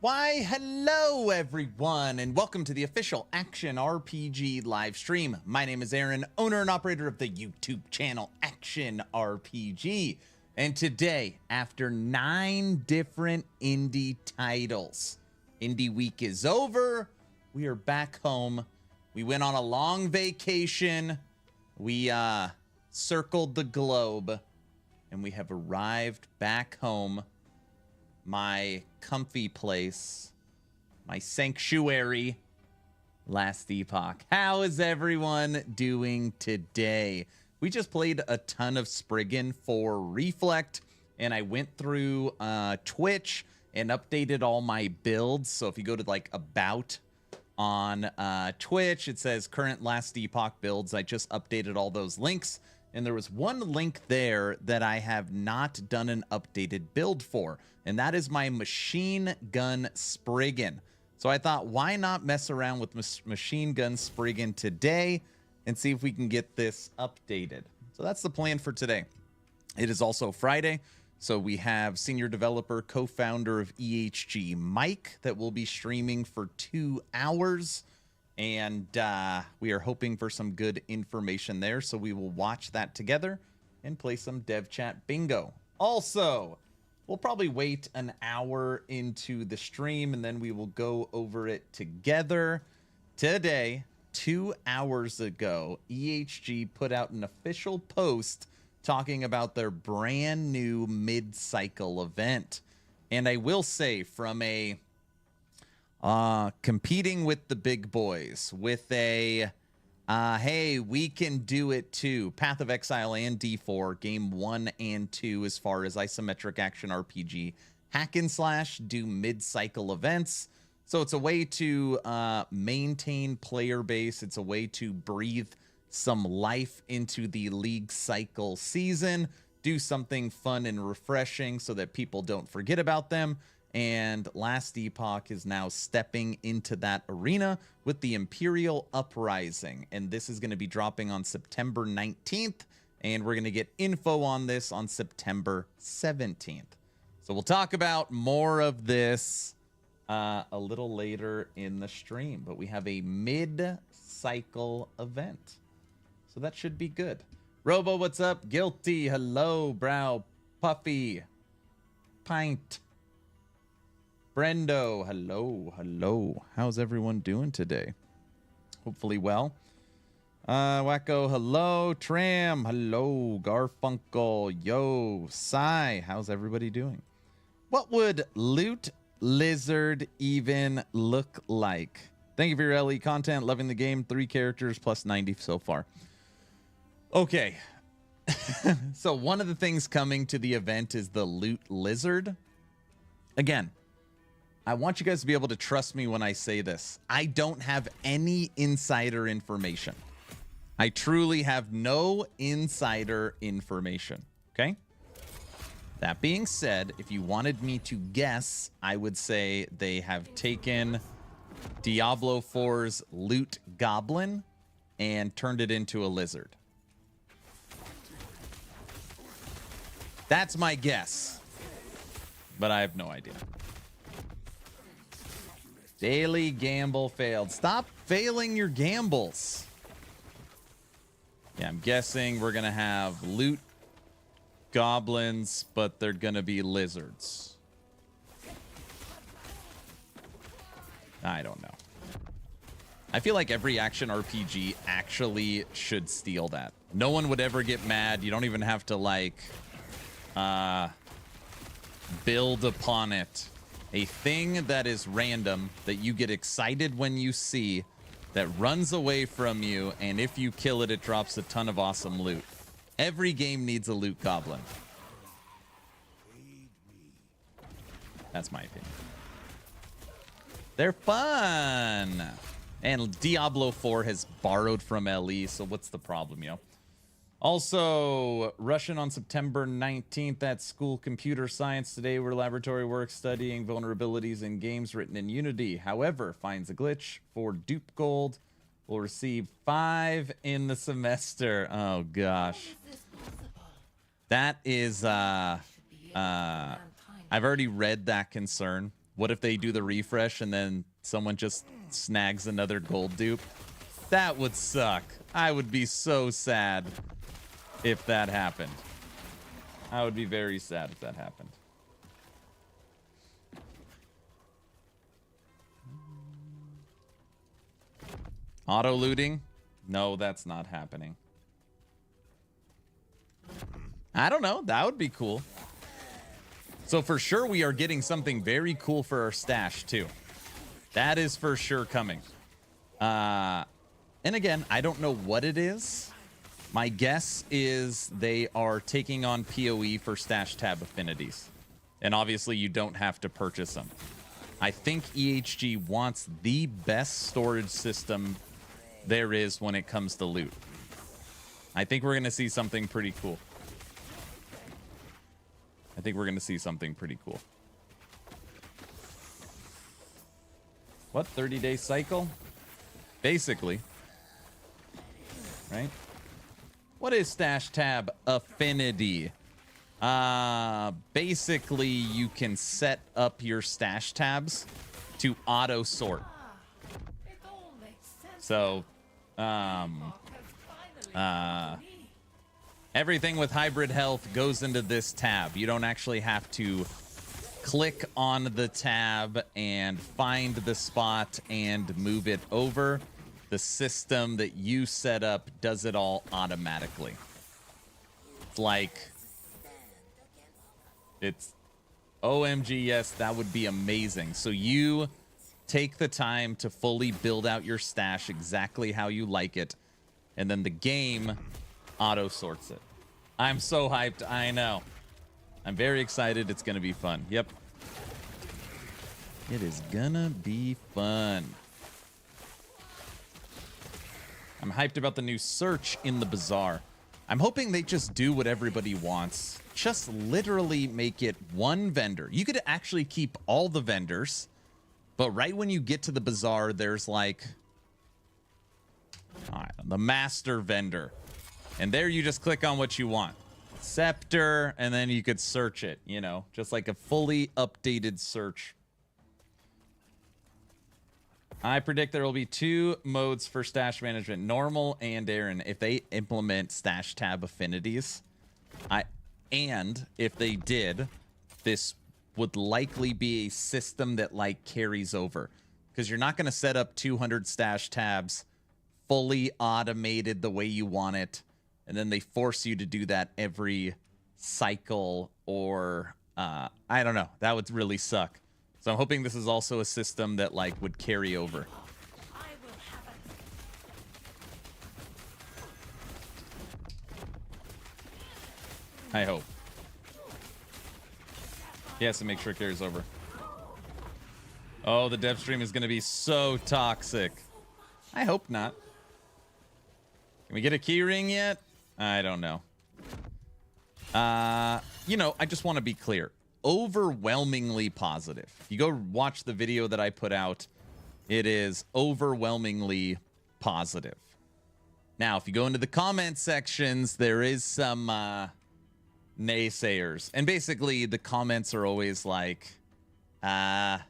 Why, hello everyone, and welcome to the official Action RPG live stream. My name is Aaron, owner and operator of the YouTube channel Action RPG. And today, after 9 different indie titles, Indie Week is over. We are back home. We went on a long vacation. We circled the globe, and we have arrived back home. My comfy place, my sanctuary, Last Epoch. How is everyone doing today? We just played a ton of Spriggan for Reflect, and I went through Twitch and updated all my builds. So if you go to like About on Twitch, it says current Last Epoch builds. I just updated all those links, and there was one link there that I have not done an updated build for, and that is my machine gun Spriggan. So I thought, why not mess around with machine gun Spriggan today and see if we can get this updated. So that's the plan for today. It is also Friday, so we have senior developer, co-founder of EHG, Mike, that will be streaming for 2 hours. And we are hoping for some good information there, so we will watch that together and play some dev chat bingo. Also, we'll probably wait an hour into the stream, and then we will go over it together. Today, 2 hours ago, EHG put out an official post talking about their brand new mid-cycle event. And I will say, from a competing with the big boys with a hey, we can do it too, Path of Exile and D4 game 1 and 2 as far as isometric action RPG hack and slash do mid-cycle events. So it's a way to maintain player base. It's a way to breathe some life into the league cycle season, do something fun and refreshing so that people don't forget about them. And Last Epoch is now stepping into that arena with the Imperial Uprising. And this is going to be dropping on September 19th. And we're going to get info on this on September 17th. So we'll talk about more of this a little later in the stream. But we have a mid-cycle event. So that should be good. Robo, what's up? Guilty, hello. Brow, Puffy, Pint. Brendo, hello, hello. How's everyone doing today? Hopefully well. Wacko, hello. Tram, hello. Garfunkel, yo. Sai, how's everybody doing? What would Loot Lizard even look like? Thank you for your LE content. Loving the game. 3 characters plus 90 so far. Okay. So one of the things coming to the event is the Loot Lizard. Again, I want you guys to be able to trust me when I say this. I don't have any insider information. I truly have no insider information, okay? That being said, if you wanted me to guess, I would say they have taken Diablo 4's Loot Goblin and turned it into a lizard. That's my guess, but I have no idea. Daily gamble failed. Stop failing your gambles. Yeah, I'm guessing we're going to have loot goblins, but they're going to be lizards. I don't know. I feel like every action RPG actually should steal that. No one would ever get mad. You don't even have to, like, build upon it. A thing that is random, that you get excited when you see, that runs away from you, and if you kill it, it drops a ton of awesome loot. Every game needs a loot goblin. That's my opinion. They're fun! And Diablo 4 has borrowed from LE, so what's the problem, yo? Also, Russian on September 19th at School Computer Science today, where laboratory work studying vulnerabilities in games written in Unity. However, finds a glitch for dupe gold. Will receive 5 in the semester. Oh, gosh. That is, I've already read that concern. what if they do the refresh and then someone just snags another gold dupe? That would suck. I would be so sad if that happened. I would be very sad if that happened. Auto looting? No, that's not happening. I don't know. That would be cool. So for sure, we are getting something very cool for our stash too. That is for sure coming. And again, I don't know what it is. My guess is they are taking on PoE for stash tab affinities. And obviously you don't have to purchase them. I think EHG wants the best storage system there is when it comes to loot. I think we're going to see something pretty cool. I think we're going to see something pretty cool. What? 30-day cycle? Basically. Right? What is stash tab affinity? Basically, you can set up your stash tabs to auto sort. So, everything with hybrid health goes into this tab. You don't actually have to click on the tab and find the spot and move it over. The system that you set up does it all automatically. It's like, it's OMG, yes, that would be amazing. So you take the time to fully build out your stash exactly how you like it, and then the game auto sorts it. I'm so hyped. I know. I'm very excited. It's going to be fun. Yep. It is gonna be fun. I'm hyped about the new search in the bazaar. I'm hoping they just do what everybody wants. Just literally make it one vendor. You could actually keep all the vendors, but right when you get to the bazaar, there's like the master vendor. And there you just click on what you want. Scepter, and then you could search it, you know, just like a fully updated search. I predict there will be 2 modes for stash management, normal and Aaron, if they implement stash tab affinities. And if they did, this would likely be a system that like carries over, because you're not going to set up 200 stash tabs fully automated the way you want it, and then they force you to do that every cycle, or I don't know. That would really suck. So I'm hoping this is also a system that like would carry over. I hope. Yes, and make sure it carries over. Oh, the dev stream is going to be so toxic. I hope not. Can we get a key ring yet? I don't know. You know, I just want to be clear. Overwhelmingly positive. You go watch the video that I put out. It is overwhelmingly positive. Now, if you go into the comment sections, there is some naysayers. And basically, the comments are always like, why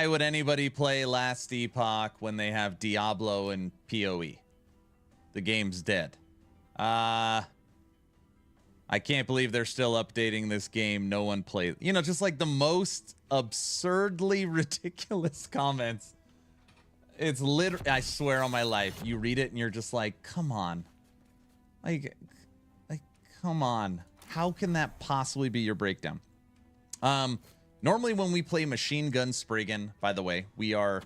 would anybody play Last Epoch when they have Diablo and PoE? The game's dead. I can't believe they're still updating this game. No one plays. You know, just like the most absurdly ridiculous comments. It's literally, I swear on my life, you read it and you're just like, come on. Like, come on. How can that possibly be your breakdown? Normally when we play Machine Gun Spriggan, by the way, we are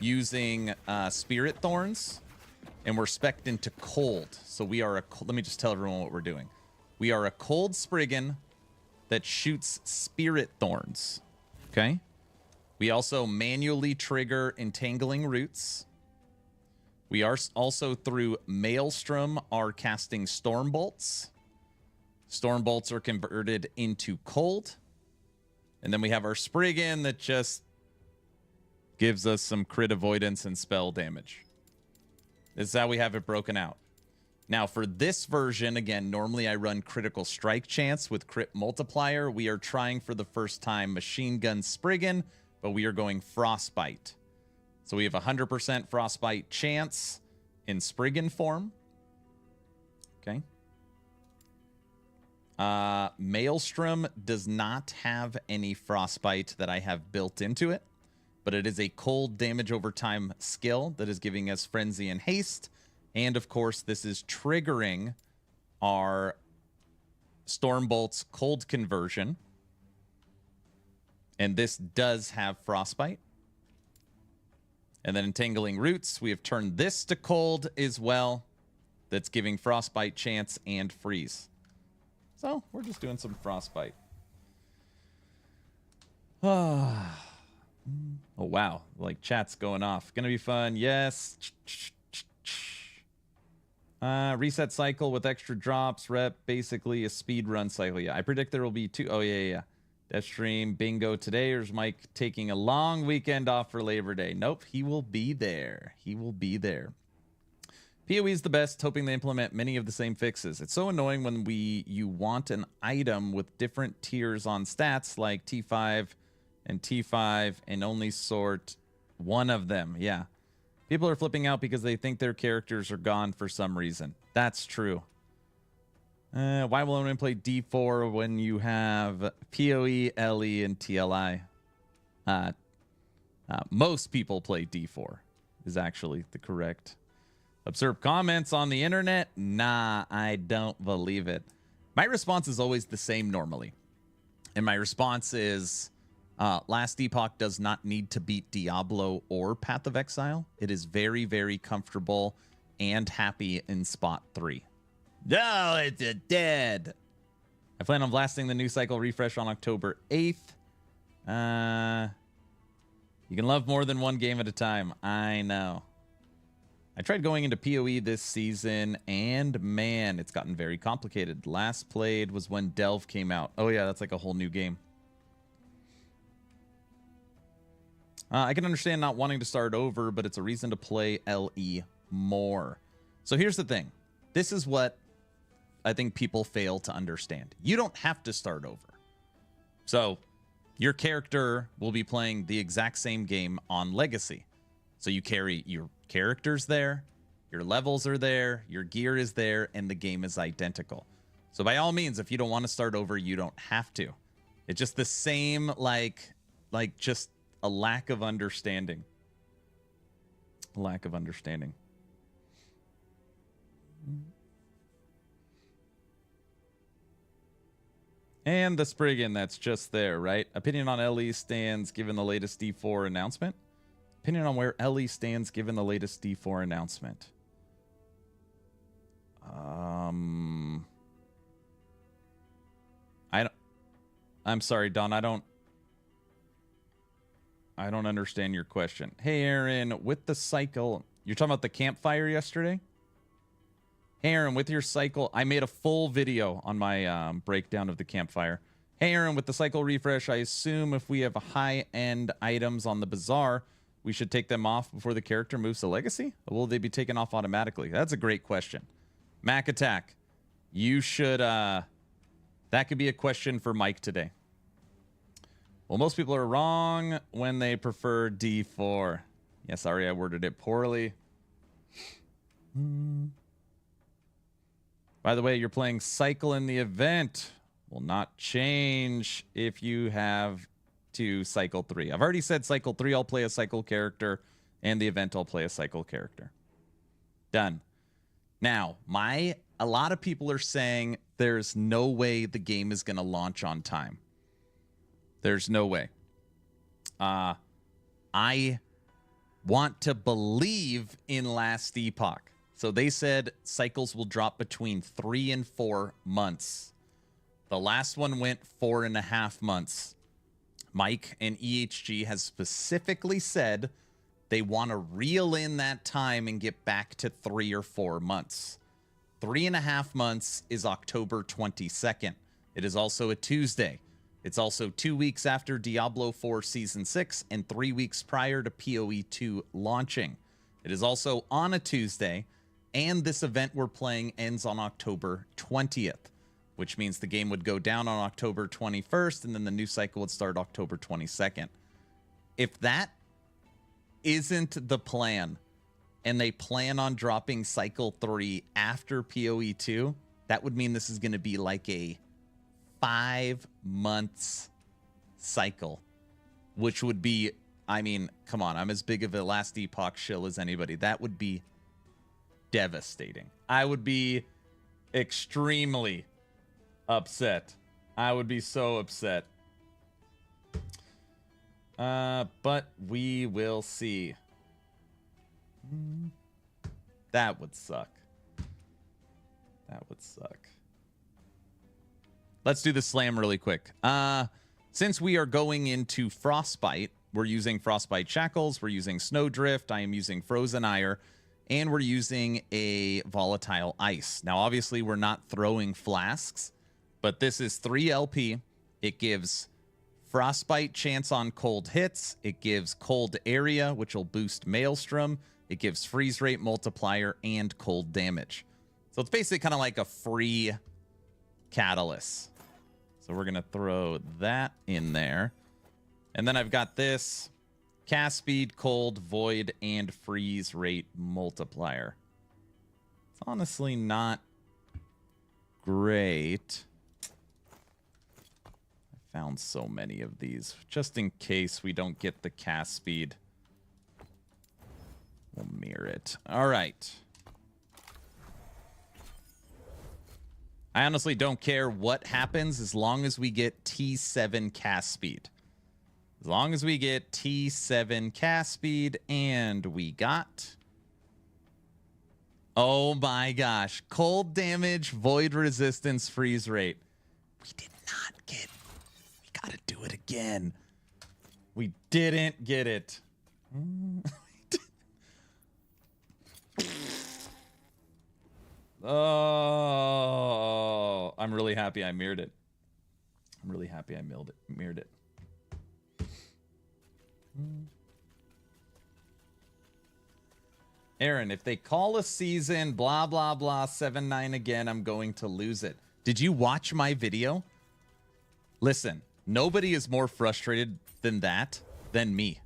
using Spirit Thorns, and we're spec'd into Cold. So we are let me just tell everyone what we're doing. We are a Cold Spriggan that shoots Spirit Thorns. Okay? We also manually trigger Entangling Roots. We are also, through Maelstrom, are casting Storm Bolts. Storm Bolts are converted into Cold. And then we have our Spriggan that just gives us some crit avoidance and spell damage. This is how we have it broken out. Now, for this version, again, normally I run critical strike chance with crit multiplier. We are trying for the first time machine gun Spriggan, but we are going frostbite. So we have 100% frostbite chance in Spriggan form. Okay. Maelstrom does not have any frostbite that I have built into it, but it is a cold damage over time skill that is giving us frenzy and haste. And of course, this is triggering our Stormbolt's cold conversion. And this does have frostbite. And then Entangling Roots, we have turned this to cold as well. That's giving frostbite chance and freeze. So we're just doing some frostbite. Oh, wow. Like chat's going off. Gonna be fun. Yes. Reset cycle with extra drops. Rep, basically a speed run cycle. Yeah, I predict there will be two. Oh, yeah. Death stream bingo today. Or is Mike taking a long weekend off for Labor Day? Nope, he will be there. He will be there. PoE is the best, hoping they implement many of the same fixes. It's so annoying when you want an item with different tiers on stats like T5 and T5 and only sort one of them. Yeah. People are flipping out because they think their characters are gone for some reason. That's true. Why will anyone play D4 when you have PoE, LE, and TLI? Most people play D4 is actually the correct. Observe comments on the internet? Nah, I don't believe it. My response is always the same normally. And my response is... Last Epoch does not need to beat Diablo or Path of Exile. It is very, very comfortable and happy in spot 3. No, it's a dead. I plan on blasting the new cycle refresh on October 8th. You can love more than one game at a time. I know. I tried going into PoE this season, and man, it's gotten very complicated. Last played was when Delve came out. Oh yeah, that's like a whole new game. I can understand not wanting to start over, but it's a reason to play LE more. So here's the thing. This is what I think people fail to understand. You don't have to start over. So your character will be playing the exact same game on Legacy. So you carry your characters there, your levels are there, your gear is there, and the game is identical. So by all means, if you don't want to start over, you don't have to. It's just the same, like just a lack of understanding. Lack of understanding. And the Spriggan that's just there, right? Opinion on LE stands given the latest D4 announcement. Opinion on where LE stands given the latest D4 announcement. I'm sorry, Don. I don't understand your question. Hey, Aaron, with the cycle, you're talking about the campfire yesterday? Hey, Aaron, with your cycle, I made a full video on my breakdown of the campfire. Hey, Aaron, with the cycle refresh, I assume if we have high-end items on the bazaar, we should take them off before the character moves to Legacy? Or will they be taken off automatically? That's a great question. Mac Attack, you should... that could be a question for Mike today. Well, most people are wrong when they prefer D4. Yeah, sorry, I worded it poorly. By the way, you're playing Cycle in the event. Will not change if you have to Cycle 3. I've already said Cycle 3, I'll play a Cycle character, and the event, I'll play a Cycle character. Done. Now, a lot of people are saying there's no way the game is going to launch on time. There's no way. I want to believe in Last Epoch. So they said cycles will drop between 3 and 4 months. The last one went 4.5 months. Mike and EHG has specifically said they want to reel in that time and get back to 3 or 4 months. 3.5 months is October 22nd. It is also a Tuesday. It's also 2 weeks after Diablo 4 Season 6 and 3 weeks prior to PoE 2 launching. It is also on a Tuesday, And this event we're playing ends on October 20th, which means the game would go down on October 21st, and then the new cycle would start October 22nd. If that isn't the plan, and they plan on dropping Cycle 3 after PoE 2, that would mean this is going to be like a 5 months cycle, which would be, I mean, come on, I'm as big of a last Epoch shill as anybody. That would be devastating. I would be extremely upset. I would be so upset. But we will see. That would suck. That would suck. Let's do the slam really quick. Since we are going into Frostbite, we're using Frostbite Shackles, we're using Snowdrift, I am using Frozen Ire, and we're using a Volatile Ice. Now, obviously, we're not throwing flasks, but this is 3 LP. It gives Frostbite chance on cold hits. It gives cold area, which will boost Maelstrom. It gives freeze rate multiplier and cold damage. So it's basically kind of like a free catalyst. So we're going to throw that in there. And then I've got this cast speed, cold, void, and freeze rate multiplier. It's honestly not great. I found so many of these just in case we don't get the cast speed. We'll mirror it. All right. I honestly don't care what happens as long as we get T7 cast speed. As long as we get T7 cast speed, and we got... Oh my gosh. Cold damage, void resistance, freeze rate. We did not get... We gotta do it again. We didn't get it. Oh, I'm really happy I mirrored it. I'm really happy I mirrored it. Aaron, if they call a season, blah, blah, blah, 7-9 again, I'm going to lose it. Did you watch my video? Listen, nobody is more frustrated than me.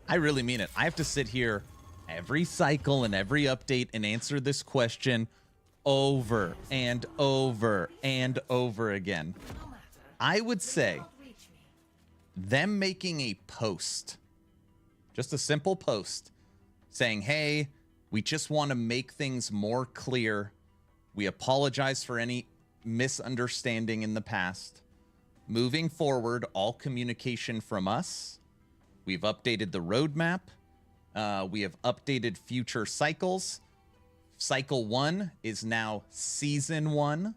I really mean it. I have to sit here every cycle and every update and answer this question over and over and over again. I would say them making a post, just a simple post, saying, hey, we just want to make things more clear. We apologize for any misunderstanding in the past. Moving forward, all communication from us. We've updated the roadmap. We have updated future cycles. Cycle 1 is now Season 1.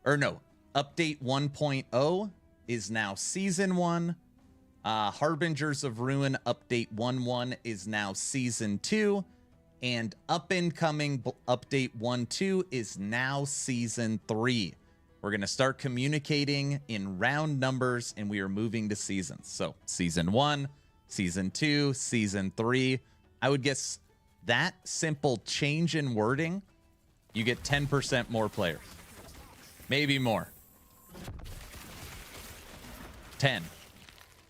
Or no, Update 1.0 is now Season 1. Harbingers of Ruin Update 1.1 is now Season 2. And up-and-coming Update 1.2 is now Season 3. We're going to start communicating in round numbers, and we are moving to seasons. So, Season 1, Season 2, Season 3. I would guess that simple change in wording, you get 10% more players. Maybe more. 10.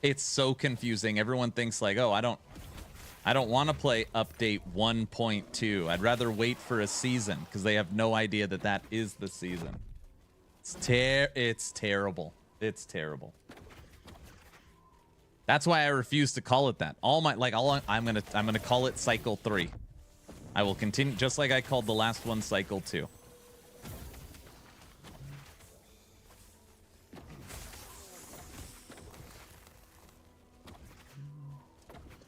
It's so confusing. Everyone thinks like, oh, I don't want to play update 1.2. I'd rather wait for a season because they have no idea that that is the season. It's terrible. It's terrible. That's why I refuse to call it that. I'm gonna call it Cycle 3. I will continue just like I called the last one Cycle 2.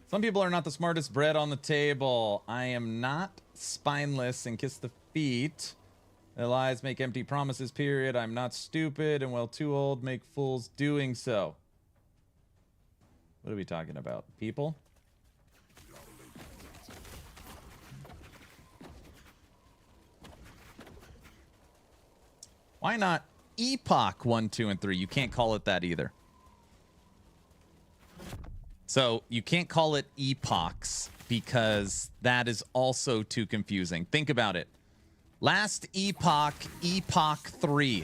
Some people are not the smartest bread on the table. I am not spineless and kiss the feet. Their lies make empty promises, period. I'm not stupid and well too old make fools doing so. What are we talking about? People? Why not Epoch 1, 2, and 3? You can't call it that either. So you can't call it epochs because that is also too confusing. Think about it. Last Epoch, Epoch 3.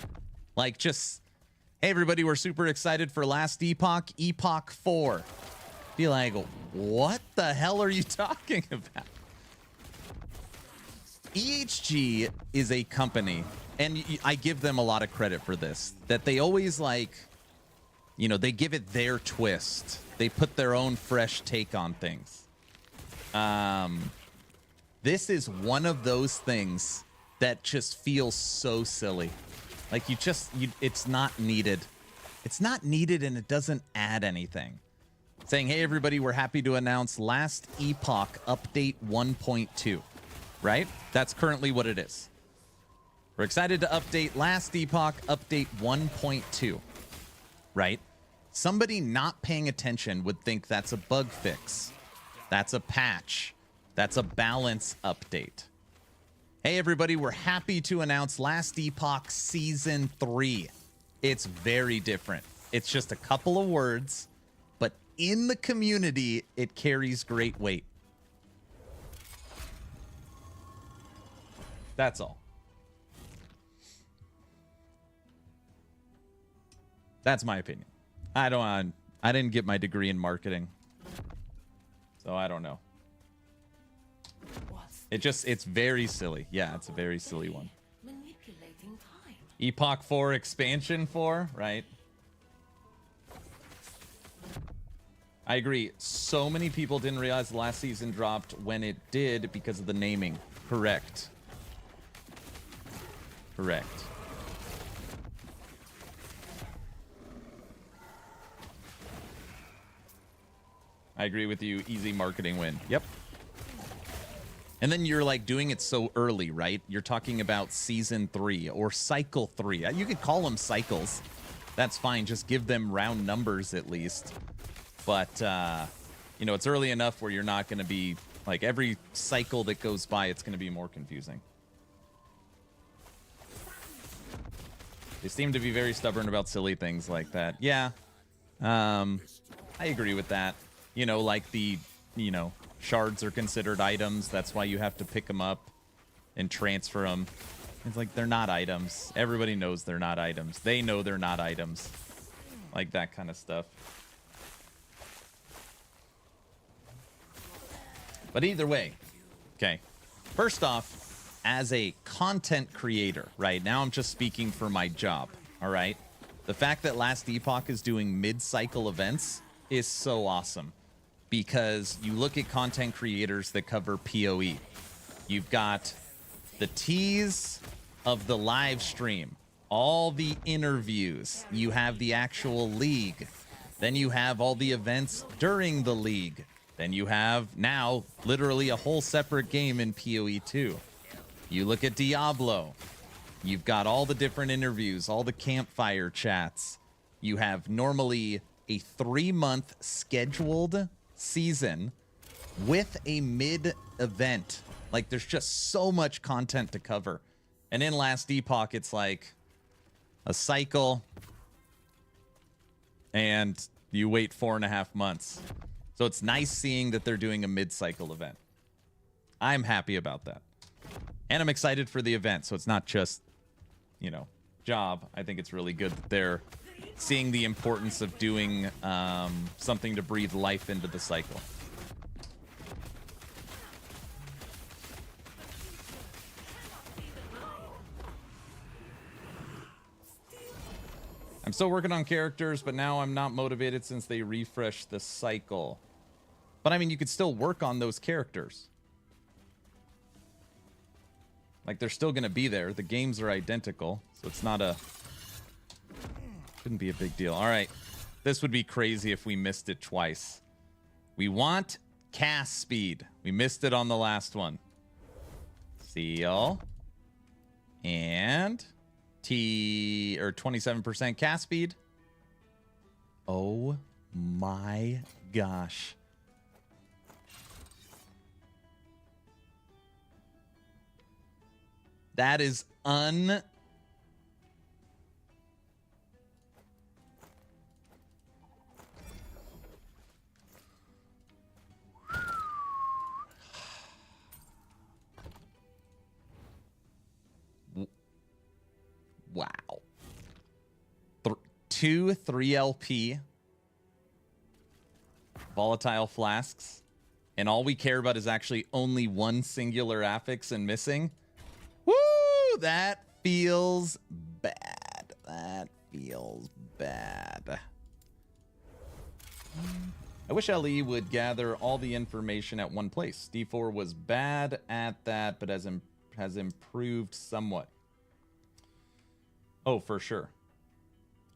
Like, just, hey, everybody, we're super excited for Last Epoch, Epoch 4. Be like, what the hell are you talking about? EHG is a company, and I give them a lot of credit for this, that they always, like, you know, they give it their twist. They put their own fresh take on things. This is one of those things that just feels so silly. Like, it's not needed. It's not needed, and it doesn't add anything. Saying, hey, everybody, we're happy to announce Last Epoch Update 1.2. Right? That's currently what it is. We're excited to update Last Epoch Update 1.2. Right? Somebody not paying attention would think that's a bug fix. That's a patch. That's a balance update. Hey, everybody, we're happy to announce Last Epoch Season 3. It's very different. It's just a couple of words, but in the community, it carries great weight. That's all. That's my opinion. I didn't get my degree in marketing, so I don't know. It's very silly. Yeah, it's a very silly one. Manipulating time. Epoch 4 expansion 4, right? I agree. So many people didn't realize the last season dropped when it did because of the naming. Correct. Correct. I agree with you. Easy marketing win. Yep. And then you're like doing it so early, right? You're talking about season 3 or cycle 3. You could call them cycles. That's fine. Just give them round numbers at least. But, you know, it's early enough where you're not going to be like every cycle that goes by, it's going to be more confusing. They seem to be very stubborn about silly things like that. Yeah. I agree with that. You know, like the, you know, shards are considered items. That's why you have to pick them up and transfer them. It's like, they're not items. Everybody knows they're not items. They know they're not items. Like that kind of stuff. But either way, okay. First off, as a content creator, right? Now I'm just speaking for my job, all right? The fact that Last Epoch is doing mid-cycle events is so awesome. Because you look at content creators that cover PoE. You've got the tease of the live stream, all the interviews. You have the actual league. Then you have all the events during the league. Then you have now literally a whole separate game in PoE 2. You look at Diablo. You've got all the different interviews, all the campfire chats. You have normally a 3-month scheduled season with a mid event. Like, there's just so much content to cover. And in Last Epoch, it's like a cycle and you wait 4.5 months. So it's nice seeing that they're doing a mid-cycle event. I'm happy about that. And I'm excited for the event. So it's not just, you know, job. I think it's really good that they're seeing the importance of doing something to breathe life into the cycle. I'm still working on characters, but now I'm not motivated since they refreshed the cycle. But I mean, you could still work on those characters. Like, they're still going to be there. The games are identical, so it's not a... Shouldn't be a big deal. All right. This would be crazy if we missed it twice. We want cast speed. We missed it on the last one. Seal. And... 27% cast speed. Oh my gosh. That is 2 3LP volatile flasks, and all we care about is actually only one singular affix and missing. Woo! That feels bad. That feels bad. I wish LE would gather all the information at one place. D4 was bad at that, but has improved somewhat. Oh, for sure.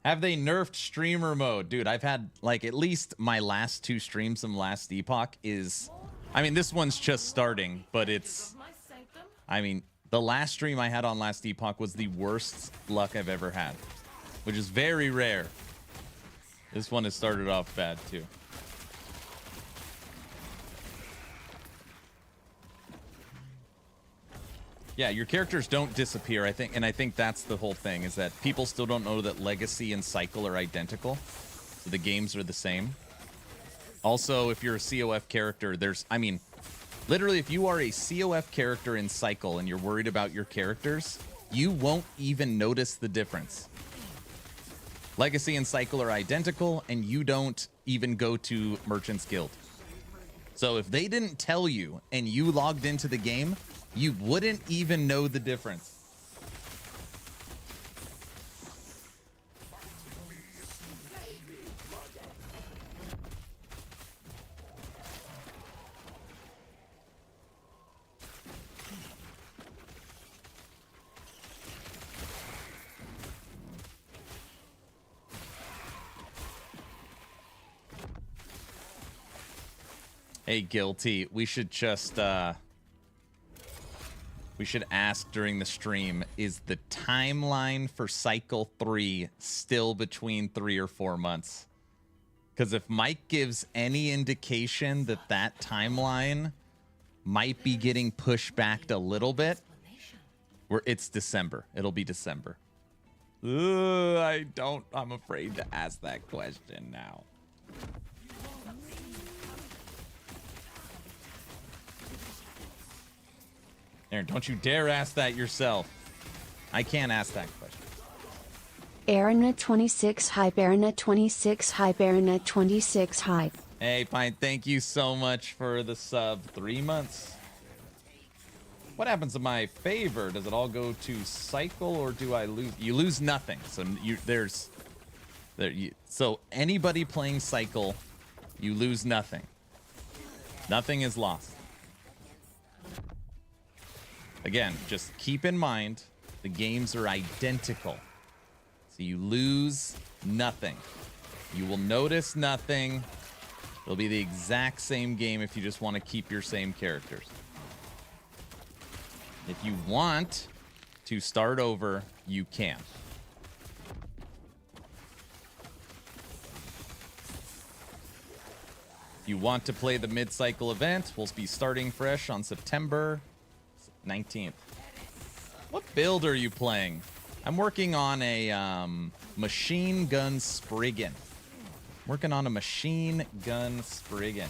Have they nerfed streamer mode? Dude, I've had, like, at least my last 2 streams from last Epoch is... I mean, this one's just starting, but it's... I mean, the last stream I had on last Epoch was the worst luck I've ever had, which is very rare. This one has started off bad, too. Yeah, your characters don't disappear, I think, and I think that's the whole thing, is that people still don't know that Legacy and Cycle are identical, so the games are the same. Also, if you're a COF character, there's, I mean, literally, if you are a COF character in Cycle and you're worried about your characters, you won't even notice the difference. Legacy and Cycle are identical, and you don't even go to Merchant's Guild. So if they didn't tell you and you logged into the game, you wouldn't even know the difference. Hey, Guilty, we should just we should ask during the stream, is the timeline for Cycle 3 still between 3 or 4 months? Because if Mike gives any indication that that timeline might be getting pushed back a little bit, it's December. It'll be December. I'm afraid to ask that question now. Aaron, don't you dare ask that yourself. I can't ask that question. Aaron 26 hype, Aaron 26 hype, Aaron 26 hype. Hey, fine. Thank you so much for the sub. 3 months. What happens to my favor? Does it all go to Cycle, or do I lose? You lose nothing. So so anybody playing Cycle, you lose nothing. Nothing is lost. Again, just keep in mind, the games are identical. So you lose nothing. You will notice nothing. It'll be the exact same game if you just want to keep your same characters. If you want to start over, you can. If you want to play the mid-cycle event, we'll be starting fresh on September 19th. What build are you playing? I'm working on a machine gun Spriggan. Working on a machine gun Spriggan.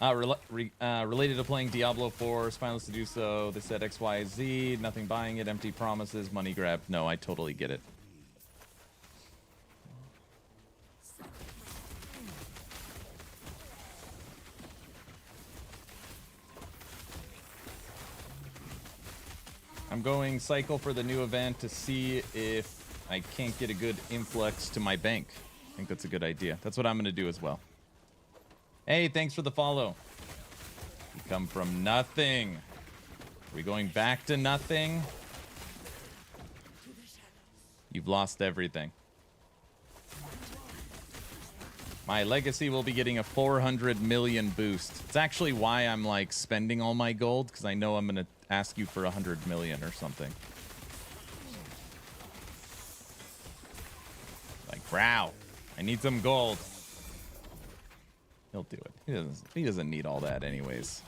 Related to playing Diablo 4, spineless to do so. They said XYZ, nothing buying it, empty promises, money grab. No, I totally get it. I'm going Cycle for the new event to see if I can't get a good influx to my bank. I think that's a good idea. That's what I'm going to do as well. Hey, thanks for the follow. We come from nothing. Are we going back to nothing? You've lost everything. My legacy will be getting a 400 million boost. It's actually why I'm like spending all my gold, because I know I'm going to ask you for 100 million or something. Like, wow, I need some gold. He'll do it. He doesn't need all that anyways.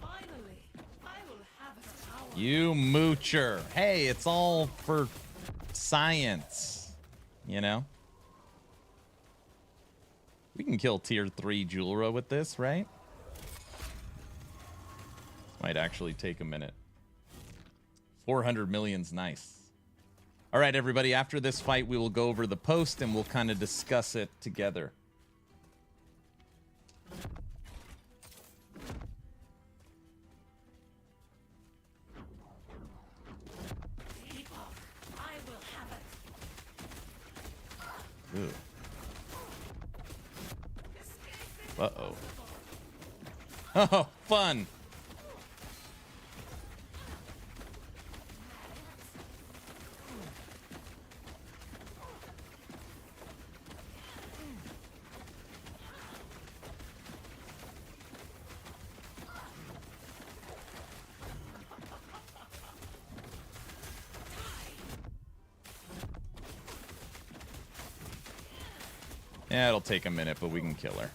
Finally, I will have a tower. You moocher. Hey, it's all for science, you know? We can kill tier 3 Julra with this, right? Might actually take a minute. 400 million's nice. All right, everybody, after this fight, we will go over the post and we'll kind of discuss it together. Epoch, I will have it. Ooh. Uh-oh. Oh, fun. Yeah, it'll take a minute, but we can kill her.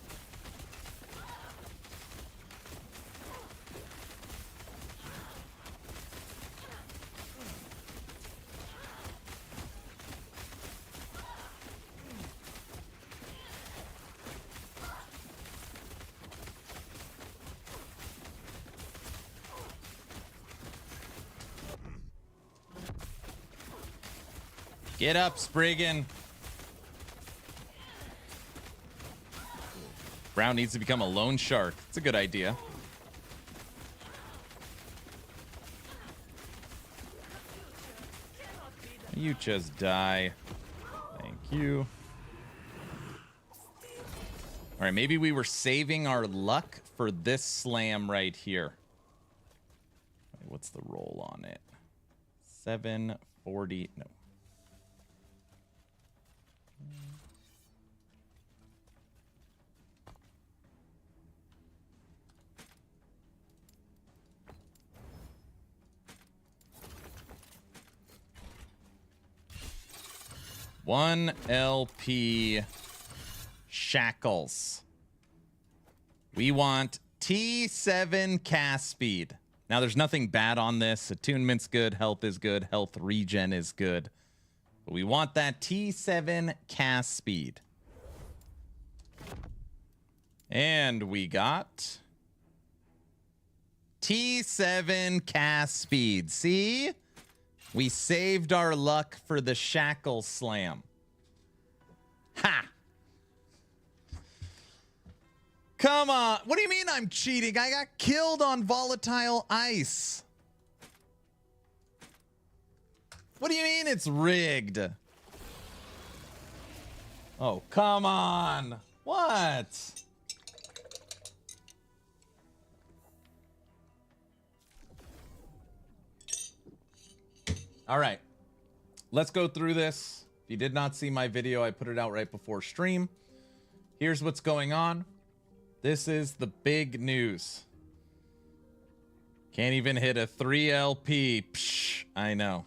Get up, Spriggan. Brown needs to become a lone shark. It's a good idea. You just die. Thank you. All right, maybe we were saving our luck for this slam right here. Wait, what's the roll on it? 740. No. One LP shackles. We want T7 cast speed. Now, there's nothing bad on this. Attunement's good. Health is good. Health regen is good. But we want that T7 cast speed. And we got T7 cast speed. See? We saved our luck for the shackle slam. Ha! Come on. What do you mean I'm cheating? I got killed on volatile ice. What do you mean it's rigged? Oh, come on. What? All right, let's go through this. If you did not see my video, I put it out right before stream. Here's what's going on. This is the big news. Can't even hit a 3 LP. Psh, I know.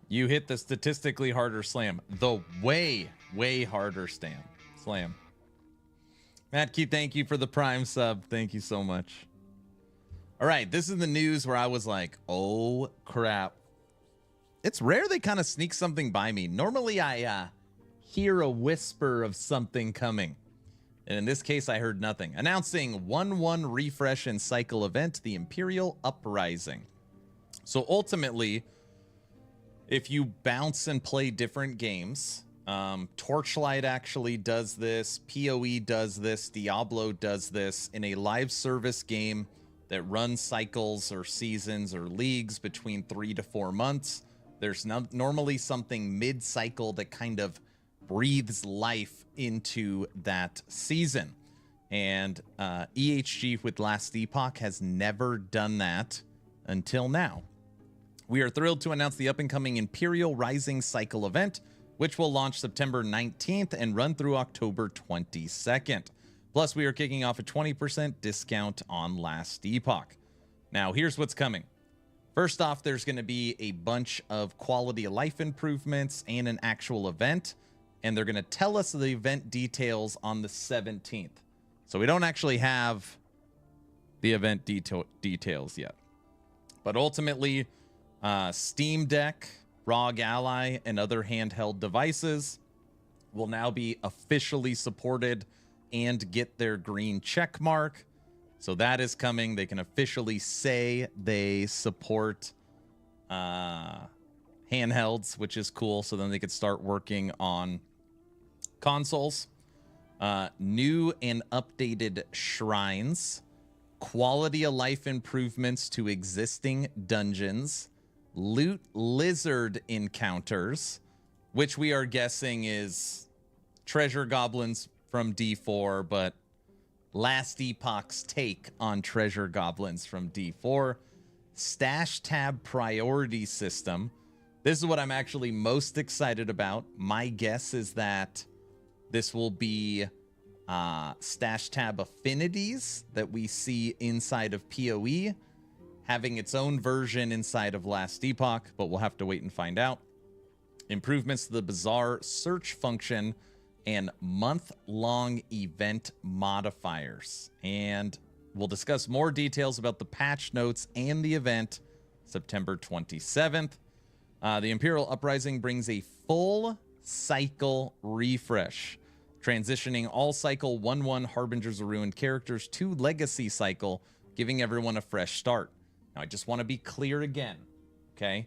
You hit the statistically harder slam. The way harder slam. Matt Key, thank you for the Prime sub. Thank you so much. All right, this is the news where I was like, oh, crap. It's rare they kind of sneak something by me. Normally, I hear a whisper of something coming. And in this case, I heard nothing. Announcing 1-1 refresh and cycle event, the Imperial Uprising. So ultimately, if you bounce and play different games, Torchlight actually does this, PoE does this, Diablo does this in a live service game that runs cycles or seasons or leagues between 3 to 4 months. There's normally something mid-cycle that kind of breathes life into that season. And EHG with Last Epoch has never done that until now. We are thrilled to announce the up-and-coming Imperial Rising Cycle event, which will launch September 19th and run through October 22nd. Plus, we are kicking off a 20% discount on Last Epoch. Now, here's what's coming. First off, there's going to be a bunch of quality of life improvements and an actual event, and they're going to tell us the event details on the 17th. So we don't actually have the event details yet. But ultimately, Steam Deck, ROG Ally, and other handheld devices will now be officially supported and get their green check mark. So that is coming. They can officially say they support handheld handhelds, which is cool. So then they could start working on consoles. New and updated shrines, quality of life improvements to existing dungeons, loot lizard encounters, which we are guessing is treasure goblins from D4, but Last Epoch's take on treasure goblins from D4. Stash tab priority system. This is what I'm actually most excited about. My guess is that this will be stash tab affinities that we see inside of PoE, having its own version inside of Last Epoch, but we'll have to wait and find out. Improvements to the Bazaar search function and month-long event modifiers. And we'll discuss more details about the patch notes and the event September 27th. The Imperial Uprising brings a full cycle refresh, transitioning all cycle 1/1 Harbingers of Ruin characters to Legacy cycle, giving everyone a fresh start. Now, I just want to be clear again, okay?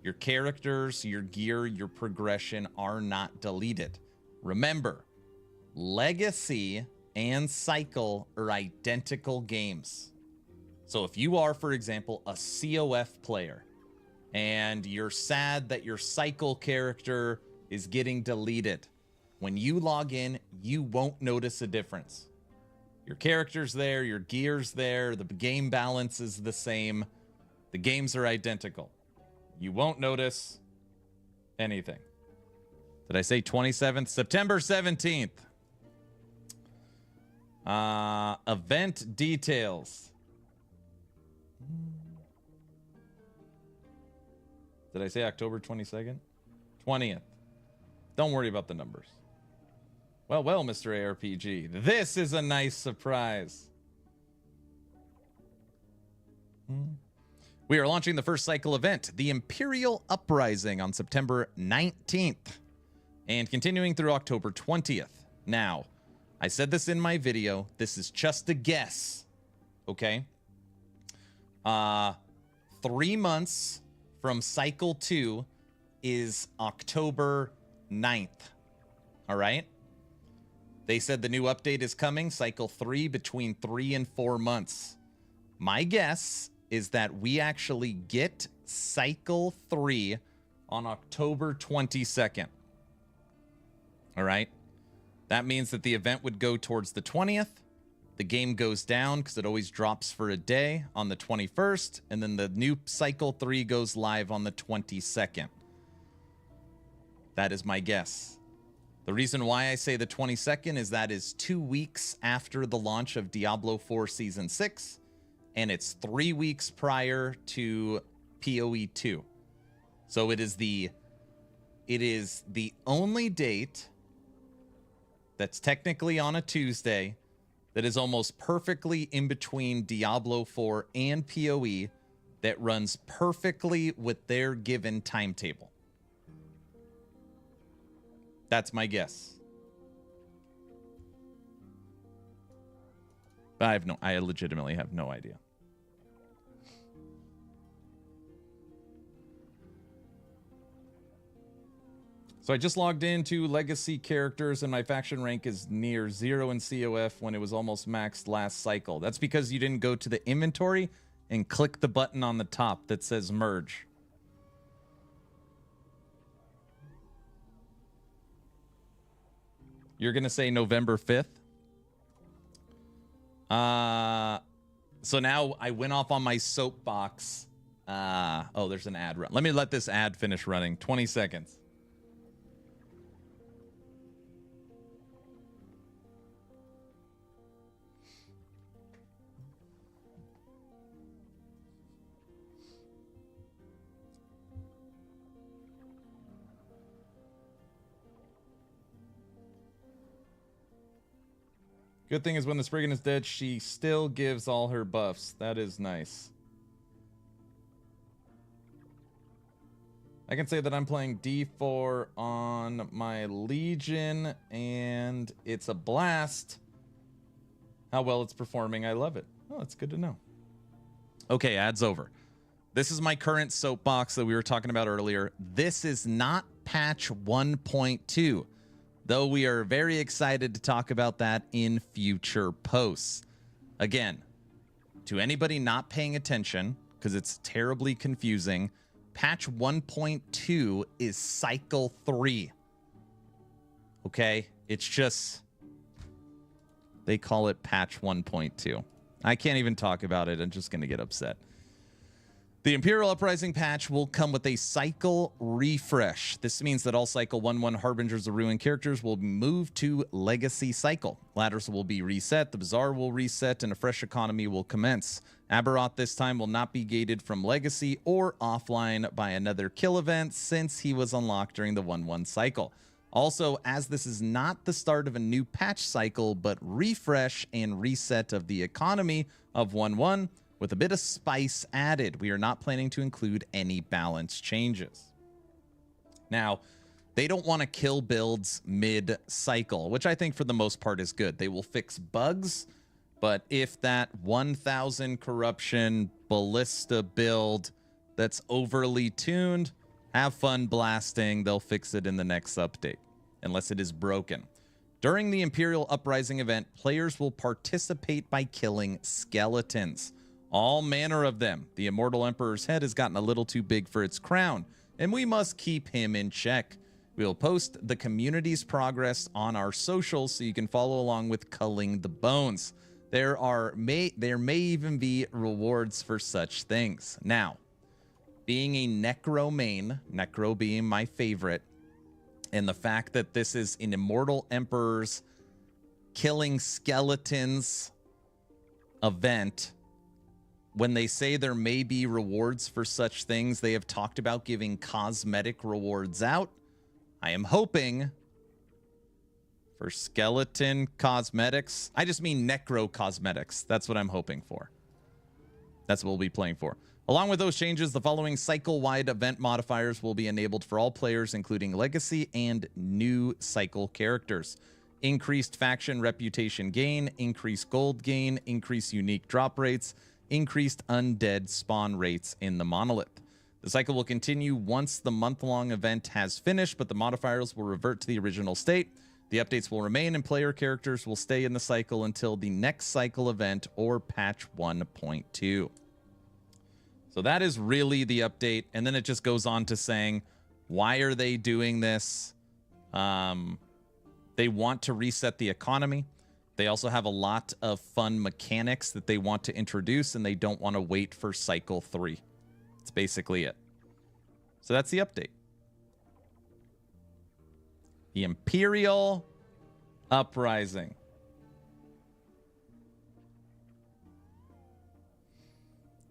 Your characters, your gear, your progression are not deleted. Remember, Legacy and Cycle are identical games. So if you are, for example, a COF player and you're sad that your Cycle character is getting deleted, when you log in, you won't notice a difference. Your character's there, your gear's there, the game balance is the same. The games are identical. You won't notice anything. Did I say 27th? September 17th. Event details. Did I say October 22nd? 20th. Don't worry about the numbers. Well, Mr. ARPG. This is a nice surprise. We are launching the first cycle event, the Imperial Uprising, on September 19th. And continuing through October 20th. Now, I said this in my video. This is just a guess. Okay? 3 months from Cycle 2 is October 9th. All right? They said the new update is coming, Cycle 3, between 3 and 4 months. My guess is that we actually get Cycle 3 on October 22nd. All right? That means that the event would go towards the 20th. The game goes down because it always drops for a day on the 21st. And then the new Cycle 3 goes live on the 22nd. That is my guess. The reason why I say the 22nd is that is 2 weeks after the launch of Diablo 4 Season 6. And it's 3 weeks prior to PoE 2. So it is the only date that's technically on a Tuesday that is almost perfectly in between Diablo 4 and PoE that runs perfectly with their given timetable. That's my guess. But I legitimately have no idea. So I just logged into Legacy characters and my faction rank is near 0 in COF when it was almost maxed last cycle. That's because you didn't go to the inventory and click the button on the top that says merge. You're going to say November 5th? So now I went off on my soapbox. Oh, there's an ad run. Let me let this ad finish running. 20 seconds. Good thing is when the Spriggan is dead, she still gives all her buffs. That is nice. I can say that I'm playing D4 on my Legion, and it's a blast. How well it's performing, I love it. Oh, that's good to know. Okay, ads over. This is my current soapbox that we were talking about earlier. This is not patch 1.2, though we are very excited to talk about that in future posts. Again, to anybody not paying attention, because it's terribly confusing, patch 1.2 is cycle 3. Okay? It's just, they call it patch 1.2. I can't even talk about it. I'm just going to get upset. The Imperial Uprising patch will come with a cycle refresh. This means that all cycle 1/1 Harbingers of Ruin characters will move to Legacy cycle. Ladders will be reset, the Bazaar will reset, and a fresh economy will commence. Aberoth this time will not be gated from Legacy or offline by another kill event since he was unlocked during the 1/1 cycle. Also, as this is not the start of a new patch cycle, but refresh and reset of the economy of 1/1, with a bit of spice added, we are not planning to include any balance changes. Now, they don't want to kill builds mid-cycle, which I think for the most part is good. They will fix bugs, but if that 1000 corruption ballista build that's overly tuned, have fun blasting. They'll fix it in the next update, unless it is broken. During the Imperial Uprising event, players will participate by killing skeletons. All manner of them. The Immortal Emperor's head has gotten a little too big for its crown, and we must keep him in check. We'll post the community's progress on our socials so you can follow along with culling the bones. There may even be rewards for such things. Now, being a Necro main, Necro being my favorite, and the fact that this is an Immortal Emperor's killing skeletons event, when they say there may be rewards for such things, they have talked about giving cosmetic rewards out. I am hoping for skeleton cosmetics. I just mean Necro cosmetics. That's what I'm hoping for. That's what we'll be playing for. Along with those changes, the following cycle-wide event modifiers will be enabled for all players, including Legacy and new cycle characters. Increased faction reputation gain, increased gold gain, increased unique drop rates, increased undead spawn rates in the monolith. The cycle will continue once the month-long event has finished, but the modifiers will revert to the original state. The updates will remain, and player characters will stay in the cycle until the next cycle event or patch 1.2. So that is really the update, and then it just goes on to saying, why are they doing this? They want to reset the economy. They also have a lot of fun mechanics that they want to introduce, and they don't want to wait for cycle 3. That's basically it. So that's the update. The Imperial Uprising.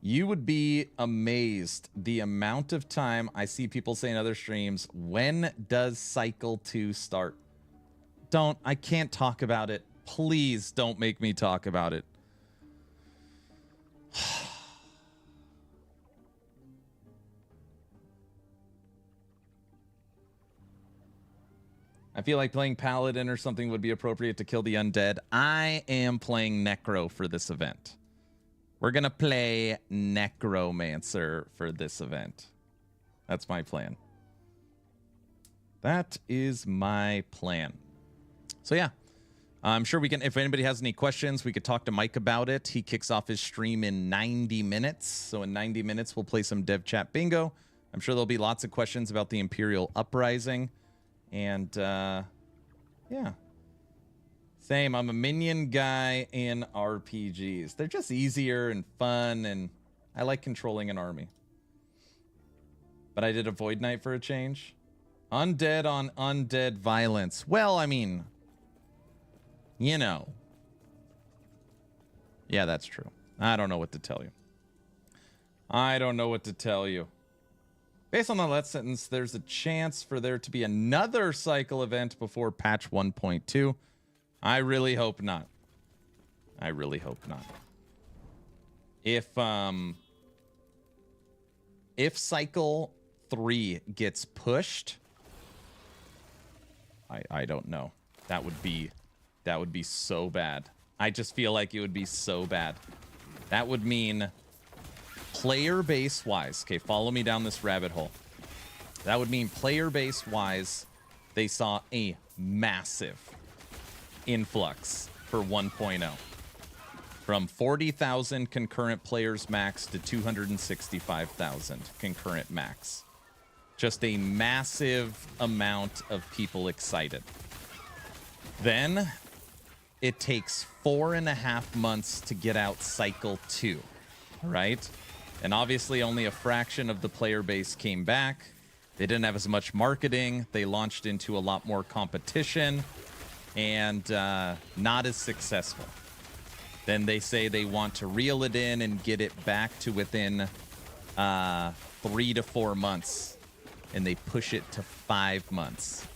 You would be amazed the amount of time I see people say in other streams, when does cycle 2 start? I can't talk about it. Please don't make me talk about it. I feel like playing Paladin or something would be appropriate to kill the undead. I am playing Necro for this event. We're going to play Necromancer for this event. That's my plan. That is my plan. So yeah, I'm sure we can, if anybody has any questions, we could talk to Mike about it. He kicks off his stream in 90 minutes. So in 90 minutes, we'll play some dev chat bingo. I'm sure there'll be lots of questions about the Imperial Uprising. And yeah. Same, I'm a minion guy in RPGs. They're just easier and fun, and I like controlling an army. But I did a Void Knight for a change. Undead on undead violence. Well, I mean, you know. Yeah, that's true. I don't know what to tell you. I don't know what to tell you. Based on the last sentence, there's a chance for there to be another cycle event before patch 1.2. I really hope not. I really hope not. If cycle 3 gets pushed, I don't know. That would be so bad. I just feel like it would be so bad. That would mean player base wise, okay, follow me down this rabbit hole. That would mean player base wise, they saw a massive influx for 1.0. From 40,000 concurrent players max to 265,000 concurrent max. Just a massive amount of people excited. Then it takes 4.5 months to get out cycle 2, right? And obviously only a fraction of the player base came back. They didn't have as much marketing. They launched into a lot more competition and not as successful. Then they say they want to reel it in and get it back to within 3 to 4 months. And they push it to 5 months.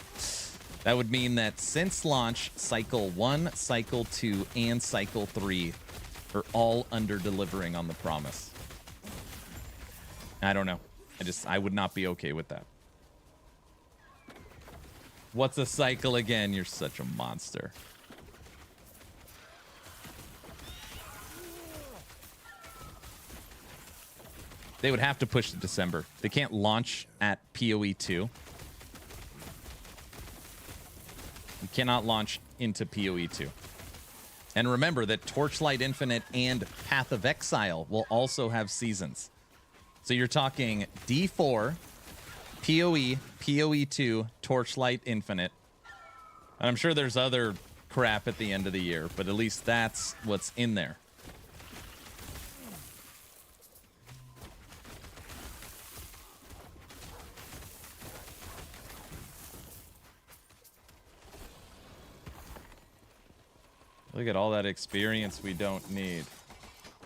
That would mean that since launch, Cycle 1, Cycle 2, and Cycle 3 are all under-delivering on the promise. I don't know. I would not be okay with that. What's a cycle again? You're such a monster. They would have to push to December. They can't launch at PoE 2. You cannot launch into PoE 2. And remember that Torchlight Infinite and Path of Exile will also have seasons. So you're talking D4, PoE, PoE 2, Torchlight Infinite. And I'm sure there's other crap at the end of the year, but at least that's what's in there. Look at all that experience we don't need.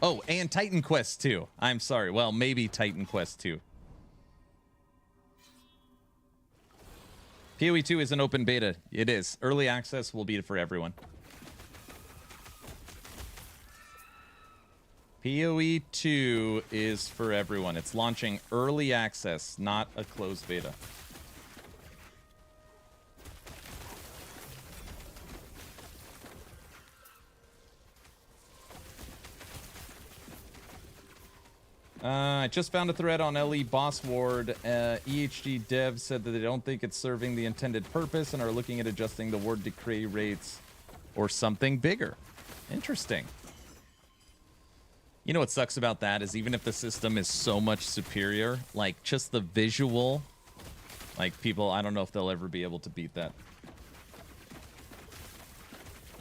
Oh, and Titan Quest 2. I'm sorry. Well, maybe Titan Quest 2. PoE 2 is an open beta. It is. Early access will be for everyone. PoE 2 is for everyone. It's launching early access, not a closed beta. I just found a thread on LE Boss Ward. EHG Dev said that they don't think it's serving the intended purpose and are looking at adjusting the ward decay rates or something bigger. Interesting. You know what sucks about that is even if the system is so much superior, like just the visual, like people, I don't know if they'll ever be able to beat that.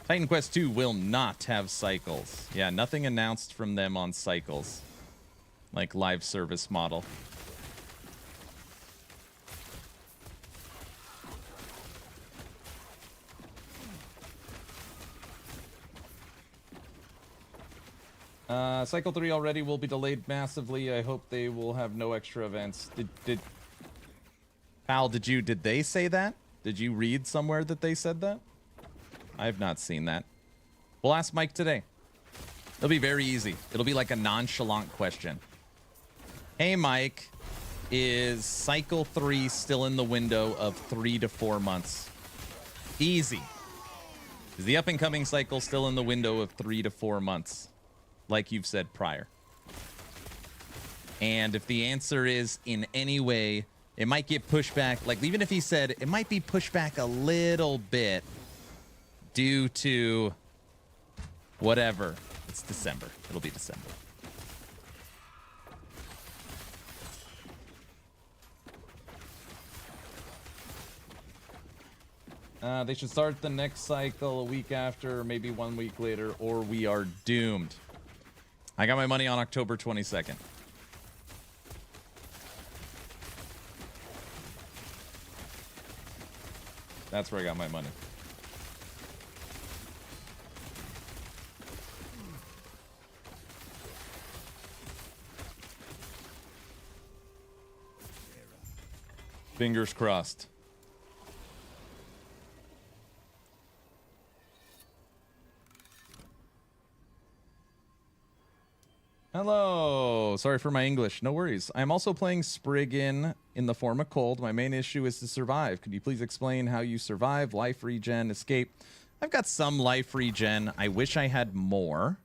Titan Quest 2 will not have cycles. Yeah, nothing announced from them on cycles. Like live service model. Cycle 3 already will be delayed massively. I hope they will have no extra events. Pal, did they say that? Did you read somewhere that they said that? I have not seen that. We'll ask Mike today. It'll be very easy. It'll be like a nonchalant question. Hey, Mike, is Cycle 3 still in the window of 3 to 4 months? Easy. Is the up-and-coming cycle still in the window of 3 to 4 months? Like you've said prior. And if the answer is in any way, it might get pushed back. Like, even if he said it might be pushed back a little bit due to whatever. It's December. It'll be December. They should start the next cycle a week after, or maybe 1 week later, or we are doomed. I got my money on October 22nd. That's where I got my money. Fingers crossed. Hello. Sorry for my English. No worries. I'm also playing Spriggan in the form of cold. My main issue is to survive. Could you please explain how you survive, life regen, escape? I've got some life regen. I wish I had more.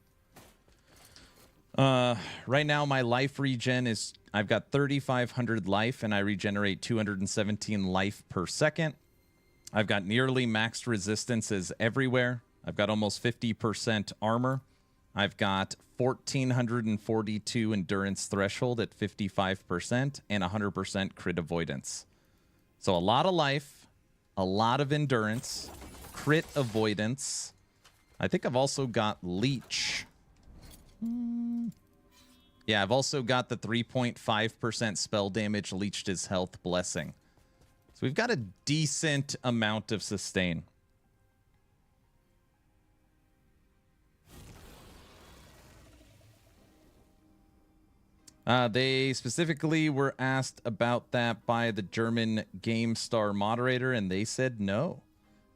Right now, my life regen is, I've got 3,500 life, and I regenerate 217 life per second. I've got nearly maxed resistances everywhere. I've got almost 50% armor. I've got 1,442 endurance threshold at 55% and 100% crit avoidance. So a lot of life, a lot of endurance, crit avoidance. I think I've also got leech. Yeah, I've also got the 3.5% spell damage leeched his health blessing. So we've got a decent amount of sustain. They specifically were asked about that by the German GameStar moderator, and they said no.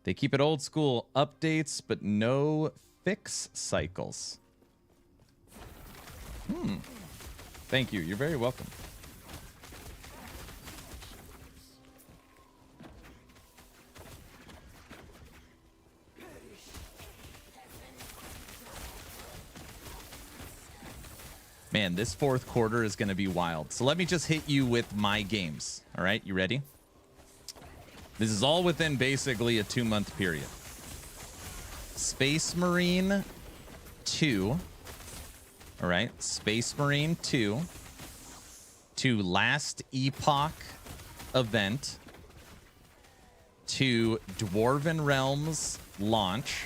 They keep it old school, updates, but no fix cycles. Thank you. You're very welcome. Man, this fourth quarter is going to be wild. So let me just hit you with my games. All right, you ready? This is all within basically a 2-month period. Space Marine 2. All right, Space Marine 2. To Last Epoch event. To Dwarven Realms launch.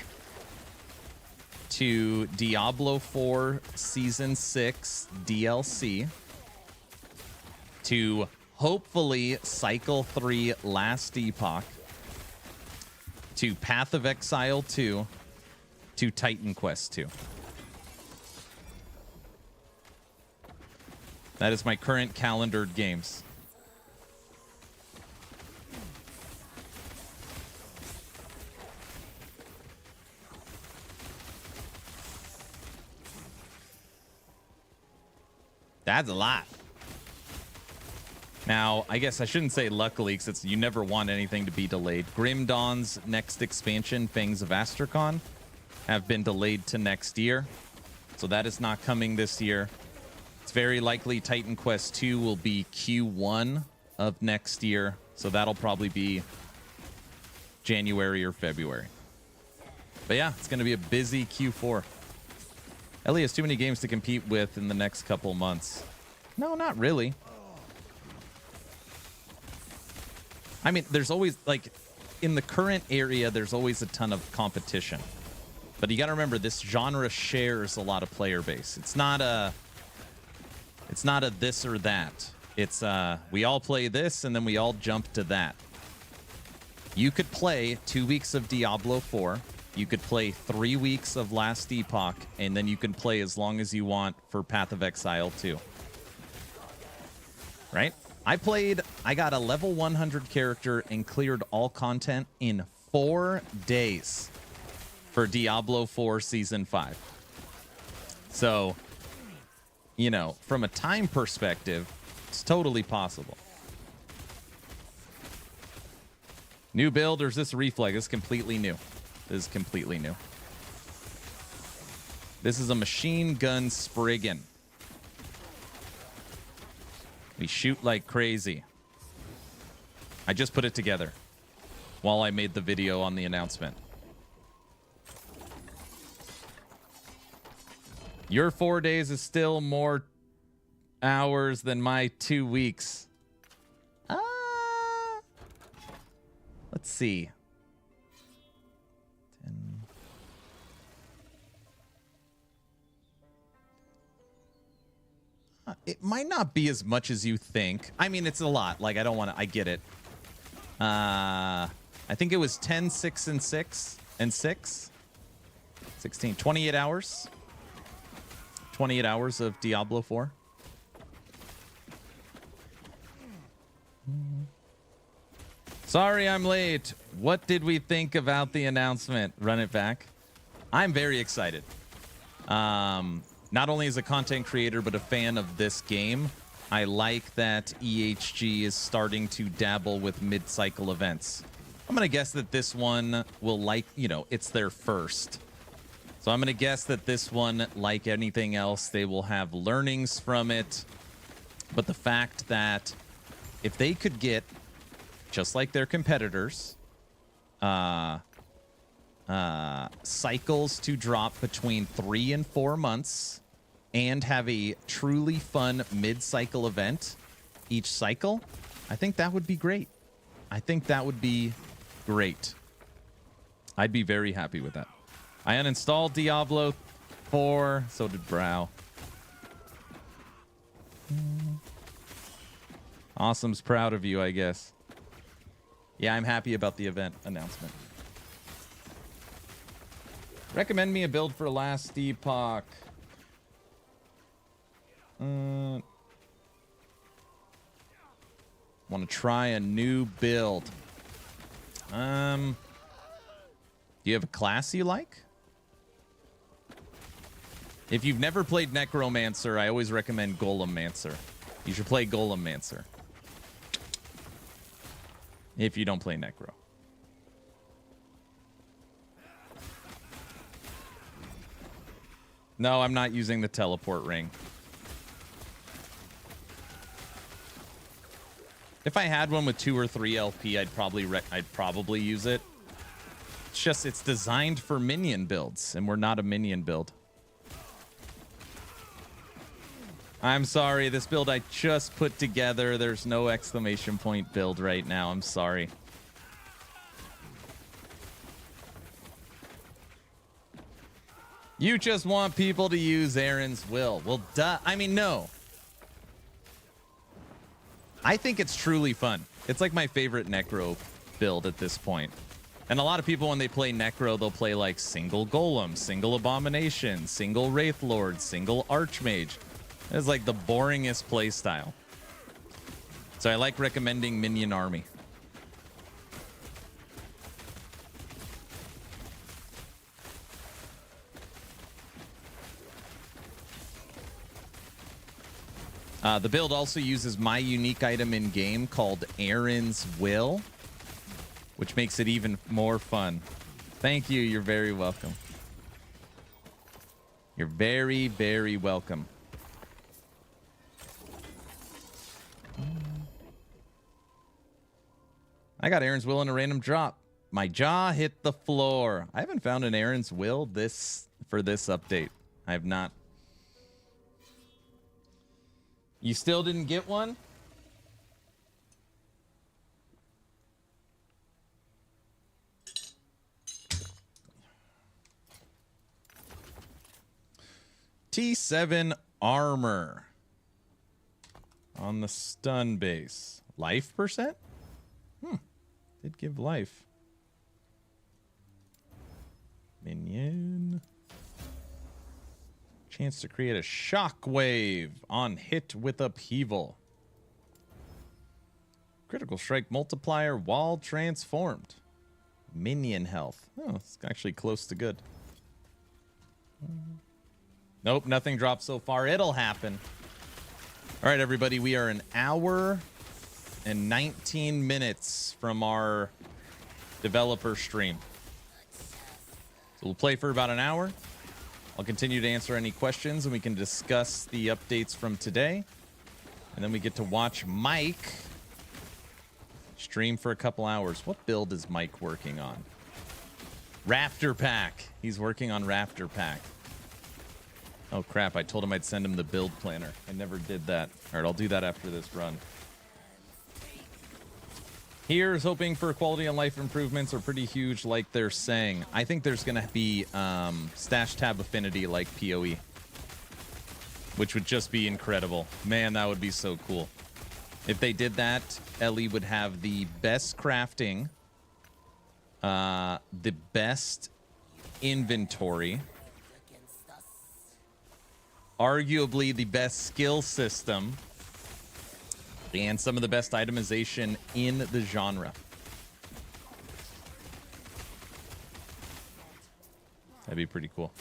To Diablo 4 Season 6 DLC. To hopefully Cycle 3 Last Epoch. To Path of Exile 2. To Titan Quest 2. That is my current calendared games. That's a lot. Now, I guess I shouldn't say luckily, because you never want anything to be delayed. Grim Dawn's next expansion, Fangs of Astrakan, have been delayed to next year. So that is not coming this year. It's very likely Titan Quest 2 will be Q1 of next year. So that'll probably be January or February. But yeah, it's going to be a busy Q4. Ellie has too many games to compete with in the next couple months. No, not really. I mean, there's always, like, in the current area, there's always a ton of competition. But you got to remember, this genre shares a lot of player base. It's not a this or that. It's we all play this, and then we all jump to that. You could play 2 weeks of Diablo 4. You could play 3 weeks of Last Epoch, and then you can play as long as you want for Path of Exile 2. Right? I got a level 100 character and cleared all content in 4 days for Diablo 4 Season 5. So, you know, from a time perspective, it's totally possible. New build, or is this reflex? It's completely new. This is completely new. This is a machine gun Spriggan. We shoot like crazy. I just put it together while I made the video on the announcement. Your 4 days is still more hours than my 2 weeks. Let's see. 10. It might not be as much as you think. I mean, it's a lot. Like, I don't want to... I get it. I think it was 10, 6, and 6. And 6. 16. 28 hours. 28 hours of Diablo 4. Sorry I'm late. What did we think about the announcement? Run it back. I'm very excited. Not only as a content creator, but a fan of this game. I like that EHG is starting to dabble with mid-cycle events. I'm going to guess that this one will, like, you know, it's their first. So I'm going to guess that this one, like anything else, they will have learnings from it. But the fact that if they could get, just like their competitors, cycles to drop between 3 and 4 months and have a truly fun mid-cycle event each cycle, I think that would be great. I think that would be great. I'd be very happy with that. I uninstalled Diablo 4. So did Brow. Awesome's proud of you, I guess. Yeah, I'm happy about the event announcement. Recommend me a build for last Epoch. Want to try a new build. Do you have a class you like? If you've never played Necromancer, I always recommend Golemmancer. You should play Golemmancer. If you don't play Necro. No, I'm not using the teleport ring. If I had one with 2 or 3 LP, I'd probably use it. It's just it's designed for minion builds, and we're not a minion build. I'm sorry, this build I just put together, there's no exclamation point build right now. I'm sorry. You just want people to use Aaron's will. Well, duh. I mean, no. I think it's truly fun. It's like my favorite Necro build at this point. And a lot of people, when they play Necro, they'll play like single Golem, single Abomination, single Wraith Lord, single Archmage. It's like the boringest play style. So I like recommending Minion Army. The build also uses my unique item in game called Aaron's Will, which makes it even more fun. Thank you. You're very welcome. You're very, very welcome. I got Aaron's Will in a random drop. My jaw hit the floor. I haven't found an Aaron's Will for this update. I have not. You still didn't get one? T7 armor on the stun base. Life percent? Did give life. Minion. Chance to create a shockwave on hit with upheaval. Critical strike multiplier while transformed. Minion health. Oh, it's actually close to good. Nope, nothing dropped so far. It'll happen. All right, everybody, we are an hour and 19 minutes from our developer stream. So we'll play for about an hour. I'll continue to answer any questions, and we can discuss the updates from today. And then we get to watch Mike stream for a couple hours. What build is Mike working on? Raptor Pack. He's working on Raptor Pack. Oh, crap. I told him I'd send him the build planner. I never did that. All right, I'll do that after this run. Here's hoping for quality and life improvements are pretty huge, like they're saying. I think there's going to be stash tab affinity like PoE, which would just be incredible. Man, that would be so cool. If they did that, Ellie would have the best crafting, the best inventory, arguably the best skill system, and some of the best itemization in the genre. That'd be pretty cool.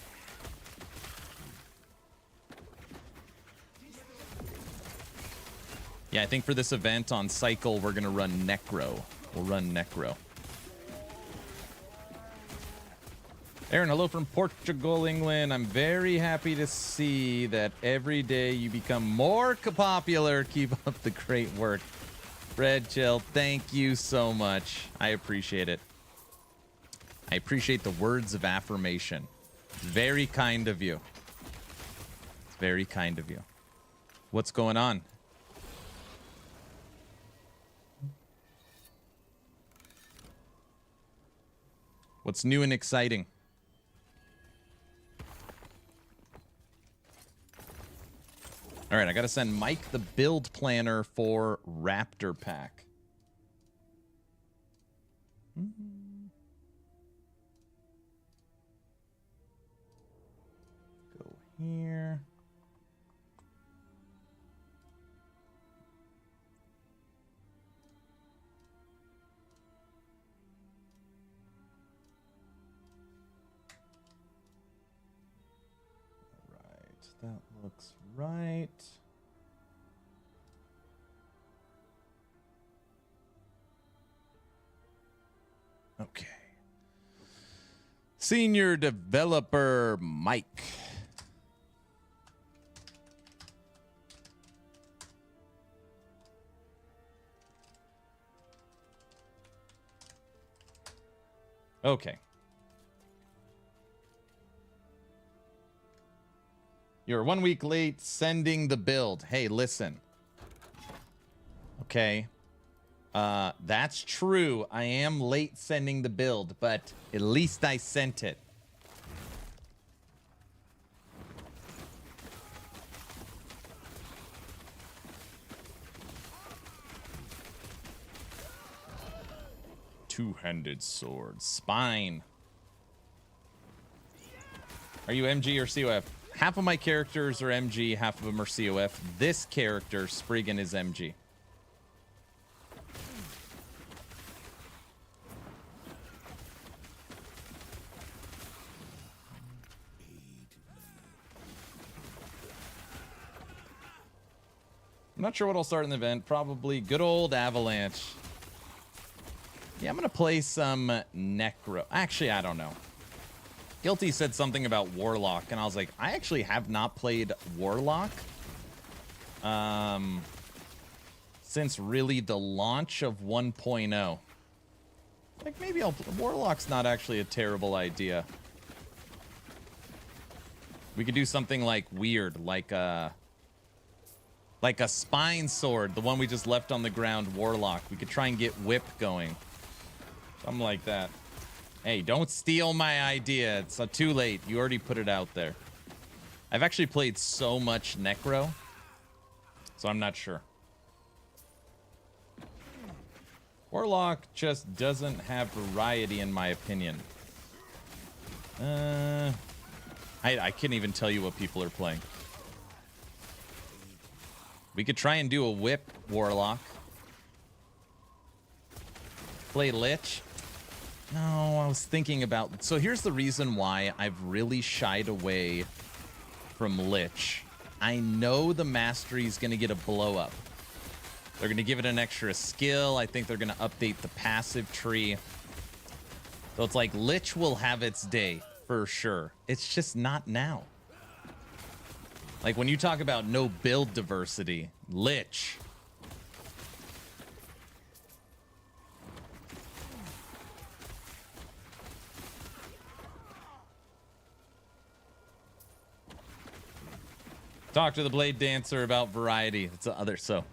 Yeah, I think for this event on Cycle, we're going to run Necro. We'll run Necro. Aaron, hello from Portugal, England. I'm very happy to see that every day you become more popular. Keep up the great work. Red Chill, thank you so much. I appreciate it. I appreciate the words of affirmation. Very kind of you. It's very kind of you. What's going on? What's new and exciting? All right, I got to send Mike the build planner for Raptor Pack. Go here. All right, that looks right. Okay. Senior developer Mike. Okay. You're 1 week late sending the build. Hey, listen. Okay. That's true. I am late sending the build, but at least I sent it. Two-handed sword. Spine. Are you MG or COF? Half of my characters are MG, half of them are COF. This character, Spriggan, is MG. I'm not sure what I'll start in the event. Probably good old Avalanche. Yeah, I'm going to play some Necro. Actually, I don't know. Guilty said something about Warlock, and I was like, I actually have not played Warlock since really the launch of 1.0. Like, maybe Warlock's not actually a terrible idea. We could do something like weird, like a spine sword, the one we just left on the ground, Warlock. We could try and get whip going. Something like that. Hey, don't steal my idea. It's too late. You already put it out there. I've actually played so much Necro, so I'm not sure. Warlock just doesn't have variety, in my opinion. I can't even tell you what people are playing. We could try and do a whip Warlock. Play Lich. No, I was thinking about... So here's the reason why I've really shied away from Lich. I know the mastery is going to get a blow up. They're going to give it an extra skill. I think they're going to update the passive tree. So it's like Lich will have its day for sure. It's just not now. Like when you talk about no build diversity, Lich. Talk to the Blade Dancer about variety. It's the other. So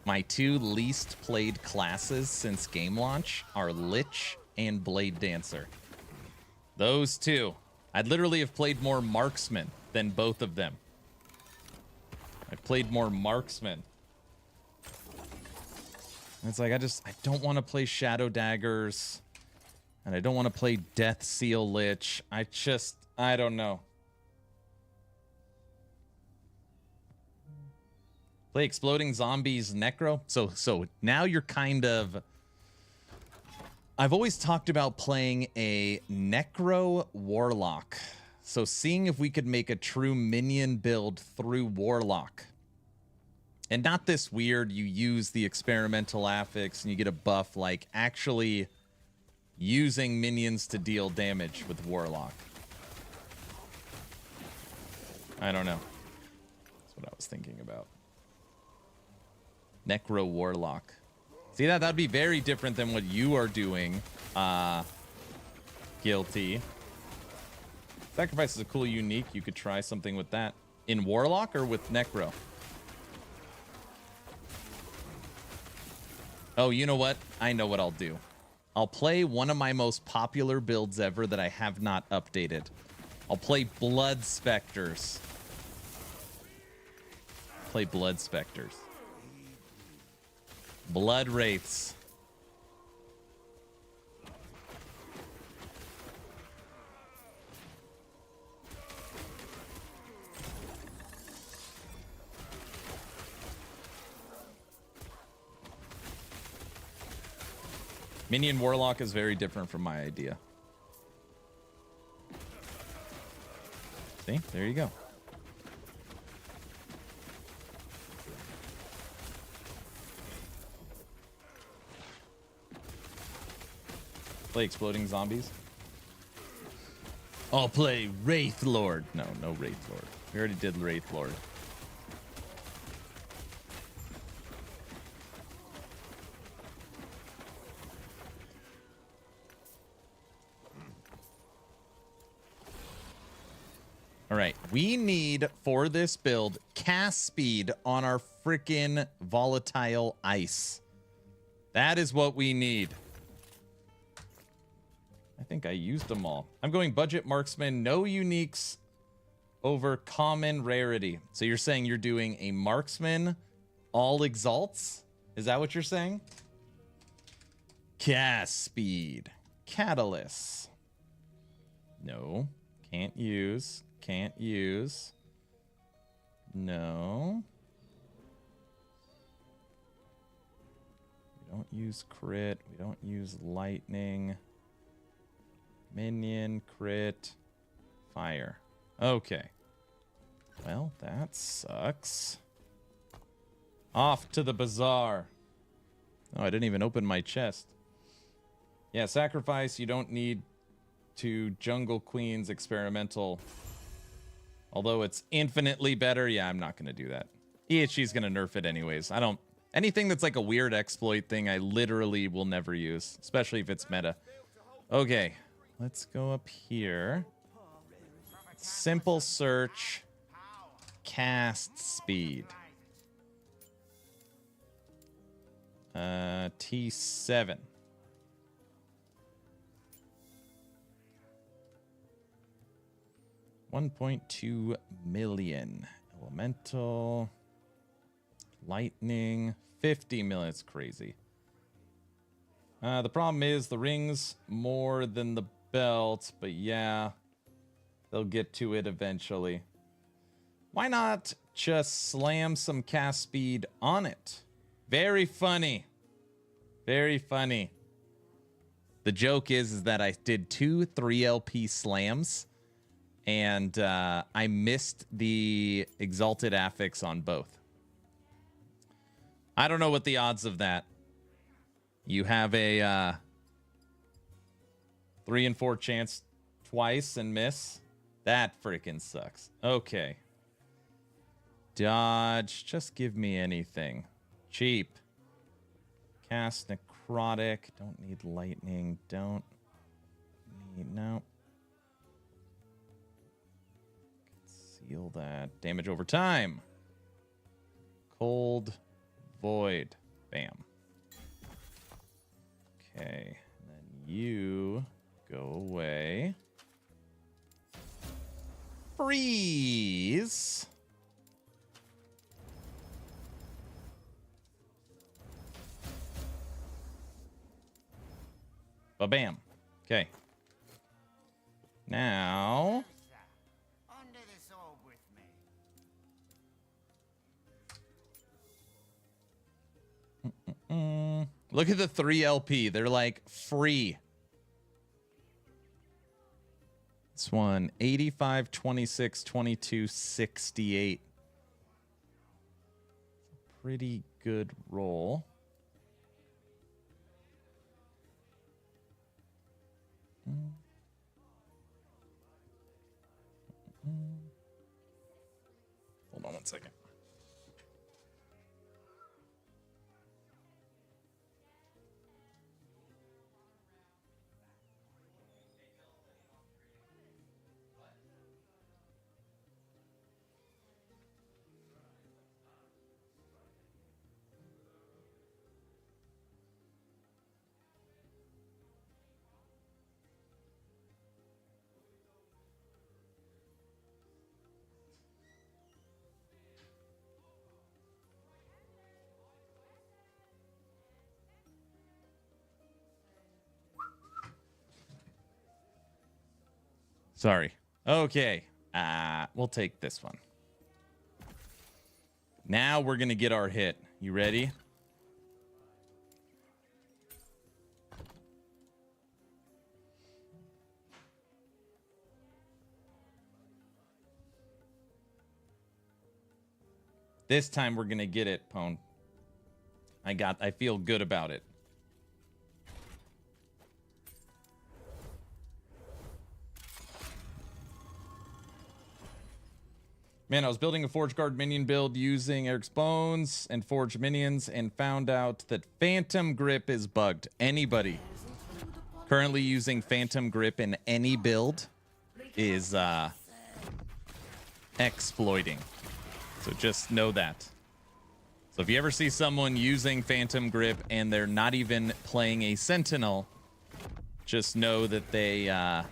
my two least played classes since game launch are Lich and Blade Dancer. Those two. I'd literally have played more Marksman than both of them. I played more Marksman. And it's like, I don't want to play Shadow Daggers. And I don't want to play Death Seal Lich. I don't know. Play Exploding Zombies Necro. So now you're kind of... I've always talked about playing a Necro Warlock. So seeing if we could make a true minion build through Warlock. And not this weird, you use the experimental affix and you get a buff, like actually using minions to deal damage with Warlock. I don't know. That's what I was thinking about. Necro Warlock. See that? That'd be very different than what you are doing. Guilty. Sacrifice is a cool unique. You could try something with that. In Warlock or with Necro? Oh, you know what? I know what I'll do. I'll play one of my most popular builds ever that I have not updated. I'll play Blood Specters. Play Blood Specters. Blood Wraiths. Minion Warlock is very different from my idea. See? There you go. Play Exploding Zombies. I'll play Wraith Lord. No, no Wraith Lord. We already did Wraith Lord. All right, we need for this build cast speed on our freaking volatile ice. That is what we need. I think I used them all. I'm going budget marksman, no uniques over common rarity. So you're saying you're doing a marksman, all exalts? Is that what you're saying? Cast speed, catalyst. No, can't use. Can't use. No. We don't use crit. We don't use lightning. Minion, crit, fire. Okay. Well, that sucks. Off to the bazaar. Oh, I didn't even open my chest. Yeah, sacrifice. You don't need to Jungle Queen's experimental. Although it's infinitely better. Yeah, I'm not going to do that. EHG's going to nerf it anyways. I don't... Anything that's like a weird exploit thing, I literally will never use. Especially if it's meta. Okay. Let's go up here. Simple search. Cast speed. T7. $1.2 million. Elemental. Lightning. 50 million. It's crazy. The problem is the ring's more than the belt, but yeah, they'll get to it eventually. Why not just slam some cast speed on it? Very funny. Very funny. The joke is that I did 2 3LP slams, and I missed the Exalted Affix on both. I don't know what the odds of that. You have a 3 and 4 chance twice and miss. That freaking sucks. Okay. Dodge. Just give me anything. Cheap. Cast necrotic. Don't need lightning. Don't need... No. Conceal that. Damage over time. Cold void. Bam. Okay. And then you go away. Freeze. Ba-bam. Okay. Now... Under this orb with me. Look at the 3LP. They're like free. This one, 85, 26, 22, 68. Pretty good roll. Hold on one second. Sorry. Okay. We'll take this one. Now we're going to get our hit. You ready? This time we're going to get it, Pone. I feel good about it. Man, I was building a Forge Guard minion build using Eric's Bones and Forge minions and found out that Phantom Grip is bugged. Anybody currently using Phantom Grip in any build is exploiting. So just know that. So if you ever see someone using Phantom Grip and they're not even playing a Sentinel, just know that they are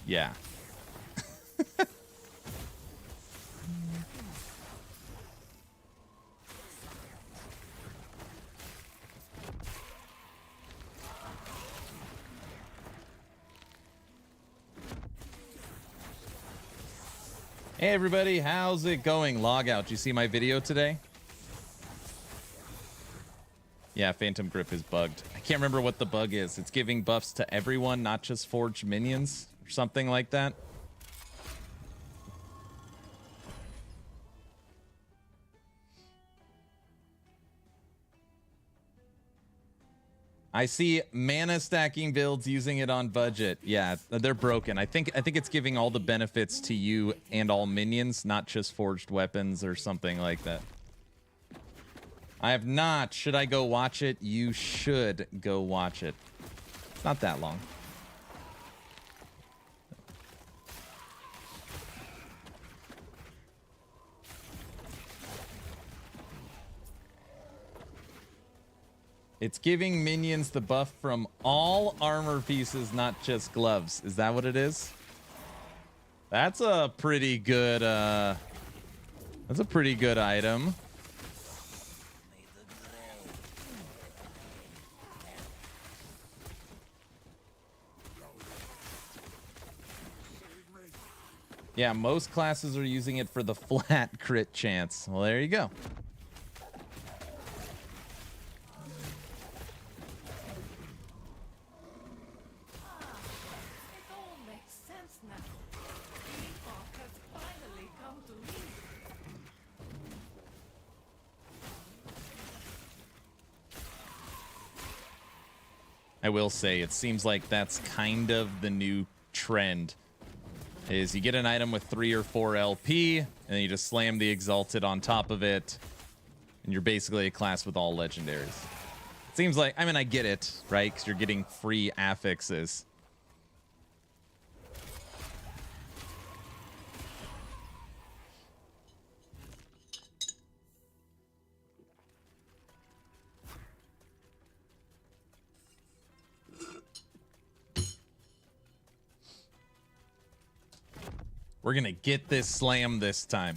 yeah. Hey everybody, how's it going? Log out. Did you see my video today? Yeah, Phantom Grip is bugged. I can't remember what the bug is. It's giving buffs to everyone, not just Forged minions or something like that. I see mana stacking builds using it on budget. Yeah, they're broken. I think it's giving all the benefits to you and all minions, not just forged weapons or something like that. I have not. Should I go watch it? You should go watch it. It's not that long. It's giving minions the buff from all armor pieces, not just gloves. Is that what it is? That's a pretty good item. Yeah, most classes are using it for the flat crit chance. Well, there you go. It all makes sense now. Epoch has finally come to me. I will say, it seems like that's kind of the new trend. Is you get an item with 3 or 4 LP, and then you just slam the Exalted on top of it, and you're basically a class with all legendaries. It seems like, I mean, I get it, right? Because you're getting free affixes. We're going to get this slam this time.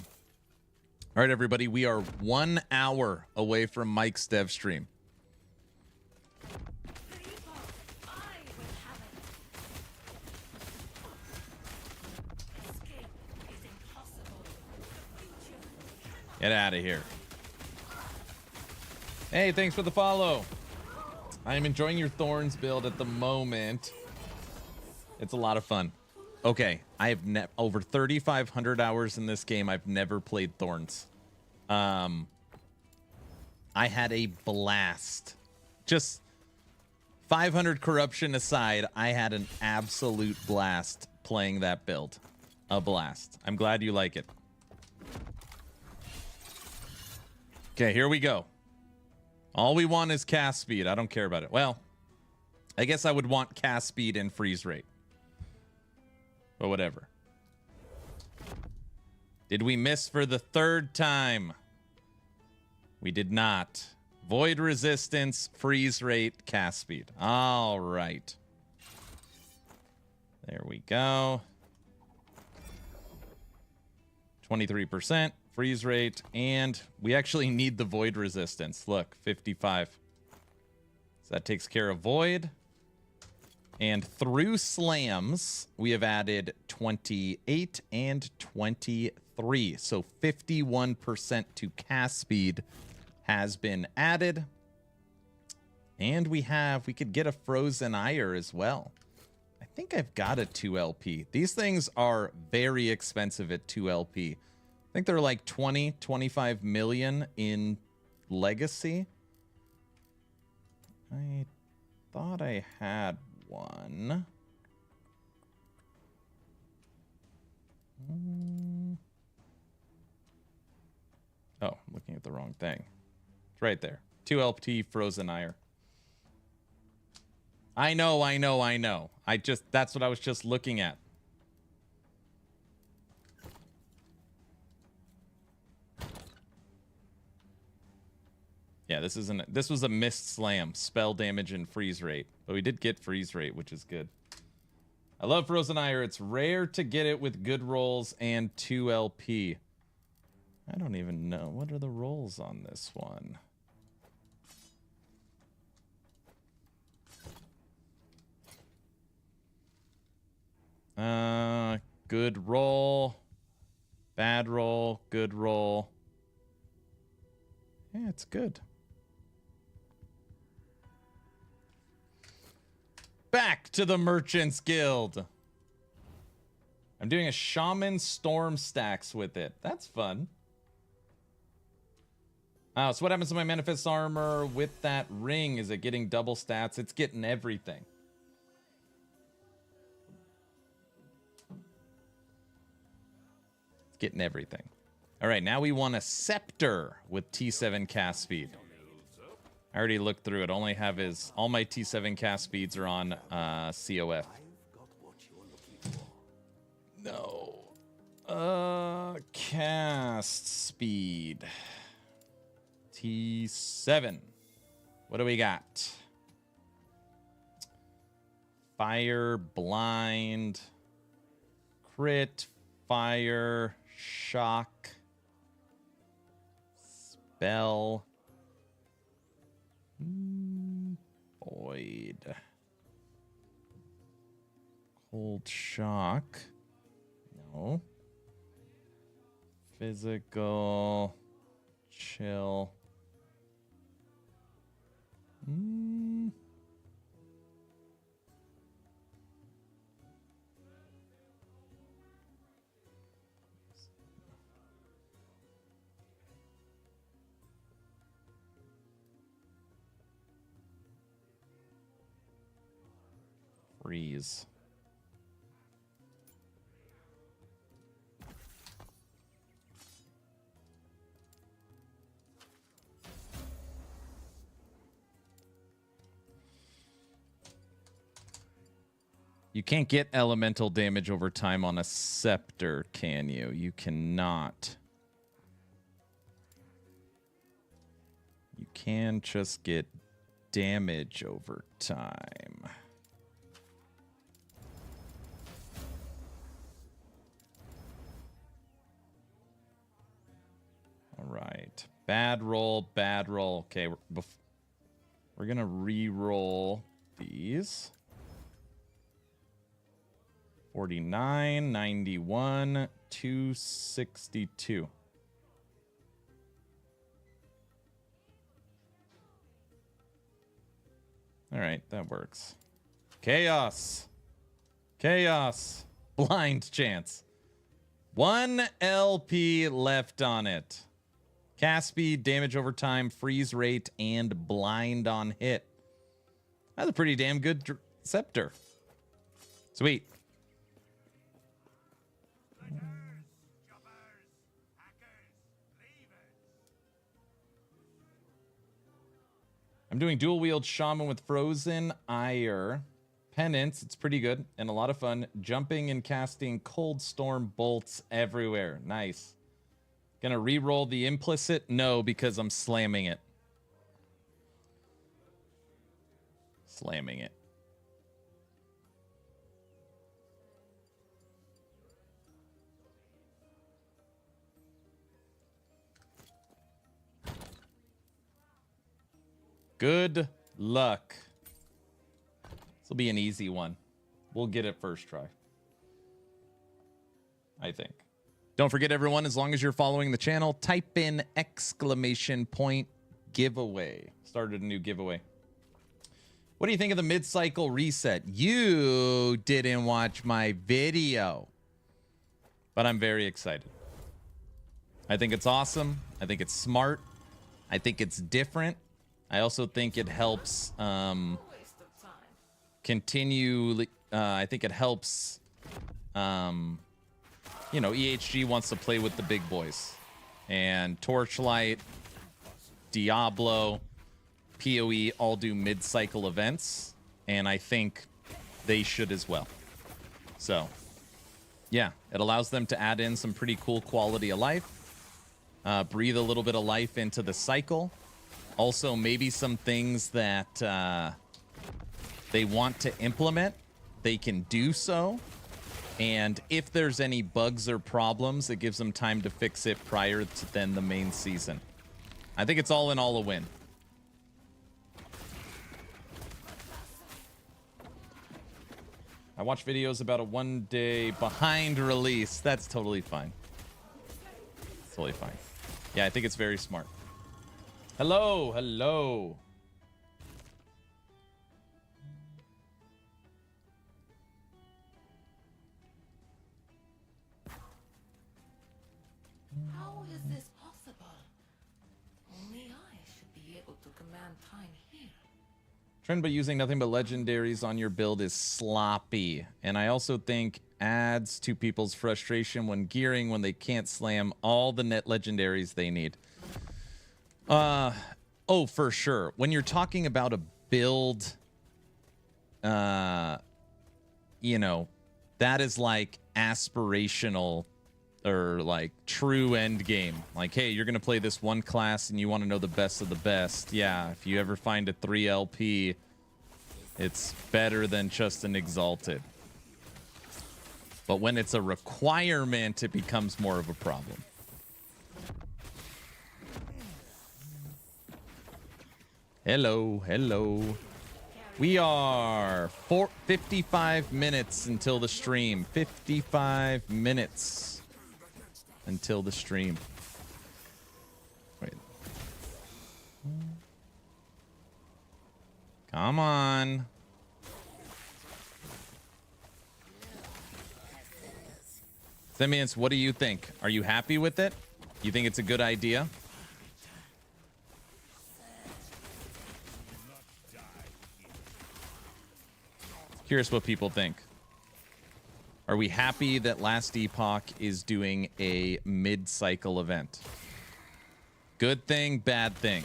All right, everybody, we are 1 hour away from Mike's dev stream. The Epoch, I will have it. Escape is impossible. The future cannot. Get out of here. Hey, thanks for the follow. I am enjoying your Thorns build at the moment. It's a lot of fun. Okay, I have over 3,500 hours in this game. I've never played Thorns. I had a blast. Just 500 corruption aside, I had an absolute blast playing that build. A blast. I'm glad you like it. Okay, here we go. All we want is cast speed. I don't care about it. Well, I guess I would want cast speed and freeze rate. But whatever. Did we miss for the third time? We did not. Void resistance, freeze rate, cast speed. All right. There we go. 23% freeze rate, and we actually need the void resistance. Look, 55. So that takes care of void. And through slams, we have added 28 and 23. So 51% to cast speed has been added. And we could get a frozen ire as well. I think I've got a 2LP. These things are very expensive at 2LP. I think they're like 20, 25 million in legacy. I thought I had one. Oh, I'm looking at the wrong thing. It's right there. 2LP frozen ire. I know. That's what I was just looking at. Yeah, this was a missed slam, spell damage and freeze rate. But we did get freeze rate, which is good. I love frozen ire. It's rare to get it with good rolls and 2LP. I don't even know. What are the rolls on this one? Good roll. Bad roll. Good roll. Yeah, it's good. Back to the Merchants Guild. I'm doing a Shaman Storm stacks with it. That's fun. So what happens to my Manifest Armor with that ring? Is it getting double stats? It's getting everything. It's getting everything. All right, now we want a Scepter with T7 cast speed. I already looked through it. All my T7 cast speeds are on COF. No. Cast speed. T7. What do we got? Fire, blind, crit, fire, shock, spell, void, cold shock, no, physical, chill. Freeze. You can't get elemental damage over time on a scepter, can you? You cannot. You can just get damage over time. All right. Bad roll, bad roll. Okay, we're going to re-roll these. 49, 91, 262. All right, that works. Chaos. Chaos. Blind chance. 1 LP left on it. Cast speed, damage over time, freeze rate, and blind on hit. That's a pretty damn good scepter. Sweet. I'm doing dual wield shaman with frozen ire. Penance, it's pretty good and a lot of fun. Jumping and casting cold storm bolts everywhere. Nice. Gonna re-roll the implicit? No, because I'm slamming it. Slamming it. Good luck. This will be an easy one. We'll get it first try. I think. Don't forget, everyone, as long as you're following the channel, type in !giveaway. Started a new giveaway. What do you think of the mid-cycle reset? You didn't watch my video, but I'm very excited. I think it's awesome. I think it's smart. I think it's different. I also think it helps continue. I think it helps. You know, EHG wants to play with the big boys, and Torchlight, Diablo, PoE all do mid-cycle events, and I think they should as well. So, yeah, it allows them to add in some pretty cool quality of life, breathe a little bit of life into the cycle. Also, maybe some things that they want to implement, they can do so. And if there's any bugs or problems, it gives them time to fix it prior to then the main season. I think it's all in all a win. I watch videos about a 1 day behind release. That's totally fine. Totally fine. Yeah, I think it's very smart. Hello, hello. How is this possible? Only I should be able to command time here. Trend by using nothing but legendaries on your build is sloppy. And I also think adds to people's frustration when gearing when they can't slam all the net legendaries they need. Oh, for sure. When you're talking about a build, you know, that is like aspirational or like true end game. Like, hey, you're going to play this one class and you want to know the best of the best. Yeah, if you ever find a 3 LP, it's better than just an Exalted. But when it's a requirement, it becomes more of a problem. Hello, hello. We are 55 minutes until the stream. 55 minutes until the stream. Wait. Come on. Simians, what do you think? Are you happy with it? You think it's a good idea? Curious what people think. Are we happy that Last Epoch is doing a mid-cycle event? Good thing, bad thing?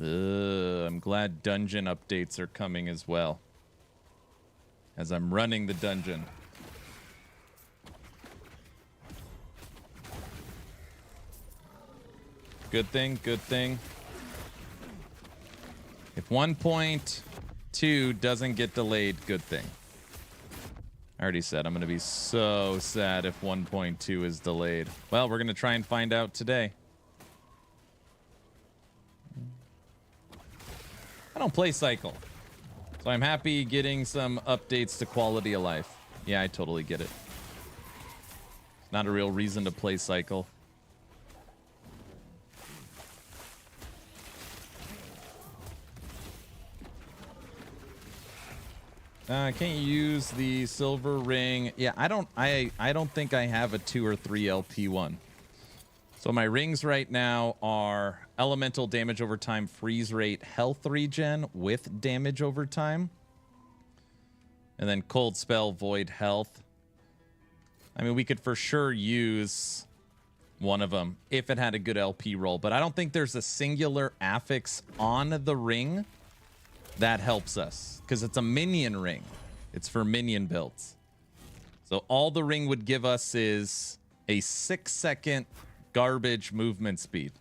I'm glad dungeon updates are coming as well, as I'm running the dungeon. Good thing, good thing. If 1.2 doesn't get delayed, good thing. I already said I'm going to be so sad if 1.2 is delayed. Well, we're going to try and find out today. I don't play cycle, so I'm happy getting some updates to quality of life. Yeah, I totally get it. It's not a real reason to play cycle. Can't you use the silver ring? Yeah, I don't think I have a 2 or 3 LP one. So my rings right now are elemental damage over time, freeze rate, health regen with damage over time. And then cold spell, void health. I mean, we could for sure use one of them if it had a good LP roll, but I don't think there's a singular affix on the ring that helps us because it's a minion ring. It's for minion builds. So all the ring would give us is a 6-second garbage movement speed.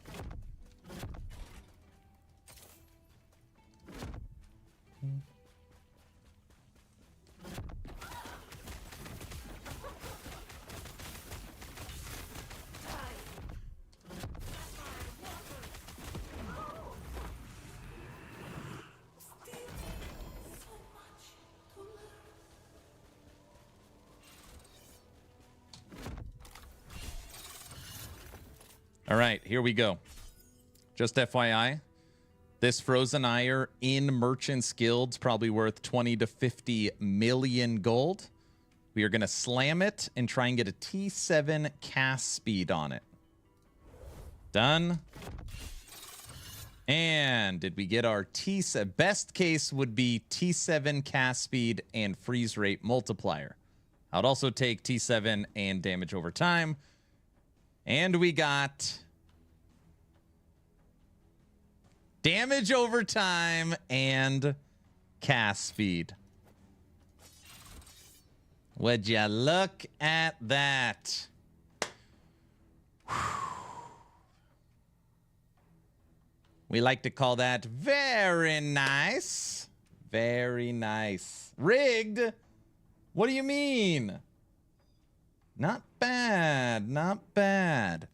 All right, here we go. Just FYI, this Frozen Ire in Merchant's Guild's probably worth 20 to 50 million gold. We are going to slam it and try and get a T7 cast speed on it. Done. And did we get our T7? Best case would be T7 cast speed and freeze rate multiplier. I'd also take T7 and damage over time. And we got damage over time and cast speed. Would you look at that? We like to call that very nice. Very nice. Rigged? What do you mean? Not bad, not bad.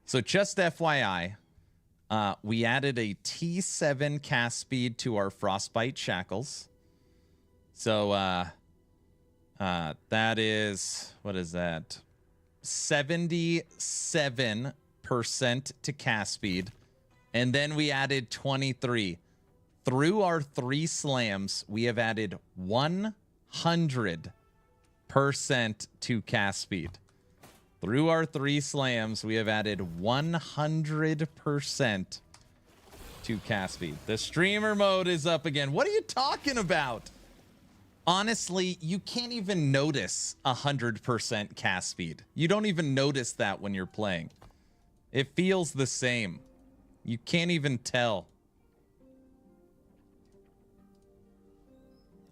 So just FYI, we added a T7 cast speed to our Frostbite Shackles. So that is, what is that? 77% to cast speed. And then we added 23. Through our 3 slams, we have added 100% to cast speed. Through our 3 slams, we have added 100% to cast speed. The streamer mode is up again. What are you talking about? Honestly, you can't even notice 100% cast speed. You don't even notice that when you're playing. It feels the same. You can't even tell.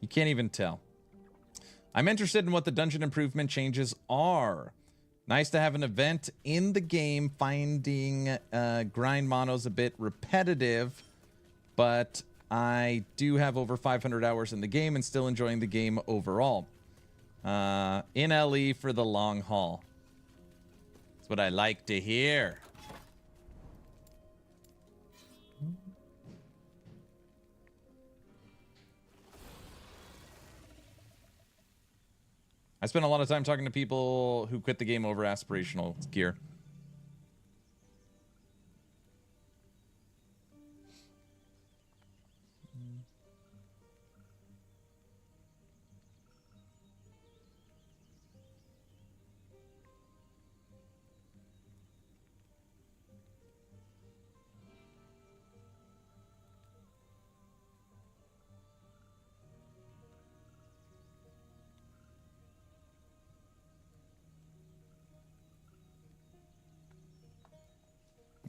You can't even tell. I'm interested in what the dungeon improvement changes are. Nice to have an event in the game. Finding grind monos a bit repetitive, but I do have over 500 hours in the game and still enjoying the game overall. In LE for the long haul. That's what I like to hear. I spent a lot of time talking to people who quit the game over aspirational gear.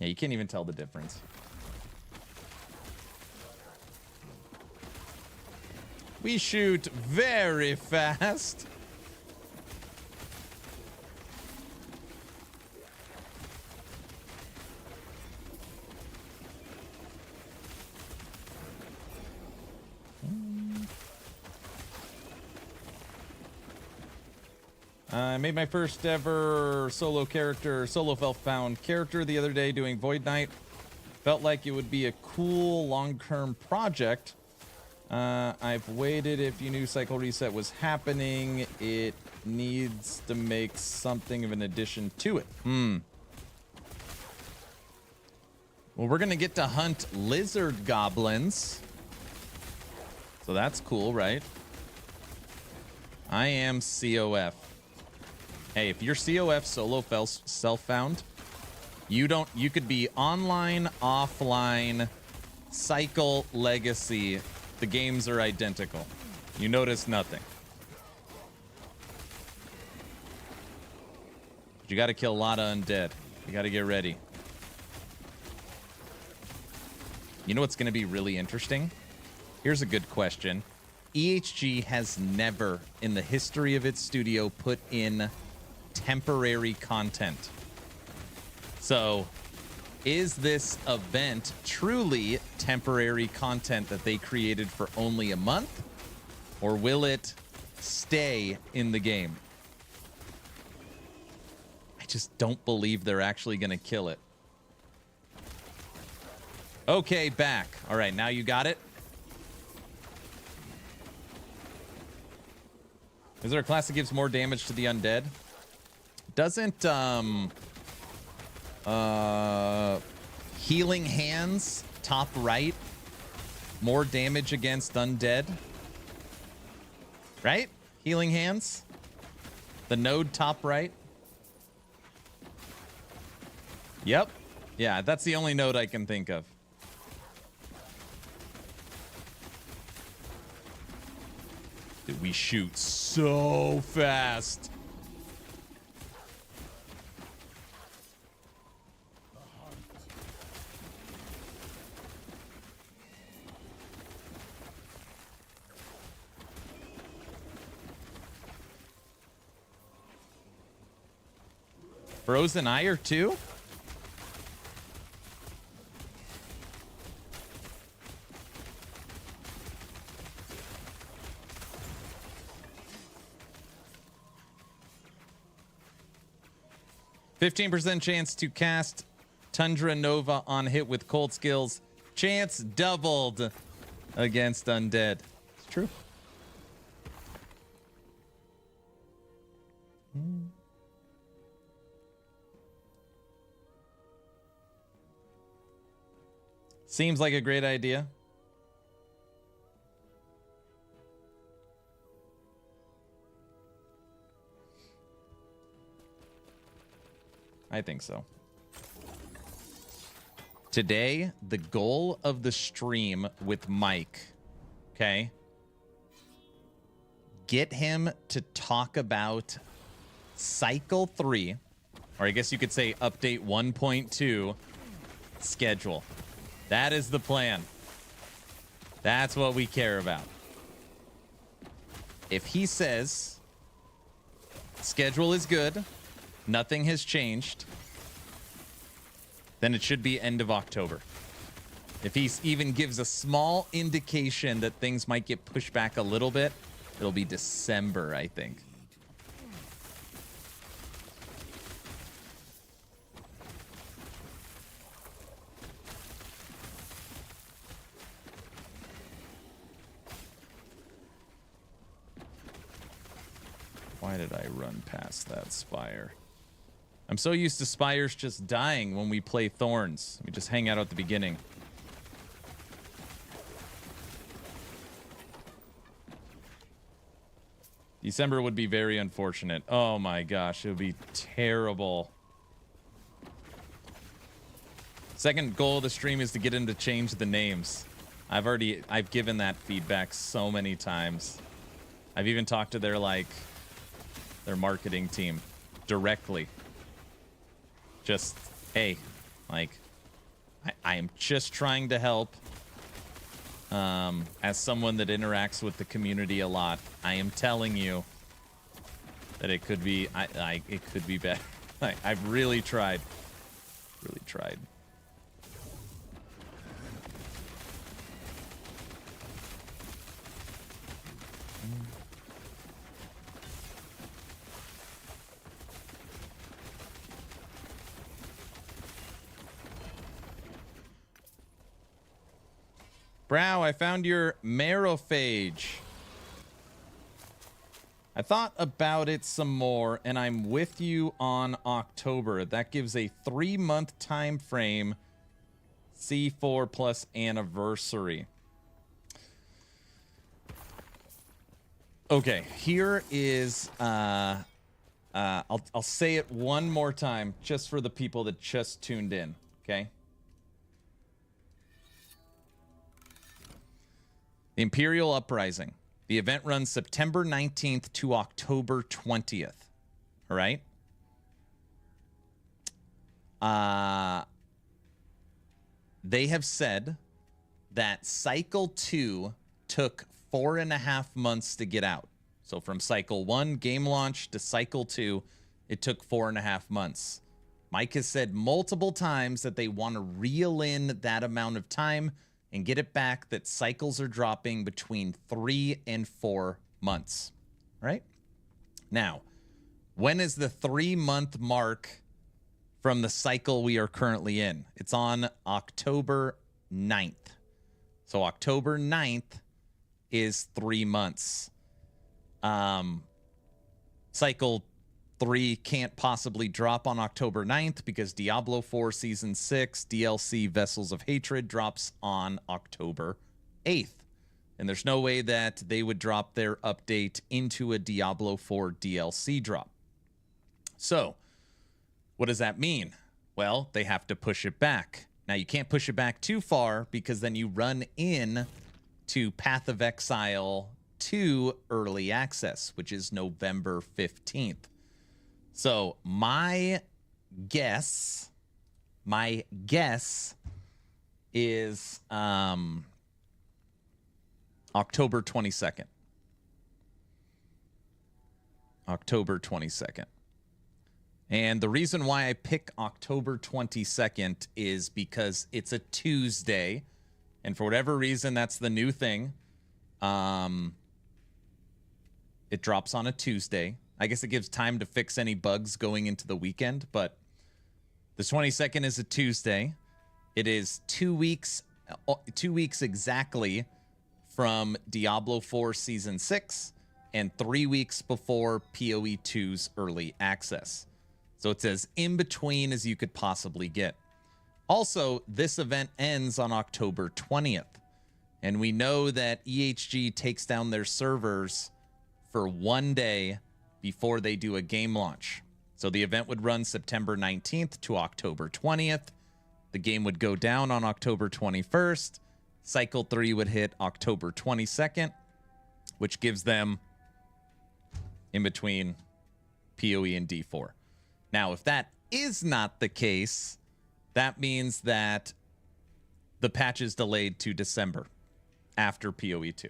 Yeah, you can't even tell the difference. We shoot very fast. I made my first ever solo found character the other day doing Void Knight. Felt like it would be a cool long-term project. I've waited. If you knew Cycle Reset was happening, it needs to make something of an addition to it. Well, we're going to get to hunt lizard goblins. So that's cool, right? I am COF. Hey, if you're COF solo self-found, You could be online, offline, cycle, legacy. The games are identical. You notice nothing. But you got to kill a lot of undead. You got to get ready. You know what's going to be really interesting? Here's a good question. EHG has never, in the history of its studio, put in temporary content. So, is this event truly temporary content that they created for only a month? Or will it stay in the game? I just don't believe they're actually going to kill it. Okay, back. All right, now you got it. Is there a class that gives more damage to the undead? Doesn't Healing Hands, top right, more damage against undead? Right? Healing Hands? The node top right? Yep. Yeah, that's the only node I can think of. Dude, we shoot so fast. Frozen Ire too? %, chance to cast Tundra Nova on hit with cold skills. Chance doubled against undead. It's true. Seems like a great idea. I think so. Today, the goal of the stream with Mike, okay? Get him to talk about Cycle 3, or I guess you could say Update 1.2 schedule. That is the plan. That's what we care about. If he says schedule is good, nothing has changed, then it should be end of October. If he even gives a small indication that things might get pushed back a little bit, it'll be December, I think. Why did I run past that spire? I'm so used to spires just dying when we play Thorns. We just hang out at the beginning. December would be very unfortunate. Oh my gosh, it would be terrible. Second goal of the stream is to get him to change the names. I've given that feedback so many times. I've even talked to their marketing team directly. Just, hey, I am just trying to help. As someone that interacts with the community a lot, I am telling you that it could be, it could be better. I've really tried. Really tried. Brow, I found your Marrophage. I thought about it some more, and I'm with you on October. That gives a 3-month time frame. C4 plus anniversary. Okay, here is I'll say it one more time just for the people that just tuned in, okay? The Imperial Uprising. The event runs September 19th to October 20th. All right? They have said that Cycle 2 took 4.5 months to get out. So from Cycle 1, game launch, to Cycle 2, it took 4.5 months. Mike has said multiple times that they want to reel in that amount of time and get it back, that cycles are dropping between 3 and 4 months. Right? Now, when is the 3-month mark from the cycle we are currently in? It's on October 9th. So October 9th is 3 months. Cycle 3 can't possibly drop on October 9th because Diablo 4 Season 6 DLC Vessels of Hatred drops on October 8th. And there's no way that they would drop their update into a Diablo 4 DLC drop. So, what does that mean? Well, they have to push it back. Now, you can't push it back too far because then you run in to Path of Exile 2 Early Access, which is November 15th. So, my guess is October 22nd. October 22nd. And the reason why I pick October 22nd is because it's a Tuesday. And for whatever reason, that's the new thing. It drops on a Tuesday. I guess it gives time to fix any bugs going into the weekend. But the 22nd is a Tuesday. It is 2 weeks exactly from Diablo 4 Season 6 and 3 weeks before PoE 2's early access. So it's as in between as you could possibly get. Also, this event ends on October 20th. And we know that EHG takes down their servers for 1 day before they do a game launch. So the event would run September 19th to October 20th. The game would go down on October 21st. Cycle 3 would hit October 22nd, which gives them in between PoE and D4. Now, if that is not the case, that means that the patch is delayed to December after PoE 2.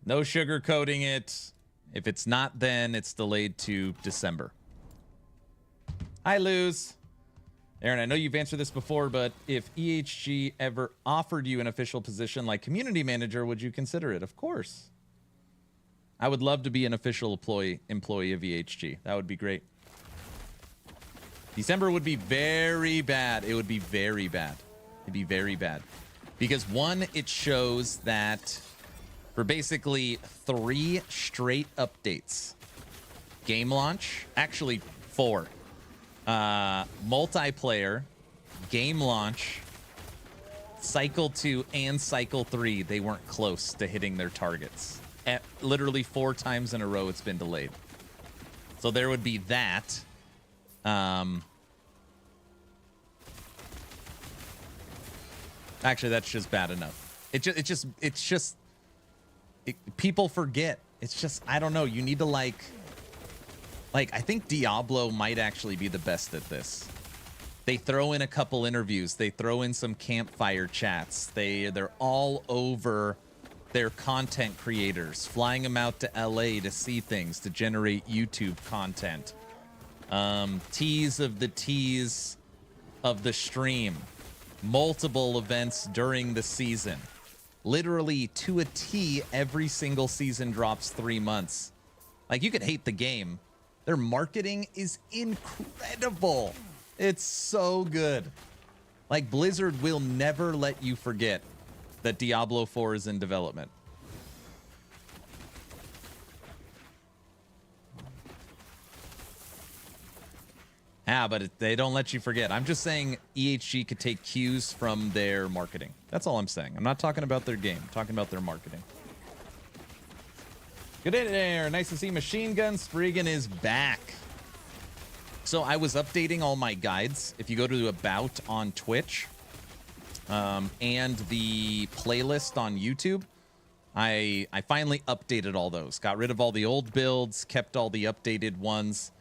No sugarcoating it. If it's not then, it's delayed to December. Hi, Luz. Aaron, I know you've answered this before, but if EHG ever offered you an official position like community manager, would you consider it? Of course. I would love to be an official employee of EHG. That would be great. December would be very bad. It would be very bad. It'd be very bad. Because one, it shows that for basically 3 straight updates, game launch, actually 4, multiplayer, game launch, cycle 2 and cycle 3, they weren't close to hitting their targets. At literally 4 times in a row it's been delayed. So there would be that. Actually, that's just bad enough. People forget. It's just, I don't know. You need to like, I think Diablo might actually be the best at this. They throw in a couple interviews. They throw in some campfire chats. They're all over their content creators, flying them out to LA to see things, to generate YouTube content. Tease of the stream. Multiple events during the season. Literally to a T, every single season drops 3 months. Like, you could hate the game. Their marketing is incredible. It's so good. Like, Blizzard will never let you forget that Diablo 4 is in development. Yeah, but they don't let you forget. I'm just saying EHG could take cues from their marketing. That's all I'm saying. I'm not talking about their game. I'm talking about their marketing. Good day there. Nice to see Machine Gun Spriggan is back. So I was updating all my guides. If you go to About on Twitch and the playlist on YouTube, I finally updated all those. Got rid of all the old builds, kept all the updated ones.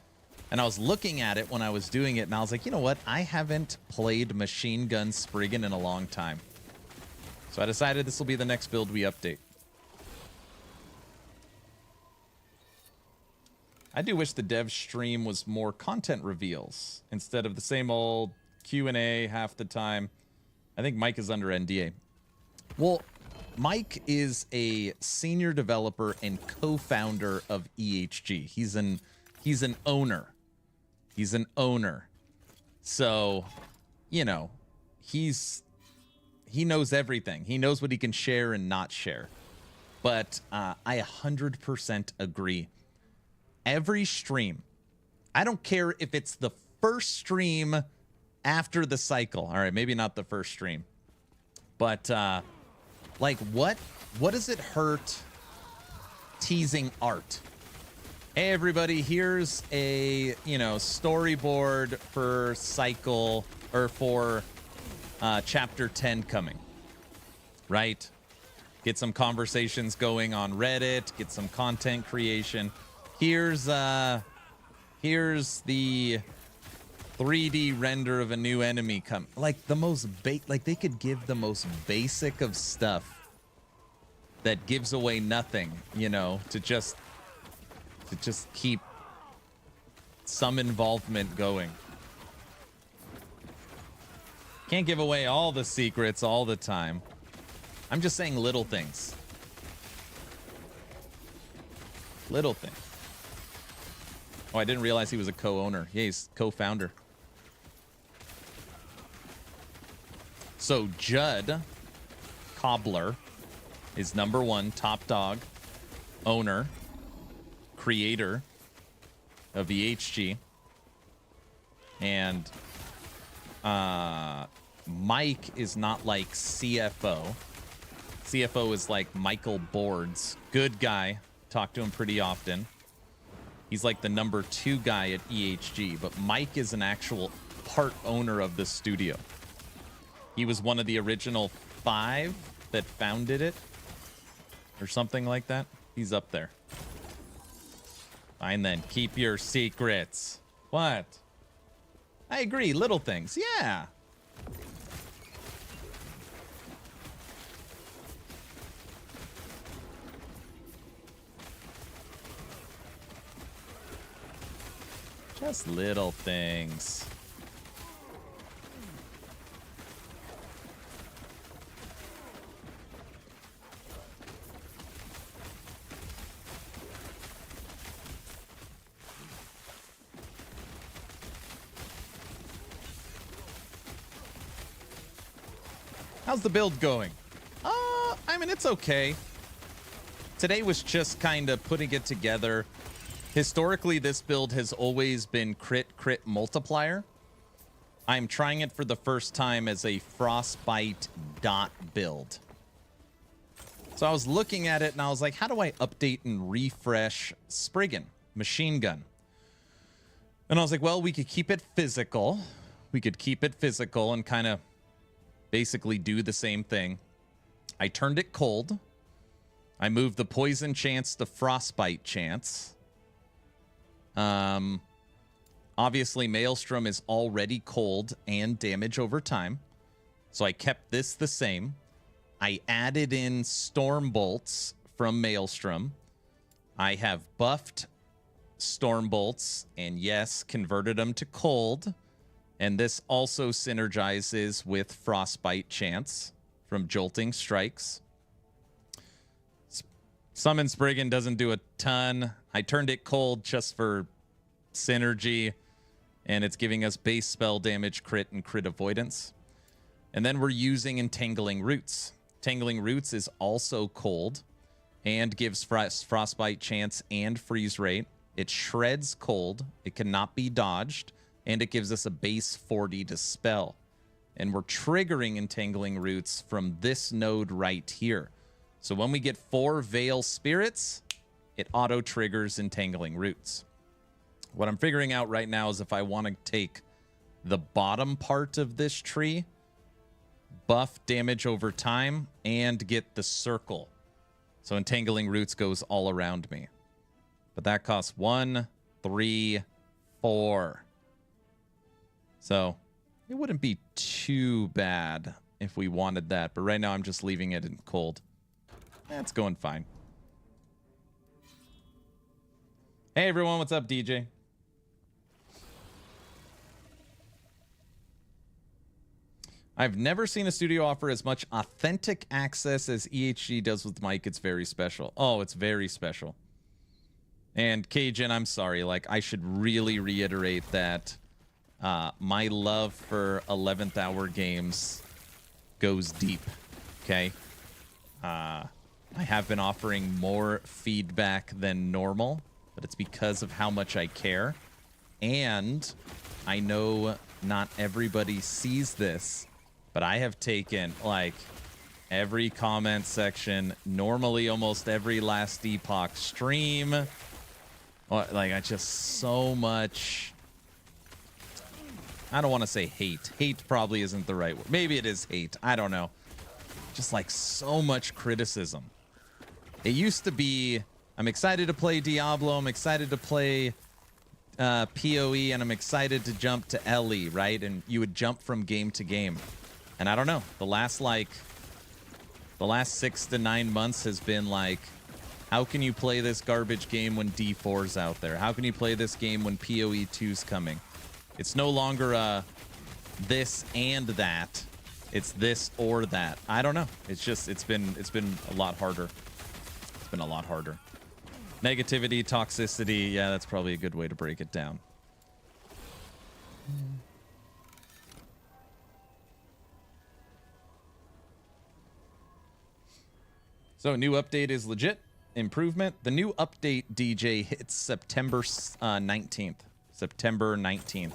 And I was looking at it when I was doing it, and I was like, you know what? I haven't played Machine Gun Spriggan in a long time. So I decided this will be the next build we update. I do wish the dev stream was more content reveals instead of the same old Q&A half the time. I think Mike is under NDA. Well, Mike is a senior developer and co-founder of EHG. He's an owner. He's an owner. So, you know, he knows everything. He knows what he can share and not share. But I 100% agree. Every stream, I don't care if it's the first stream after the cycle. All right, maybe not the first stream. But, like, what does it hurt teasing art? Hey, everybody, here's a, storyboard for cycle, or for chapter 10 coming, right? Get some conversations going on Reddit, get some content creation. Here's the 3D render of a new enemy like the most like they could give the most basic of stuff that gives away nothing, to just keep some involvement going. Can't give away all the secrets all the time. I'm just saying little things. Little things. Oh, I didn't realize he was a co-owner. Yeah, he's co-founder. So Judd Cobbler is #1 top dog, owner, creator of EHG. And Mike is not like CFO. CFO is like Michael Boards. Good guy. Talk to him pretty often. He's like the #2 guy at EHG, but Mike is an actual part owner of the studio. He was one of the original 5 that founded it, or something like that. He's up there. Fine then, keep your secrets. What? I agree, little things, yeah. Just little things. How's the build going? I mean, it's okay. Today was just kind of putting it together. Historically, this build has always been crit multiplier. I'm trying it for the first time as a frostbite dot build. So I was looking at it and I was like, how do I update and refresh Spriggan, Machine Gun? And I was like, well, we could keep it physical. We could keep it physical and kind of basically do the same thing. I turned it cold. I moved the poison chance to frostbite chance. Obviously, Maelstrom is already cold and damage over time. So I kept this the same. I added in Storm Bolts from Maelstrom. I have buffed Storm Bolts and, yes, converted them to cold. And this also synergizes with Frostbite Chance from Jolting Strikes. Summon Spriggan doesn't do a ton. I turned it cold just for synergy, and it's giving us base spell damage, crit, and crit avoidance. And then we're using Entangling Roots. Entangling Roots is also cold and gives Frostbite Chance and Freeze Rate. It shreds cold. It cannot be dodged, and it gives us a base 40 to spell. And we're triggering Entangling Roots from this node right here. So when we get 4 Veil Spirits, it auto triggers Entangling Roots. What I'm figuring out right now is if I want to take the bottom part of this tree, buff damage over time, and get the circle. So Entangling Roots goes all around me. But that costs 1, 3, 4. So it wouldn't be too bad if we wanted that. But right now I'm just leaving it in cold. That's going fine. Hey everyone, what's up, DJ? I've never seen a studio offer as much authentic access as EHG does with Mike. It's very special. Oh, it's very special. And Cajun, I'm sorry. Like, I should really reiterate that my love for 11th hour games goes deep. Okay? I have been offering more feedback than normal, but it's because of how much I care. And I know not everybody sees this, but I have taken, like, every comment section, normally almost every last Epoch stream. Like, I just so much... I don't want to say hate. Hate probably isn't the right word. Maybe it is hate. I don't know. Just, like, so much criticism. It used to be, I'm excited to play Diablo, I'm excited to play PoE, and I'm excited to jump to LE, right? And you would jump from game to game. And I don't know, the last 6 to 9 months has been like, how can you play this garbage game when D4's out there? How can you play this game when PoE 2's coming? It's no longer this and that. It's this or that. I don't know. It's just, it's been a lot harder. It's been a lot harder. Negativity, toxicity, yeah, that's probably a good way to break it down. So, new update is legit. Improvement. The new update, DJ, hits September 19th. September 19th.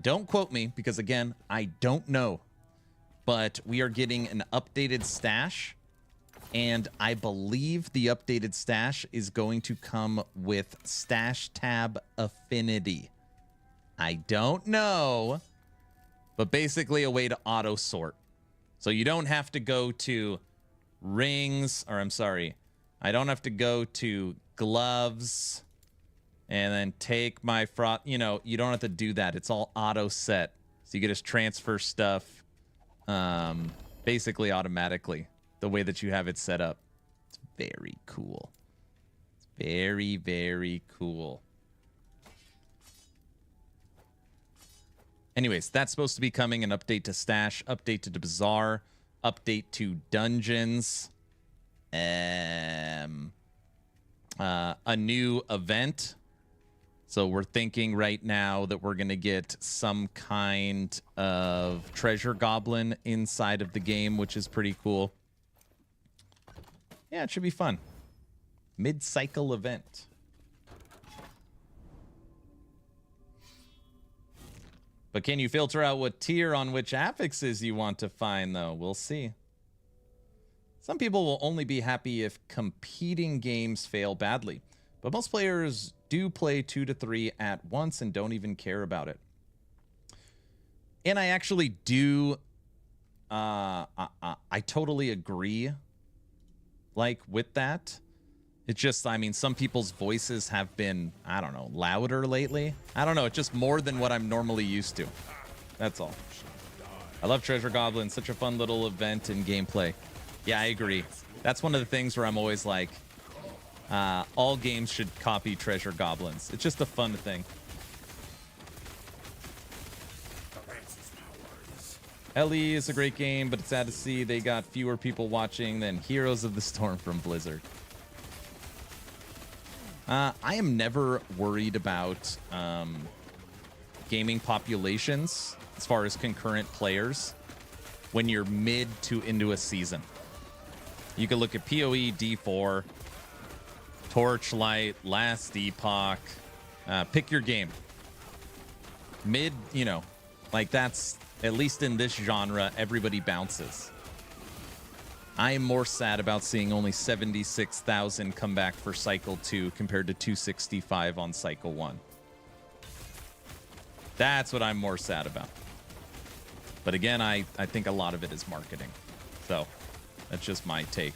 Don't quote me, because, again, I don't know. But we are getting an updated stash. And I believe the updated stash is going to come with Stash Tab Affinity. I don't know. But basically a way to auto-sort. So you don't have to go to... rings, or I'm sorry, I don't have to go to gloves and then take my froth. You know, you don't have to do that. It's all auto set. So you can just transfer stuff basically automatically the way that you have it set up. It's very cool. It's very, very cool. Anyways, that's supposed to be coming, an update to Stash, update to Bazaar, update to Dungeons, a new event. So we're thinking right now that we're going to get some kind of treasure goblin inside of the game, which is pretty cool. Yeah, it should be fun. Mid-cycle event. But can you filter out what tier on which affixes you want to find, though? We'll see. Some people will only be happy if competing games fail badly. But most players do play 2 to 3 at once and don't even care about it. And I actually do... I totally agree, like, with that. It's just, I mean, some people's voices have been, I don't know, louder lately. I don't know, it's just more than what I'm normally used to. That's all. I love Treasure Goblin, such a fun little event and gameplay. Yeah, I agree. That's one of the things where I'm always like, all games should copy Treasure Goblins. It's just a fun thing. LE is a great game, but it's sad to see they got fewer people watching than Heroes of the Storm from Blizzard. I am never worried about gaming populations as far as concurrent players when you're mid to into a season. You can look at PoE, D4, Torchlight, Last Epoch. Pick your game. Mid, you know, like that's, at least in this genre, everybody bounces. I am more sad about seeing only 76,000 come back for Cycle 2 compared to 265 on Cycle 1. That's what I'm more sad about. But again, I think a lot of it is marketing. So that's just my take.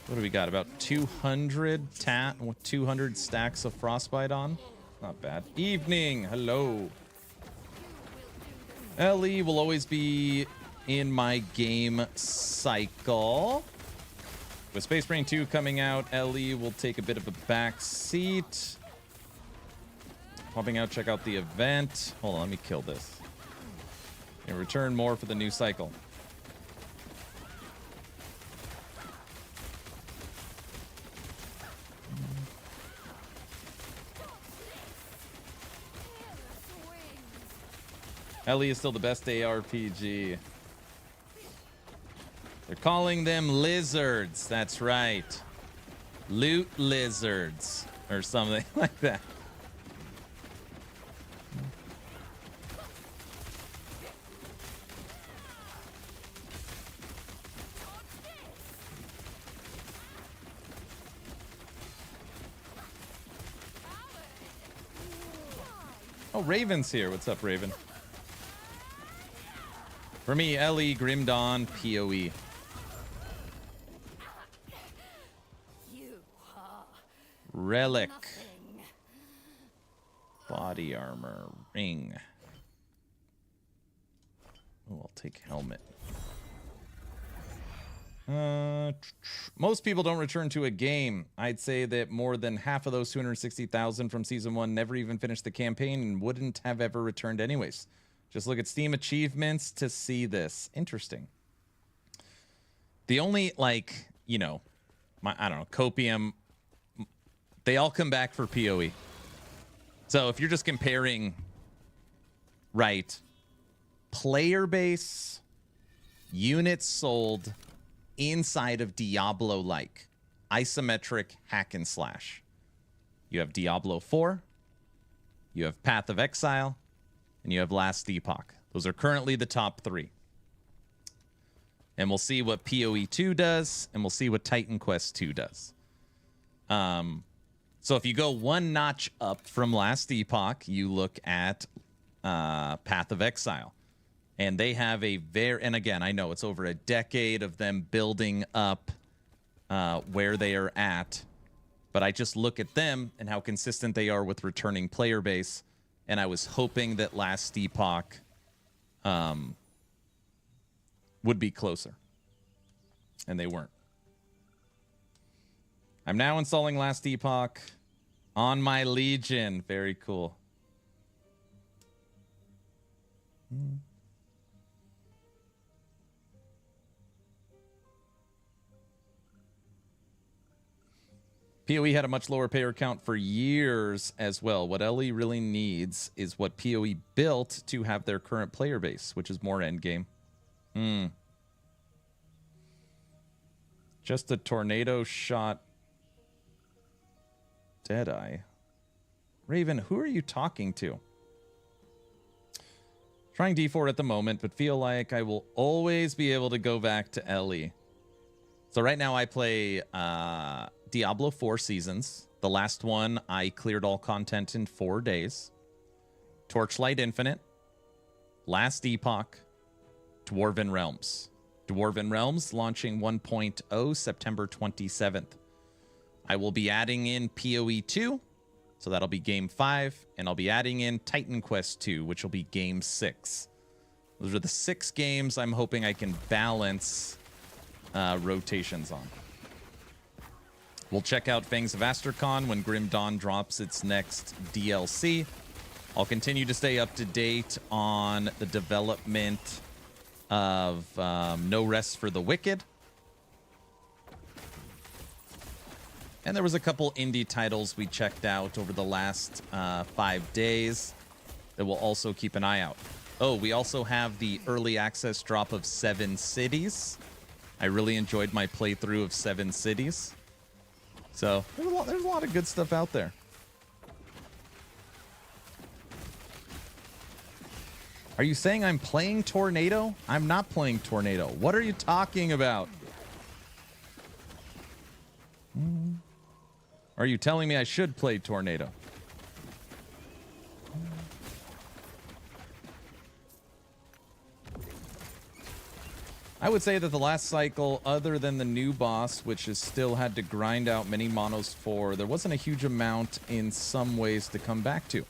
What do we got? About 200 200 stacks of frostbite on. Not bad. Evening. Hello. Ellie will always be in my game cycle. With Space Marine 2 coming out, Ellie will take a bit of a back seat. Popping out, check out the event. Hold on, let me kill this. And return more for the new cycle. Ellie is still the best ARPG. They're calling them lizards. That's right. Loot lizards. Or something like that. Oh, Raven's here. What's up, Raven? For me, Ellie, Grim Dawn, PoE. Relic. Body armor. Ring. Oh, I'll take helmet. Most people don't return to a game. I'd say that more than half of those 260,000 from Season 1 never even finished the campaign and wouldn't have ever returned anyways. Just look at Steam achievements to see this. Interesting. The only, like, you know, I don't know, Copium, they all come back for PoE. So if you're just comparing, right, player base, units sold inside of Diablo-like, isometric hack and slash. You have Diablo 4, you have Path of Exile, and you have Last Epoch. Those are currently the top 3. And we'll see what PoE 2 does, and we'll see what Titan Quest 2 does. So if you go one notch up from Last Epoch, you look at Path of Exile. And they have a very, and again, I know it's over a decade of them building up where they are at, but I just look at them and how consistent they are with returning player base. And I was hoping that Last Epoch would be closer. And they weren't. I'm now installing Last Epoch on my Legion. Very cool. PoE had a much lower payer count for years as well. What Ellie really needs is what PoE built to have their current player base, which is more endgame. Just a tornado shot Deadeye. Raven, who are you talking to? Trying D4 at the moment, but feel like I will always be able to go back to Ellie. So right now I play Diablo 4 Seasons. The last one, I cleared all content in 4 days. Torchlight Infinite. Last Epoch. Dwarven Realms. Dwarven Realms launching 1.0 September 27th. I will be adding in PoE 2, so that'll be Game 5, and I'll be adding in Titan Quest 2, which will be Game 6. Those are the 6 games I'm hoping I can balance rotations on. We'll check out Fangs of Astrakan when Grim Dawn drops its next DLC. I'll continue to stay up to date on the development of No Rest for the Wicked. And there was a couple indie titles we checked out over the last 5 days that we'll also keep an eye out. Oh, we also have the early access drop of 7 Cities. I really enjoyed my playthrough of 7 Cities. So there's a lot of good stuff out there. Are you saying I'm playing Tornado? I'm not playing Tornado. What are you talking about? Are you telling me I should play Tornado? I would say that the last cycle, other than the new boss, which has still had to grind out many monos for, there wasn't a huge amount in some ways to come back to.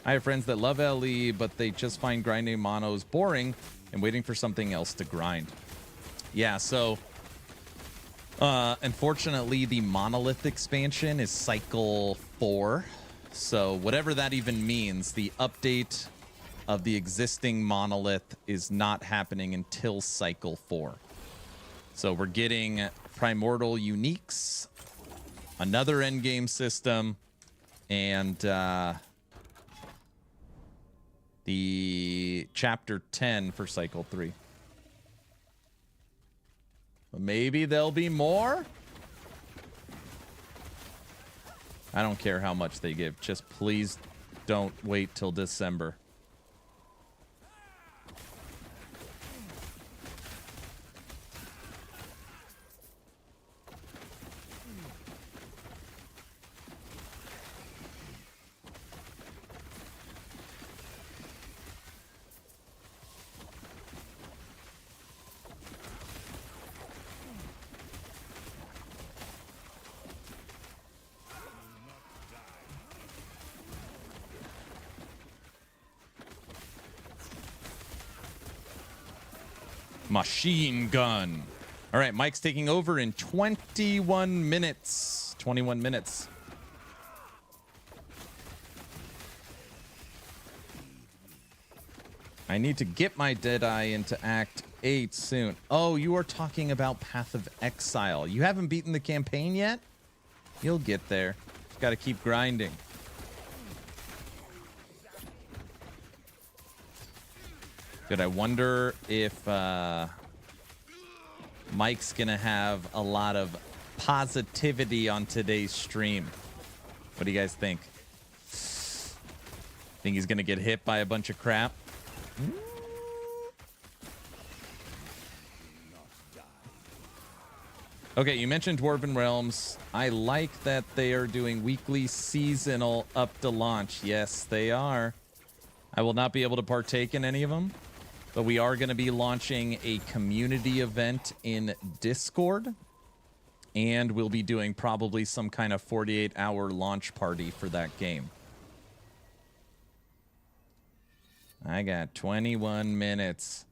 I have friends that love LE, but they just find grinding monos boring and waiting for something else to grind. Yeah, so unfortunately, the Monolith expansion is cycle 4. So whatever that even means, the update of the existing Monolith is not happening until cycle 4. So we're getting Primordial Uniques, another endgame system, and the chapter 10 for cycle 3. But maybe there'll be more? I don't care how much they give. Just please don't wait till December. Machine gun. All right, Mike's taking over in 21 minutes. 21 minutes. I need to get my Deadeye into Act 8 soon. Oh, you are talking about Path of Exile. You haven't beaten the campaign yet? You'll get there. Just got to keep grinding. Good. I wonder if Mike's going to have a lot of positivity on today's stream. What do you guys think? Think he's going to get hit by a bunch of crap? Okay, you mentioned Dwarven Realms. I like that they are doing weekly seasonal up to launch. Yes, they are. I will not be able to partake in any of them. But we are going to be launching a community event in Discord. And we'll be doing probably some kind of 48-hour launch party for that game. I got 21 minutes.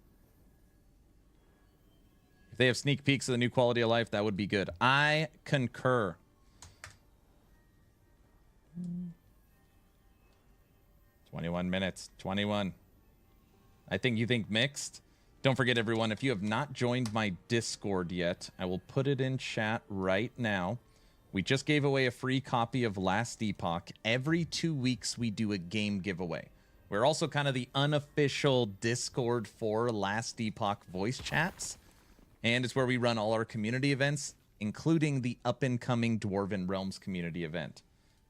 If they have sneak peeks of the new quality of life, that would be good. I concur. 21 minutes. 21. I think you think mixed. Don't forget, everyone, if you have not joined my Discord yet, I will put it in chat right now. We just gave away a free copy of Last Epoch. Every 2 weeks, we do a game giveaway. We're also kind of the unofficial Discord for Last Epoch voice chats. And it's where we run all our community events, including the up-and-coming Dwarven Realms community event.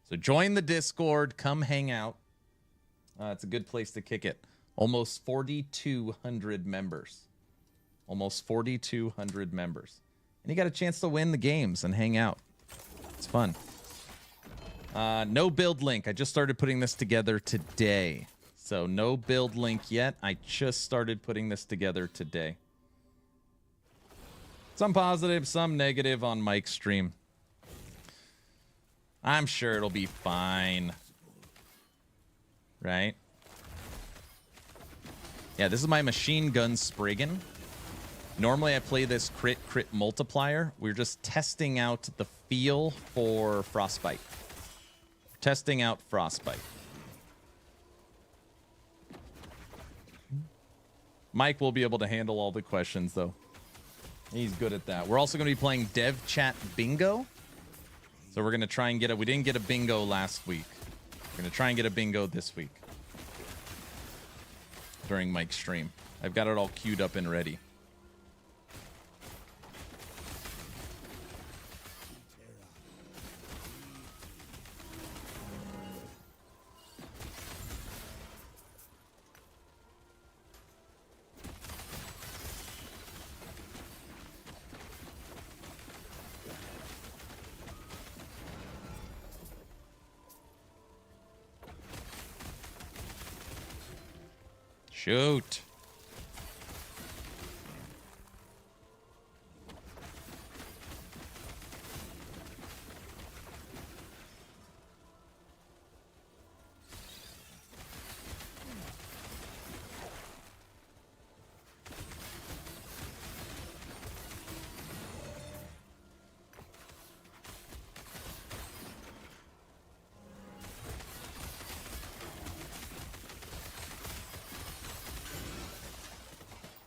So join the Discord. Come hang out. It's a good place to kick it. Almost 4,200 members. Almost 4,200 members. And you got a chance to win the games and hang out. It's fun. No build link. I just started putting this together today. So no build link yet. I just started putting this together today. Some positive, some negative on Mike's stream. I'm sure it'll be fine. Right? Yeah, this is my machine gun Spriggan. Normally I play this crit multiplier. We're just testing out the feel for Frostbite. Testing out Frostbite. Mike will be able to handle all the questions, though. He's good at that. We're also going to be playing Dev Chat Bingo. So we're going to try and get a... We didn't get a bingo last week. We're going to try and get a bingo this week. During Mike's stream. I've got it all queued up and ready. Shoot.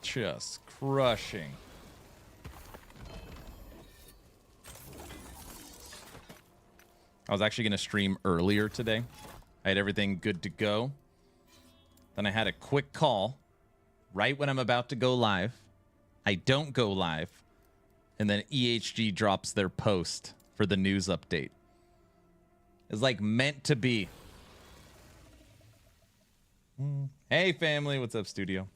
Just crushing. I was actually going to stream earlier today. I had everything good to go. Then I had a quick call right when I'm about to go live. I don't go live. And then EHG drops their post for the news update. It's like meant to be. Hey, family. What's up, studio?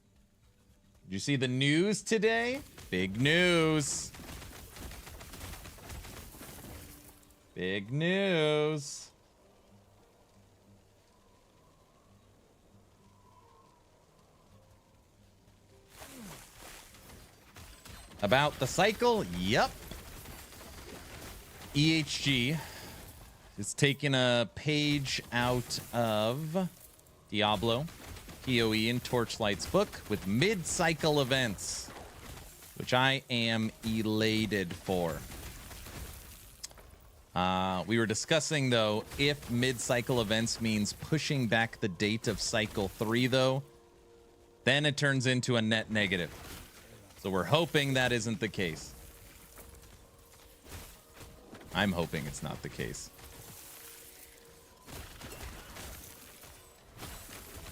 Did you see the news today? Big news. Big news. About the cycle? Yep. EHG is taking a page out of Diablo, PoE, and Torchlight's book with mid-cycle events, which I am elated for. We were discussing, though, if mid-cycle events means pushing back the date of Cycle 3, though, then it turns into a net negative. So we're hoping that isn't the case. I'm hoping it's not the case.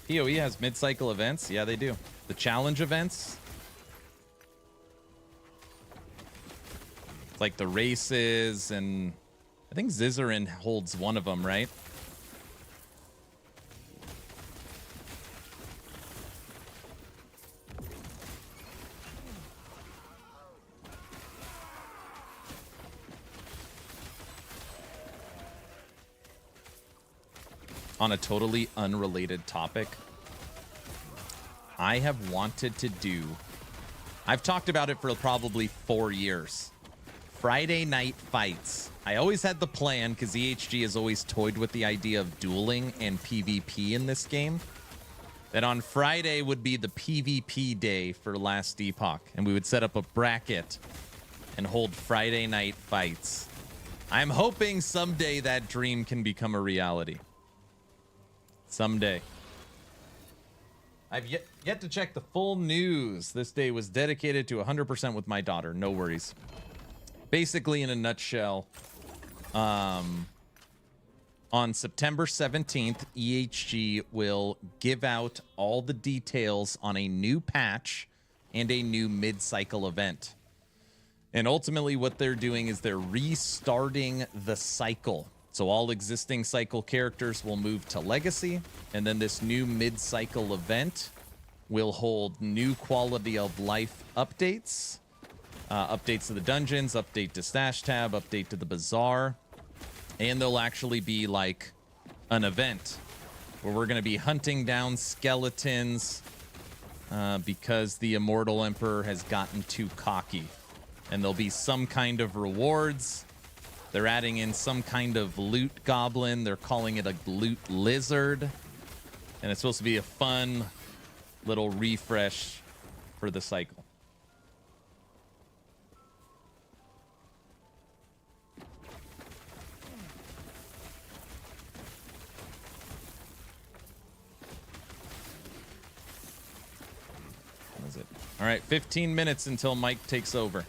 PoE has mid-cycle events? Yeah, they do. The challenge events? It's like the races, and I think Zizarin holds one of them, right? On a totally unrelated topic, I have wanted to do, I've talked about it for probably 4 years, Friday night fights. I always had the plan, because EHG has always toyed with the idea of dueling and PvP in this game, that on Friday would be the PvP day for Last Epoch, and we would set up a bracket and hold Friday night fights. I'm hoping someday that dream can become a reality. Someday. I've yet to check the full news. This day was dedicated to 100% with my daughter. No worries. Basically, in a nutshell, on September 17th, EHG will give out all the details on a new patch and a new mid-cycle event. And ultimately, what they're doing is they're restarting the cycle. So all existing cycle characters will move to Legacy, and then this new mid-cycle event will hold new quality of life updates. Updates to the dungeons, update to Stash Tab, update to the Bazaar. And there'll actually be like an event where we're going to be hunting down skeletons because the Immortal Emperor has gotten too cocky. And there'll be some kind of rewards. They're adding in some kind of loot goblin. They're calling it a loot lizard. And it's supposed to be a fun little refresh for the cycle. What is it? All right, 15 minutes until Mike takes over.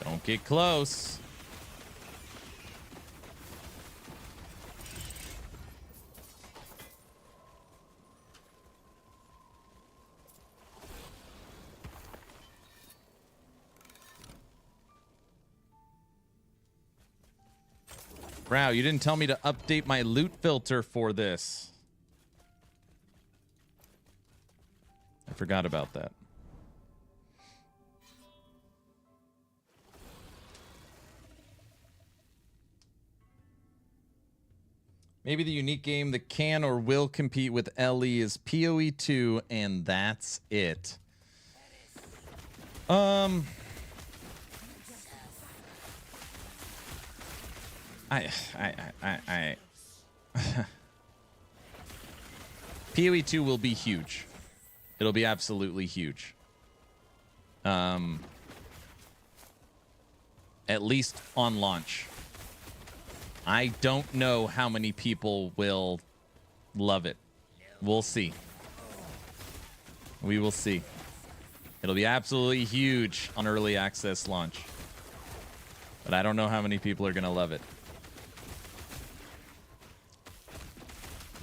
Don't get close. Wow, you didn't tell me to update my loot filter for this. I forgot about that. Maybe the unique game that can or will compete with LE is PoE 2, and that's it. PoE 2 will be huge. It'll be absolutely huge. At least on launch. I don't know how many people will love it. We'll see. We will see. It'll be absolutely huge on early access launch. But I don't know how many people are going to love it.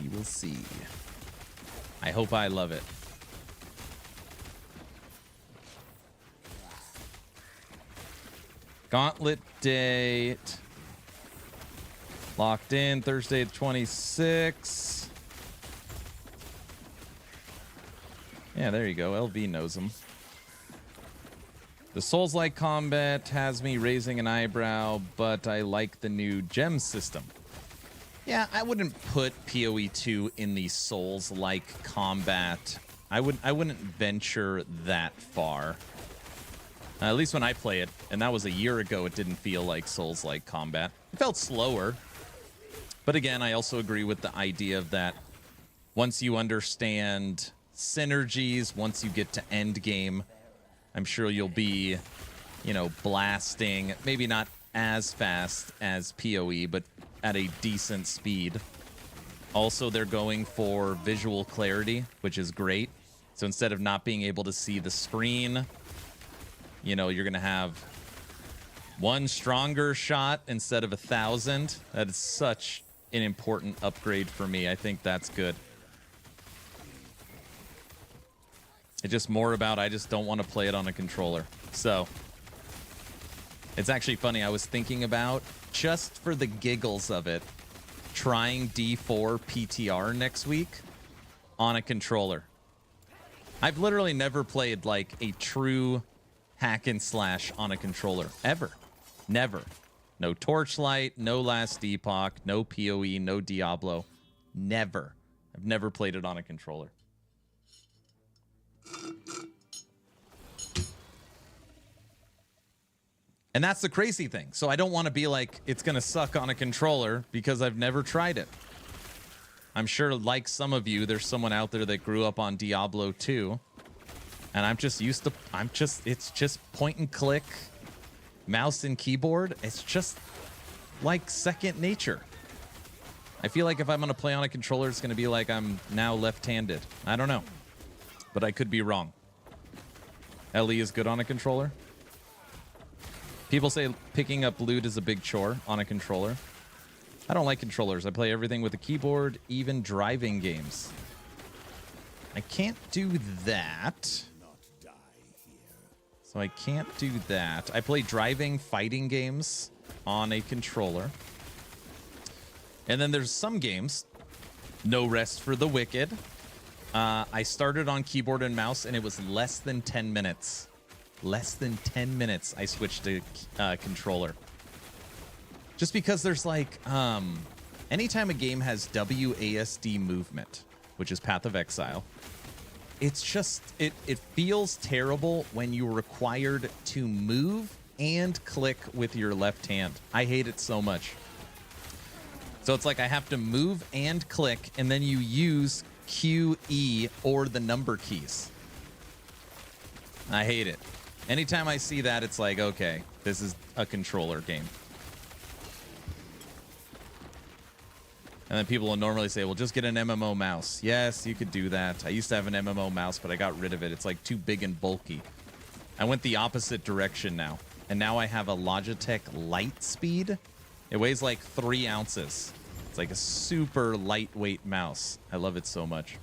We will see. I hope I love it. Gauntlet date. Locked in Thursday the 26th. Yeah, there you go. LV knows him. The Souls-like combat has me raising an eyebrow, but I like the new gem system. Yeah, I wouldn't put PoE 2 in the Souls-like combat. I wouldn't venture that far. At least when I play it, and that was a year ago, it didn't feel like Souls-like combat. It felt slower. But again, I also agree with the idea of that once you understand synergies, once you get to end game, I'm sure you'll be, you know, blasting, maybe not as fast as PoE, but at a decent speed. Also, they're going for visual clarity, which is great. So instead of not being able to see the screen, you know, you're going to have one stronger shot instead of 1,000. That is such an important upgrade for me. I think that's good. It's just more about I just don't want to play it on a controller. So it's actually funny. I was thinking about, just for the giggles of it, trying D4 PTR next week on a controller. I've literally never played like a true hack and slash on a controller. Ever. Never. No Torchlight, no Last Epoch, no PoE, no Diablo. Never. I've never played it on a controller. And that's the crazy thing. So I don't want to be like, it's going to suck on a controller because I've never tried it. I'm sure, like some of you, there's someone out there that grew up on Diablo 2. And I'm just used to, it's just point and click, mouse and keyboard. It's just like second nature. I feel like if I'm going to play on a controller, it's going to be like I'm now left-handed. I don't know. But I could be wrong. LE is good on a controller. People say picking up loot is a big chore on a controller. I don't like controllers. I play everything with a keyboard, even driving games. I can't do that. So I can't do that. I play driving fighting games on a controller. And then there's some games, No Rest for the Wicked. I started on keyboard and mouse, and it was less than 10 minutes. Less than 10 minutes I switched to controller. Just because there's like, anytime a game has WASD movement, which is Path of Exile, it's just, it feels terrible when you're required to move and click with your left hand. I hate it so much. So it's like I have to move and click, and then you use Q, E, or the number keys. I hate it. Anytime I see that, it's like, okay, this is a controller game. And then people will normally say, well, just get an MMO mouse. Yes, you could do that. I used to have an MMO mouse, but I got rid of it. It's like too big and bulky. I went the opposite direction now. And now I have a Logitech Lightspeed. It weighs like 3 ounces. It's like a super lightweight mouse. I love it so much.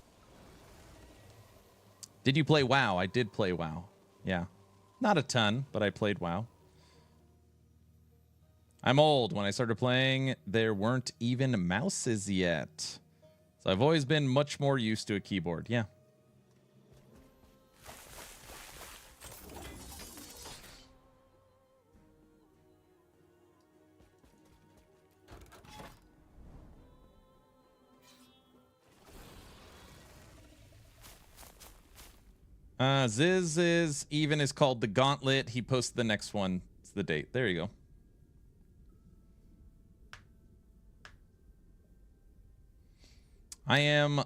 Did you play WoW? I did play WoW. Yeah. Not a ton, but I played WoW. I'm old. When I started playing, there weren't even mouses yet. So I've always been much more used to a keyboard. Yeah. Ziz is even is called the Gauntlet. He posted the next one. It's the date. There you go. I am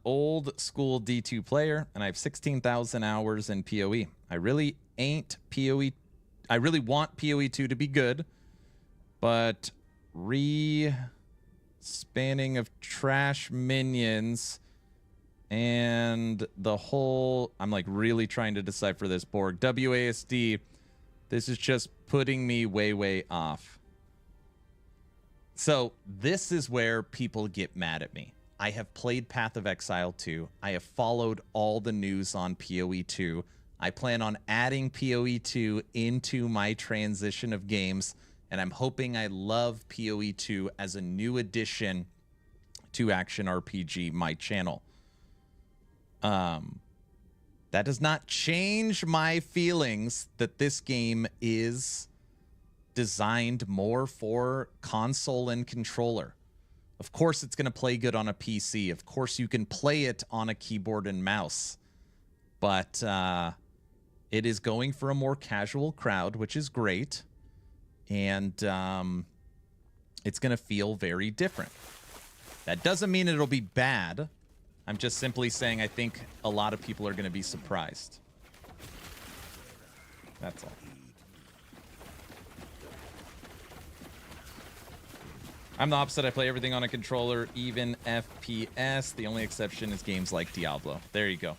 old school D2 player, and I have 16,000 hours in PoE. I really ain't PoE. I really want PoE 2 to be good, but spanning of trash minions and the whole, I'm like really trying to decipher this, Borg. WASD, this is just putting me way off. So this is where people get mad at me. I have played Path of Exile 2. I have followed all the news on PoE 2. I plan on adding PoE 2 into my transition of games, and I'm hoping I love PoE 2 as a new addition to Action RPG, my channel. That does not change my feelings that this game is designed more for console and controller. Of course it's going to play good on a PC. Of course you can play it on a keyboard and mouse. But it is going for a more casual crowd, which is great. And it's going to feel very different. That doesn't mean it'll be bad. I'm just simply saying I think a lot of people are going to be surprised. That's all. I'm the opposite. I play everything on a controller, even FPS. The only exception is games like Diablo. There you go.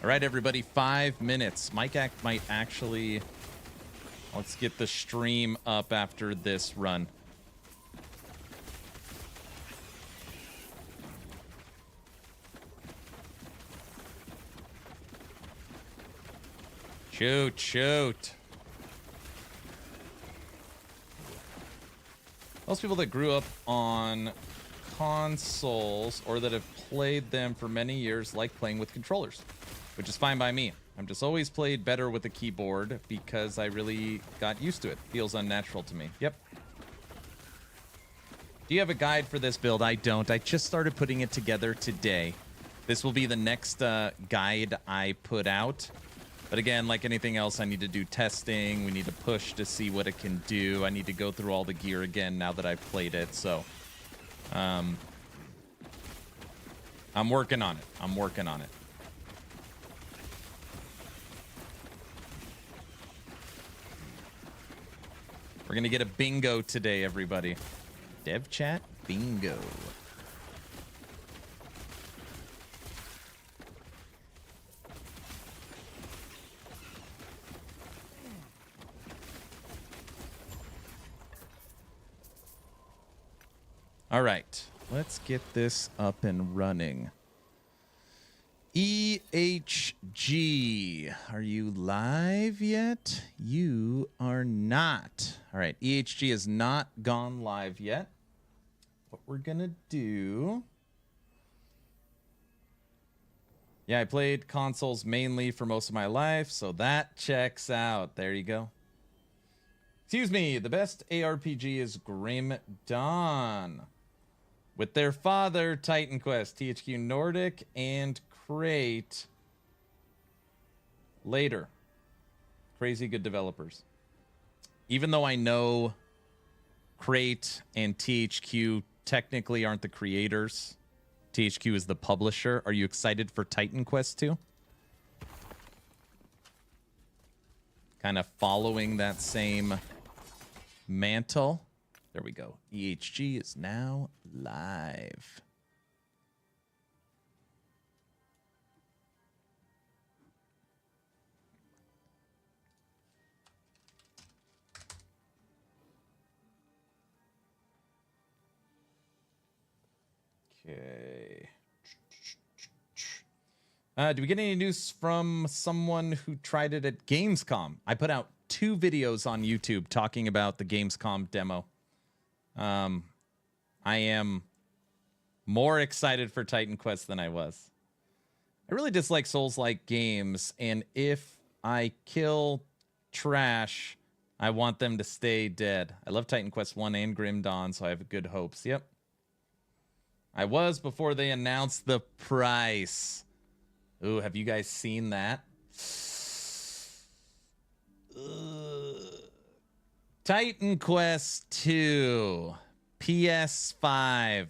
All right, everybody, 5 minutes. Mike might actually... Let's get the stream up after this run. Shoot. Most people that grew up on consoles or that have played them for many years like playing with controllers, which is fine by me. I'm just always played better with a keyboard because I really got used to it. Feels unnatural to me. Yep. Do you have a guide for this build? I don't. I just started putting it together today. This will be the next guide I put out. But again, like anything else, I need to do testing. We need to push to see what it can do. I need to go through all the gear again now that I've played it. So I'm working on it. We're going to get a bingo today, everybody. Dev chat bingo. All right, let's get this up and running. EHG, are you live yet? You are not. All right, EHG has not gone live yet. What we're gonna do... Yeah, I played consoles mainly for most of my life, so that checks out. There you go. Excuse me, the best ARPG is Grim Dawn. With their father, Titan Quest, THQ Nordic, and Crate later. Crazy good developers. Even though I know Crate and THQ technically aren't the creators, THQ is the publisher. Are you excited for Titan Quest 2? Kind of following that same mantle. There we go. EHG is now live. Okay. Do we get any news from someone who tried it at Gamescom? I put out 2 videos on YouTube talking about the Gamescom demo. I am more excited for Titan Quest than I was. I really dislike Souls-like games, and if I kill trash, I want them to stay dead. I love Titan Quest 1 and Grim Dawn, so I have good hopes. Yep. I was before they announced the price. Ooh, have you guys seen that? Titan Quest 2, PS5.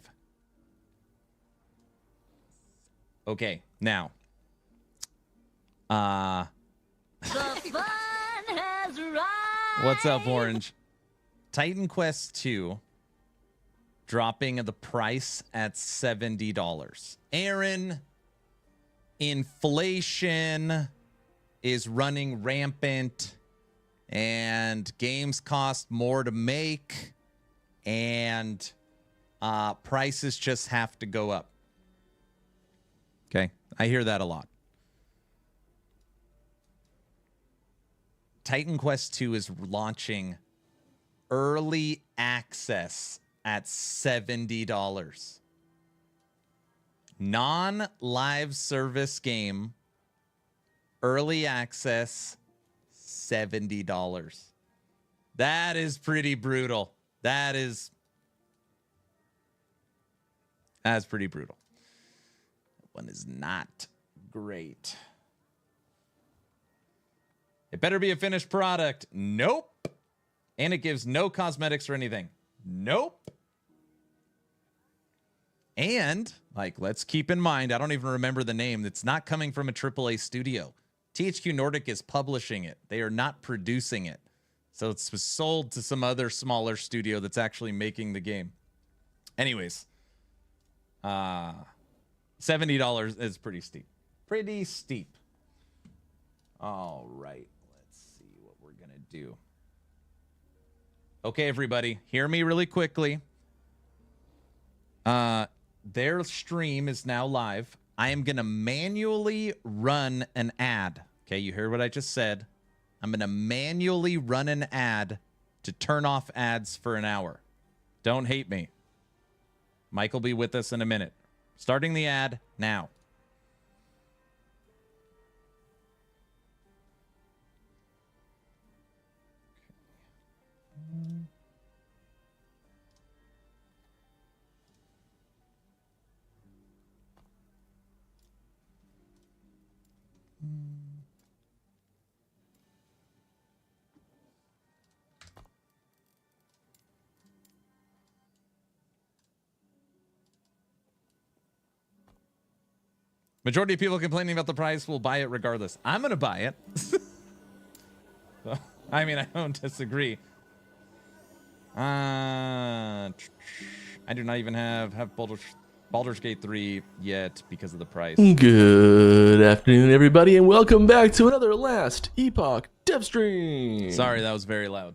Okay, now. The fun has arrived. What's up, Orange? Titan Quest 2 dropping the price at $70. Aaron, inflation is running rampant, and games cost more to make, and prices just have to go up. Okay, I hear that a lot. Titan Quest 2 is launching early access at $70. Non-live service game, early access, $70. That is pretty brutal. That's pretty brutal. That one is not great. It better be a finished product. Nope. And it gives no cosmetics or anything. Nope. And, like, let's keep in mind, I don't even remember the name. It's not coming from a AAA studio. THQ Nordic is publishing it. They are not producing it. So it's sold to some other smaller studio that's actually making the game. Anyways, $70 is pretty steep. Pretty steep. All right. Let's see what we're going to do. Okay, everybody, hear me really quickly. Their stream is now live. I am going to manually run an ad. Okay, you heard what I just said. I'm going to manually run an ad to turn off ads for an hour. Don't hate me. Mike will be with us in a minute. Starting the ad now. Majority of people complaining about the price will buy it regardless. I'm going to buy it. I mean, I don't disagree. I do not even have Baldur's Gate 3 yet because of the price. Good afternoon, everybody, and welcome back to another Last Epoch dev stream. Sorry, that was very loud.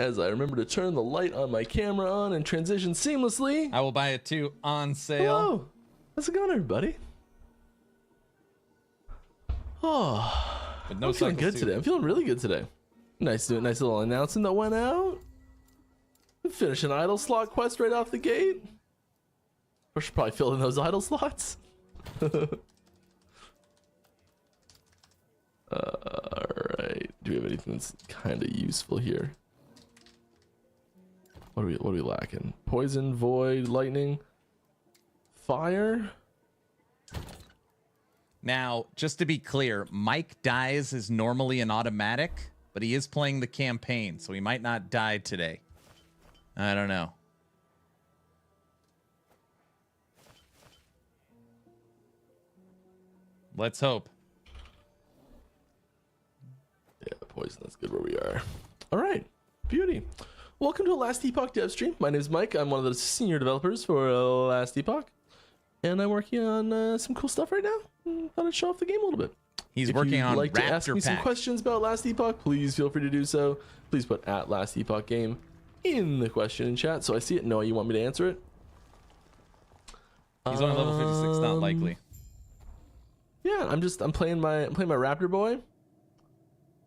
As I remember to turn the light on my camera on and transition seamlessly. I will buy it too. On sale. Hello. How's it going, everybody? Oh, But no I'm feeling good too. today. I'm feeling really good today. Nice nice little announcement that went out. Finish an idle slot quest right off the gate. We should probably fill in those idle slots. Alright. Do we have anything that's kind of useful here? What are we lacking? Poison, void, lightning, fire. Now, just to be clear, Mike dies is normally an automatic, but he is playing the campaign, so he might not die today. I don't know. Let's hope. Yeah, poison, that's good where we are. All right, beauty. Welcome to a Last Epoch dev stream. My name is Mike. I'm one of the senior developers for Last Epoch. And I'm working on some cool stuff right now. Thought I'd show off the game a little bit. He's If working you'd on like to ask Raptor me some Pack. questions about Last Epoch, please feel free to do so. Please put at Last Epoch Game in the question in chat so I see it and know you want me to answer it. He's only level 56. Not likely. Yeah, I'm playing my Raptor boy.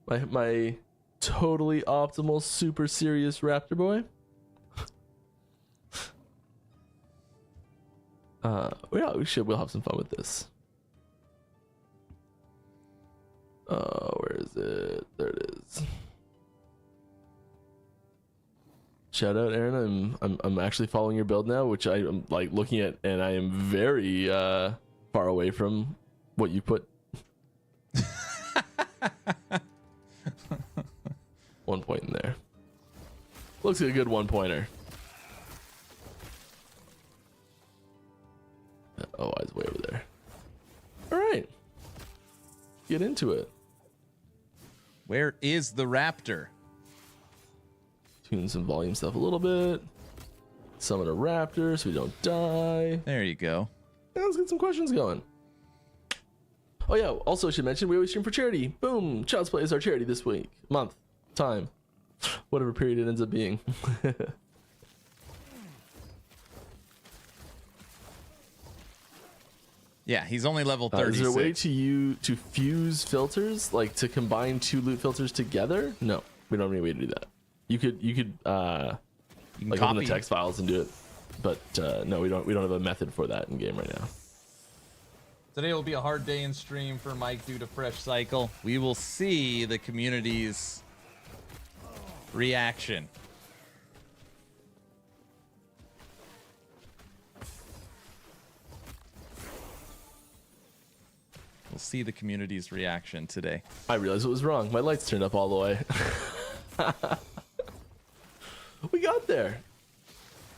My totally optimal, super serious Raptor boy. Yeah, we'll have some fun with this. Where is it? There it is. Shout out, Aaron. I'm actually following your build now, which I'm like looking at, and I am very far away from what you put. 1 point in there. Looks like a good 1-pointer. Oh, I was way over there. All right, get into it. Where is the raptor? Tune some volume stuff a little bit. Summon a raptor so we don't die. There you go. Yeah, let's get some questions going. Oh yeah, also I should mention we always stream for charity. Boom! Child's Play is our charity this week, month, time, whatever period it ends up being. Yeah, he's only level 36. Is there a way to fuse filters, like to combine 2 loot filters together? No, we don't have any way to do that. You could like open the text files and do it, but no, we don't have a method for that in game right now. Today will be a hard day in stream for Mike due to fresh cycle. We will see the community's reaction. We'll see the community's reaction today. I realized what was wrong. My lights turned up all the way. We got there.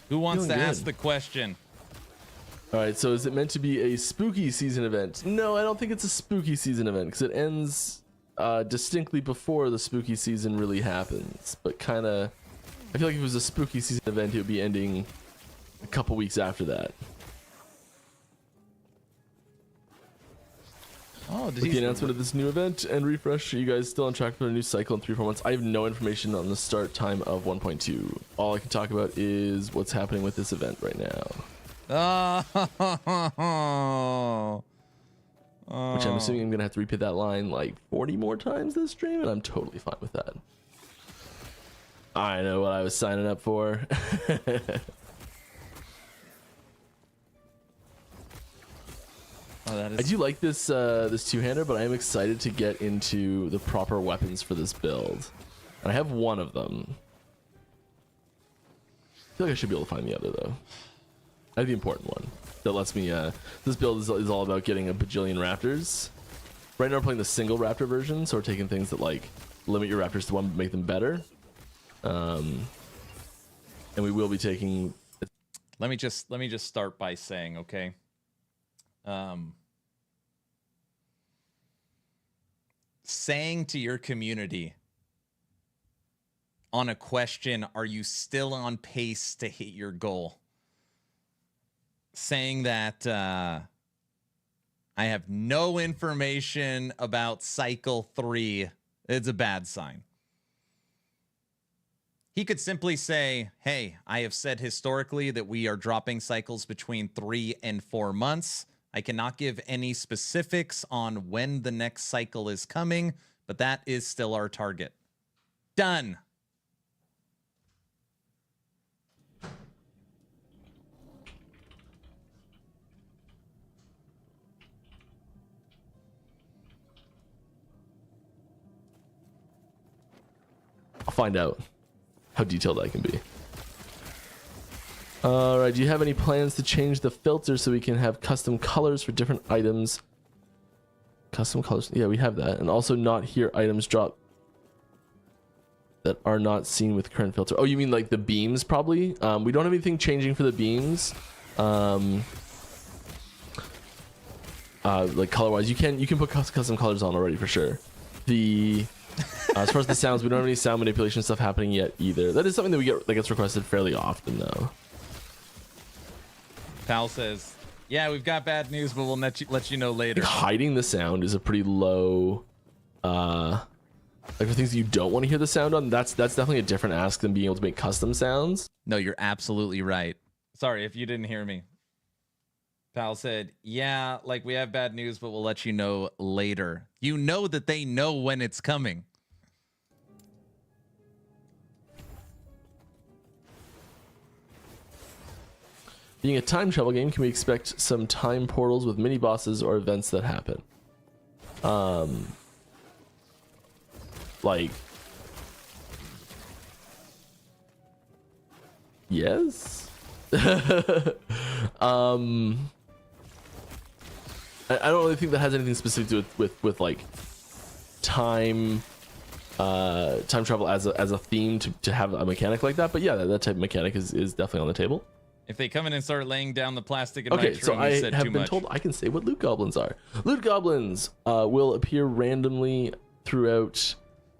Who wants to Feeling ask good. the question? All right, so is it meant to be a spooky season event? No, I don't think it's a spooky season event because it ends distinctly before the spooky season really happens. But kind of, I feel like if it was a spooky season event, it would be ending a couple weeks after that. Oh, With the announcement of this new event and refresh, are you guys still on track for a new cycle in 3-4 months? I have no information on the start time of 1.2. All I can talk about is what's happening with this event right now. Which I'm assuming I'm gonna have to repeat that line like 40 more times this stream, and I'm totally fine with that. I know what I was signing up for. I do like this this two-hander, but I am excited to get into the proper weapons for this build. And I have one of them. I feel like I should be able to find the other though. I have the important one that lets me. This build is all about getting a bajillion raptors. Right now, I'm playing the single raptor version, so we're taking things that like limit your raptors to one, but make them better. And we will be taking. Let me just start by saying, okay. Saying to your community on a question, are you still on pace to hit your goal? Saying that I have no information about cycle 3, it's a bad sign. He could simply say, hey, I have said historically that we are dropping cycles between 3 and 4 months. I cannot give any specifics on when the next cycle is coming, but that is still our target. Done. I'll find out how detailed I can be. Alright, do you have any plans to change the filter so we can have custom colors for different items? Custom colors, yeah, we have that. And also not hear items drop that are not seen with current filter. Oh, you mean like the beams probably? We don't have anything changing for the beams. Like color-wise, you can put custom colors on already for sure. As far as the sounds, we don't have any sound manipulation stuff happening yet either. That is something that gets requested fairly often though. Pal says, yeah, we've got bad news, but we'll let you know later. Hiding the sound is a pretty low, like for things that you don't want to hear the sound on, that's definitely a different ask than being able to make custom sounds. No, you're absolutely right. Sorry if you didn't hear me. Pal said, yeah, like we have bad news, but we'll let you know later. You know that they know when it's coming. Being a time travel game, can we expect some time portals with mini bosses or events that happen? Like, yes. I don't really think that has anything specific to it with like time travel as a theme to have a mechanic like that. But yeah, that type of mechanic is definitely on the table. If they come in and start laying down the plastic in Okay, my so room, I you said have too been much. told I can say what loot goblins are. Loot goblins will appear randomly throughout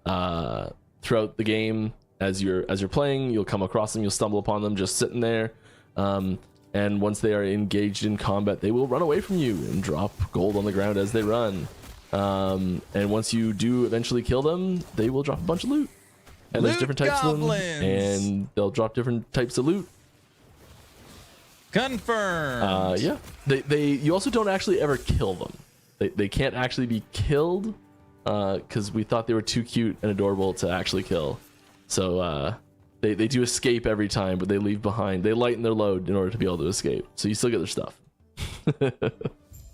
the game as you're playing. You'll come across them, you'll stumble upon them just sitting there, and once they are engaged in combat, they will run away from you and drop gold on the ground as they run. And once you do eventually kill them, they will drop a bunch of loot. And there's Loot different types of them, goblins! and they'll drop different types of loot. Confirmed. Yeah. You also don't actually ever kill them. They can't actually be killed because we thought they were too cute and adorable to actually kill. So they do escape every time, but they leave behind. They lighten their load in order to be able to escape. So you still get their stuff.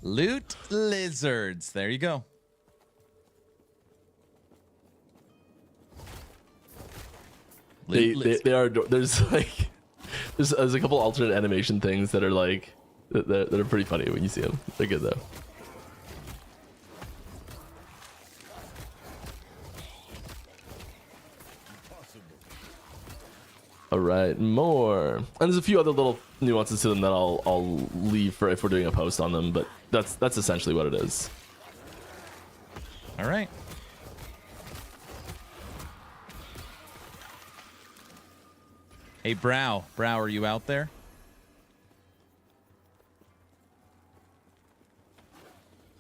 Loot lizards. There you go. They are. There's like there's a couple alternate animation things that are like that are pretty funny when you see them. They're good though. All right, more. And there's a few other little nuances to them that I'll leave for if we're doing a post on them, but that's essentially what it is. All right. Hey, Brow, are you out there?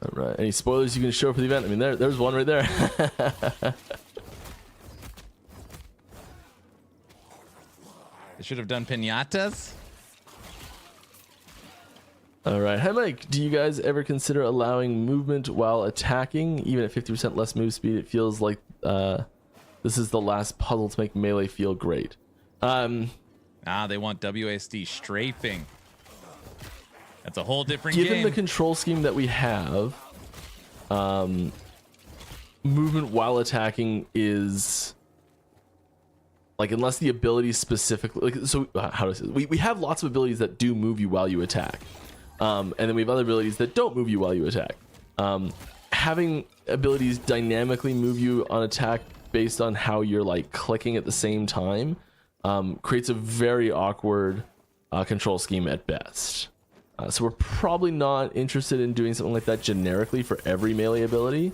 All right. Any spoilers you can show for the event? I mean, there's one right there. They should have done piñatas. All right. Hi, Mike. Do you guys ever consider allowing movement while attacking? Even at 50% less move speed, it feels like this is the last puzzle to make melee feel great. They want WASD strafing. That's a whole different Given game. the control scheme that we have, movement while attacking is like, unless the ability specifically, like, so how do I say this? We have lots of abilities that do move you while you attack, and then we have other abilities that don't move you while you attack. Having abilities dynamically move you on attack based on how you're like clicking at the same time creates a very awkward control scheme at best. So we're probably not interested in doing something like that generically for every melee ability.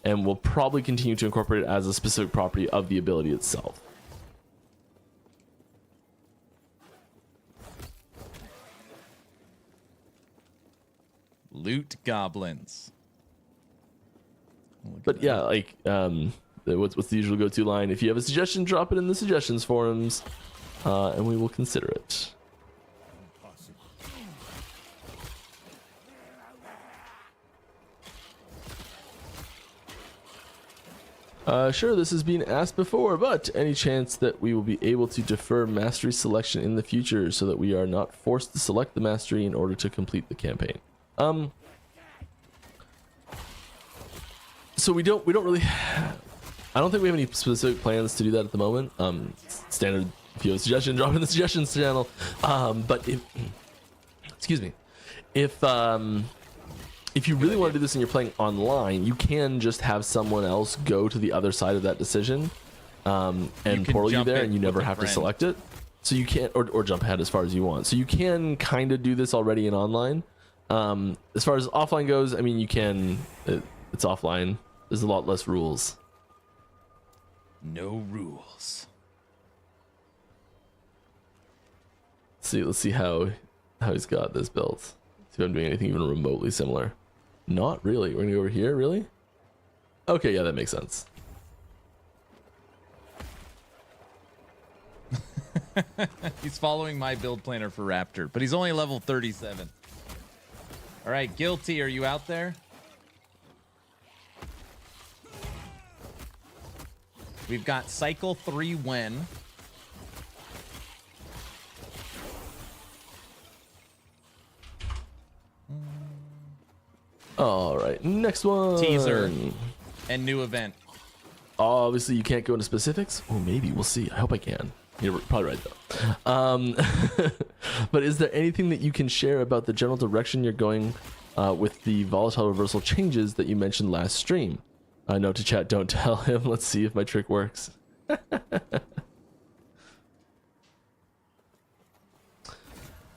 And we'll probably continue to incorporate it as a specific property of the ability itself. Loot goblins. But yeah, like, what's the usual go-to line? If you have a suggestion, drop it in the suggestions forums, and we will consider it. Sure, this has been asked before, but any chance that we will be able to defer mastery selection in the future so that we are not forced to select the mastery in order to complete the campaign? So we don't really, I don't think we have any specific plans to do that at the moment. Standard, if you have a suggestion, drop it in the suggestions channel. But excuse me, if you really want to do this and you're playing online, you can just have someone else go to the other side of that decision and portal you there, and you never have to select it. So you can't, or jump ahead as far as you want. So you can kind of do this already in online. As far as offline goes, I mean, you can, it's offline. There's a lot less rules. No rules. Let's see how he's got this built. See if I'm doing anything even remotely similar. Not really. We're gonna go over here, really? Okay, yeah, that makes sense. He's following my build planner for Raptor, but he's only level 37. All right, Guilty, are you out there? We've got cycle 3 win. All right, next one. Teaser and new event. Obviously, you can't go into specifics. Oh, maybe we'll see. I hope I can. You're probably right though. But is there anything that you can share about the general direction you're going with the volatile reversal changes that you mentioned last stream? Note to chat, don't tell him. Let's see if my trick works. I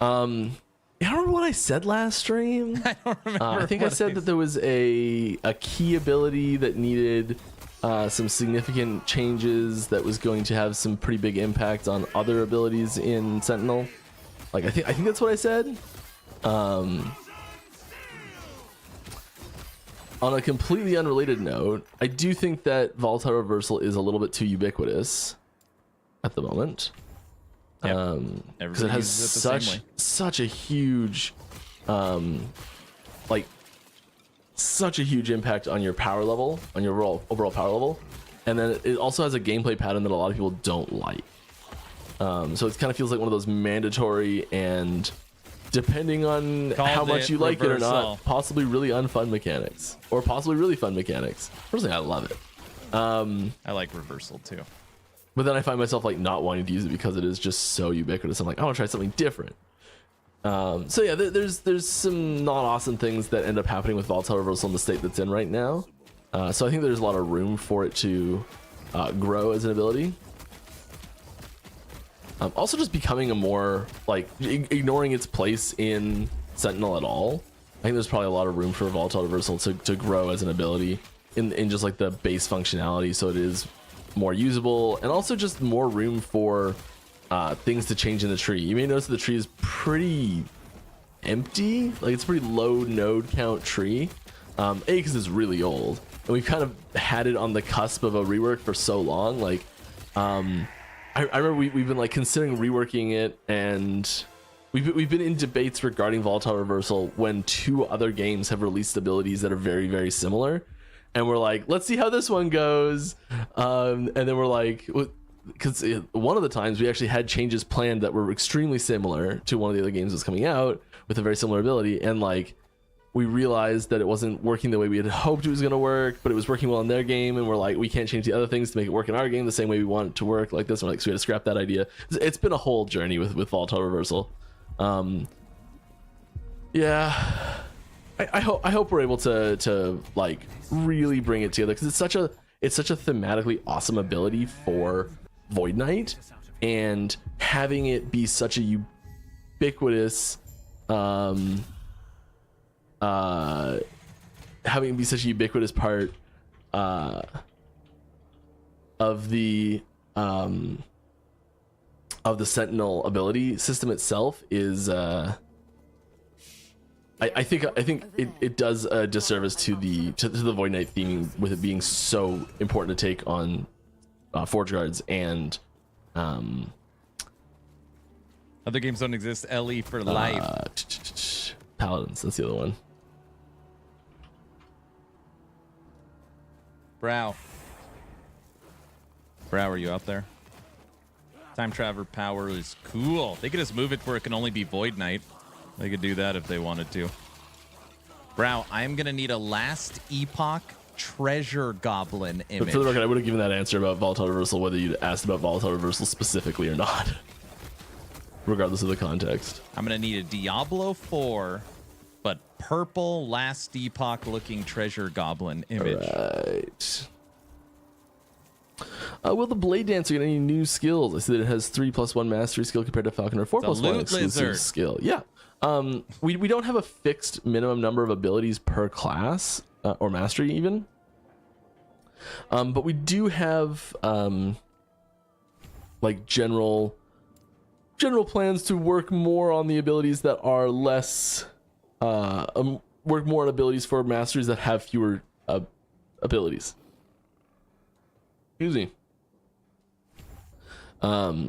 don't remember what I said last stream. I don't remember. I think I said that there was a key ability that needed some significant changes that was going to have some pretty big impact on other abilities in Sentinel. Like I think that's what I said. On a completely unrelated note, I do think that volatile reversal is a little bit too ubiquitous at the moment. Because it has such a huge such a huge impact on your power level, on your overall power level, and then it also has a gameplay pattern that a lot of people don't like. So it kind of feels like one of those mandatory and, depending on how much you like it or not, possibly really unfun mechanics, or possibly really fun mechanics. Personally, I love it. I like reversal too. But then I find myself like not wanting to use it because it is just so ubiquitous. I'm like, I want to try something different. So yeah, there's some not awesome things that end up happening with volatile reversal in the state that's in right now. So I think there's a lot of room for it to grow as an ability. Also just becoming a more, like, ignoring its place in Sentinel at all. I think there's probably a lot of room for volatile reversal to grow as an ability in just like the base functionality, so it is more usable, and also just more room for things to change in the tree. You may notice that the tree is pretty empty, like it's a pretty low node count tree. Because it's really old, and we've kind of had it on the cusp of a rework for so long. Like, I remember we've been like considering reworking it, and we've been in debates regarding volatile reversal when 2 other games have released abilities that are very, very similar. And we're like, let's see how this one goes. And then we're like, because one of the times we actually had changes planned that were extremely similar to one of the other games that was coming out with a very similar ability. And like, we realized that it wasn't working the way we had hoped it was going to work, but it was working well in their game. And we're like, we can't change the other things to make it work in our game the same way we want it to work like this. And we're like, so we had to scrap that idea. It's been a whole journey with volatile reversal. Yeah. I hope we're able to like really bring it together, because it's such a thematically awesome ability for Void Knight, and having it be such a ubiquitous part of the Sentinel ability system itself is I think it does a disservice to the Void Knight theming, with it being so important to take on Forge Guards and other games don't exist. LE for life. Paladins, that's the other one. Brow, are you out there? Time Traveler power is cool. They could just move it where it can only be Void Knight. They could do that if they wanted to. Brow, I'm going to need a last Epoch treasure goblin image. But for the record, I would have given that answer about volatile reversal whether you'd asked about volatile reversal specifically or not, regardless of the context. I'm going to need a Diablo 4, but purple last Epoch looking treasure goblin image. Right. Will the Blade Dancer get any new skills? I see that it has 3+1 mastery skill compared to Falconer 4+1 exclusive skill. Yeah. We don't have a fixed minimum number of abilities per class, or mastery even. But we do have like general plans to work more on the abilities that are less work more on abilities for masteries that have fewer abilities. Excuse me.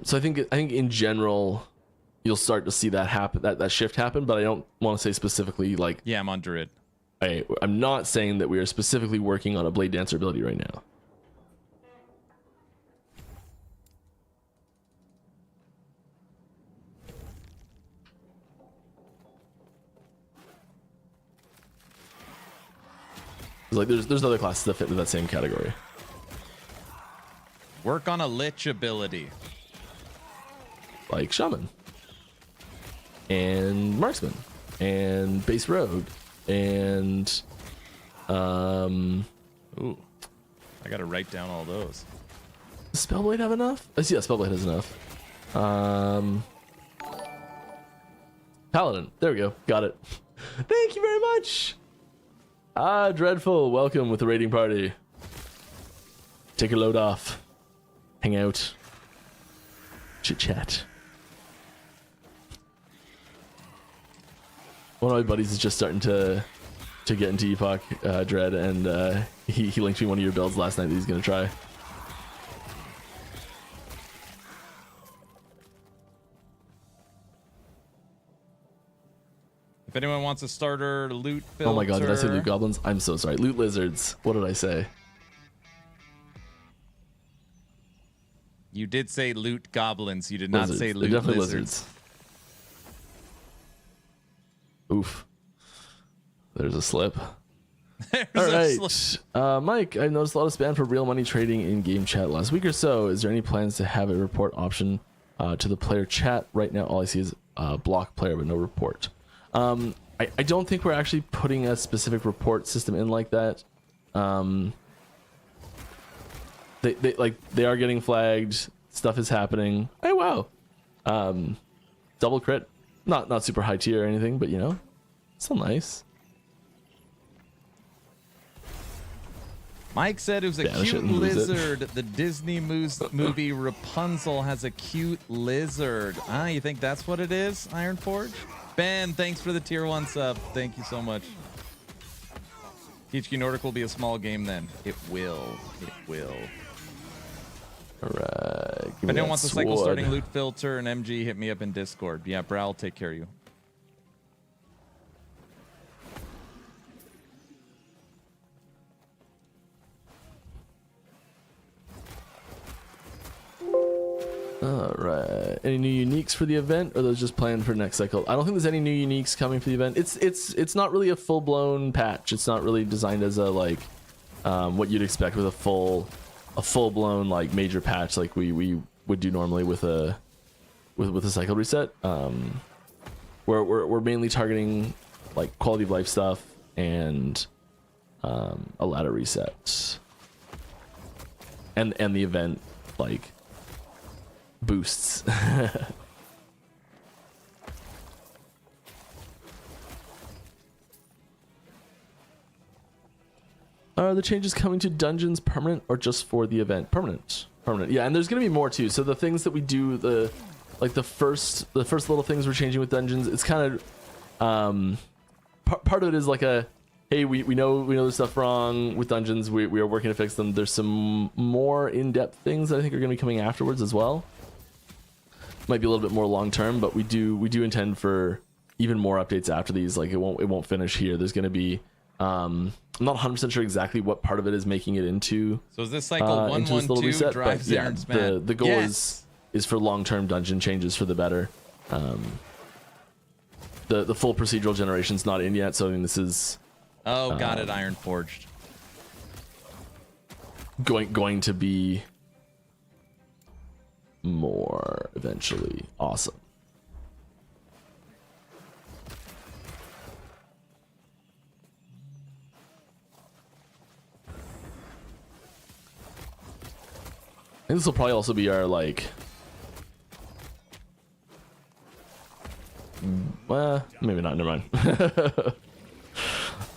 So I think in general, you'll start to see that happen, that shift happen. But I don't want to say specifically like. Yeah, I'm on Druid. I'm not saying that we are specifically working on a Blade Dancer ability right now. Like there's other classes that fit into that same category. Work on a Lich ability. Like Shaman. And Marksman. And Base Rogue. And Ooh. I gotta write down all those. does Spellblade have enough? I see, yeah, Spellblade has enough. Paladin. There we go. Got it. Thank you very much. Dreadful, welcome with the raiding party. Take your load off. Hang out. Chit chat. One of my buddies is just starting to get into Epoch Dread, and he linked me one of your builds last night that he's gonna try. If anyone wants a starter loot filter. Oh my god, did I say loot goblins? I'm so sorry. Loot lizards. What did I say? You did say loot goblins. You did not Lizards. say They're loot definitely lizards. Oof. There's a slip. There's All a right. slip. Mike, I noticed a lot of spam for real money trading in game chat last week or so. Is there any plans to have a report option to the player chat? Right now, all I see is block player, but no report. I don't think we're actually putting a specific report system in like that. They are getting flagged. Stuff is happening. Oh wow. Double crit. Not super high tier or anything, but you know, still nice. Mike said it was a Banish it cute and lose it. lizard. The Disney movie Rapunzel has a cute lizard. You think that's what it is, Ironforge? Ben, thanks for the tier 1 sub. Thank you so much. THQ Nordic will be a small game then. It will. It will. Alright. If anyone wants a cycle starting loot filter and MG, hit me up in Discord. Yeah, Bra, I'll take care of you. Alright. Any new uniques for the event, or are those just planned for next cycle? I don't think there's any new uniques coming for the event. It's not really a full-blown patch. It's not really designed as a like what you'd expect with a full-blown like major patch like we would do normally with a cycle reset. We're mainly targeting like quality of life stuff and a ladder reset. And the event like boosts. Are the changes coming to dungeons permanent or just for the event? Permanent. Yeah, and there's gonna be more too. So the things that we do, the first little things we're changing with dungeons, it's kind of part of it is like a hey, we know there's stuff wrong with dungeons. We are working to fix them. There's some more in-depth things that I think are gonna be coming afterwards as well. Might be a little bit more long term, but we do intend for even more updates after these. Like it won't finish here. There's gonna be I'm not 100% sure exactly what part of it is making it into. So is this cycle 112 reset, drives yeah, Aaron's mad? the goal Yes! is for long-term dungeon changes for the better. The full procedural generation's not in yet, so I mean this is Oh, got it, Iron Forged. going to be more eventually. Awesome. I think this will probably also be our like well, maybe not, never mind.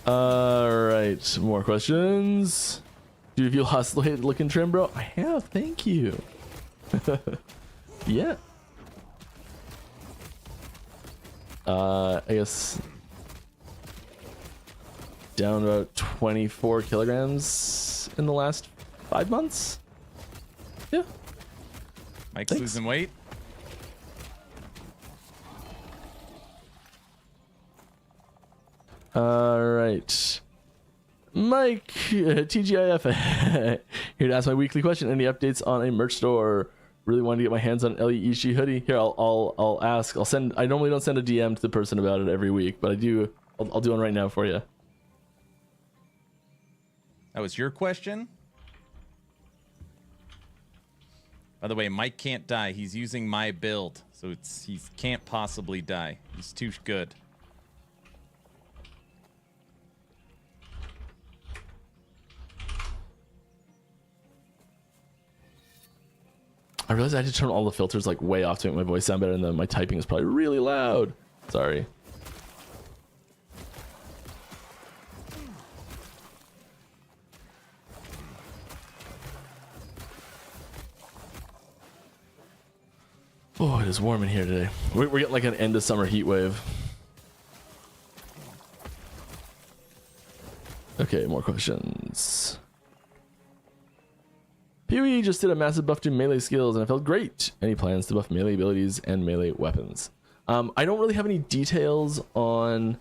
Alright, more questions. Do you feel hustling looking trim, bro? I have, thank you. Yeah. I guess down about 24 kilograms in the last 5 months. Yeah. Mike's Thanks. losing weight. All right. Mike, TGIF, here to ask my weekly question. Any updates on a merch store? Really wanted to get my hands on an Ellie Ishii hoodie. Here, I'll ask. I'll send. I normally don't send a DM to the person about it every week, but I do. I'll do one right now for you. That was your question? By the way, Mike can't die. He's using my build, so he can't possibly die. He's too good. I realized I had to turn all the filters like way off to make my voice sound better, and then my typing is probably really loud. Sorry. Oh, it is warm in here today. We're getting like an end of summer heat wave. Okay, more questions. PoE just did a massive buff to melee skills and it felt great. Any plans to buff melee abilities and melee weapons? I don't really have any details on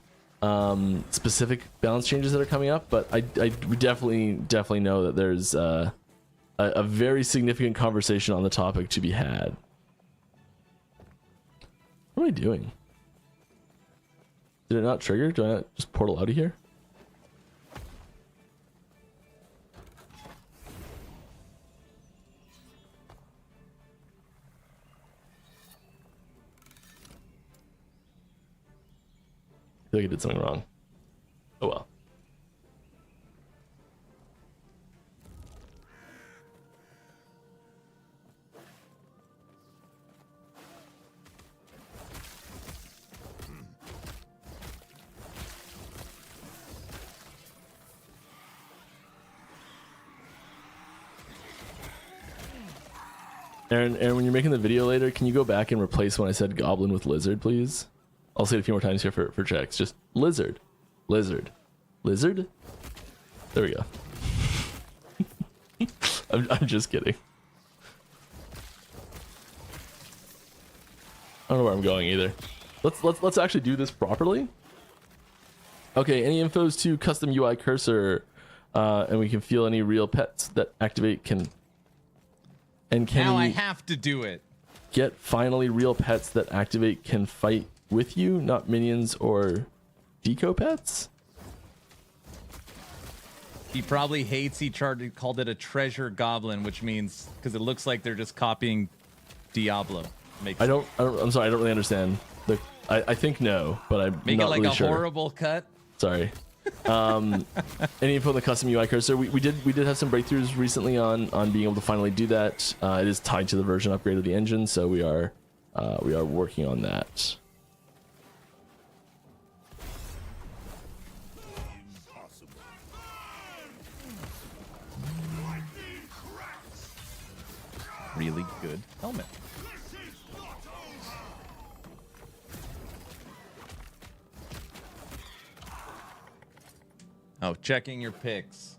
specific balance changes that are coming up, but I definitely know that there's a very significant conversation on the topic to be had. What am I doing? Did it not trigger? Do I not just portal out of here? I feel like I did something wrong. Oh well. Aaron, when you're making the video later, can you go back and replace when I said goblin with lizard, please? I'll say it a few more times here for checks. Just lizard. Lizard. Lizard? There we go. I'm just kidding. I don't know where I'm going either. Let's actually do this properly. Okay, any infos to custom UI cursor, and we can feel any real pets that activate can. And can now we I have to do it. Get finally real pets that activate can fight with you, not minions or deco pets? He probably hates called it a treasure goblin, which means because it looks like they're just copying Diablo. I'm sorry, I don't really understand. I think no, but I'm Make not it like really a sure. horrible cut. Sorry. Any info on the custom UI cursor? We did have some breakthroughs recently on being able to finally do that. It is tied to the version upgrade of the engine, so we are working on that. Really good helmet. Oh, checking your picks.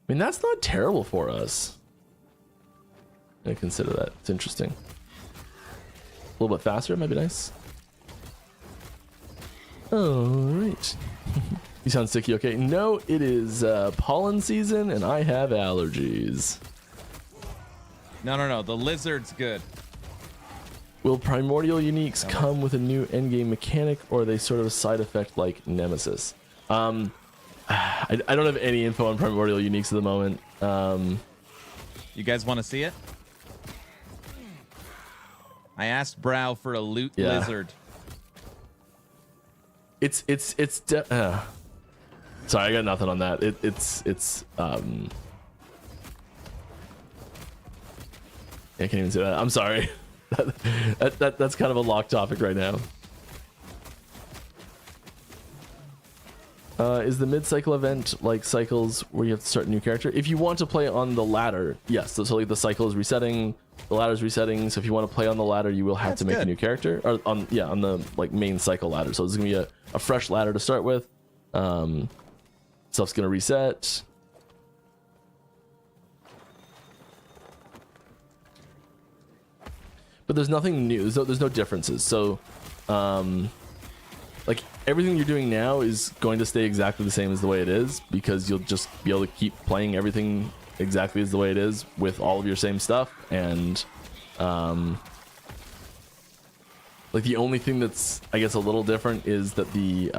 I mean, that's not terrible for us. I consider that. It's interesting. A little bit faster might be nice. All right. You sound sticky, okay? No, it is pollen season and I have allergies. No. The lizard's good. Will primordial uniques come with a new endgame mechanic, or are they sort of a side effect like Nemesis? I don't have any info on primordial uniques at the moment. You guys want to see it? I asked Brow for a loot lizard. Sorry, I got nothing on that. I can't even say that. I'm sorry. That's kind of a locked topic right now. Is the mid-cycle event like cycles where you have to start a new character? If you want to play on the ladder, yes. So like the cycle is resetting, the ladder is resetting. So if you want to play on the ladder, you will have to make a new character, or on the like main cycle ladder. So it's gonna be a fresh ladder to start with. stuff's gonna reset. But there's nothing new. There's no differences. So, like everything you're doing now is going to stay exactly the same as the way it is, because you'll just be able to keep playing everything exactly as the way it is with all of your same stuff. And like the only thing that's, I guess, a little different is that the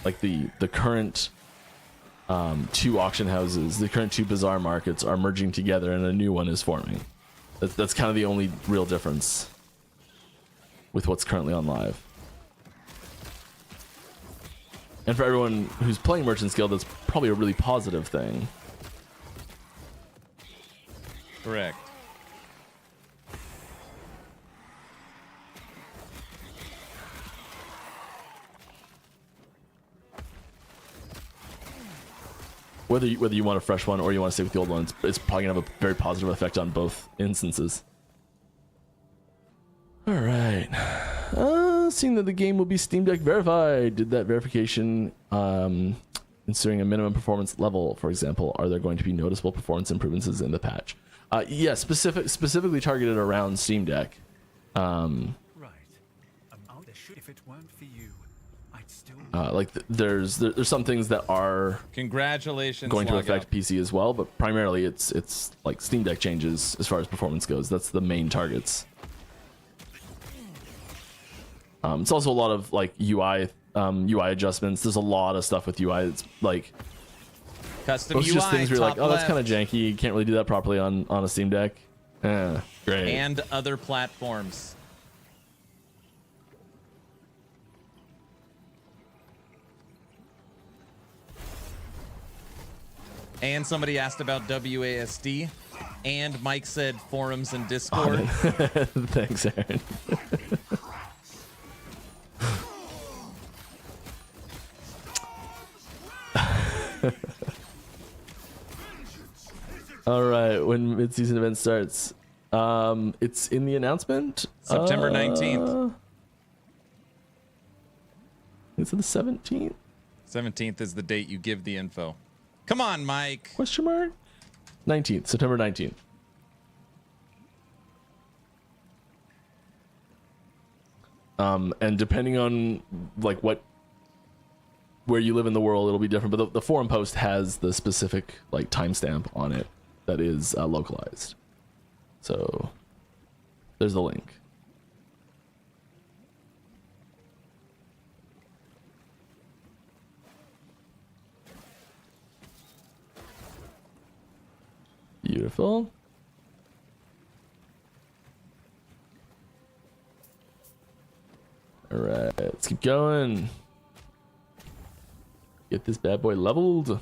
like the current two auction houses, the current two bazaar markets are merging together and a new one is forming. That's kind of the only real difference with what's currently on live. And for everyone who's playing Merchant's Guild, that's probably a really positive thing. Correct. Whether you want a fresh one or you want to stay with the old one, it's probably gonna have a very positive effect on both instances. All right. Seeing that the game will be Steam Deck verified, did that verification ensuring a minimum performance level, for example, are there going to be noticeable performance improvements in the patch? Yeah, specifically targeted around Steam Deck. Right. If it weren't for you, I'd still Like there's some things that are Congratulations. going to Log affect out. PC as well, but primarily it's like Steam Deck changes as far as performance goes. That's the main targets. It's also a lot of like UI adjustments. There's a lot of stuff with UI. It's like Custom it's UI. just things where you're like, top oh, that's kind of left, janky. You can't really do that properly on a Steam Deck. Great. and other platforms. And somebody asked about WASD, and Mike said forums and Discord. Thanks, Aaron. All right, when mid-season event starts, it's in the announcement. September 19th. Is it the 17th? 17th is the date you give the info. Come on, Mike. Question mark? 19th, September 19th. And depending on like where you live in the world, it'll be different. But the forum post has the specific like timestamp on it that is localized. So there's the link. Beautiful. All right, let's keep going. Get this bad boy leveled.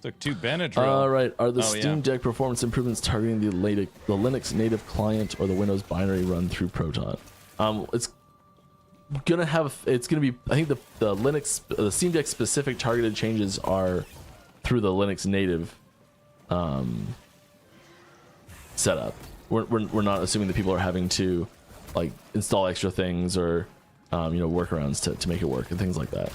Took two Benadryl. All right, are the Oh, Steam yeah. Deck performance improvements targeting the Linux native client or the Windows binary run through Proton? It's gonna be. I think the Steam Deck specific targeted changes are through the Linux native setup. We're not assuming that people are having to like install extra things or workarounds to make it work and things like that.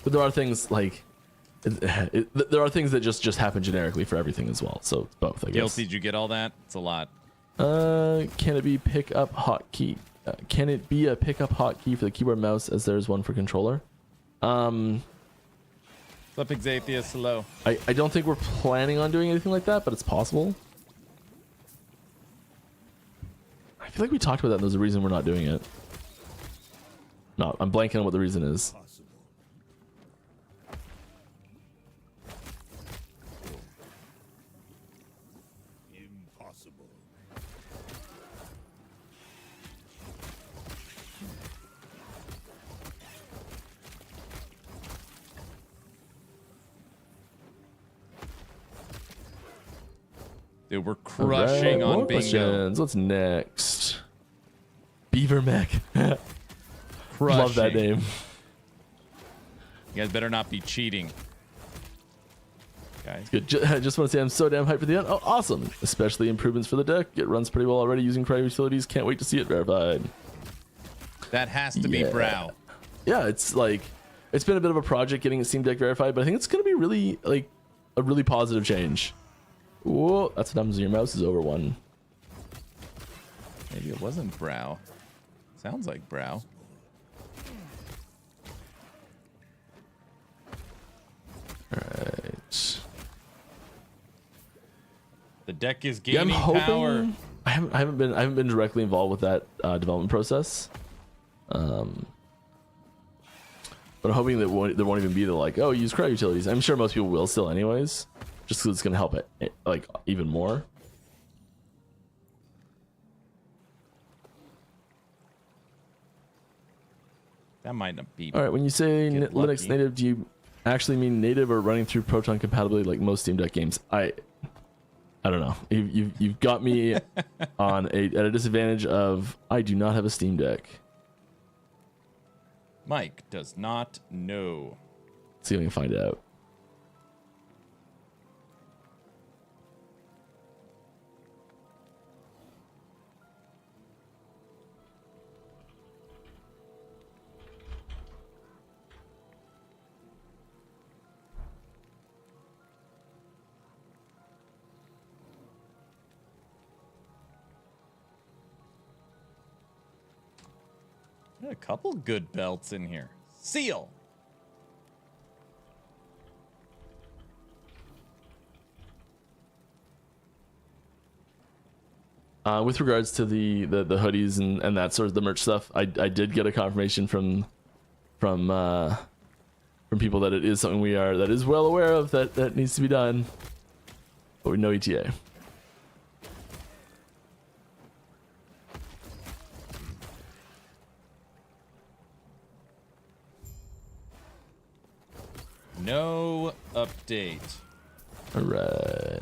But there are things like there are things that just happen generically for everything as well. So it's both, I guess. Guilty, did you get all that? It's a lot. Can it be pickup hotkey? Can it be a pickup hotkey for the keyboard mouse as there's one for controller? What's up, Exathius? Hello. I don't think we're planning on doing anything like that, but it's possible. I feel like we talked about that and there's a reason we're not doing it. No, I'm blanking on what the reason is. impossible. Dude, we're crushing Alright, on more bingo. questions. What's next? Beaver Mech. Crushing. Love that name. You guys better not be cheating. guys. Good. I just want to say I'm so damn hyped for the end. Oh, awesome. Especially improvements for the deck. It runs pretty well already using cryo utilities. Can't wait to see it verified. That has to be brow. Yeah, it's like, it's been a bit of a project getting a Steam Deck verified, but I think it's going to be really, like, a really positive change. Whoa, that's what happens when your mouse is over one. Maybe it wasn't brow. Sounds like brow. Alright. The deck is Yeah, I'm gaining hoping, power. I haven't been directly involved with that development process. But I'm hoping that there won't even be the like, oh, use cryo utilities. I'm sure most people will still anyways, just because it's going to help it like even more. That might not be. All right, when you say Get Linux lucky. native, do you actually mean native or running through Proton compatibility like most Steam Deck games? I don't know. You've got me on at a disadvantage of I do not have a Steam Deck. Mike does not know. Let's see if we can find out. Got a couple good belts in here. Seal. With regards to the hoodies and that sort of the merch stuff, I did get a confirmation from people that it is something that is well aware of that needs to be done, but with no ETA. No update. All right.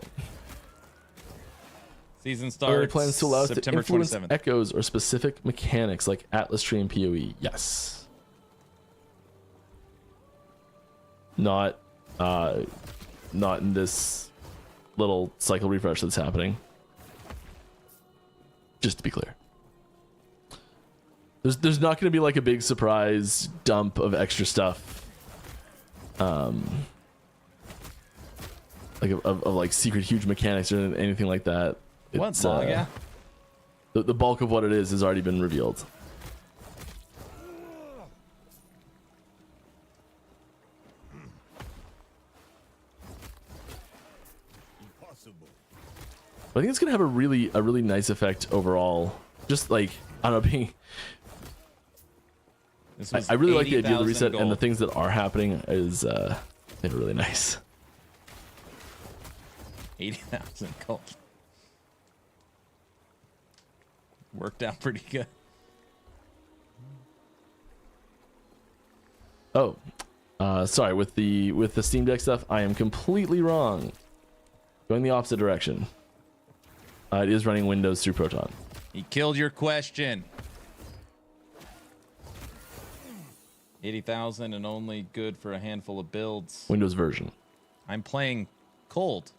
Season Are starts there plans to allow us to September influence 27th. echoes or specific mechanics like Atlas Tree and PoE? Yes. Not in this little cycle refresh that's happening. Just to be clear. There's not going to be like a big surprise dump of extra stuff. Like of like secret huge mechanics or anything like that. What's yeah? The bulk of what it is has already been revealed. But I think it's gonna have a really nice effect overall. Just like I don't know, being. This was I really like the idea of the 80,000 reset and the gold. things that are happening is they're really nice. 80,000 gold. Worked out pretty good. Oh, sorry. With the Steam Deck stuff, I am completely wrong. Going the opposite direction. It is running Windows through Proton. He killed your question. 80,000 and only good for a handful of builds. Windows version. I'm playing cold.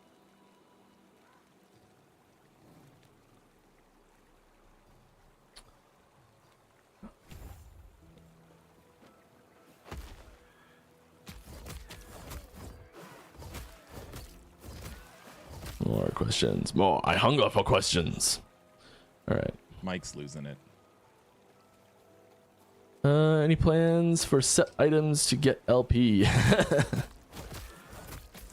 More questions. More. I hunger for questions. All right. Mike's losing it. Any plans for set items to get LP?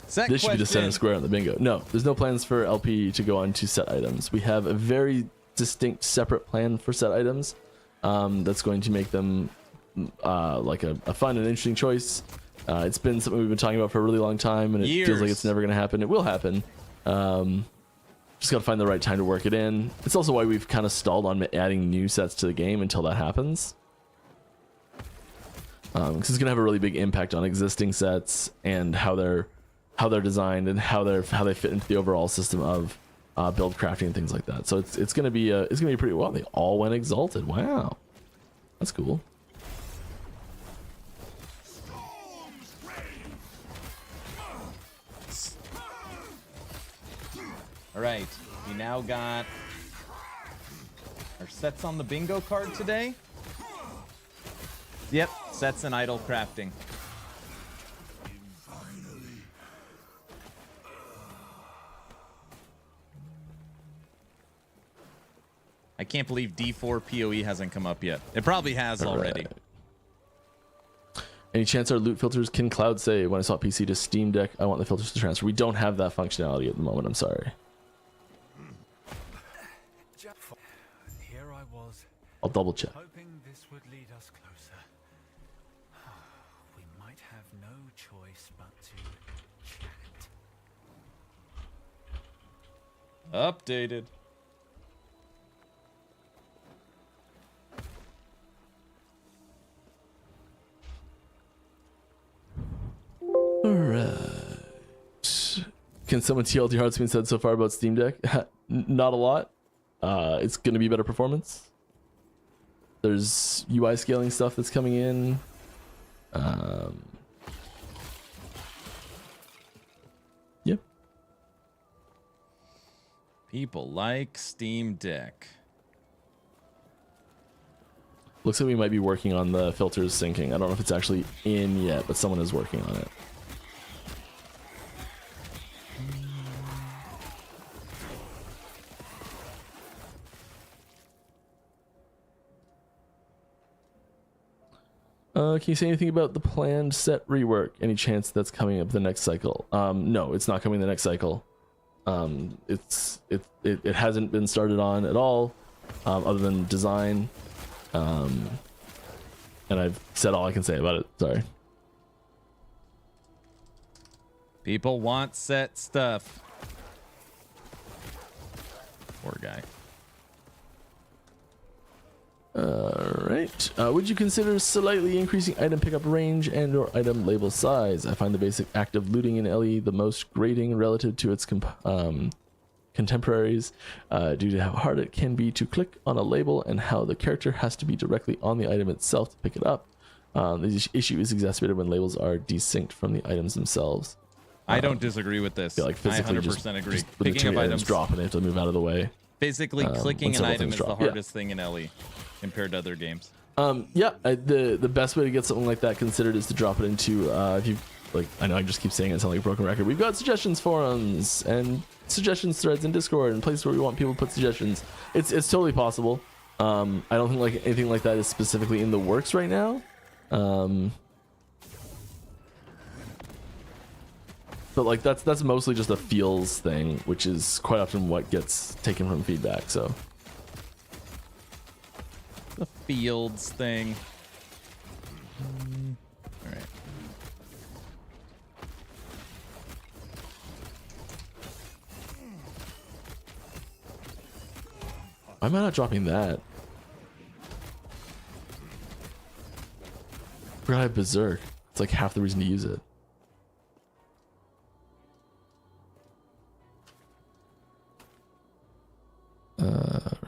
This should be the center square on the bingo. No, there's no plans for LP to go on to set items. We have a very distinct separate plan for set items that's going to make them like a fun and interesting choice. It's been something we've been talking about for a really long time, and it feels like it's never going to happen. It will happen. Just got to find the right time to work it in. It's also why we've kind of stalled on adding new sets to the game until that happens. Because it's going to have a really big impact on existing sets and how they're designed and how they fit into the overall system of build crafting and things like that. So it's going to be pretty well. They all went exalted. Wow, that's cool. All right, we now got our sets on the bingo card today. Yep, sets and idle crafting. I can't believe D4 PoE hasn't come up yet. It probably has already. Any chance our loot filters can cloud save? When I saw PC to Steam Deck, I want the filters to transfer. We don't have that functionality at the moment. I'm sorry. Here I was, I'll double check. hoping this would lead us closer. We might have no choice but to chat. Updated. Alright. Can someone TLDR what's been said so far about Steam Deck? Not a lot. It's going to be better performance. There's UI scaling stuff that's coming in. Yep. People like Steam Deck. Looks like we might be working on the filters syncing. I don't know if it's actually in yet, but someone is working on it. Can you say anything about the planned set rework? Any chance that's coming up the next cycle? No, it's not coming the next cycle. It hasn't been started on at all, other than design. And I've said all I can say about it. Sorry. People want set stuff. Poor guy. Alright. Would you consider slightly increasing item pickup range and or item label size? I find the basic act of looting in LE the most grating relative to its contemporaries, due to how hard it can be to click on a label and how the character has to be directly on the item itself to pick it up. The issue is exacerbated when labels are desynced from the items themselves. I don't disagree with this. Like physically I 100% agree. Just when Picking the up items items, drop and they have to move out of the way. physically clicking when an several item things is the drop. hardest thing in LE compared to other games. The best way to get something like that considered is to drop it into if you like. I know I just keep saying it, sound like a broken record. We've got suggestions forums and suggestions threads in Discord and places where we want people to put suggestions. It's totally possible. I don't think like anything like that is specifically in the works right now. But like that's mostly just a feels thing, which is quite often what gets taken from feedback. So The fields thing. All right. why am I not dropping that? Forgot I have Berserk. It's like half the reason to use it.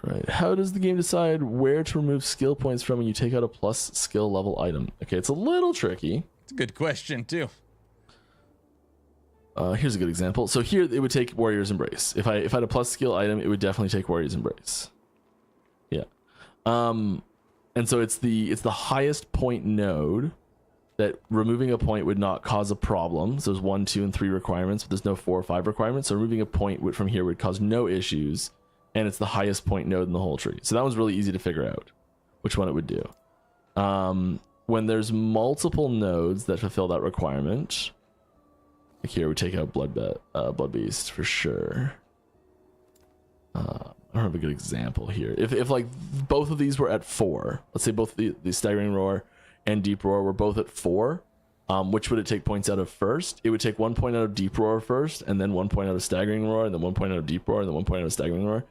Right. How does the game decide where to remove skill points from when you take out a plus skill level item? Okay, it's a little tricky. It's a good question too. Here's a good example. So here it would take Warrior's Embrace. If I had a plus skill item, it would definitely take Warrior's Embrace. Yeah. And so it's the highest point node that removing a point would not cause a problem. So there's 1, 2, and 3 requirements, but there's no 4 or 5 requirements. So removing a point from here would cause no issues. And it's the highest point node in the whole tree. So that was really easy to figure out which one it would do. When there's multiple nodes that fulfill that requirement, like here we take out Blood Beast for sure. I don't have a good example here. If like both of these were at 4, let's say both the Staggering Roar and Deep Roar were both at 4, which would it take points out of first? It would take 1 point out of Deep Roar first, and then 1 point out of Staggering Roar, and then 1 point out of Deep Roar, and then 1 point out of Staggering Roar.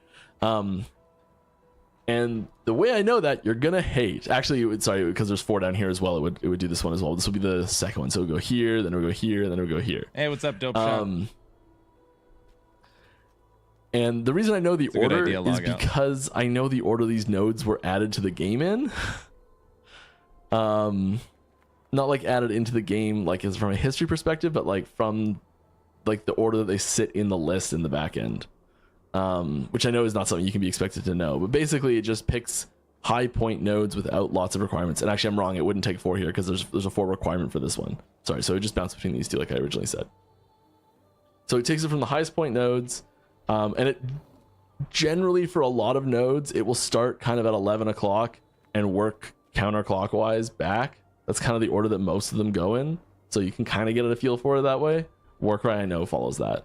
And the way I know that, you're gonna hate. Actually, sorry, because there's 4 down here as well. It would do this one as well. This will be the second one. So it would go here, then it would go here, then it would go here. Hey, what's up, Dope Shot? And the reason I know the order idea, is log out. because I know the order these nodes were added to the game in. Not like added into the game like as from a history perspective, but like from like the order that they sit in the list in the back end. which I know is not something you can be expected to know, but basically it just picks high point nodes without lots of requirements. And actually I'm wrong, it wouldn't take 4 here because there's a 4 requirement for this one. Sorry, so it just bounced between these two like I originally said. So it takes it from the highest point nodes, and it generally for a lot of nodes it will start kind of at 11 o'clock and work counterclockwise back. That's kind of the order that most of them go in, so you can kind of get a feel for it that way. Warcry I know follows that.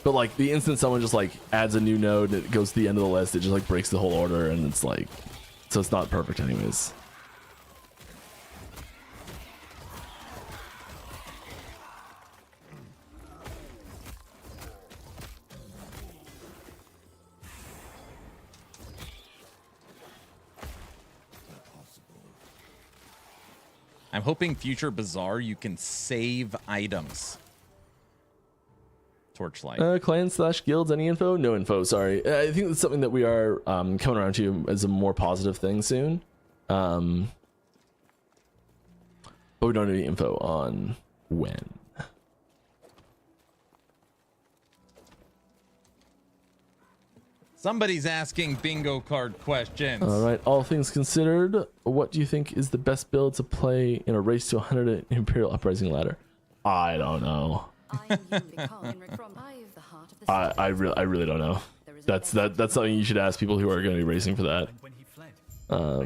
But like the instant someone just like adds a new node and it goes to the end of the list, it just like breaks the whole order, and it's like, so it's not perfect anyways. I'm hoping future Bazaar you can save items. Torchlight. Clans/guilds, any info? No info, sorry. I think that's something that we are coming around to as a more positive thing soon. But we don't have any info on when. Somebody's asking bingo card questions. All right, all things considered, what do you think is the best build to play in a race to 100 Imperial Uprising ladder? I don't know. I really don't know. That's something you should ask people who are going to be racing for that. Are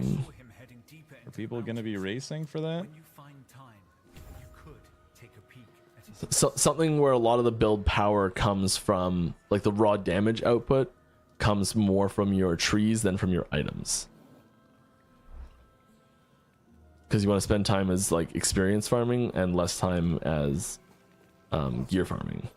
people going to be racing for that? So, something where a lot of the build power comes from, like the raw damage output comes more from your trees than from your items, because you want to spend time as like experience farming and less time as gear farming.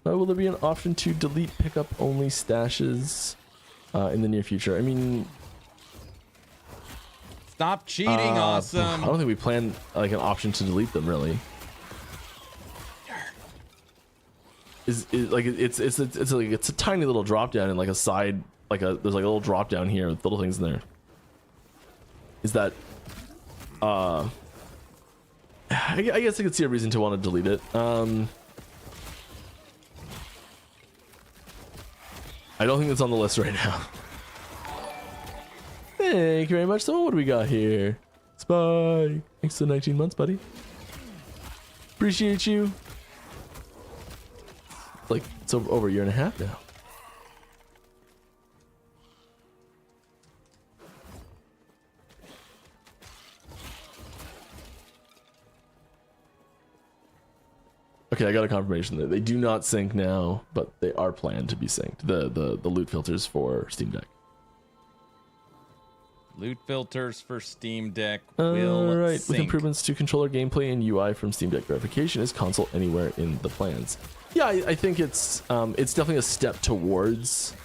Will there be an option to delete pickup only stashes in the near future? I mean, stop cheating, awesome. I don't think we plan like an option to delete them really. Is like it's a tiny little drop down and like a side, like there's like a little drop down here with little things in there. Is that I guess I could see a reason to want to delete it. I don't think it's on the list right now. Thank you very much. So what do we got here? Spy. Thanks to 19 months, buddy. Appreciate you. Like, it's over a year and a half now. Okay, I got a confirmation that they do not sync now, but they are planned to be synced. The loot filters for Steam Deck. Loot filters for Steam Deck will right, sync. With improvements to controller gameplay and UI from Steam Deck verification, is console anywhere in the plans? Yeah, I think it's definitely a step towards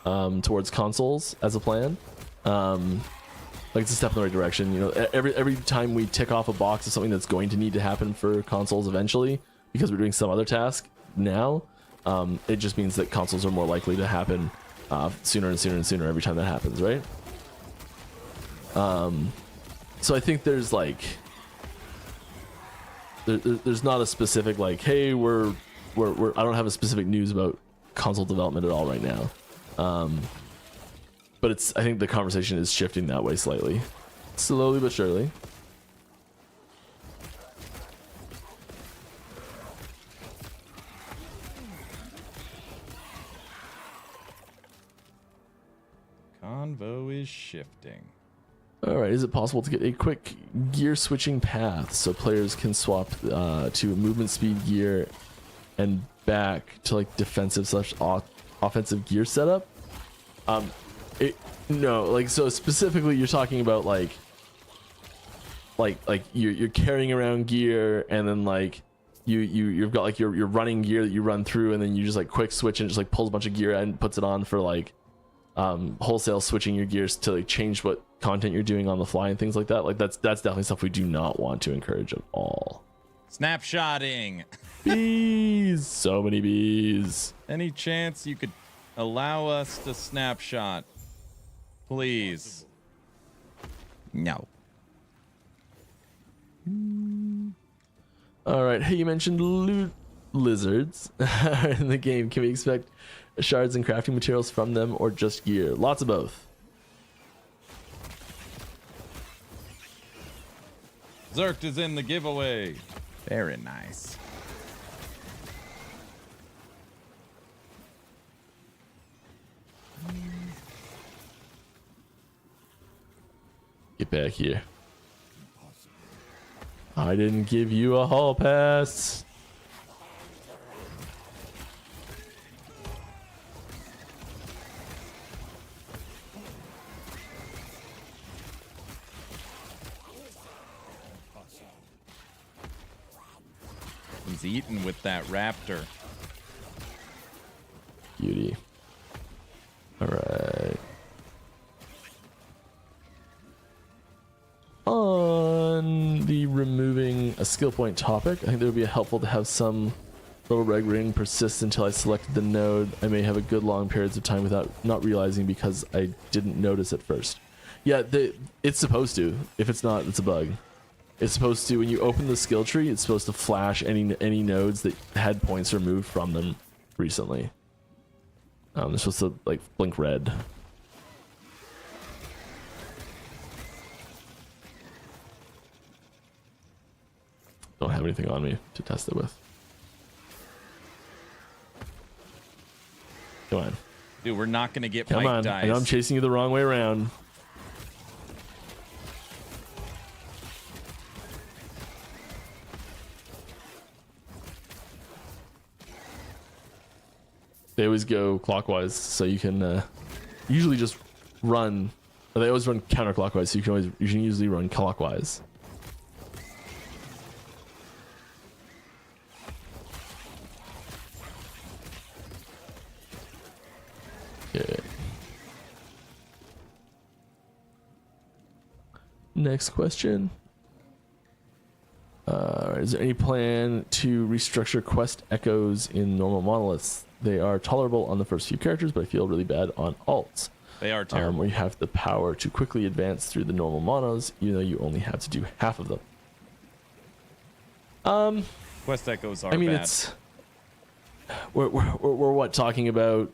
consoles as a plan. Like it's a step in the right direction. You know, every time we tick off a box of something that's going to need to happen for consoles eventually, because we're doing some other task now, it just means that consoles are more likely to happen sooner and sooner and sooner every time that happens, right? So I think there's like there's not a specific like, hey, we're I don't have a specific news about console development at all right now, but I think the conversation is shifting that way slightly, slowly but surely. Convo is shifting. Alright, is it possible to get a quick gear switching path so players can swap to movement speed gear and back to like defensive / offensive gear setup? No, like, so specifically you're talking about like you're carrying around gear, and then like you've got like your running gear that you run through, and then you just like quick switch and just like pulls a bunch of gear and puts it on for like wholesale switching your gears to like change what content you're doing on the fly and things like that. Like that's definitely stuff we do not want to encourage at all. Snapshotting. Bees, so many bees. Any chance you could allow us to snapshot, please? No. All right. Hey, you mentioned loot lizards in the game. Can we expect shards and crafting materials from them, or just gear? Lots of both. Zerkt is in the giveaway. Very nice. Get back here. I didn't give you a hall pass. He's eating with that raptor. Beauty. All right. On the removing a skill point topic, I think it would be helpful to have some little reg ring persist until I selected the node. I may have a good long periods of time without not realizing because I didn't notice at first. Yeah, it's supposed to. If it's not, it's a bug. It's supposed to, when you open the skill tree, it's supposed to flash any nodes that had points removed from them recently. They're supposed to like blink red. Don't have anything on me to test it with. Come on. Dude, we're not going to get Come Mike on. dice. I know I'm chasing you the wrong way around. They always go clockwise, so you can usually just run. Or they always run counterclockwise, so you can usually run clockwise. Okay. Next question. Is there any plan to restructure quest echoes in normal monoliths? They are tolerable on the first few characters, but I feel really bad on alts. They are terrible. Where you have the power to quickly advance through the normal monos, even though you only have to do half of them. Quest echoes are I mean, bad. it's we're what talking about,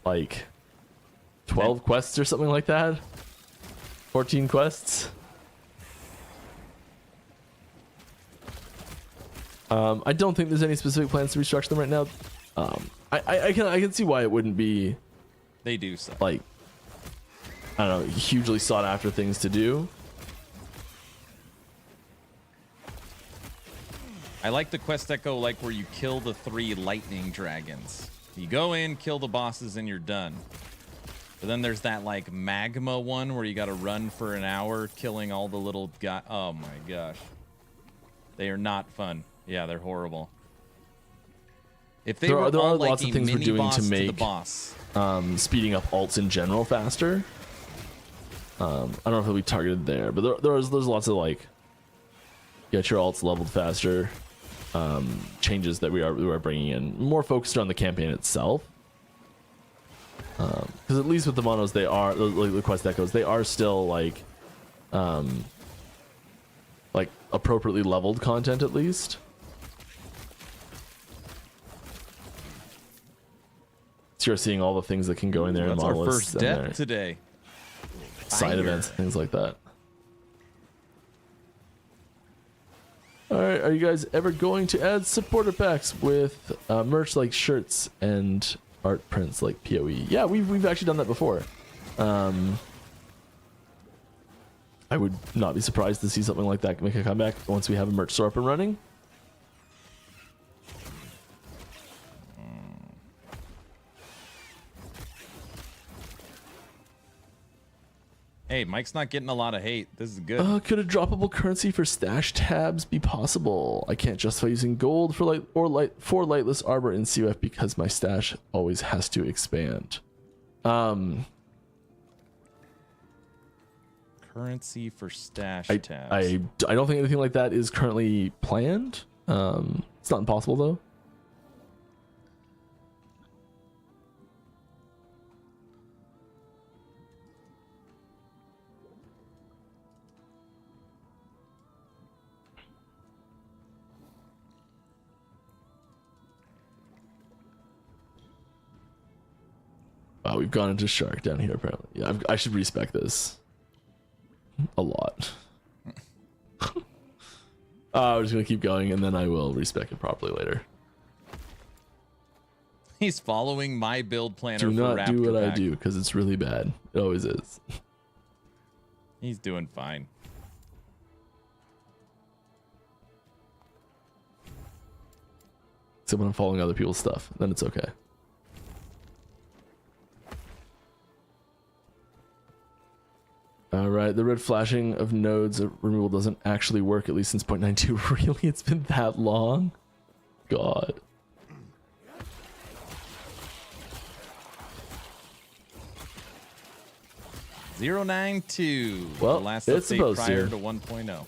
like 12 quests or something like that. 14 quests. I don't think there's any specific plans to restructure them right now. I can see why it wouldn't be. They do suck. Like, I don't know, hugely sought after things to do. I like the quest echo, like where you kill the 3 lightning dragons. You go in, kill the bosses, and you're done. But then there's that like magma one where you got to run for an hour, killing all the little guys. Oh my gosh, they are not fun. Yeah, they're horrible. If they There were are all lots like of a things we're mini doing boss to the make boss. Speeding up alts in general faster. I don't know if it'll be targeted there, but there's lots of like get your alts leveled faster changes that we are bringing in, more focused on the campaign itself. Because at least with the monos, they are the quest echoes. They are still like appropriately leveled content at least. So you're seeing all the things that can go in there. That's in our monoliths first and death their today. side Fire. events, things like that. All right, are you guys ever going to add supporter packs with merch like shirts and art prints like PoE? Yeah, we've actually done that before. I would not be surprised to see something like that make a comeback once we have a merch store up and running. Hey, Mike's not getting a lot of hate. This is good. Could a droppable currency for stash tabs be possible? I can't justify using gold for lightless armor in CUF because my stash always has to expand. Currency for stash tabs. I don't think anything like that is currently planned. It's not impossible though. Wow, we've gone into shark down here apparently. Yeah, I should respec this a lot. I'm just gonna keep going and then I will respec it properly later. He's following my build planner. Do not for do what Raptor I do because it's really bad. It always is. He's doing fine. Except when I'm following other people's stuff, then it's okay. Alright, the red flashing of nodes removal doesn't actually work, at least since 0.92. Really? It's been that long? God. .092. Well, the last it's update supposed prior to. to 1.0.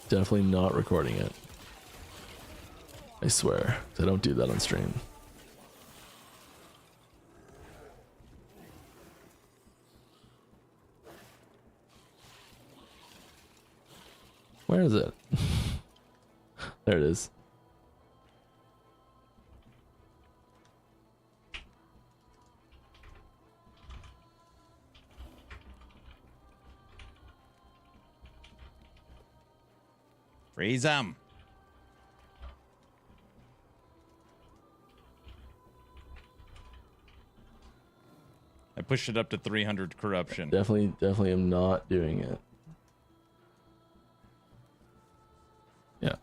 Definitely not recording it. I swear. I don't do that on stream. Where is it? There it is. Freeze him. I pushed it up to 300 corruption. Definitely am not doing it. Yeah.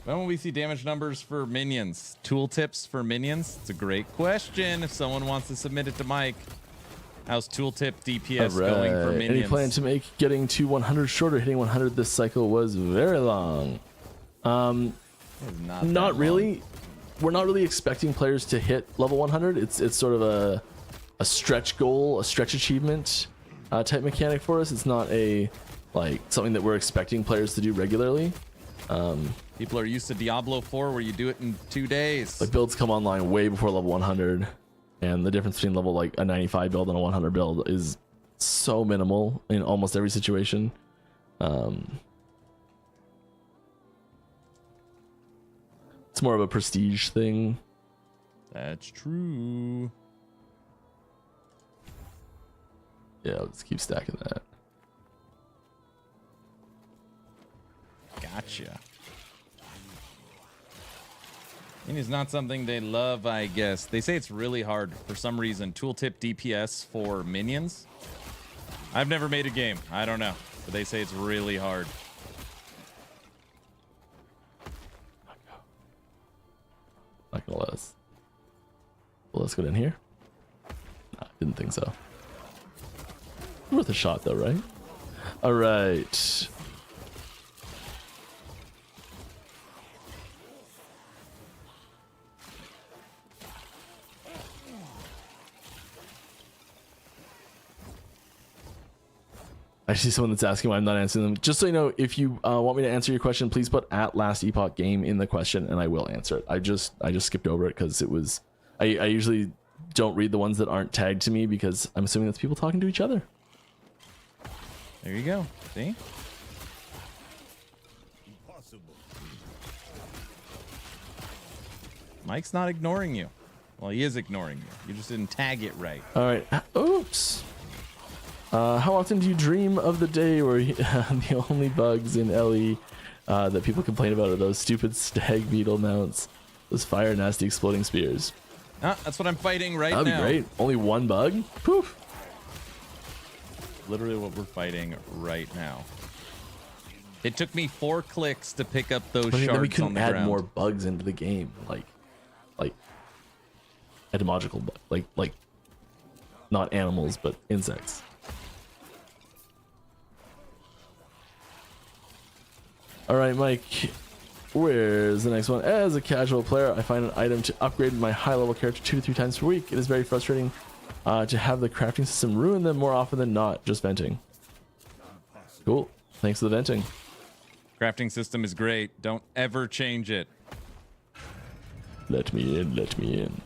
When will we see damage numbers for minions? Tooltips for minions? It's a great question. If someone wants to submit it to Mike. How's tooltip DPS going for minions? Any plan to make getting to 100 shorter? Hitting 100 this cycle was very long. Not really. We're not really expecting players to hit level 100. It's sort of a stretch goal, a stretch achievement type mechanic for us. It's not a something that we're expecting players to do regularly. People are used to Diablo 4 where you do it in 2 days. Like builds come online way before level 100. And the difference between level a 95 build and a 100 build is so minimal in almost every situation. It's more of a prestige thing. That's true. Yeah, let's keep stacking that. Gotcha. It is not something they love, I guess. They say it's really hard for some reason. Tooltip DPS for minions. I've never made a game. I don't know. But they say it's really hard. Not gonna let us. Well, let's go in here. Nah, didn't think so. Worth a shot though, right? All right. I see someone that's asking why I'm not answering them. Just so you know, if you want me to answer your question, please put @LastEpochGame in the question, and I will answer it. I just skipped over it because it was. I usually don't read the ones that aren't tagged to me because I'm assuming that's people talking to each other. There you go. See? Impossible. Mike's not ignoring you. Well, he is ignoring you. You just didn't tag it right. All right. Oops. How often do you dream of the day where the only bugs in LE that people complain about are those stupid stag beetle mounts, those fire nasty exploding spears? That's what I'm fighting right now. That'd be great. Only one bug? Poof. literally what we're fighting right now. It took me 4 clicks to pick up those I mean, then we shards couldn't on the add ground. more bugs into the game, like etymological, like not animals but insects. All right, Mike, where's the next one? As a casual player, I find an item to upgrade my high-level character 2 to 3 times per week. It is very frustrating to have the crafting system ruin them more often than not. Just venting. Cool. Thanks for the venting. Crafting system is great. Don't ever change it. Let me in, let me in.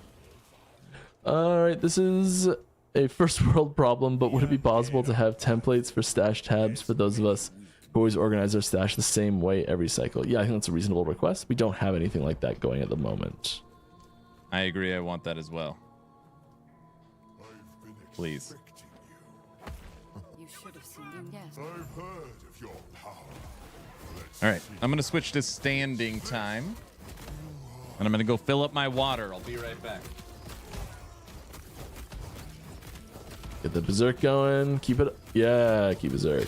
Alright, this is a first world problem, but would it be possible to have templates for stash tabs for those of us who always organize our stash the same way every cycle? Yeah, I think that's a reasonable request. We don't have anything like that going at the moment. I agree. I want that as well. Please. You should have seen him, yes. All right, I'm going to switch to standing time. And I'm going to go fill up my water. I'll be right back. Get the berserk going. Keep it. Yeah, keep berserk.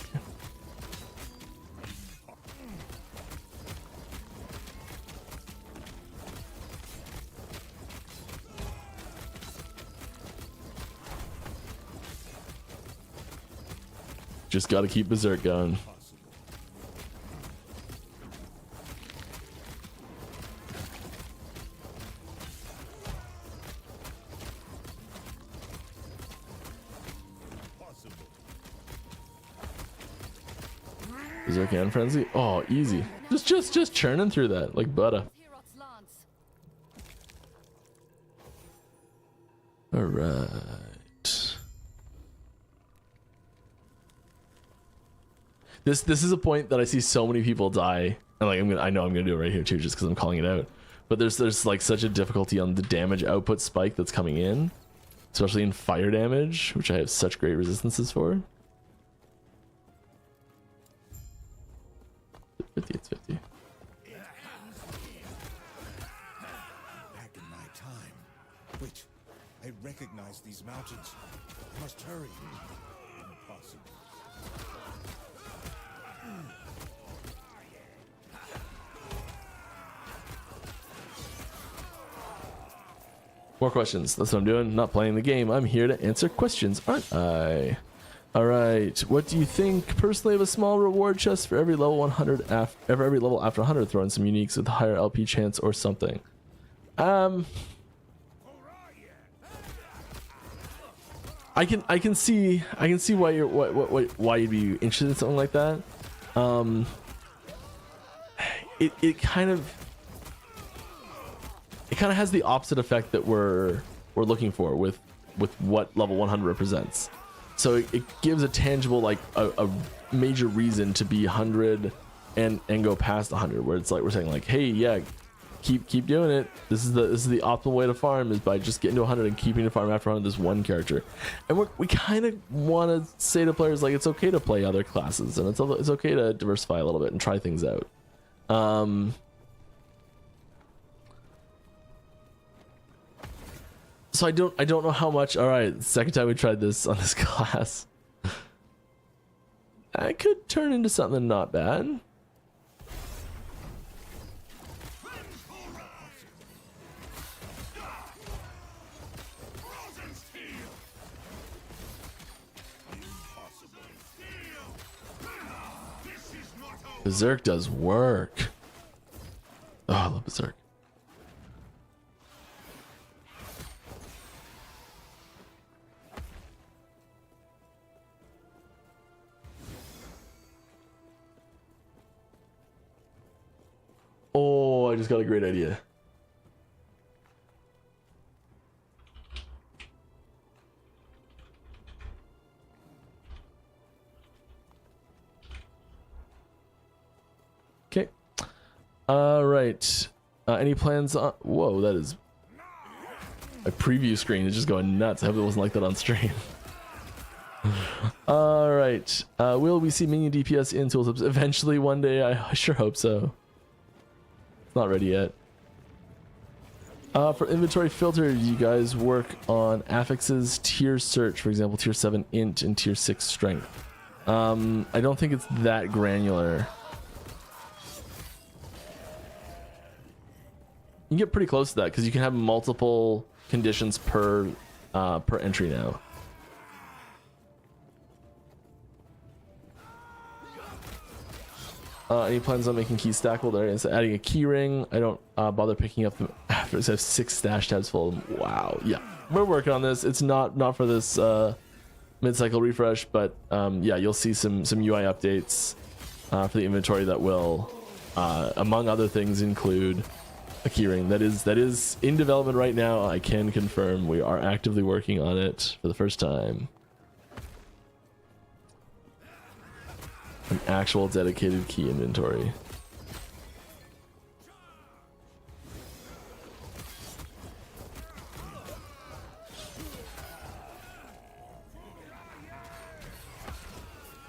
Just gotta keep berserk going. Berserk and frenzy. Oh, easy. Just churning through that like butter. All right. This is a point that I see so many people die, and like I know I'm gonna do it right here too, just because I'm calling it out. But there's like such a difficulty on the damage output spike that's coming in, especially in fire damage, which I have such great resistances for. 50, it's 50. Back in my time. Wait, I recognize these mountains. I must hurry. Impossible. More questions. That's what I'm doing. Not playing the game. I'm here to answer questions, aren't I? All right. What do you think personally of a small reward chest for every level 100 every level after 100? Throw in some uniques with higher LP chance or something. I can see why you're why you'd be interested in something like that. It kind of has the opposite effect that we're looking for with what level 100 represents. So it gives a tangible, like a major reason to be 100 and go past 100, where it's like we're saying like, hey, yeah, keep doing it. This is the optimal way to farm, is by just getting to 100 and keeping to farm after 100 this one character. And we kind of want to say to players like it's okay to play other classes, and it's okay to diversify a little bit and try things out. So I don't know how much. All right, second time we tried this on this class. I could turn into something not bad. Berserk does work. Oh, I love Berserk. Oh, I just got a great idea. Okay. All right. Any plans on... Whoa, that is... A preview screen is just going nuts. I hope it wasn't like that on stream. All right. Will we see minion DPS in tooltips eventually one day? I sure hope so. Not ready yet. For inventory filter, you guys work on affixes, tier search, for example, tier 7 int and tier 6 strength. I don't think it's that granular. You can get pretty close to that because you can have multiple conditions per entry now. Any plans on making keys stackable? There is adding a key ring. I don't bother picking up them after I have 6 stash tabs full. Wow. Yeah, we're working on this. It's not for this mid-cycle refresh, but yeah, you'll see some UI updates for the inventory that will, among other things, include a keyring that is in development right now. I can confirm we are actively working on it for the first time. An actual dedicated key inventory.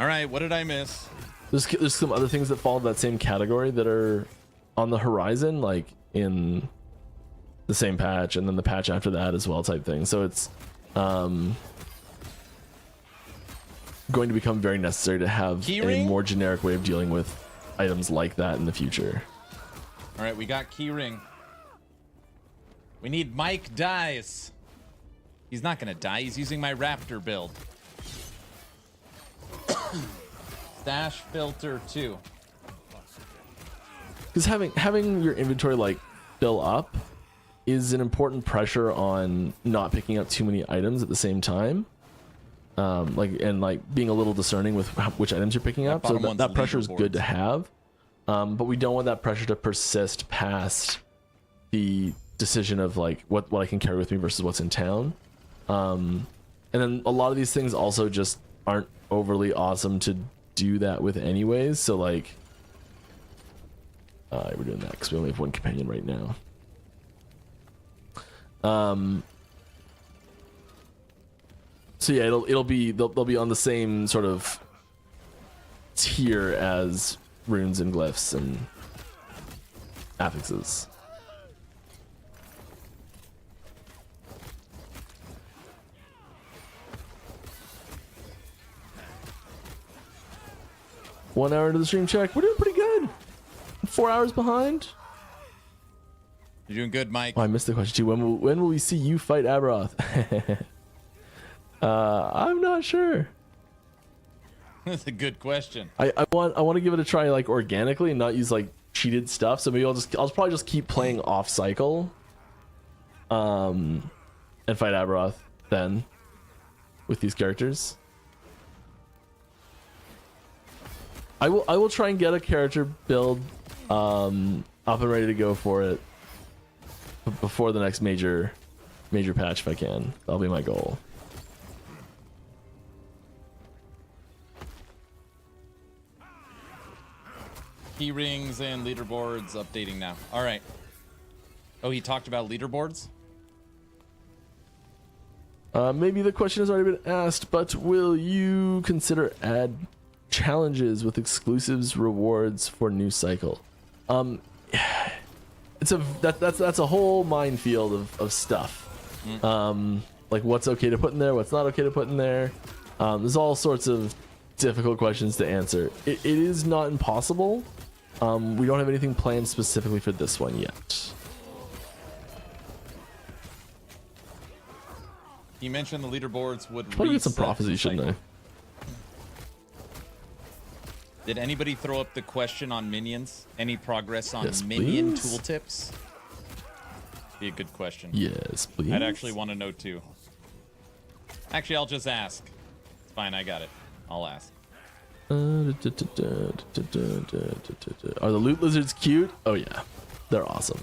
All right, what did I miss? There's some other things that fall in that same category that are on the horizon, like in the same patch and then the patch after that as well, type thing. So it's going to become very necessary to have Keyring? a more generic way of dealing with items like that in the future. All right, we got keyring. We need Mike dies. He's not gonna die. He's using my Raptor build. Stash filter 2. Because having your inventory like fill up is an important pressure on not picking up too many items at the same time. Like being a little discerning with which items you're picking up. So that pressure is good to have. But we don't want that pressure to persist past the decision of like what I can carry with me versus what's in town. And then a lot of these things also just aren't overly awesome to do that with anyways. So like, we're doing that because we only have one companion right now. So yeah, they'll be on the same sort of tier as runes and glyphs and affixes. One hour into the stream check. We're doing pretty good. 4 hours behind. You're doing good, Mike. Oh, I missed the question too. When will we see you fight Aberoth? I'm not sure. That's a good question. I want to give it a try like organically and not use like cheated stuff. So maybe I'll probably just keep playing off cycle. And fight Aberoth then with these characters. I will try and get a character build up and ready to go for it before the next major patch if I can. That'll be my goal. Key rings and leaderboards updating now. All right. Oh, he talked about leaderboards? Maybe the question has already been asked, but will you consider add challenges with exclusives rewards for new cycle? It's that's a whole minefield of stuff. Like what's okay to put in there, what's not okay to put in there. There's all sorts of difficult questions to answer. It is not impossible. We don't have anything planned specifically for this one yet. You mentioned the leaderboards would Probably get some prophecy, shouldn't I? Did anybody throw up the question on minions? Any progress on Yes, minion please. tooltips? Be a good question. Yes, please. I'd actually want to know too. Actually, I'll just ask. It's fine, I got it. I'll ask. Are the loot lizards cute? Oh yeah, they're awesome.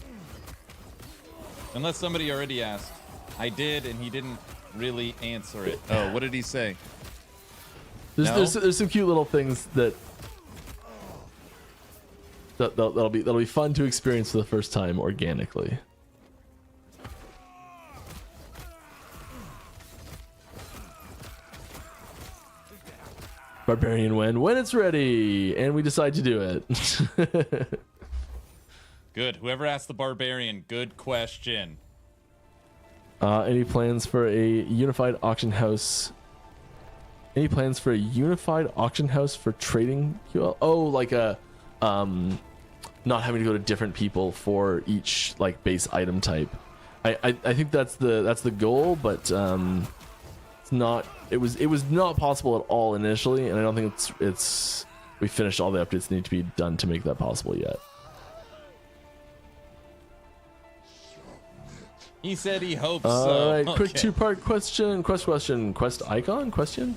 Unless somebody already asked. I did, and he didn't really answer it. Oh, what did he say? There's some cute little things that'll be fun to experience for the first time organically. Barbarian when it's ready and we decide to do it. Good. Whoever asked the barbarian, good question. Any plans for a unified auction house Any plans for a unified auction house for trading QL? Oh, like a not having to go to different people for each like base item type. I think that's the goal, but it's not. It was not possible at all initially, and I don't think it's we finished all the updates that need to be done to make that possible yet. He said he hopes All so. right, quick Okay. two-part question. Quest icon question.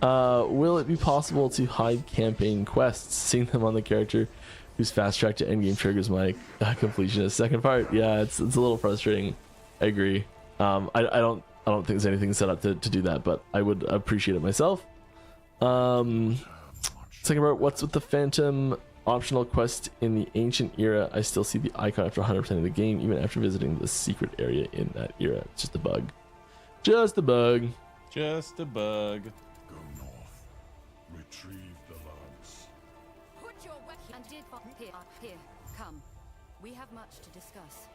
Will it be possible to hide campaign quests, seeing them on the character whose fast track to endgame triggers my completionist? Second part, yeah, it's a little frustrating. I agree. I don't think there's anything set up to do that, but I would appreciate it myself. Second part, what's with the Phantom optional quest in the ancient era? I still see the icon after 100% of the game, even after visiting the secret area in that era. It's just a bug. Just a bug. Just a bug. Go north. Retrieve the logs. Put your weapon and did here. Come. We have much to discuss.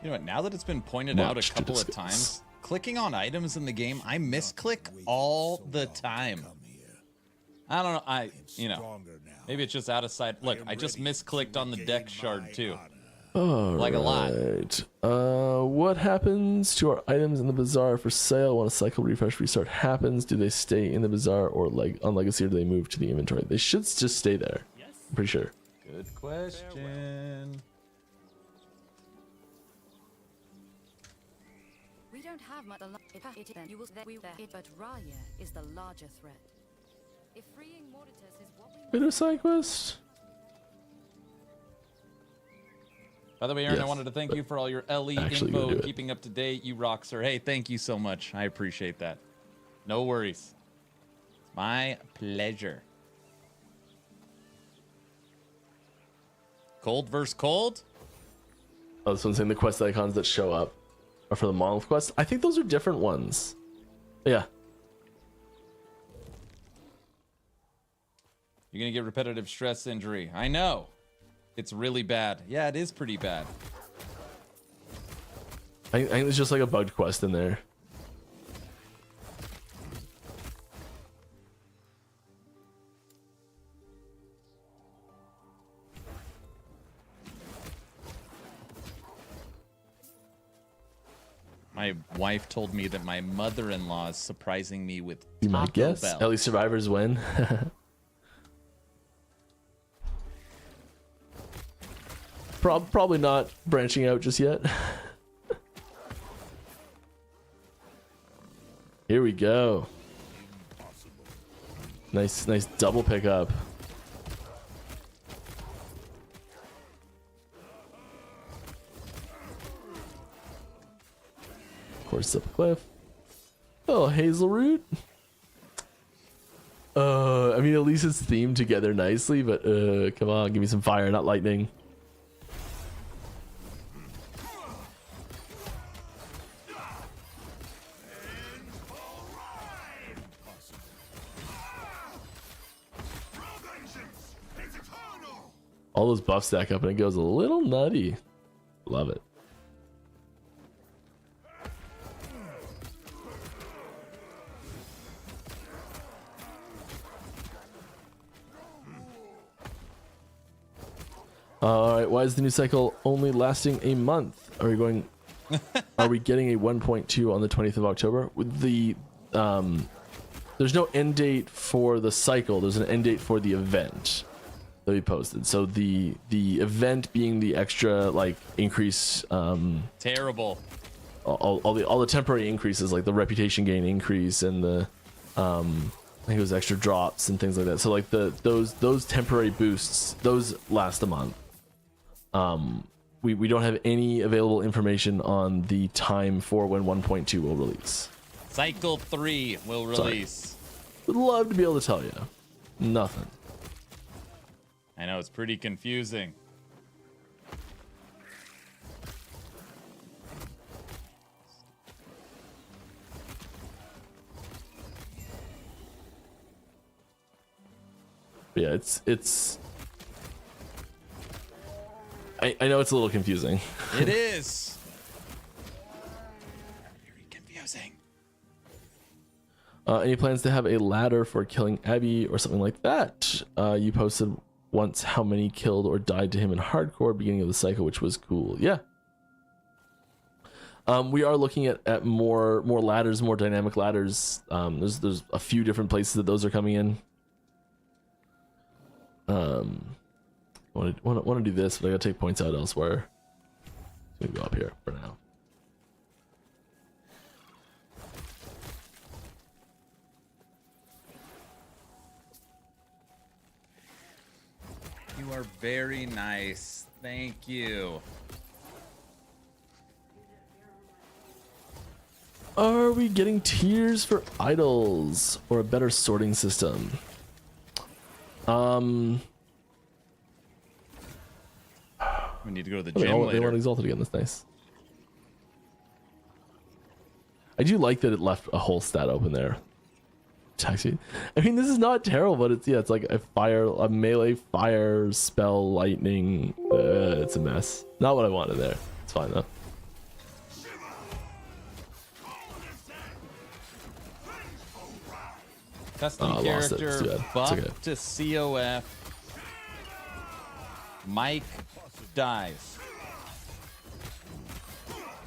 You know what? Now that it's been pointed out Much a to couple of discuss. times, clicking on items in the game, I misclick all the time. Come here. I don't know. You know, Stronger now. maybe it's just out of sight. Look, I just misclicked on the deck shard too. All Like a lot. right. What happens to our items in the bazaar for sale when a cycle refresh restart happens? Do they stay in the bazaar or on legacy, or do they move to the inventory? They should just stay there. I'm pretty sure. Good question. We don't have much. You will but Raya is the larger threat. If freeing Mortitus is what we Bit of side quest. By the way, Aaron, I Yes, wanted to thank you for all your LE actually info gonna do and it. keeping up to date. You rock, sir. Hey, thank you so much. I appreciate that. No worries. My pleasure. Cold versus cold? Oh, this one's saying the quest icons that show up are for the monolith quest. I think those are different ones. Yeah. You're going to get repetitive stress injury. I know. It's really bad. Yeah, it is pretty bad. I think there's just like a bugged quest in there. My wife told me that my mother-in-law is surprising me with You might Taco guess. Bell. At least survivors win. Probably not branching out just yet. Here we go. Nice double pickup. Of course, up a cliff. Oh, hazel root. I mean, at least it's themed together nicely, but come on, give me some fire, not lightning. All those buffs stack up and it goes a little nutty. Love it. All right, why is the new cycle only lasting a month? Are we going? Are we getting a 1.2 on the 20th of October? With the there's no end date for the cycle. There's an end date for the event that we posted. So the event being the extra like increase, Terrible. all the temporary increases, like the reputation gain increase and the I think it was extra drops and things like that. So like those temporary boosts, those last a month. We don't have any available information on the time for when 1.2 will release. Cycle 3 will release. Would love to be able to tell you. Nothing. I know, it's pretty confusing. Yeah, it's I know it's a little confusing. It is. Very confusing. Any plans to have a ladder for killing Abby or something like that? You posted once how many killed or died to him in hardcore beginning of the cycle, which was cool. Yeah. We are looking at more ladders, more dynamic ladders. There's a few different places that those are coming in. I want to do this, but I gotta take points out elsewhere. Let me go up here for now. You are very nice. Thank you. Are we getting tiers for idols or a better sorting system? We need to go to the They gym want later. exalted again. That's nice. I do like that it left a whole stat open there. Taxi. I mean, this is not terrible, but it's like a melee fire spell lightning. It's a mess. Not what I wanted there. It's fine though. Custom Oh, I lost it. It's too character bad. It's buff okay. to COF. Mike dies.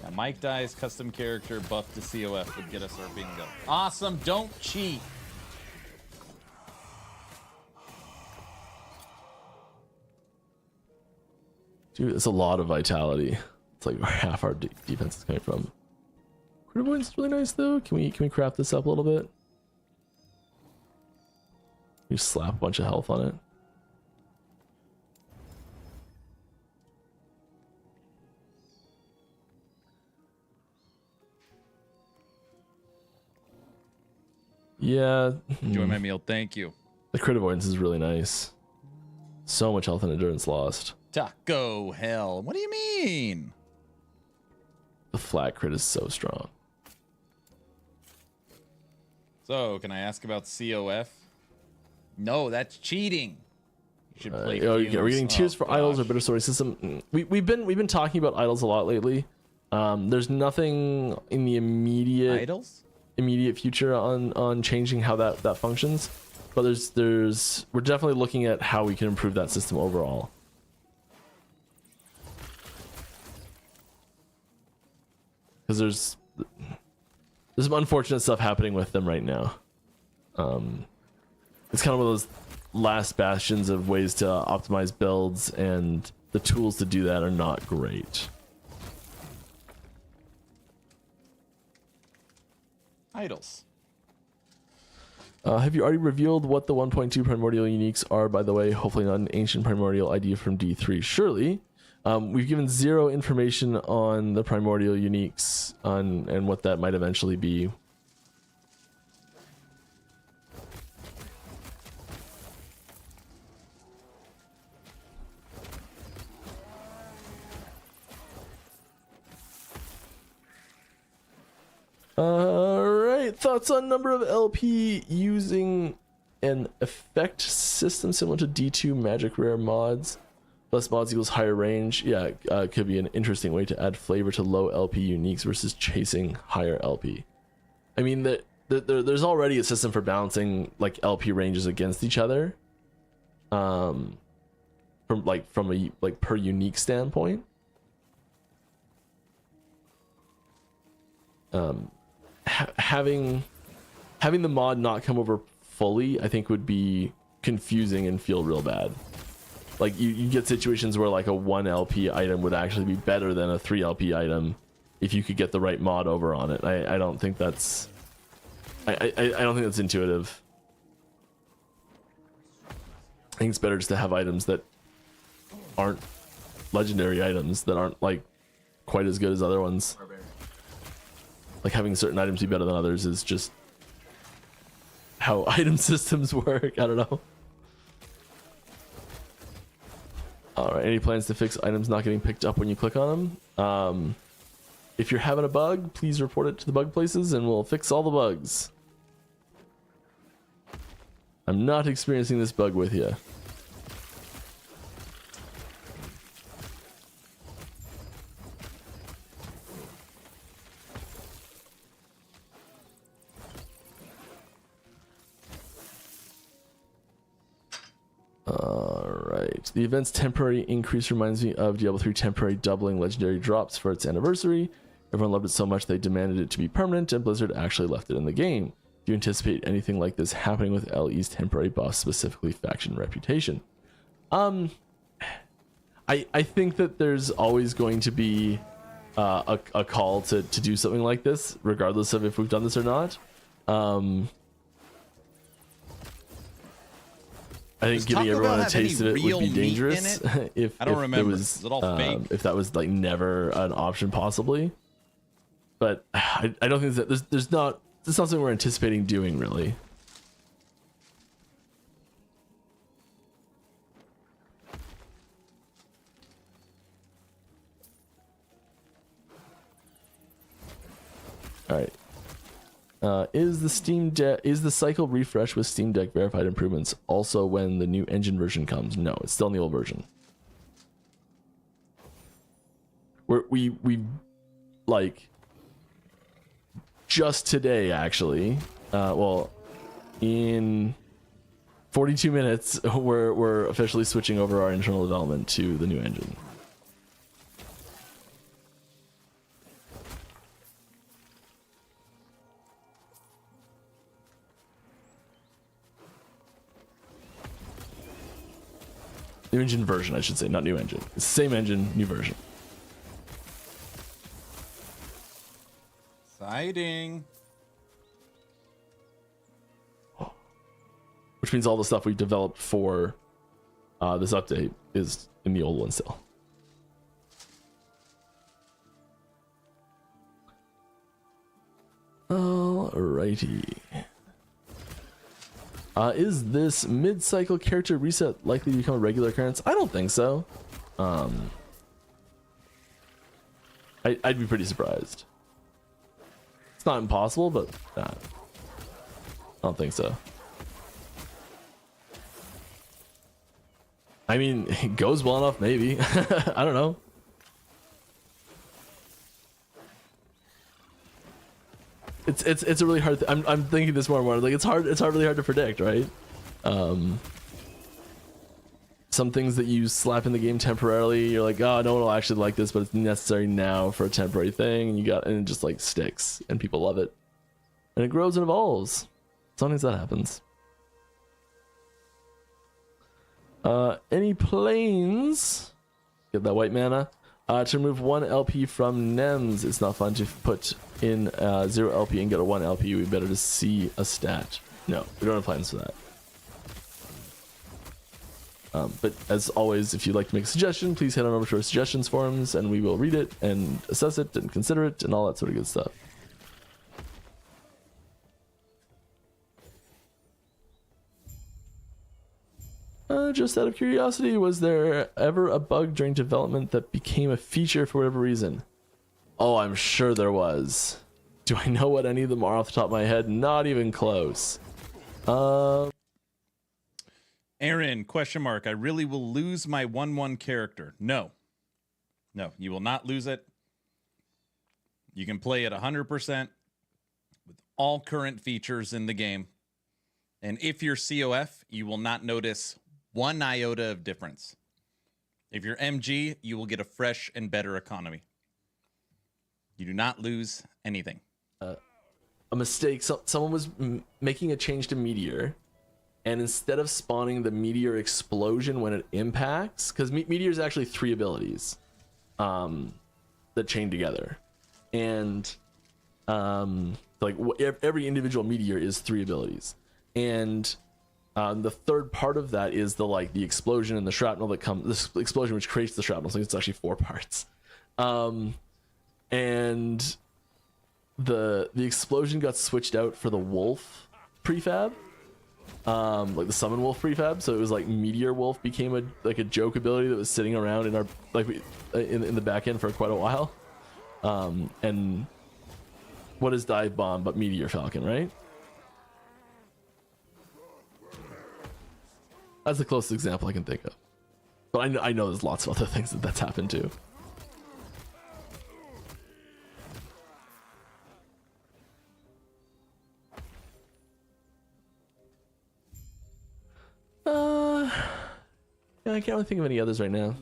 Yeah, Mike dies. Custom character buff to COF would get us our bingo. Awesome. Don't cheat. Dude, it's a lot of vitality. It's like where half our defense is coming from. Crit avoidance is really nice though. Can we craft this up a little bit? You slap a bunch of health on it. Yeah. Enjoy my meal. Thank you. The crit avoidance is really nice. So much health and endurance lost. Taco hell. What do you mean? The flat crit is so strong. So, can I ask about COF? No, that's cheating. You should play. Are we Fumes. getting tiers for idols or gosh. better story system? We've been talking about idols a lot lately. There's nothing in the Idols? immediate future on changing how that functions, but we're definitely looking at how we can improve that system overall. Because there's some unfortunate stuff happening with them right now. It's kind of one of those last bastions of ways to optimize builds, and the tools to do that are not great. Idols. Have you already revealed what the 1.2 primordial uniques are, by the way? Hopefully not an ancient primordial ID from D3. Surely. We've given zero information on the primordial uniques and what that might eventually be. Alright, thoughts on number of LP using an effect system similar to D2 magic rare mods. Less mods equals higher range. Yeah, could be an interesting way to add flavor to low LP uniques versus chasing higher LP. I mean, there's already a system for balancing like LP ranges against each other. From a per unique standpoint. Having the mod not come over fully, I think would be confusing and feel real bad. Like you get situations where like a 1 LP item would actually be better than a 3 LP item if you could get the right mod over on it. I don't think that's I don't think that's intuitive. I think it's better just to have items that aren't legendary items, that aren't like quite as good as other ones. Like having certain items be better than others is just how item systems work. I don't know. Alright, any plans to fix items not getting picked up when you click on them? If you're having a bug, please report it to the bug places and we'll fix all the bugs. I'm not experiencing this bug with you. right. The event's temporary increase reminds me of Diablo 3 temporary doubling legendary drops for its anniversary. Everyone loved it so much they demanded it to be permanent, and Blizzard actually left it in the game. Do you anticipate anything like this happening with LE's temporary buffs, specifically faction reputation? I think that there's always going to be a call to do something like this, regardless of if we've done this or not. I think Does giving Taco everyone Bell a have taste of any it would real be meat in dangerous it? if I don't if remember. It was, Is it all fake? if that was like never an option possibly. But I don't think that there's not something we're anticipating doing really. All right. Is the cycle refresh with Steam Deck verified improvements also when the new engine version comes? No, it's still in the old version. We like just today actually. Well, in 42 minutes, we're officially switching over our internal development to the new engine. New engine version, I should say, not new engine. It's the same engine, new version. Exciting. Which means all the stuff we developed for this update is in the old one still. Alrighty. Is this mid-cycle character reset likely to become a regular occurrence? I don't think so. I'd be pretty surprised. It's not impossible, but I don't think so. I mean, it goes well enough, maybe. I don't know. It's a really hard. I'm thinking this more and more. Like it's really hard to predict, right? Some things that you slap in the game temporarily, you're like, oh, no one will actually like this, but it's necessary now for a temporary thing, and it just like sticks, and people love it, and it grows and evolves. Sometimes that happens. Any planes? Get that white mana. To remove 1 LP from NEMS, it's not fun to put in 0 LP and get a 1 LP. We better to see a stat. No, we don't have plans for that. But as always, if you'd like to make a suggestion, please head on over to our suggestions forums and we will read it and assess it and consider it and all that sort of good stuff. Just out of curiosity, was there ever a bug during development that became a feature for whatever reason? Oh, I'm sure there was. Do I know what any of them are off the top of my head? Not even close. Aaron, question mark. I really will lose my 1/1 character. No. No, you will not lose it. You can play it 100% with all current features in the game. And if you're COF, you will not notice 1 iota of difference. If you're MG, you will get a fresh and better economy. You do not lose anything. A mistake. Someone was making a change to Meteor, and instead of spawning the Meteor explosion when it impacts, because Meteor is actually 3 abilities that chain together, and like every individual Meteor is 3 abilities, and the third part of that is the explosion and the shrapnel that comes. This explosion which creates the shrapnel, so it's actually 4 parts. And the explosion got switched out for the wolf prefab, like the summon wolf prefab. So it was like Meteor Wolf became a joke ability that was sitting around in our in the back end for quite a while. And what is Dive Bomb but Meteor Falcon, right? That's the closest example I can think of. But I know there's lots of other things that's happened too. Yeah, I can't really think of any others right now.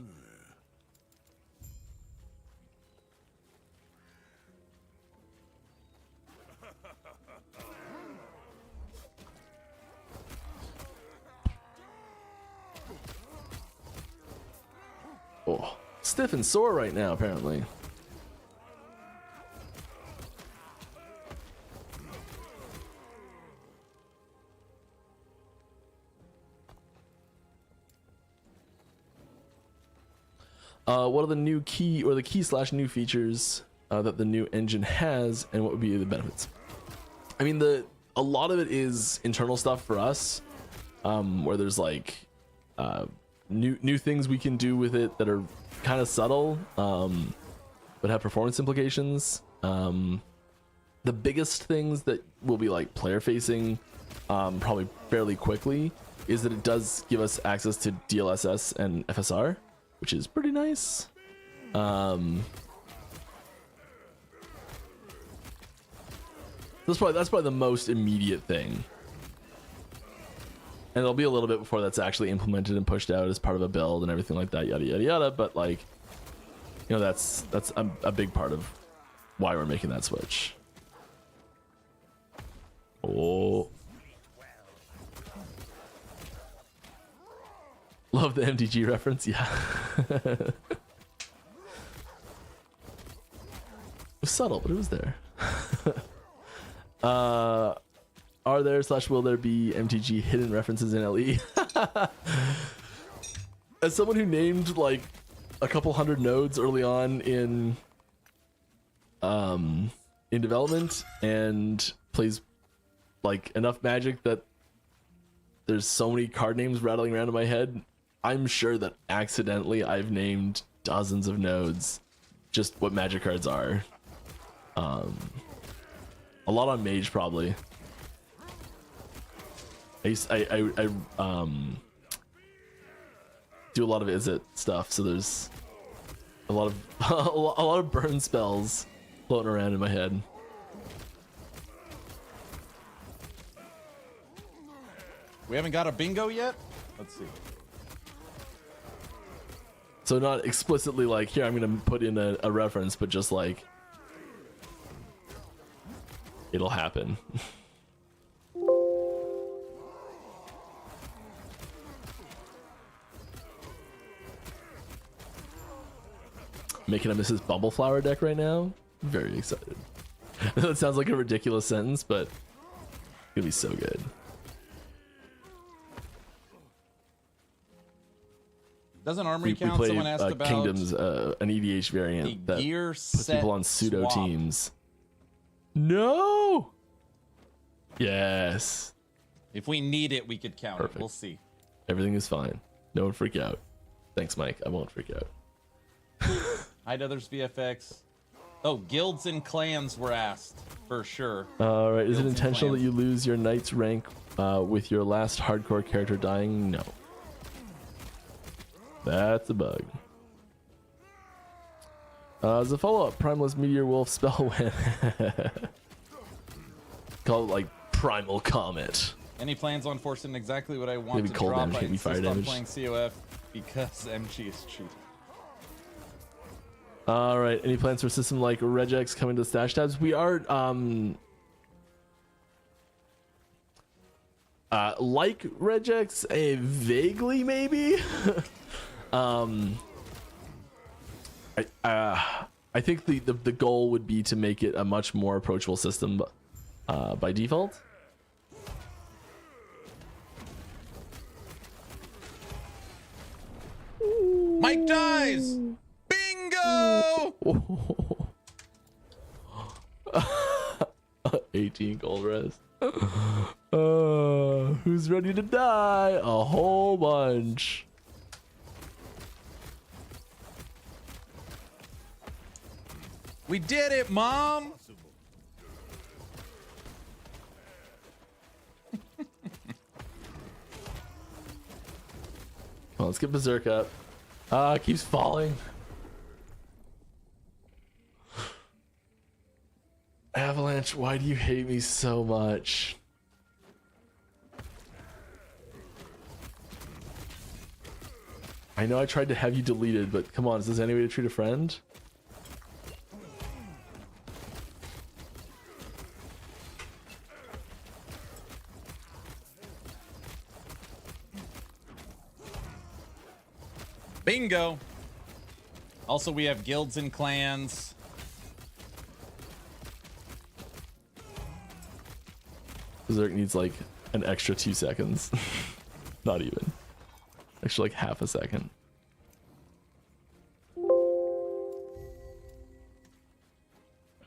Oh, stiff and sore right now, apparently. What are the new key or the key/new features that the new engine has, and what would be the benefits? I mean, a lot of it is internal stuff for us, where there's like new things we can do with it that are kind of subtle, but have performance implications. The biggest things that will be like player facing, probably fairly quickly, is that it does give us access to DLSS and FSR, which is pretty nice. That's probably the most immediate thing. And it'll be a little bit before that's actually implemented and pushed out as part of a build and everything like that, yada yada yada. But like, you know, that's a big part of why we're making that switch. Oh, love the MTG reference, yeah. It was subtle, but it was there. Are there / will there be MTG hidden references in LE? As someone who named like a couple hundred nodes early on in development and plays like enough Magic that there's so many card names rattling around in my head, I'm sure that accidentally I've named dozens of nodes just what Magic cards are. A lot on Mage probably. I do a lot of Izzet stuff, so there's a lot of a lot of burn spells floating around in my head. We haven't got a bingo yet? Let's see. So not explicitly like, here, I'm gonna put in a reference, but just like, it'll happen. Making a Mrs. Bumbleflower deck right now. Very excited. That sounds like a ridiculous sentence, but it's gonna be so good. Doesn't Armory We count? play Someone asked about Kingdoms, an EDH variant that gear puts people on pseudo swap. teams. No. Yes. If we need it, we could count Perfect. it. We'll see. Everything is fine. No one freak out. Thanks, Mike. I won't freak out. Hide others VFX. Oh, guilds and clans were asked for sure. All right. Is it Guilds and intentional that clans. you lose your knight's rank with your last hardcore character dying? No. That's a bug. As a follow-up, Primalist Meteor Wolf spell when call it like Primal Comet. Any plans on forcing exactly what I want Maybe to cold drop? damage, I can't be fire insist on damage. playing COF because MG is cheap. All right. Any plans for a system like Regex coming to stash tabs? We are like Regex, vaguely maybe. I think the goal would be to make it a much more approachable system by default. Mike dies! Bingo! 18 gold res. Who's ready to die? A whole bunch. We did it, Mom! Come on, let's get Berserk up. It keeps falling. Avalanche, why do you hate me so much? I know I tried to have you deleted, but come on, is this any way to treat a friend? Bingo. Also, we have guilds and clans. Berserk needs like an extra 2 seconds. Not even. Extra like half a second.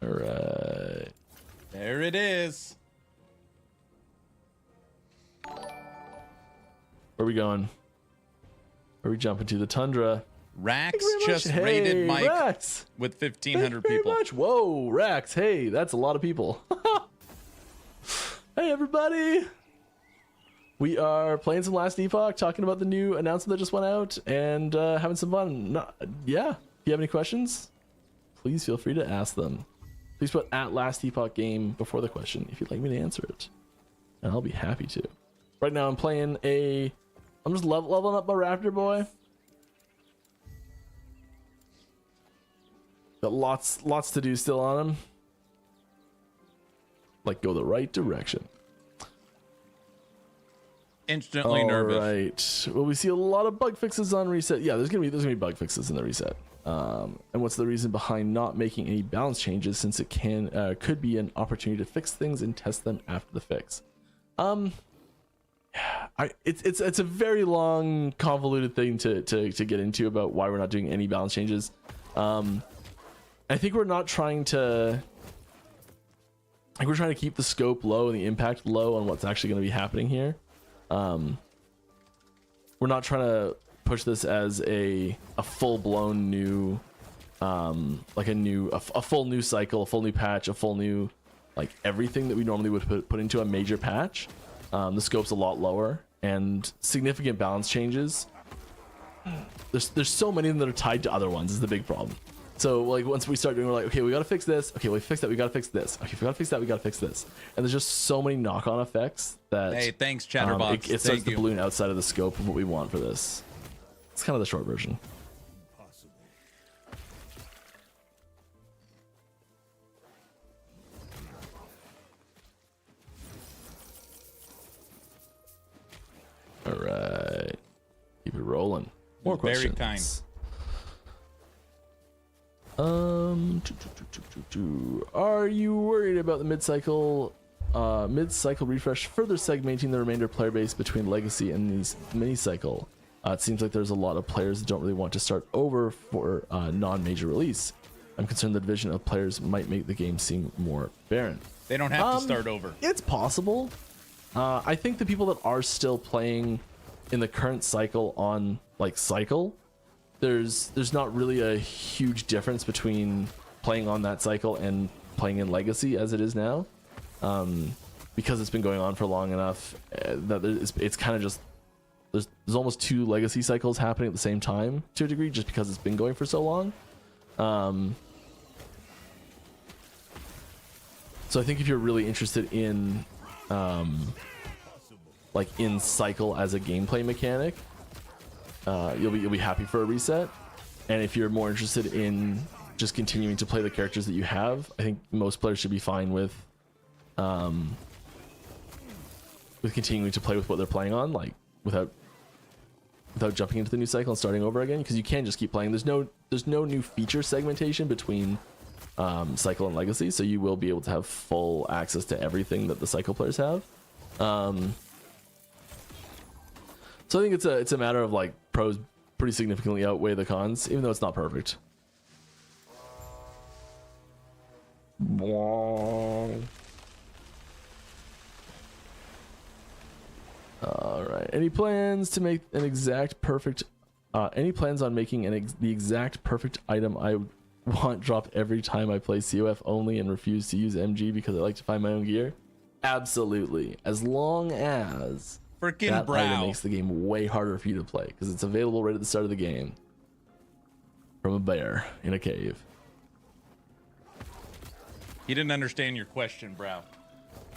Alright. There it is. Where are we going? Where are we jumping to? The tundra. Rax Thank you very just much. Hey, raided Mike Rax. with Thank 1,500 you very people. much. Whoa, Rax. Hey, that's a lot of people. Hey, everybody. We are playing some Last Epoch, talking about the new announcement that just went out, and having some fun. Yeah. If you have any questions, please feel free to ask them. Please put at Last Epoch game before the question if you'd like me to answer it, and I'll be happy to. Right now, I'm playing a. I'm just leveling up my Raptor boy. Got lots to do still on him. Like, go the right direction. Instantly nervous. Right. Well, we see a lot of bug fixes on reset. Yeah, there's gonna be bug fixes in the reset. And what's the reason behind not making any balance changes, since it could be an opportunity to fix things and test them after the fix. It's a very long, convoluted thing to get into about why we're not doing any balance changes. I think we're not trying to. Like, we're trying to keep the scope low and the impact low on what's actually going to be happening here. We're not trying to push this as a full-blown new, like a full new cycle, a full new patch, a full new, like, everything that we normally would put into a major patch. The scope's a lot lower, and significant balance changes. There's so many of them that are tied to other ones is the big problem. So, like, once we start doing, we're like, okay, we gotta fix this. Okay, we fixed that. We gotta fix this. Okay, if we gotta fix that, we gotta fix this. And there's just so many knock-on effects that. Hey, thanks, Chatterbox. It starts to balloon outside of the scope of what we want for this. It's kind of the short version. All right, keep it rolling. More questions. Very kind. Are you worried about the mid-cycle refresh further segmenting the remainder player base between legacy and these mini-cycle? It seems like there's a lot of players that don't really want to start over for non-major release. I'm concerned the division of players might make the game seem more barren. They don't have to start over. It's possible. I think the people that are still playing in the current cycle on like cycle, there's not really a huge difference between playing on that cycle and playing in legacy as it is now, because it's been going on for long enough that it's kind of just there's almost 2 legacy cycles happening at the same time to a degree, just because it's been going for so long. So I think if you're really interested in like in cycle as a gameplay mechanic, you'll be happy for a reset. And if you're more interested in just continuing to play the characters that you have, I think most players should be fine with continuing to play with what they're playing on, like without jumping into the new cycle and starting over again, because you can just keep playing. There's no new feature segmentation between cycle and legacy, so you will be able to have full access to everything that the cycle players have. So I think it's a matter of like pros pretty significantly outweigh the cons, even though it's not perfect. All right. Any plans to make an exact perfect? Any plans on making the exact perfect item I want dropped every time I play COF only and refuse to use MG because I like to find my own gear? Absolutely. As long as Frickin' that brow item makes the game way harder for you to play, because it's available right at the start of the game from a bear in a cave. He didn't understand your question, brow.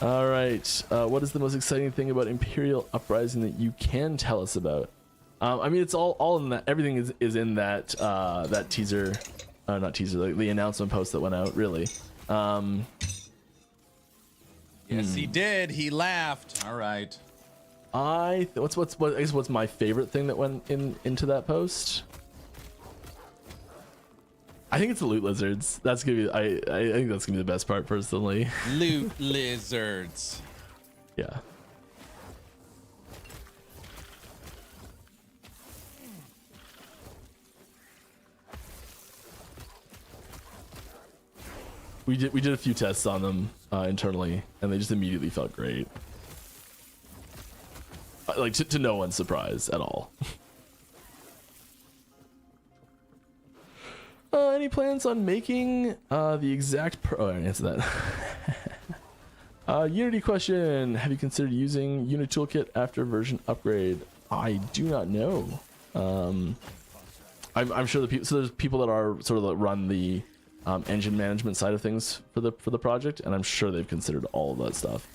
All right. What is the most exciting thing about Imperial Uprising that you can tell us about? I mean, it's all in that. Everything is in that that teaser, not teaser, the announcement post that went out. Really. Yes, he did. He laughed. All right. What's my favorite thing that went into that post? I think it's the loot lizards. That's gonna be. I think that's gonna be the best part, personally. Loot lizards. Yeah. We did a few tests on them internally, and they just immediately felt great. Like to no one's surprise at all. Any plans on making the exact oh, I answered that. Unity question: have you considered using Unity Toolkit after version upgrade? I do not know. I'm sure the people. So there's people that are sort of that run the engine management side of things for the project, and I'm sure they've considered all of that stuff.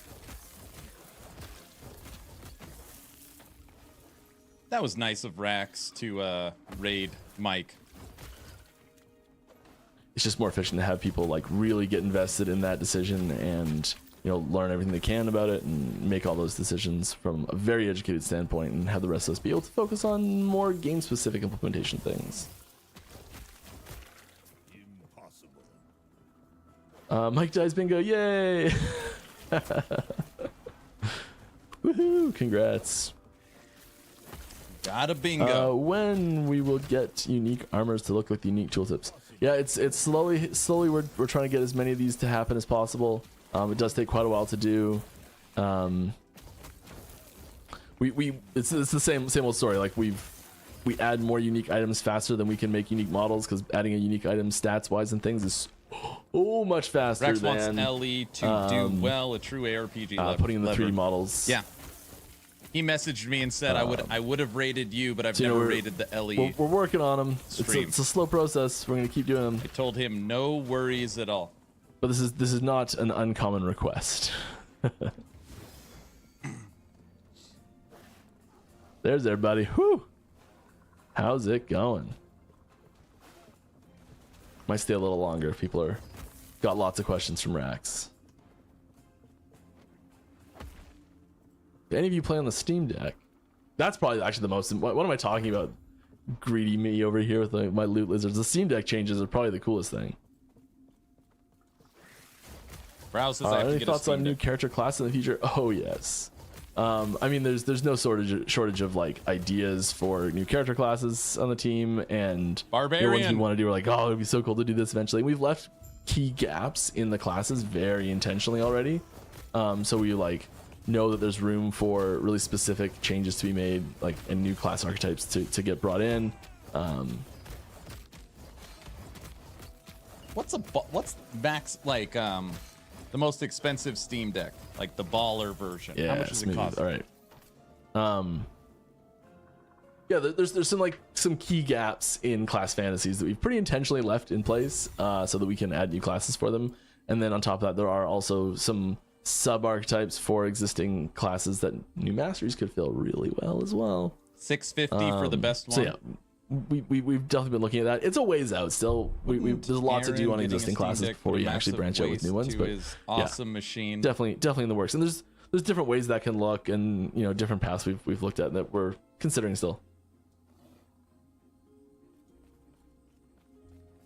That was nice of Rax to raid Mike. It's just more efficient to have people like really get invested in that decision and, you know, learn everything they can about it and make all those decisions from a very educated standpoint, and have the rest of us be able to focus on more game specific implementation things. Mike dies bingo, yay! Woohoo! Congrats. Got a bingo. When we will get unique armors to look like the unique tooltips? Yeah, it's slowly we're trying to get as many of these to happen as possible. It does take quite a while to do. It's the same old story. Like we add more unique items faster than we can make unique models, because adding a unique item stats wise and things is much faster Rex than wants Ellie to do well, a true ARPG putting in the 3D models. Yeah. He messaged me and said I would have rated you, but I've never rated the Ellie. We're working on them. Stream. It's a slow process. We're gonna keep doing them. I told him no worries at all. But this is not an uncommon request. There's everybody. Whew. How's it going? Might stay a little longer if people got lots of questions from Rax. Do any of you play on the Steam Deck? That's probably actually the most. What am I talking about? Greedy me over here with my loot lizards. The Steam Deck changes are probably the coolest thing. Browse says I have to any get a thoughts Steam on new Deck. character class in the future? Oh yes. I mean, there's no shortage of like ideas for new character classes on the team, and Barbarian. The ones we want to do are like, oh, it'd be so cool to do this eventually. We've left key gaps in the classes very intentionally already, so we like know that there's room for really specific changes to be made, like, and new class archetypes to get brought in. What's max like the most expensive Steam Deck, like the baller version? Yeah, how much does it cost? All right. Yeah, there's some key gaps in class fantasies that we've pretty intentionally left in place, so that we can add new classes for them. And then on top of that, there are also some sub archetypes for existing classes that new masteries could fill really well as well. $650 for the best one. So yeah, we've definitely been looking at that. It's a ways out still. There's a lot to do on existing classes before we actually branch out with new ones. But awesome machine. Definitely in the works. And there's different ways that can look, and you know, different paths we've looked at that we're considering still.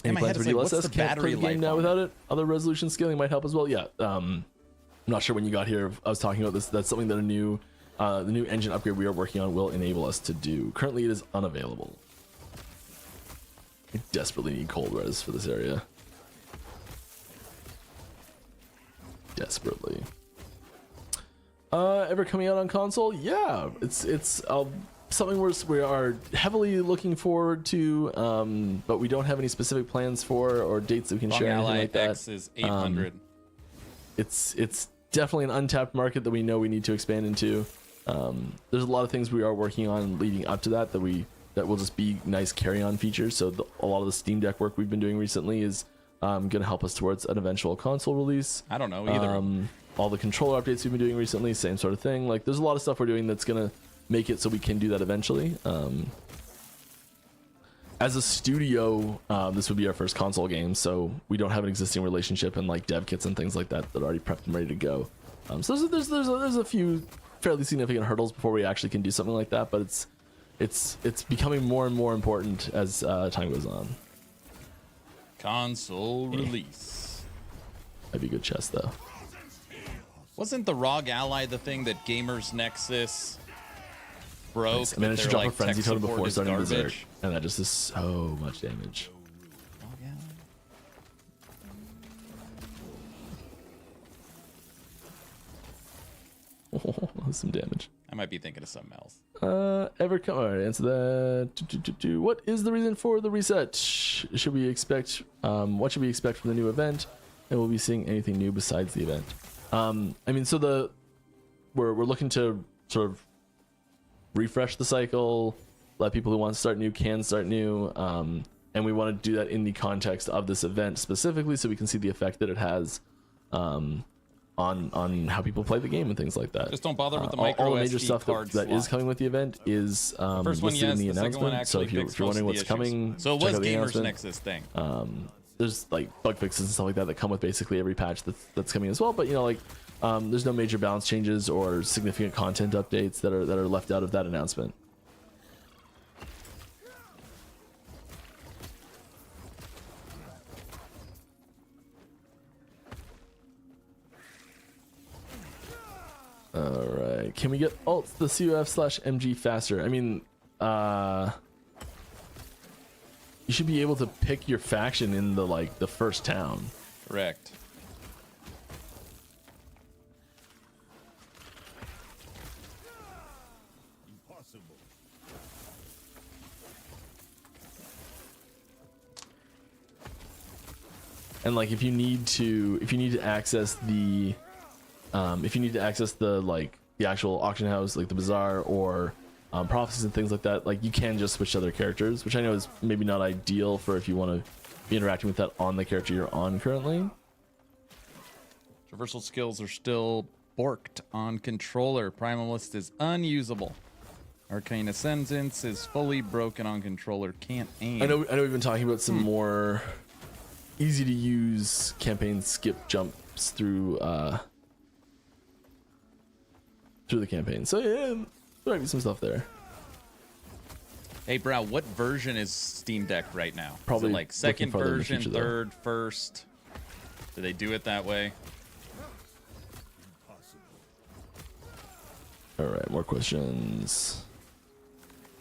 Any plans for DLSS? Can't play the game now without it. Other resolution scaling might help as well. Yeah. I'm not sure when you got here I was talking about this. That's something that the new engine upgrade we are working on will enable us to do. Currently, it is unavailable. I desperately need cold res for this area. Desperately. Ever coming out on console? Yeah, it's something we are heavily looking forward to, but we don't have any specific plans for or dates that we can share. Anything like that. X is 800. It's definitely an untapped market that we know we need to expand into. There's a lot of things we are working on leading up to that will just be nice carry-on features. So a lot of the Steam Deck work we've been doing recently is going to help us towards an eventual console release. I don't know either. All the controller updates we've been doing recently, same sort of thing. Like, there's a lot of stuff we're doing that's gonna make it so we can do that eventually. As a studio, this would be our first console game, so we don't have an existing relationship and like dev kits and things like that that are already prepped and ready to go. So there's a few fairly significant hurdles before we actually can do something like that, but it's becoming more and more important as time goes on. Console release. That'd be a good chest though. Wasn't the ROG Ally the thing that Gamers Nexus broke? I managed to drop a frenzy totem before starting garbage? Berserk, and that just is so much damage. ROG Ally? Oh, that's some damage. I might be thinking of something else. Evercom. All right, answer that. What is the reason for the reset? Should we expect? What should we expect from the new event? And will we be seeing anything new besides the event? I mean, so we're looking to sort of refresh the cycle, let people who want to start new can start new, and we want to do that in the context of this event specifically, so we can see the effect that it has on how people play the game and things like that. Just don't bother with the micro all the major SD stuff card that is slot. coming with the event is First one, listed yes. in the The second one announcement. So actually if you're fixed most wondering of what's the coming, issues. So it check was out the Gamers announcement. Nexus thing. There's like bug fixes and stuff like that come with basically every patch that's coming as well. But you know, like there's no major balance changes or significant content updates that are left out of that announcement. All right, can we get alt the CUF/MG faster? I mean, you should be able to pick your faction in the first town. Correct. Impossible. And like if you need to access the like the actual auction house, like the bazaar or prophecies and things like that, like you can just switch to other characters, which I know is maybe not ideal for if you want to be interacting with that on the character you're on currently. Traversal skills are still borked on controller. Primalist is unusable. Arcane Ascendance is fully broken on controller. Can't aim. I know we've been talking about some more easy to use campaign skip jumps through the campaign. So yeah, there might be some stuff there. Hey, Brow, what version is Steam Deck right now? Probably is it like second looking farther in the version, future, though. third, first? Do they do it that way? All right, more questions.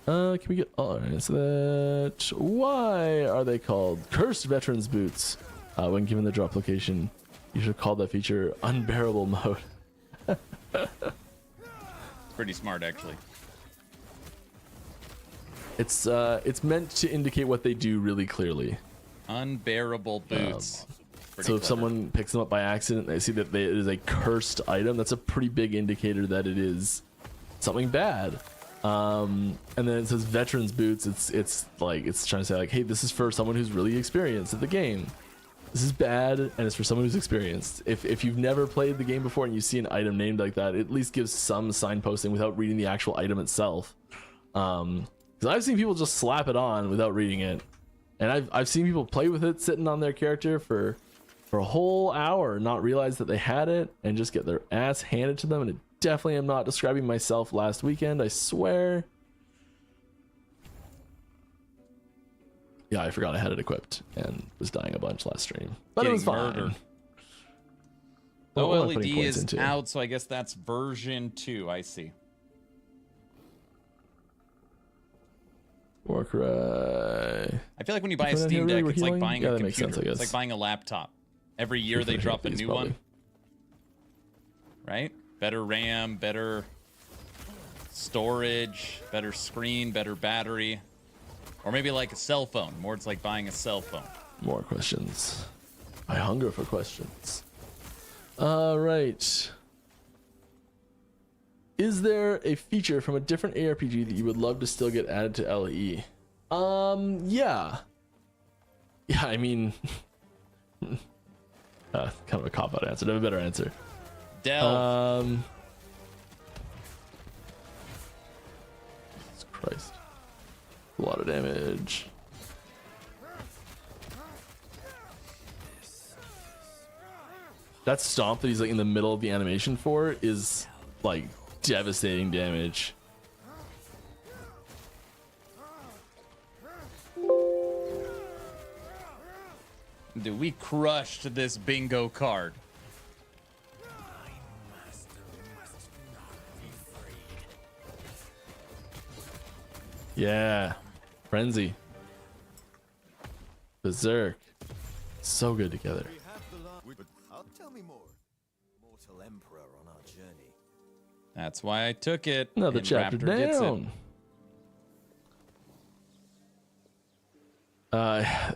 Can we get all right? Answer that. Why are they called cursed veterans boots? When given the drop location, you should call that feature unbearable mode. Pretty smart, actually. It's meant to indicate what they do really clearly. Unbearable boots. Pretty So if clever. someone picks them up by accident, they see that it is a cursed item. That's a pretty big indicator that it is something bad. And then it says veterans boots. It's like it's trying to say like, hey, this is for someone who's really experienced at the game. This is bad, and it's for someone who's experienced. If you've never played the game before and you see an item named like that, it at least gives some signposting without reading the actual item itself. Because I've seen people just slap it on without reading it, and I've seen people play with it sitting on their character for a whole hour, not realize that they had it, and just get their ass handed to them. And it definitely am not describing myself last weekend, I swear. Yeah, I forgot I had it equipped and was dying a bunch last stream, but it was Getting fine. murdered. Well, The I'm putting OLED points is into. out, so I guess that's version 2. I see. Warcry. I feel like when you buy a Put it Steam here, Deck, we're it's like healing? buying Yeah, a that makes computer. sense, I It's guess. like buying a laptop. Every year they Put it drop a here, new probably. one. Right? Better RAM, better storage, better screen, better battery. Or maybe like a cell phone. More it's like buying a cell phone. More questions. I hunger for questions. All right. Is there a feature from a different ARPG that you would love to still get added to LE? Yeah. Yeah, I mean, kind of a cop-out answer. I have a better answer. Delve. Christ. A lot of damage. That stomp that he's like in the middle of the animation for is like devastating damage. Dude, we crushed this bingo card. Yeah. Frenzy. Berserk. So good together. Tell me more. Mortal Emperor on our journey. That's why I took it. Another and chapter Raptor gets it. down.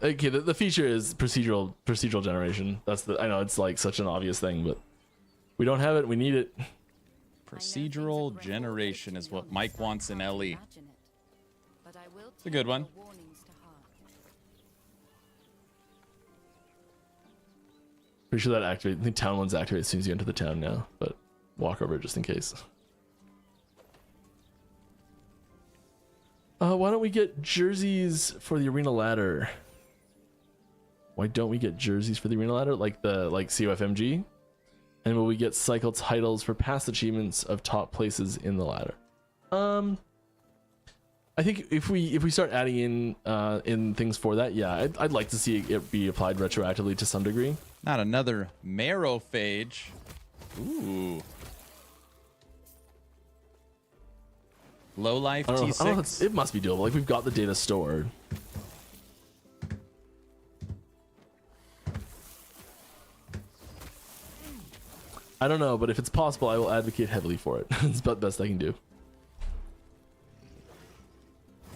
Okay, the feature is procedural generation. That's the, I know it's like such an obvious thing, but we don't have it. We need it. Procedural generation is what Mike wants in LE. It's a good one. Pretty sure that activates. I think town ones activate as soon as you enter the town now, but walk over just in case. Why don't we get jerseys for the arena ladder? Why don't we get jerseys for the arena ladder like COFMG? And will we get cycle titles for past achievements of top places in the ladder? I think if we start adding in things for that, yeah, I'd like to see it be applied retroactively to some degree. Not another Marrowphage. Ooh. Low life T6. I don't know, it must be doable. Like, we've got the data stored. I don't know, but if it's possible, I will advocate heavily for it. It's about the best I can do.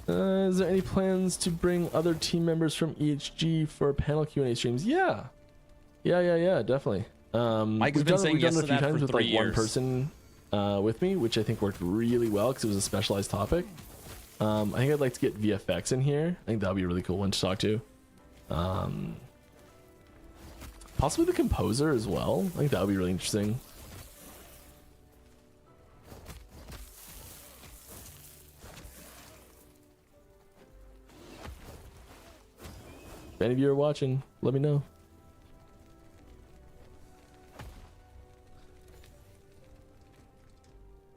Is there any plans to bring other team members from EHG for panel Q&A streams? Yeah, definitely. Mike has been saying yes to that for 3 years. One person with me, which I think worked really well because it was a specialized topic. I think I'd like to get VFX in here. I think that would be a really cool one to talk to. Possibly the composer as well. I think that would be really interesting. If any of you are watching, let me know.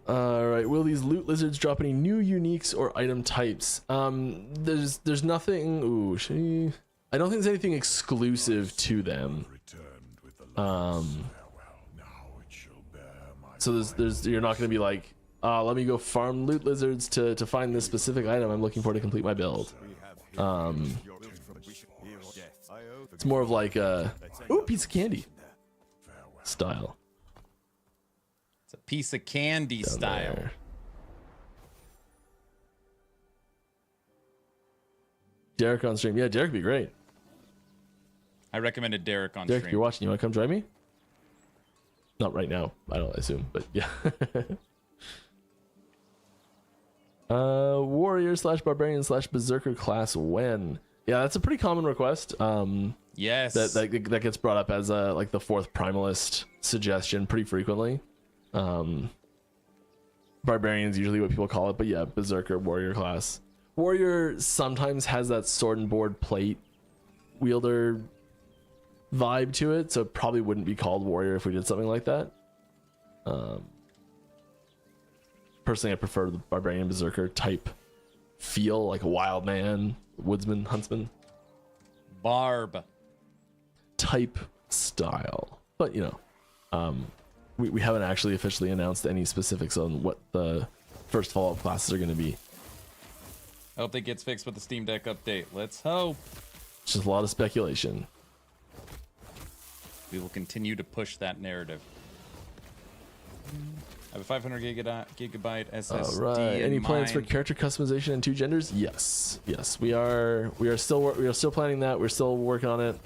Alright, will these loot lizards drop any new uniques or item types? There's nothing. Ooh, I don't think there's anything exclusive to them. So there's you're not gonna be like, let me go farm loot lizards to find this specific item I'm looking for to complete my build. It's more of like a piece of candy style. It's a piece of candy style. There. Derek on stream. Yeah, Derek would be great. I recommended Derek on Derek, stream. if you're watching, you want to come join me? Not right now, I don't assume, but yeah. Warrior / barbarian / berserker class when? Yeah, that's a pretty common request. Yes. That gets brought up as like the 4th primalist suggestion pretty frequently. Barbarian's usually what people call it, but yeah, berserker, warrior class. Warrior sometimes has that sword and board plate wielder vibe to it, so it probably wouldn't be called warrior if we did something like that. Personally, I prefer the barbarian berserker type feel, like a wild man, woodsman, huntsman, Barb type style. But you know, we haven't actually officially announced any specifics on what the first Fallout classes are going to be. I hope that gets fixed with the Steam Deck update. Let's hope. It's just a lot of speculation. We will continue to push that narrative. I have a 500 gigabyte SSD. All right. Any plans for mind. character customization and 2 genders? Yes. We are still planning that. We're still working on it.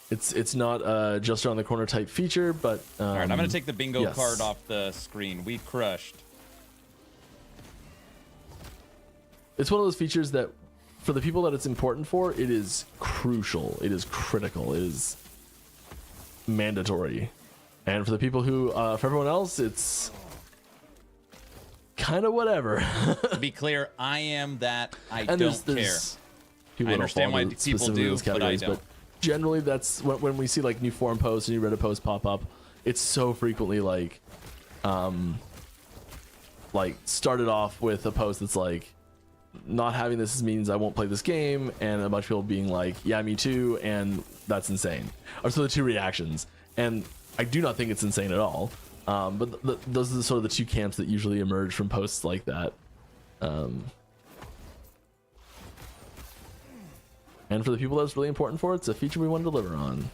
It's not just around the corner type feature, but all right. I'm gonna take the bingo yes. card off the screen. We crushed. It's one of those features that, for the people that it's important for, it is crucial. It is critical. It is mandatory. And for the people who, for everyone else, it's kind of whatever. To be clear, I am that. I And don't care. People I don't understand fall why into people specifically do, those but I categories, don't. generally, that's when we see like new forum posts and new Reddit posts pop up. It's so frequently like started off with a post that's like, not having this means I won't play this game, and a bunch of people being like, yeah, me too, and that's insane. Are so the two reactions, and I do not think it's insane at all. But those are sort of the two camps that usually emerge from posts like that. And for the people that's really important for, it's a feature we want to deliver on.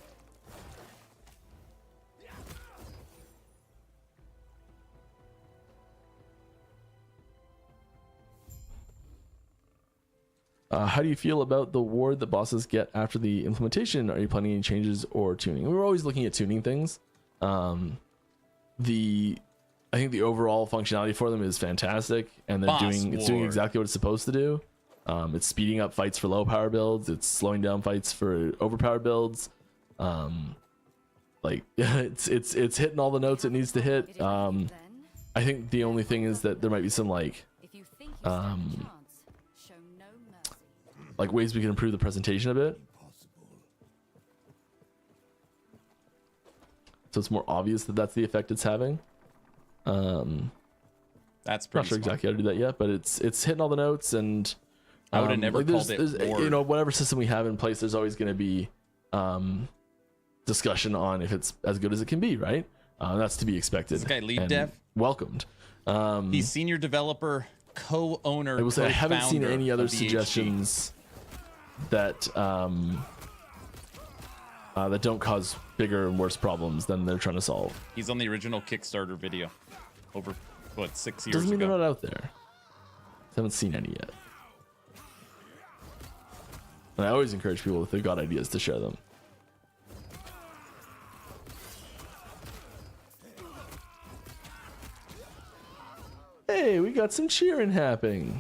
How do you feel about the ward that bosses get after the implementation? Are you planning any changes or tuning? We were always looking at tuning things. I think the overall functionality for them is fantastic, and they're doing exactly what it's supposed to do. It's speeding up fights for low power builds. It's slowing down fights for overpowered builds. It's hitting all the notes it needs to hit. I think the only thing is that there might be some like ways we can improve the presentation a bit, so it's more obvious that that's the effect it's having. That's pretty not sure exactly how to do that yet, but it's hitting all the notes, and I would have never called it ward. Whatever system we have in place, there's always going to be discussion on if it's as good as it can be, right? That's to be expected. This guy lead and dev, welcomed. He's senior developer, co-owner. I will say I haven't seen any other of the suggestions that that don't cause bigger and worse problems than they're trying to solve. He's on the original Kickstarter video over 6 years Doesn't mean ago. they're not out there. Haven't seen any yet. And I always encourage people, if they've got ideas, to share them. Hey, we got some cheering happening.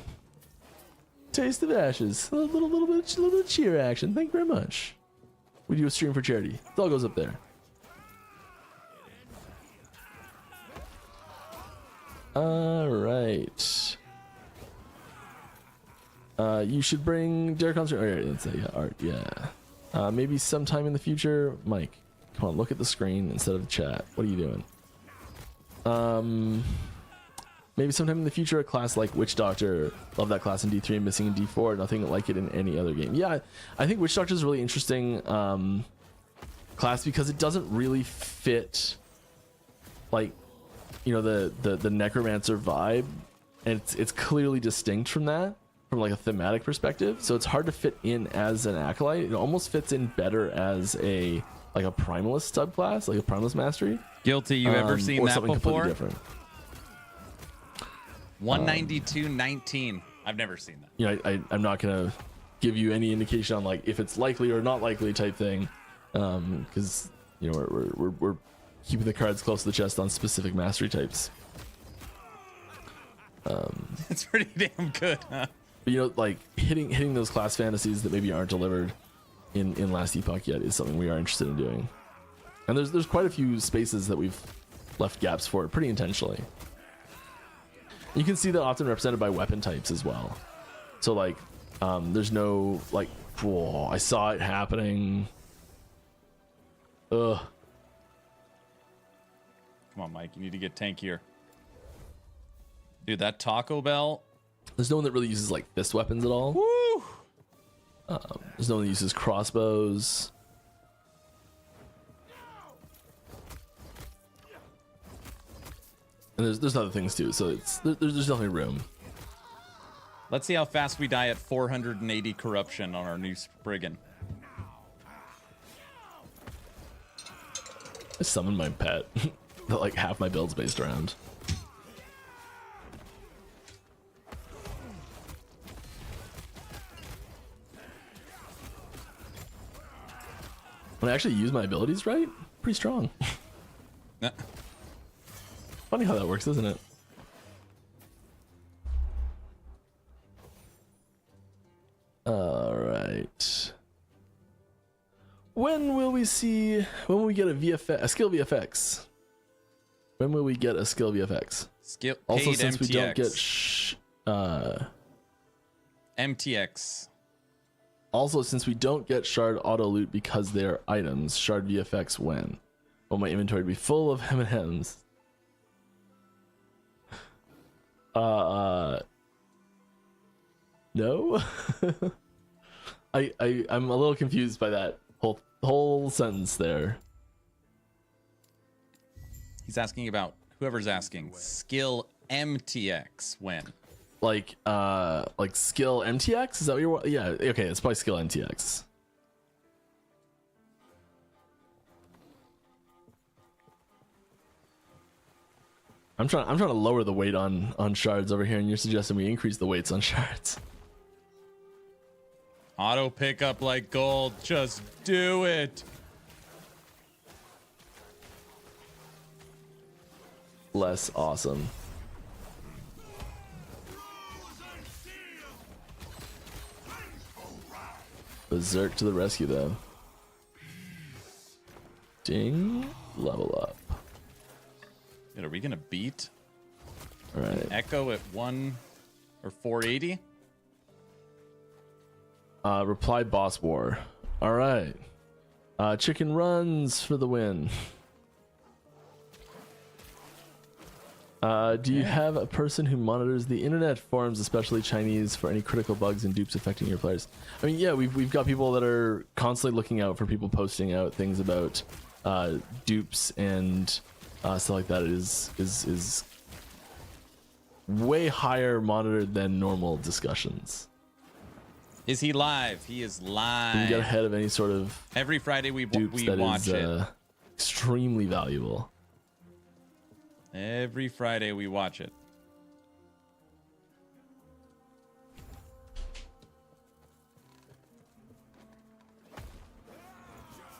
Taste of Ashes. A little bit of cheer action. Thank you very much. We do a stream for charity. It all goes up there. All right. You should bring Derek Concert. Oh, yeah, it's art. Yeah. Maybe sometime in the future, Mike. Come on, look at the screen instead of the chat. What are you doing? Maybe sometime in the future, a class like Witch Doctor. Love that class in D3 and missing in D4. Nothing like it in any other game. Yeah, I think Witch Doctor is a really interesting class because it doesn't really fit, like, the Necromancer vibe, and it's clearly distinct from that, from like a thematic perspective. So it's hard to fit in as an Acolyte. It almost fits in better as a Primalist subclass, like a Primalist Mastery. Guilty. You ever seen or that something before? Completely different. 192.19. I've never seen that. I'm not gonna give you any indication on like if it's likely or not likely type thing, because we're keeping the cards close to the chest on specific mastery types. It's pretty damn good, huh? But like hitting those class fantasies that maybe aren't delivered in Last Epoch yet is something we are interested in doing. And there's quite a few spaces that we've left gaps for pretty intentionally. You can see that often represented by weapon types as well. So like, there's no like, whoa, I saw it happening. Ugh. Come on, Mike. You need to get tankier. Dude, that Taco Bell. There's no one that really uses like fist weapons at all. Woo! There's no one that uses crossbows. And there's other things too, so there's definitely room. Let's see how fast we die at 480 corruption on our new Spriggan. I summoned my pet that like half my build's based around. When I actually use my abilities right, pretty strong. Funny how that works, isn't it? All right. When will we get a skill VFX? When will we get a skill VFX? Skill Also, paid since MTX. we don't get MTX. also since we don't get shard auto loot because they are items, shard VFX when? Well, my inventory to be full of M&Ms. No. I'm a little confused by that whole sentence there. He's asking about whoever's asking. Skill MTX when? Like skill MTX? Is that what you're? Yeah. Okay, it's probably skill MTX. I'm trying to lower the weight on shards over here, and you're suggesting we increase the weights on shards. Auto pickup like gold. Just do it. Less awesome. Berserk to the rescue, though. Ding. Level up. Are we gonna beat All right. Echo at 1 or 480? Reply boss war. All right. Chicken runs for the win. Do you have a person who monitors the internet forums, especially Chinese, for any critical bugs and dupes affecting your players? I mean, yeah, we've got people that are constantly looking out for people posting out things about dupes and stuff like that. It is way higher monitored than normal discussions. Is he live? He is live. You get ahead of any sort of Every Friday we dupes that watch is it. extremely valuable. Every Friday we watch it.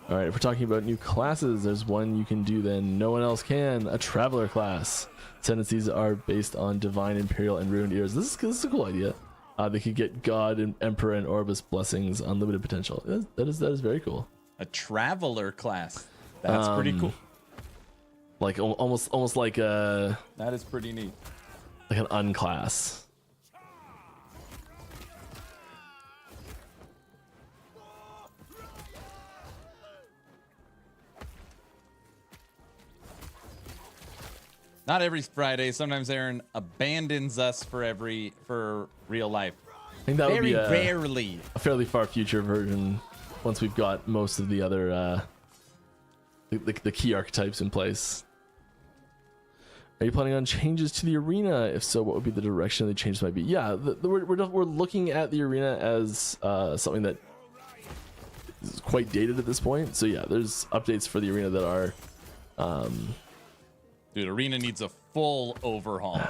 All right, if we're talking about new classes, there's one you can do then no one else can, a Traveler class. Tendencies are based on Divine, Imperial, and Ruined Ears. This is a cool idea. They could get God, and Emperor, and Orbis blessings, unlimited potential. That is very cool. A Traveler class. That's pretty cool. Like almost like a That is pretty neat. like an unclass. Not every Friday. Sometimes Aaron abandons us for real life. I think that would Very be rarely. a fairly far future version once we've got most of the other the key archetypes in place. Are you planning on changes to the arena? If so, what would be the direction the changes might be? Yeah, we're looking at the arena as something that is quite dated at this point. So yeah, there's updates for the arena that are Dude, arena needs a full overhaul.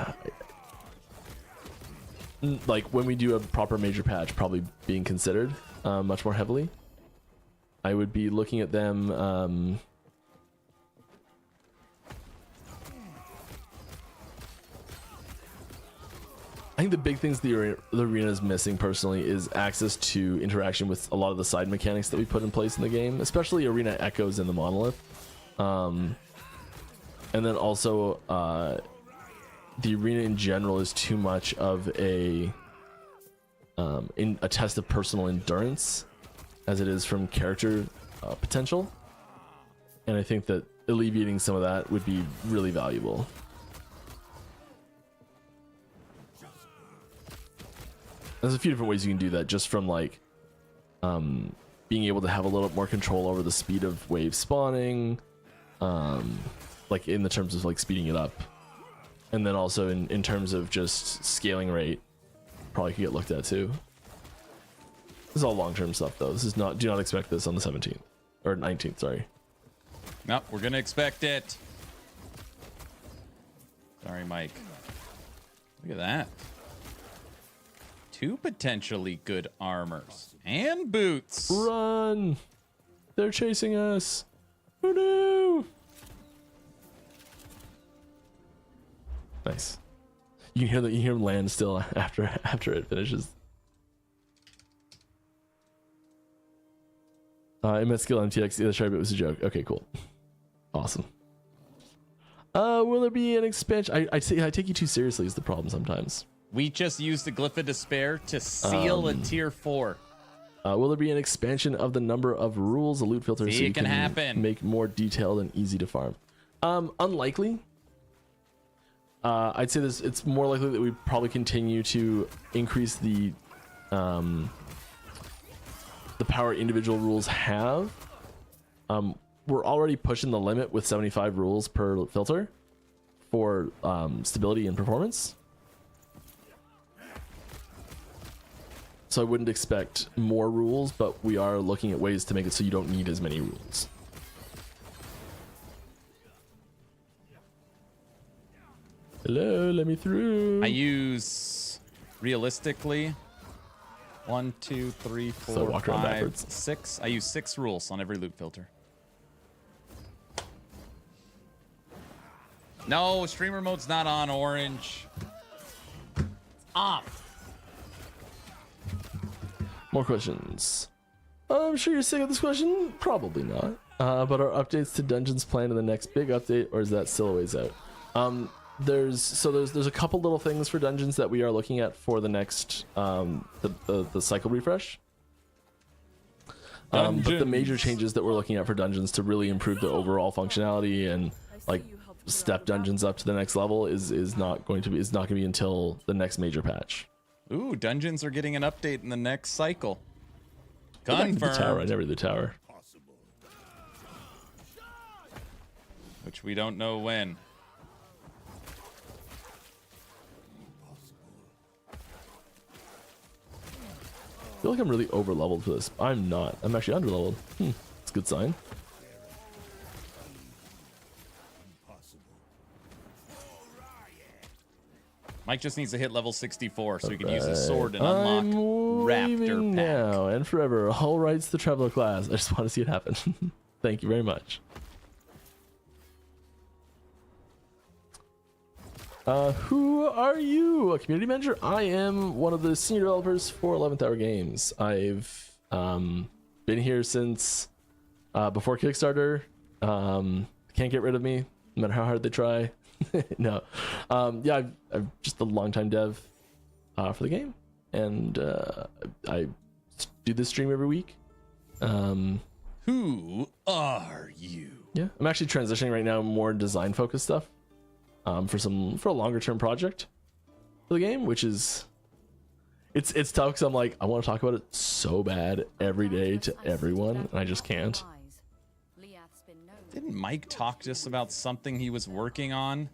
like when we do a proper major patch, probably being considered much more heavily. I would be looking at them. I think the big things the arena is missing personally is access to interaction with a lot of the side mechanics that we put in place in the game, especially arena echoes in the monolith. And then also the arena in general is too much of a test of personal endurance as it is from character potential. And I think that alleviating some of that would be really valuable. There's a few different ways you can do that, just from like being able to have a little more control over the speed of wave spawning, like in the terms of like speeding it up, and then also in terms of just scaling rate, probably could get looked at too. This is all long-term stuff though. This is not, do not expect this on the 17th or 19th, sorry. Nope, we're gonna expect it. Sorry, Mike. Look at that. 2 potentially good armors and boots. Run! They're chasing us. Oh no! Nice. You can hear them land still after it finishes. I meant skill MTX. The other shard bit was a joke. Okay, cool. Awesome. Will there be an expansion? I take you too seriously is the problem sometimes. We just used the Glyph of Despair to seal a tier 4. Will there be an expansion of the number of rules, a loot filter, so you it can happen. make more detailed and easy to farm? Unlikely. I'd say this. It's more likely that we probably continue to increase the power individual rules have. We're already pushing the limit with 75 rules per filter for stability and performance. So I wouldn't expect more rules, but we are looking at ways to make it so you don't need as many rules. Hello, let me through. I use, realistically, 1, 2, 3, 4, 5, 6. I use 6 rules on every loot filter. No, streamer mode's not on, Orange. Off. More questions. I'm sure you're sick of this question. Probably not. But are updates to dungeons planned in the next big update, or is that still a ways out? There's a couple little things for dungeons that we are looking at for the next the cycle refresh. But the major changes that we're looking at for dungeons to really improve the overall functionality and like step dungeons up to the next level is not going to be until the next major patch. Ooh, dungeons are getting an update in the next cycle. Confirmed. The tower. I Confirmed. never did the tower. Which we don't know when. I feel like I'm really over leveled for this. I'm not. I'm actually under leveled. That's a good sign. Mike just needs to hit level 64 so he can use his sword and unlock Raptor Pack. Now and forever. All rights to Traveler class. I just want to see it happen. Thank you very much. Who are you? A community manager? I am one of the senior developers for 11th Hour Games. I've been here since before Kickstarter. Can't get rid of me, no matter how hard they try. No. Yeah, I'm just a longtime dev for the game. And I do this stream every week. Who are you? Yeah, I'm actually transitioning right now more design focused stuff. For a longer term project for the game, which is it's tough because I'm like, I want to talk about it so bad every day to everyone, and I just can't. Didn't Mike talk to us about something he was working on?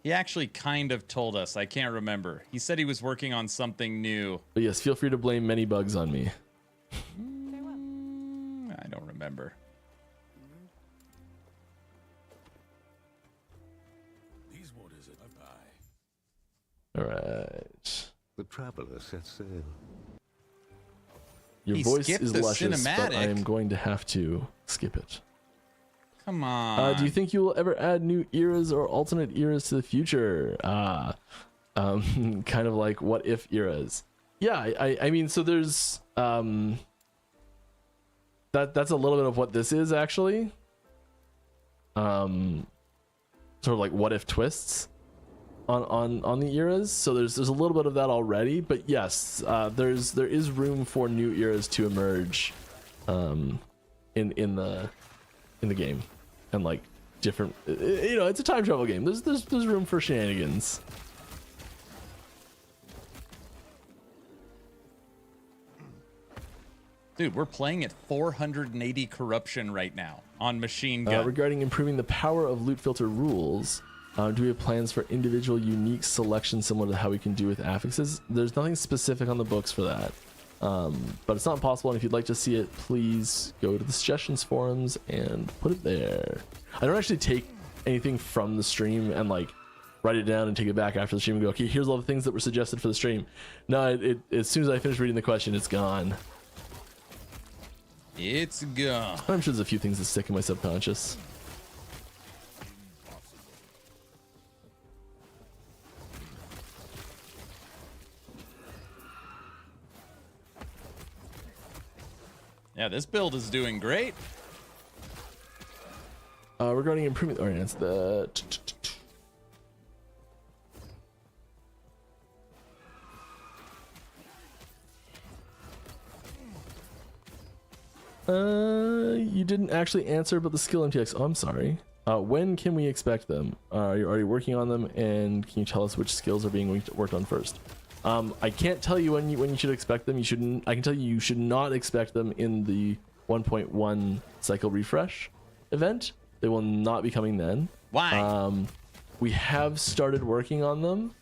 He actually kind of told us. I can't remember. He said he was working on something new. But yes, feel free to blame many bugs on me. I don't remember. All right. The traveler sets sail. Your voice is luscious, but I am going to have to skip it. Come on. Do you think you will ever add new eras or alternate eras to the future? Kind of like what if eras. Yeah, I mean, so there's that's a little bit of what this is actually. Sort of like what if twists on the eras. So there's a little bit of that already, but yes, there is room for new eras to emerge in the game, and like different, you know, it's a time travel game. There's room for shenanigans. Dude, we're playing at 480 corruption right now on machine gun. Regarding improving the power of loot filter rules, do we have plans for individual unique selection similar to how we can do with affixes? There's nothing specific on the books for that, but it's not impossible, and if you'd like to see it, please go to the suggestions forums and put it there. I don't actually take anything from the stream and like write it down and take it back after the stream and go, okay, here's all the things that were suggested for the stream. No, as soon as I finish reading the question, it's gone. It's gone. I'm sure there's a few things that stick in my subconscious. Yeah, this build is doing great. Regarding improvement orients, the you didn't actually answer about the skill MTX. Oh, I'm sorry. When can we expect them? Are you already working on them? And can you tell us which skills are being worked on first? I can't tell you when you should expect them. You shouldn't. I can tell you should not expect them in the 1.1 cycle refresh event. They will not be coming then. Why? We have started working on them,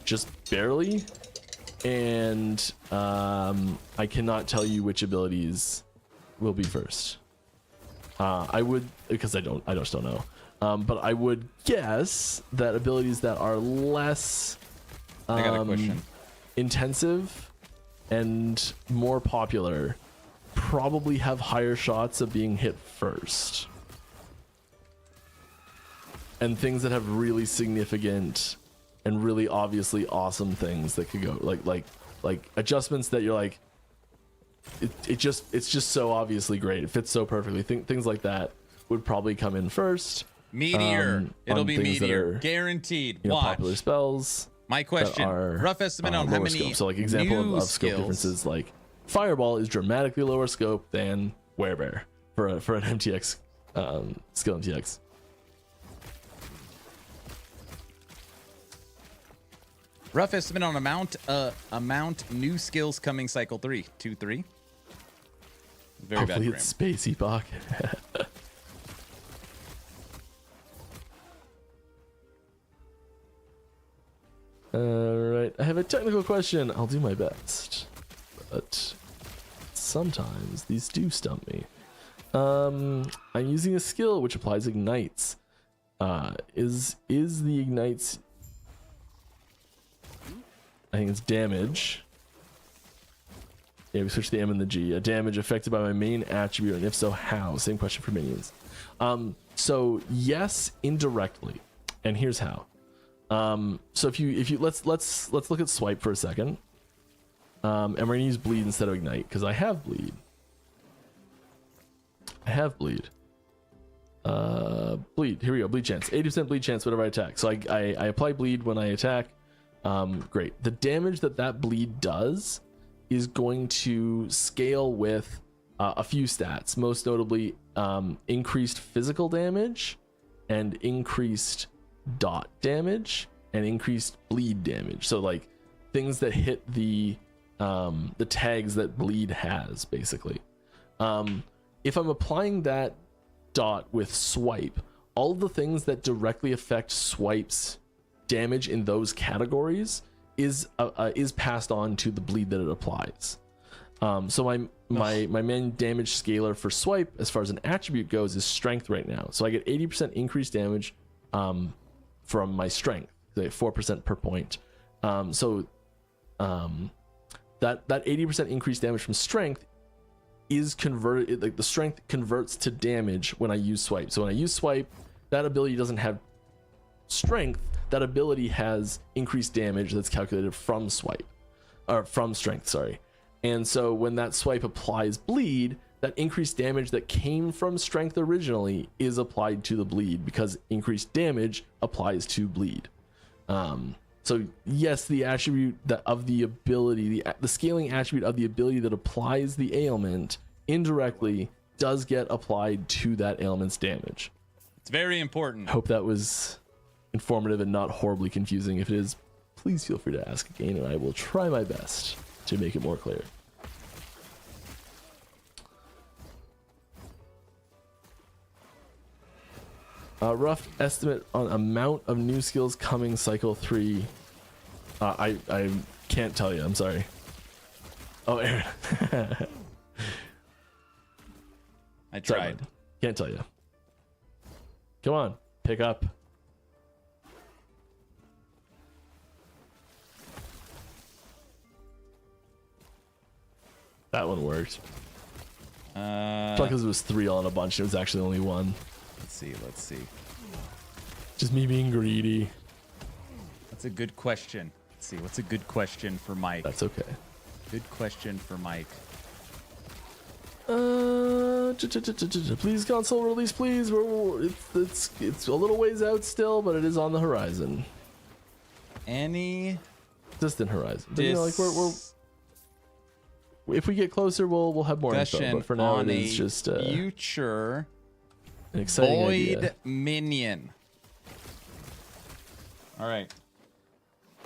just barely, and I cannot tell you which abilities will be first. I would, because I just don't know. But I would guess that abilities that are less I got a question. intensive and more popular probably have higher shots of being hit first. And things that have really significant and really obviously awesome things that could go like adjustments that you're like, it's just so obviously great. It fits so perfectly. Things like that would probably come in first. Meteor. It'll on be things that Meteor. are, Guaranteed. you know, Watch. popular spells. My question. Are, Rough estimate on how lower many scope. So like example new of scope skills. differences, like Fireball is dramatically lower scope than Werebear for an MTX skill MTX. Rough estimate on amount new skills coming cycle 3. 2, 3. Very Hopefully bad. it's Space Epoch. Alright, I have a technical question. I'll do my best. But sometimes these do stump me. I'm using a skill which applies ignites. Is the ignites, I think it's damage. Yeah, we switched the M and the G. A damage affected by my main attribute, and if so, how? Same question for minions. So yes, indirectly, and here's how. So if you let's look at swipe for a second. And we're gonna use bleed instead of ignite because I have bleed. Bleed. Here we go. Bleed chance. 80% bleed chance whenever I attack. So I apply bleed when I attack. Great. The damage that bleed does is going to scale with a few stats, most notably increased physical damage and increased dot damage and increased bleed damage. So like things that hit the tags that bleed has, basically. If I'm applying that dot with swipe, all of the things that directly affect swipes damage in those categories is passed on to the bleed that it applies. So my main damage scaler for swipe as far as an attribute goes is strength right now. So I get 80% increased damage from my strength, 4% per point. That 80% increased damage from strength is converted, like the strength converts to damage when I use swipe. So when I use swipe, that ability doesn't have strength. That ability has increased damage that's calculated from swipe, or from strength, sorry. And so when that swipe applies bleed, that increased damage that came from strength originally is applied to the bleed because increased damage applies to bleed. So yes, the attribute of the ability, the scaling attribute of the ability that applies the ailment indirectly does get applied to that ailment's damage. It's very important. Hope that was informative and not horribly confusing. If it is, please feel free to ask again and I will try my best to make it more clear. Rough estimate on amount of new skills coming cycle 3. I can't tell you, I'm sorry. Oh, Aaron. I tried. Sorry, can't tell you. Come on, pick up. That one worked. Probably because it was 3 all in a bunch. It was actually only 1. Let's see. Just me being greedy. That's a good question. Let's see. What's a good question for Mike? That's okay. Good question for Mike. I Please console release, please. It's a little ways out still, but it is on the horizon. Any Distant horizon. But, you know, like we're if we get closer, we'll have more info. But for now, it is just future an exciting void idea. minion. All right,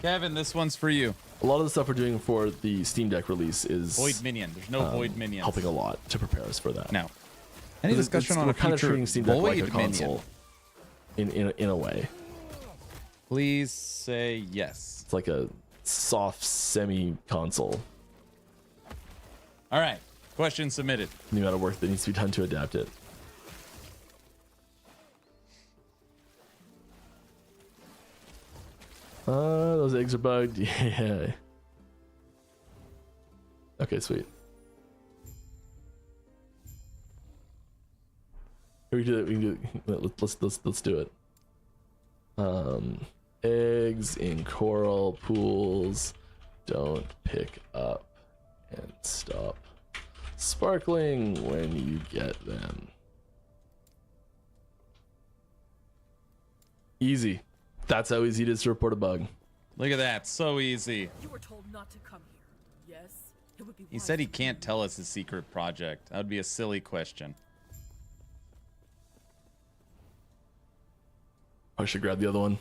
Kevin, this one's for you. A lot of the stuff we're doing for the Steam Deck release is Void minion. There's no void minion. helping a lot to prepare us for that. No. Any discussion on we're a kind of future treating Steam Deck like a void console minion? in a way. Please say yes. It's like a soft semi console. All right. Question submitted. The amount of work that needs to be done to adapt it. Those eggs are bugged. Yeah. Okay, sweet. We can do it. We can do it. Let's do it. Eggs in coral pools don't pick up and stop sparkling when you get them. Easy. That's how easy it is to report a bug. Look at that. So easy. You were told not to come here. Yes? It would be He said he can't tell us his secret project. That would be a silly question. I should grab the other one.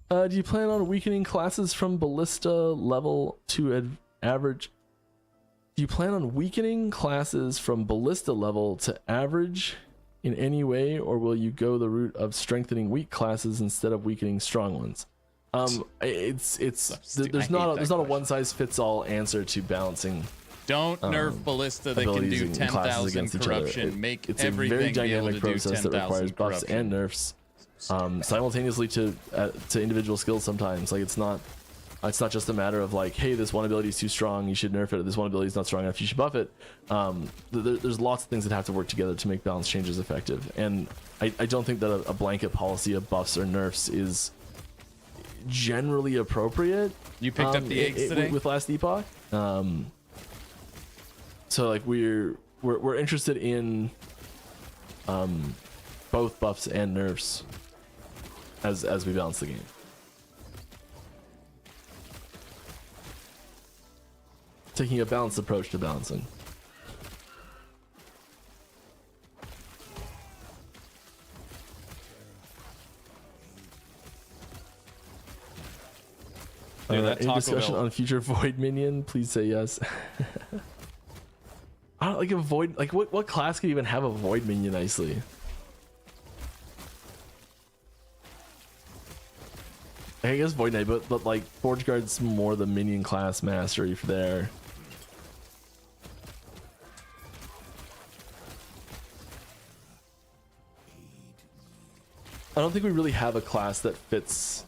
Do you plan on weakening classes from ballista level to average? Do you plan on weakening classes from ballista level to average in any way, or will you go the route of strengthening weak classes instead of weakening strong ones? There's not a one size fits all answer to balancing. Don't nerf ballista that can do 10,000 corruption. Make it's everything a very be able dynamic to do process that 10,000 requires buffs corruption. and nerfs simultaneously to individual skills. Sometimes, like it's not just a matter of like, hey, this one ability is too strong, you should nerf it. This one ability is not strong enough, you should buff it. There's lots of things that have to work together to make balance changes effective, and I don't think that a blanket policy of buffs or nerfs is generally appropriate. You picked up the eggs today with last Epoch. So like we're interested in both buffs and nerfs as we balance the game. Taking a balanced approach to balancing. Dude, that Any Taco discussion Bell. on future void minion? Please say yes. I don't like a void. Like what class could even have a void minion nicely? I guess Void Knight, but like Forge Guard's more the minion class mastery for there. I don't think we really have a class that fits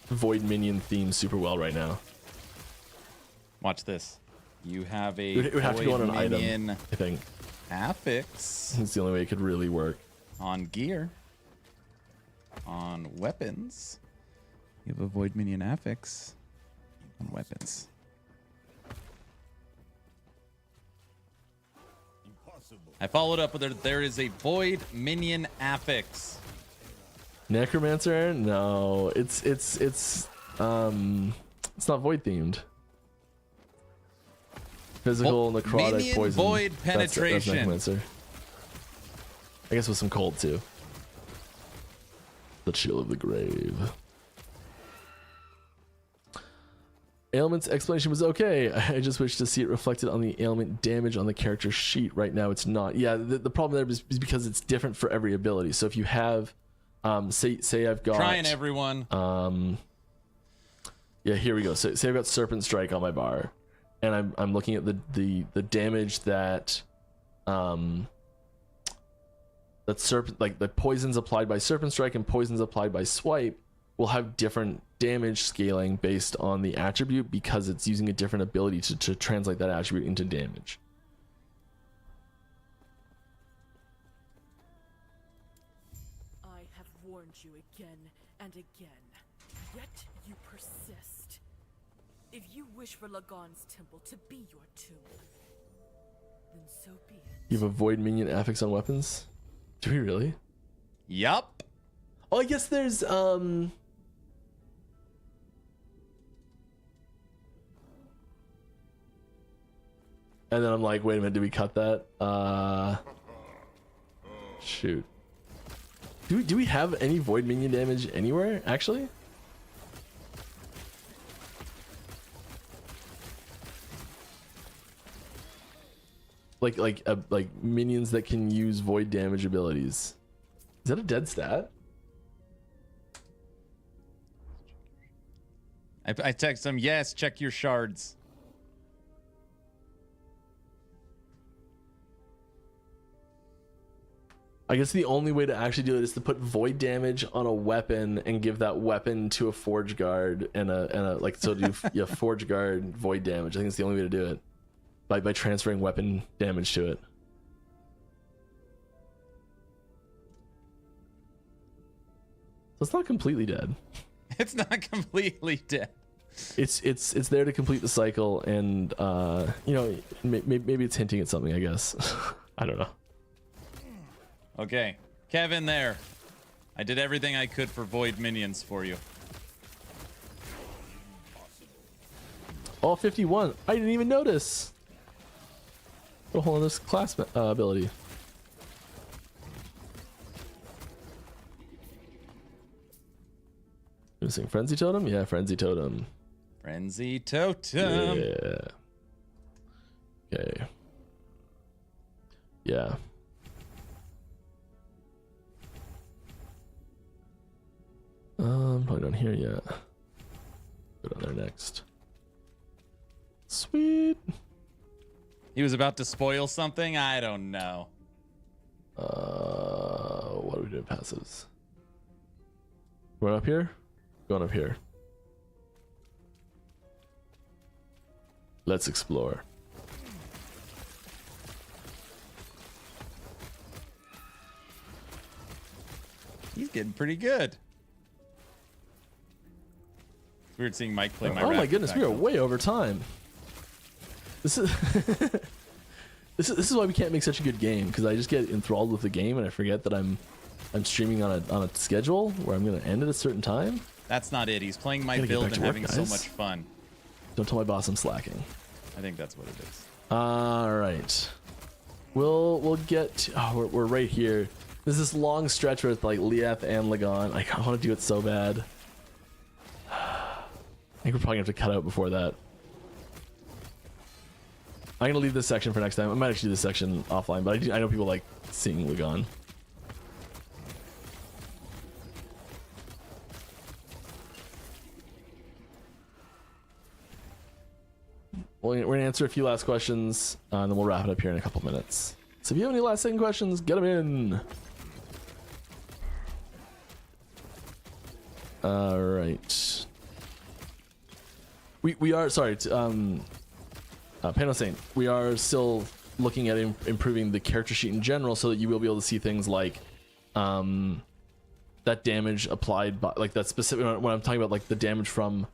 Void Minion theme super well right now. Watch this. You have a It would have to go on an void item, minion I think. affix It's the only way it could really work. on gear. On weapons. You have a void minion affix on weapons. I followed up with there is a void minion affix. Necromancer, Aaron? No, it's not void themed. Physical, necrotic, minion poison. void That's penetration. Necromancer. I guess with some cold too. The chill of the grave. Ailment's explanation was okay. I just wish to see it reflected on the ailment damage on the character sheet. Right now it's not. Yeah, the problem there is because it's different for every ability. So if you have say I've got Trying everyone. yeah, here we go. So say I've got Serpent Strike on my bar, and I'm looking at the damage that that serpent, like the poisons applied by Serpent Strike and poisons applied by Swipe will have different damage scaling based on the attribute because it's using a different ability to translate that attribute into damage. I have warned you again and again, yet you persist. If you wish for Lagon's temple to be your tomb, then So be it. You have a void minion affix on weapons. Do we really? Yup. Oh, I guess there's And then I'm like, wait a minute, did we cut that? Shoot. Do we have any void minion damage anywhere, actually? Like minions that can use void damage abilities. Is that a dead stat? I text him, yes, check your shards. I guess the only way to actually do it is to put void damage on a weapon and give that weapon to a forge guard and a like, so do yeah, forge guard void damage. I think it's the only way to do it by transferring weapon damage to it. So it's not completely dead. It's not completely dead. It's there to complete the cycle, and you know, maybe it's hinting at something, I guess. I don't know. Okay, Kevin there. I did everything I could for void minions for you. All 51. I didn't even notice. What a whole other class ability. Missing Frenzy Totem? Yeah, Frenzy Totem. Frenzy Totem. Yeah. Okay. Yeah. Probably not here yet. Go down there next. Sweet. He was about to spoil something? I don't know. What are we doing passives? Going up here? Going up here. Let's explore. He's getting pretty good. It's weird seeing Mike play my Oh my rapid goodness, we are faction. way over time. This is this is why we can't make such a good game, because I just get enthralled with the game and I forget that I'm streaming on a schedule where I'm gonna end at a certain time. That's not it. He's playing my Gotta get build back and to work, having so guys. much fun. Don't tell my boss I'm slacking. I think that's what it is. All right, we'll get to, oh, we're right here. There's this long stretch with like Liath and Lagon. I want to do it so bad. I think we're probably gonna have to cut out before that. I'm gonna leave this section for next time. I might actually do this section offline, but I know people like seeing Lagon. We're gonna answer a few last questions, and then we'll wrap it up here in a couple minutes. So if you have any last second questions, get them in. All right. We are sorry. Panel Saint. We are still looking at improving the character sheet in general, so that you will be able to see things like that damage applied by, like that specific. When I'm talking about like the damage from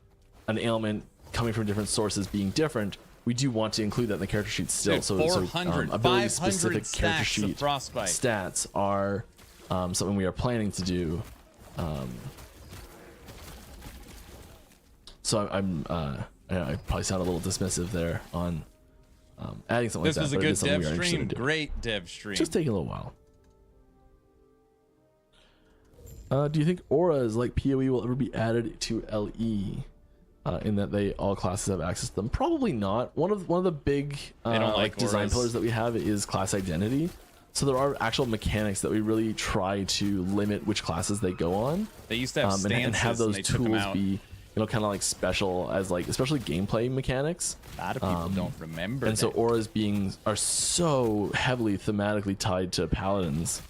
an ailment coming from different sources being different, we do want to include that in the character sheet still. Dude, so 400, ability specific 500 character stacks of sheet frostbite. stats are something we are planning to do. So I probably sound a little dismissive there on adding something This like was that. a But it good is something we dev are interested in stream. doing. Great dev stream. Just taking a little while. Do you think Aura is like PoE will ever be added to LE? In that they all classes have access to them? Probably not. One of the big They don't like design auras. pillars that we have is class identity. So there are actual mechanics that we really try to limit which classes they go on. They used to have stances and have those they took them tools out. be, you know, kind of like special as like especially gameplay mechanics. A lot of people don't remember And so that. auras are so heavily thematically tied to paladins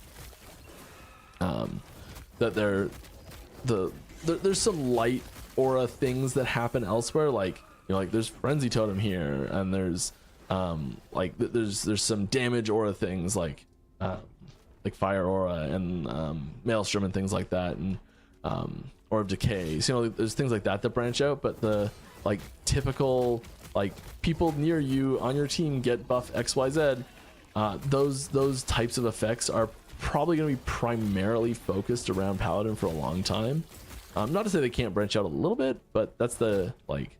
that there's some light aura things that happen elsewhere, like, you know, like there's Frenzy Totem here, and there's there's some damage aura things like Fire Aura and Maelstrom and things like that, and Aura of Decay. So, you know, there's things like that branch out, but the like typical like people near you on your team get buff XYZ. those types of effects are probably going to be primarily focused around Paladin for a long time. Not to say they can't branch out a little bit, but that's the like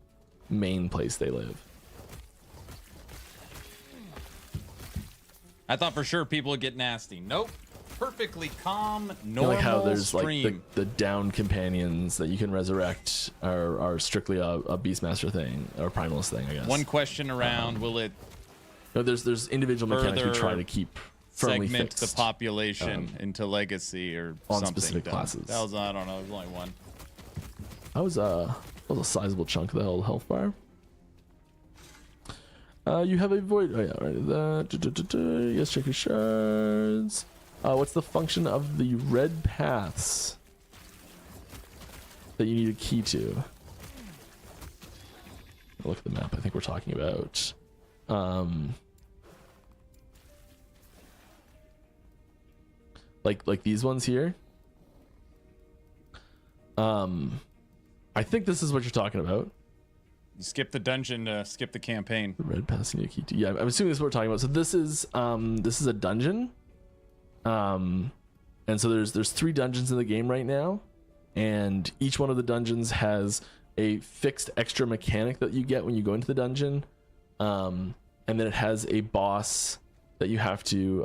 main place they live. I thought for sure people would get nasty. Nope. Perfectly calm, normal Like how there's stream. like the down companions that you can resurrect are strictly a Beastmaster thing or Primalist thing, I guess. One question around: will it No, there's individual mechanics we try to keep firmly segment fixed the population into legacy or on something specific dumb? classes. That was, I don't know. There's only one. That was a sizable chunk of the whole health bar. You have a void. Oh yeah, right. Yes, check your shards. What's the function of the red paths that you need a key to? Look at the map. I think we're talking about. Like these ones here. I think this is what you're talking about. You skip the dungeon to skip the campaign. The red paths you need a key to. Yeah, I'm assuming this is what we're talking about. So this is a dungeon. And so there's 3 dungeons in the game right now, and each one of the dungeons has a fixed extra mechanic that you get when you go into the dungeon, and then it has a boss that you have to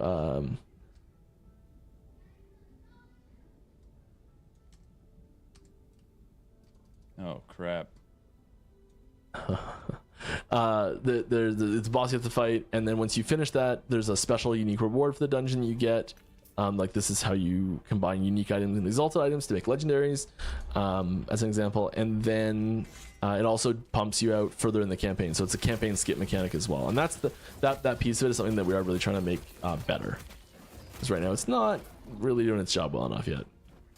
Oh crap. it's a boss you have to fight, and then once you finish that, there's a special unique reward for the dungeon you get. Like this is how you combine unique items and exalted items to make legendaries, as an example, and then it also pumps you out further in the campaign. So it's a campaign skip mechanic as well, and that's that piece of it is something that we are really trying to make better. Because right now it's not really doing its job well enough yet.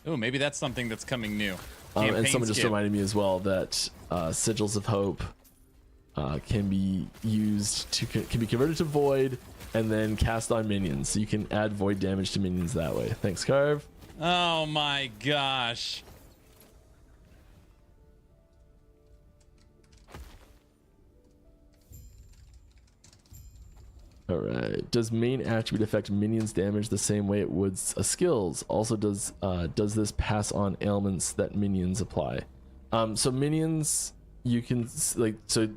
Oh, maybe that's something that's coming new. And Campaign someone just skip. reminded me as well that Sigils of Hope can be used to can be converted to Void and then cast on minions, so you can add Void damage to minions that way. Thanks, Carve. Oh my gosh. All right. Does main attribute affect minions damage the same way it would a skills? Also, does this pass on ailments that minions apply? So minions, you can like so.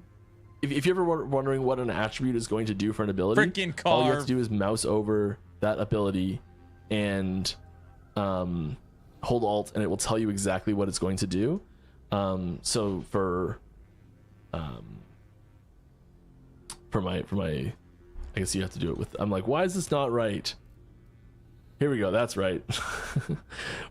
If you're ever wondering what an attribute is going to do for an ability, Freaking all you have Carve. to do is mouse over that ability and hold Alt, and it will tell you exactly what it's going to do. So for my, I guess you have to do it with. I'm like, why is this not right? Here we go. That's right.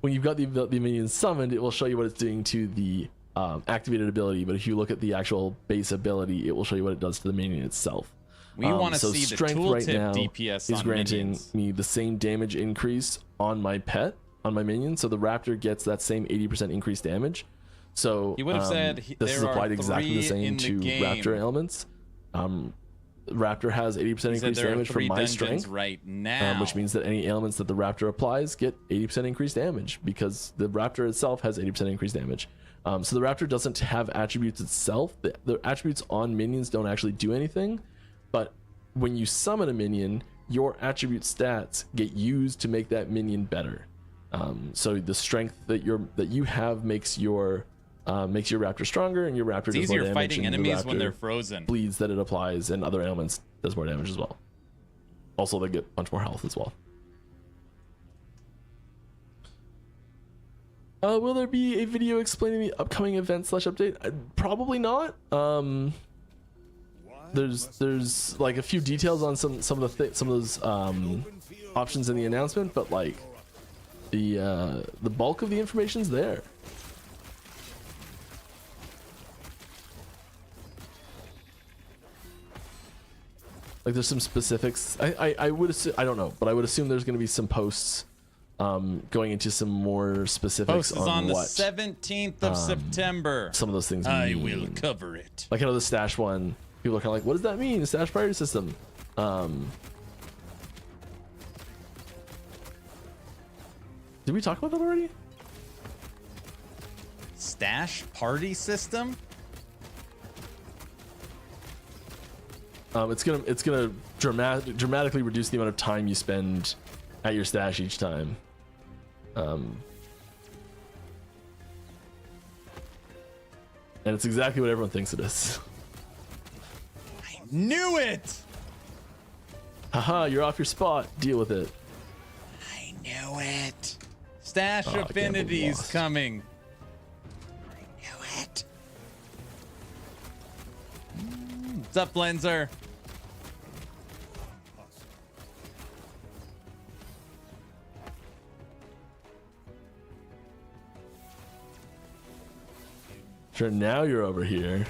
When you've got the minion summoned, it will show you what it's doing to the activated ability, but if you look at the actual base ability, it will show you what it does to the minion itself. We want to so see the strength right tooltip now DPS is on granting minions. me the same damage increase on my pet, on my minion. So the raptor gets that same 80% increased damage. So He would have said this is there applied are exactly the 3 same in to the game. raptor elements. Raptor has 80% He said increased there are damage 3 from my dungeons strength, right now. which means that any ailments that the raptor applies get 80% increased damage because the raptor itself has 80% increased damage. So the raptor doesn't have attributes itself. The attributes on minions don't actually do anything, but when you summon a minion, your attribute stats get used to make that minion better. So the strength that you have makes your raptor stronger, and your raptor It's does more easier damage, fighting and the enemies when raptor they're frozen. bleeds that it applies, and other ailments does more damage as well. Also, they get much more health as well. Will there be a video explaining the upcoming event / update? Probably not. There's like a few details on some of those options in the announcement, but like the bulk of the information's there. Like there's some specifics. I would assume, I don't know, but I would assume there's going to be some posts going into some more specifics Post is on the what 17th of September. some of those things I mean. will cover it. Like I know the stash one, people are kind of like, what does that mean? The stash priority system. Did we talk about that already? Stash party system? It's gonna dramatically reduce the amount of time you spend at your stash each time. And it's exactly what everyone thinks it is. I knew it! Haha, you're off your spot. Deal with it. I knew it. Stash Oh, affinities lost. coming. I knew it. What's up, Lenzer? Sure, now you're over here.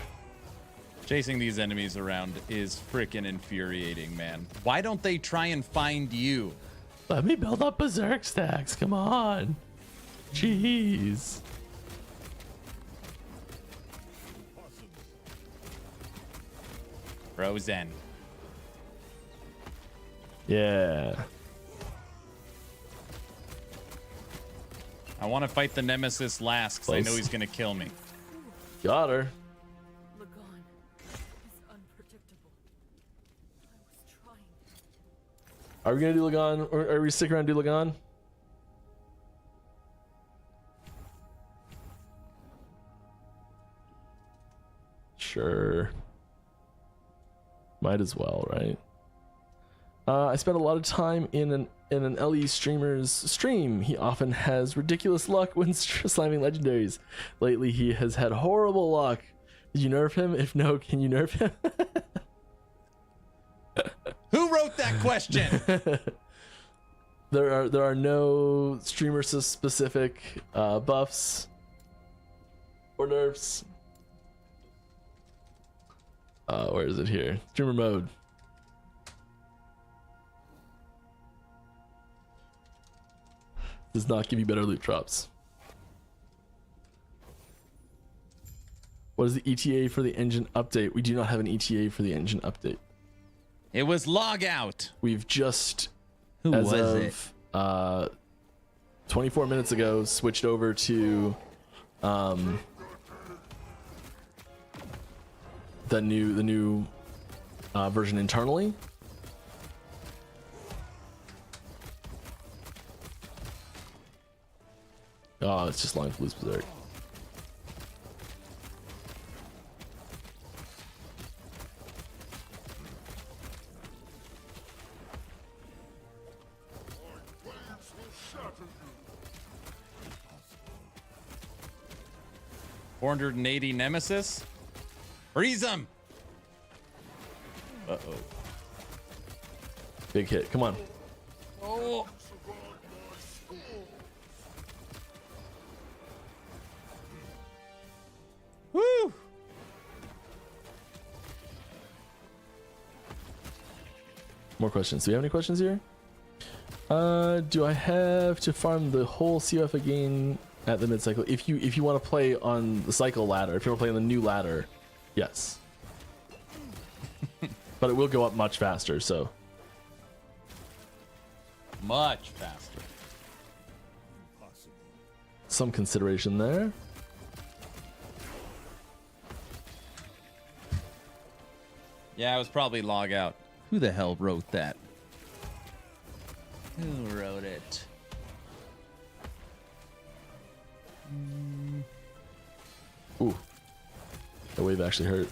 Chasing these enemies around is freaking infuriating, man. Why don't they try and find you? Let me build up berserk stacks. Come on. Jeez. Frozen. Yeah. I want to fight the Nemesis last because I know Close. he's going to kill me. Got her. Lagan is unpredictable. I was trying. Are we gonna do Lagan, or are we stick around and do Lagan? Sure. Might as well, right? I spent a lot of time in an LE streamer's stream. He often has ridiculous luck when slamming legendaries. Lately, he has had horrible luck. Did you nerf him? If no, can you nerf him? Who wrote that question? There are no streamer specific buffs or nerfs. Where is it here? Streamer mode. Does not give you better loot drops. What is the ETA for the engine update? We do not have an ETA for the engine update. It was log out. We've just, Who as was of 24 minutes ago, switched over to the new version internally. Oh, it's just Line Blues Berserk. $480 Nemesis. Freeze him. Uh-oh. Big hit. Come on. Oh. Woo. More questions. Do we have any questions here? Do I have to farm the whole COF again at the mid-cycle? If you want to play on the cycle ladder, if you want to play on the new ladder, yes. But it will go up much faster, so. Much faster. Some consideration there. Yeah, it was probably log out. Who the hell wrote that? Who wrote it? Ooh. The wave actually hurt.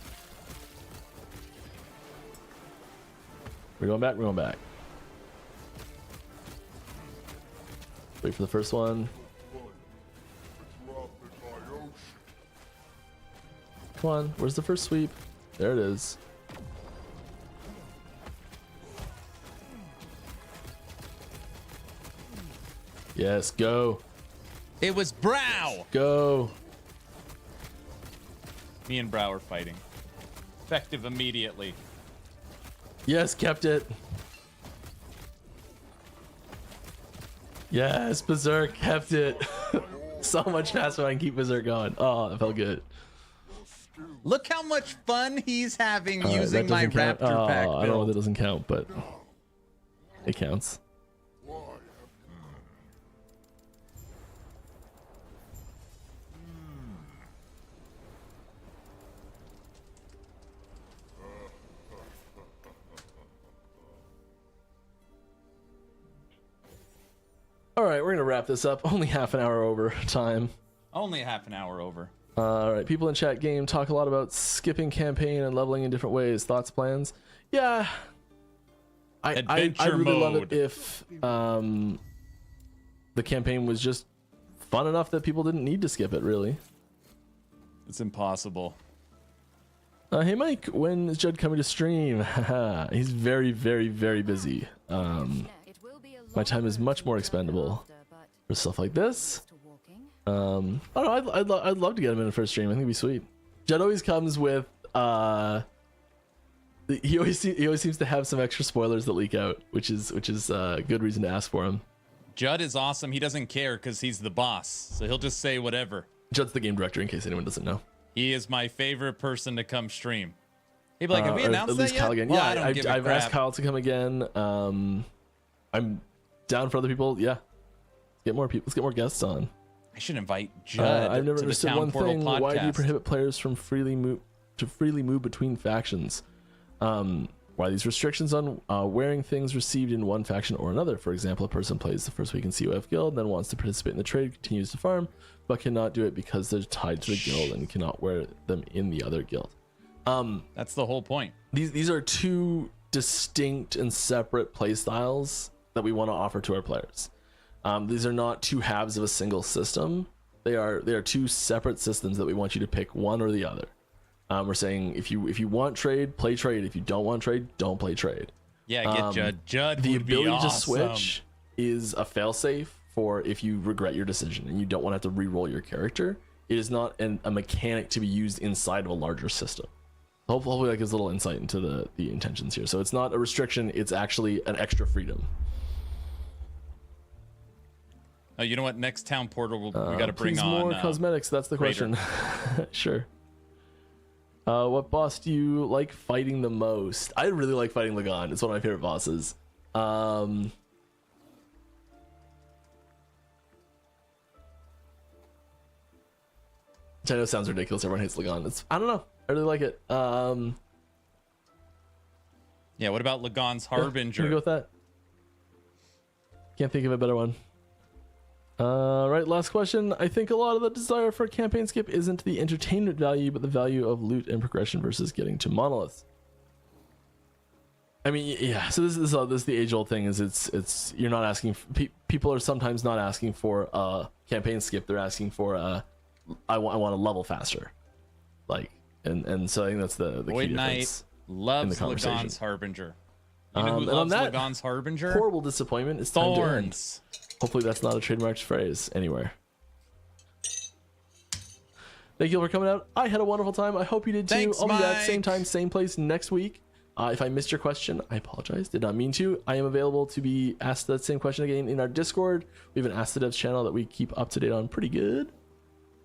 We're going back, we're going back. Wait for the first one. Come on, where's the first sweep? There it is. Yes, go. It was Brow. Go. Me and Brow are fighting. Effective immediately. Yes, kept it. Yes, Berserk kept it. So much faster I can keep Berserk going. Oh, that felt good. Look how much fun he's having Alright, using that my doesn't count. Raptor pack I don't know build. that doesn't count, but it counts. All right, we're gonna wrap this up. Only half an hour over time. Only half an hour over. All right, people in chat game talk a lot about skipping campaign and leveling in different ways. Thoughts, plans? Yeah, I'd really love it if the campaign was just fun enough that people didn't need to skip it. Really, It's impossible. hey Mike, when is Judd coming to stream? He's very, very, very busy. My time is much more expendable for stuff like this. I don't know. I'd love to get him in a first stream. I think it'd be sweet. Judd always comes with he always seems to have some extra spoilers that leak out, which is a good reason to ask for him. Judd is awesome. He doesn't care because he's the boss, so he'll just say whatever. Judd's the game director, in case anyone doesn't know. He is my favorite person to come stream. He'd be like, have we announced that yet? Kyle again. Well, Yeah, I've asked Kyle to come again. I'm down for other people. Yeah, get more people. Let's get more guests on. I should invite Judd. I've never to the understood Town one Portal thing. podcast. Why do you prohibit players from freely move between factions? Why these restrictions on wearing things received in one faction or another? For example, a person plays the first week in COF guild, then wants to participate in the trade, continues to farm, but cannot do it because they're tied to the guild and cannot wear them in the other guild. That's the whole point. These are two distinct and separate play styles that we want to offer to our players. These are not two halves of a single system. They are two separate systems that we want you to pick one or the other. We're saying if you want trade, play trade. If you don't want trade, don't play trade. Yeah, get Judd. Judd The would be ability to awesome. switch is a failsafe for if you regret your decision and you don't want to have to re-roll your character. It is not a mechanic to be used inside of a larger system. Hopefully that gives a little insight into the intentions here. So it's not a restriction, it's actually an extra freedom. Oh, you know what? Next Town Portal, we got to bring please on more cosmetics. That's the Raider. question. Sure. What boss do you like fighting the most? I really like fighting Lagan. It's one of my favorite bosses. Which I know sounds ridiculous. Everyone hates Lagan. I don't know. I really like it. Yeah, what about Lagan's Can we Harbinger? go with that? Can't think of a better one. Right, last question. I think a lot of the desire for a campaign skip isn't the entertainment value, but the value of loot and progression versus getting to monoliths. I mean, yeah. So this is the age-old thing. Is it's you're not asking. People are sometimes not asking for a campaign skip. They're asking for I want to level faster, like and so I think that's the key Void difference Knight loves in the conversation. Lagan's Harbinger. You know who And on loves that Lagan's Harbinger? horrible disappointment. It's time to end. Thorns. Hopefully that's not a trademarked phrase anywhere. Thank you all for coming out. I had a wonderful time. I hope you did too. Thanks, I'll be back Mike. same time, same place next week. If I missed your question, I apologize. Did not mean to. I am available to be asked that same question again in our Discord. We have an Ask the Devs channel that we keep up to date on pretty good.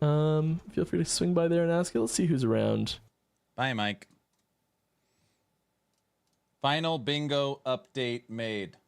Feel free to swing by there and ask it. Let's see who's around. Bye, Mike. Final bingo update made.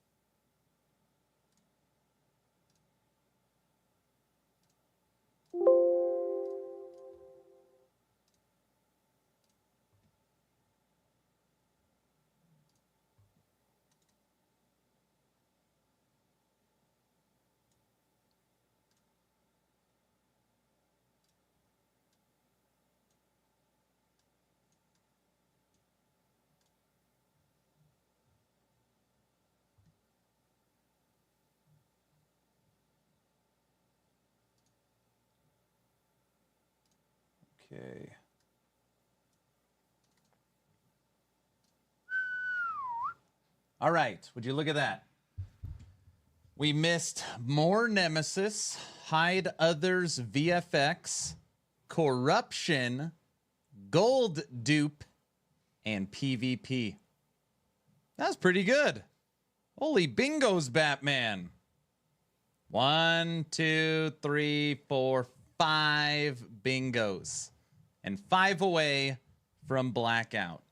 Okay. All right. Would you look at that? We missed more Nemesis, Hide Others VFX, Corruption, Gold Dupe, and PvP. That's pretty good. Holy bingos, Batman. 1, 2, 3, 4, 5 bingos. And 5 away from blackout.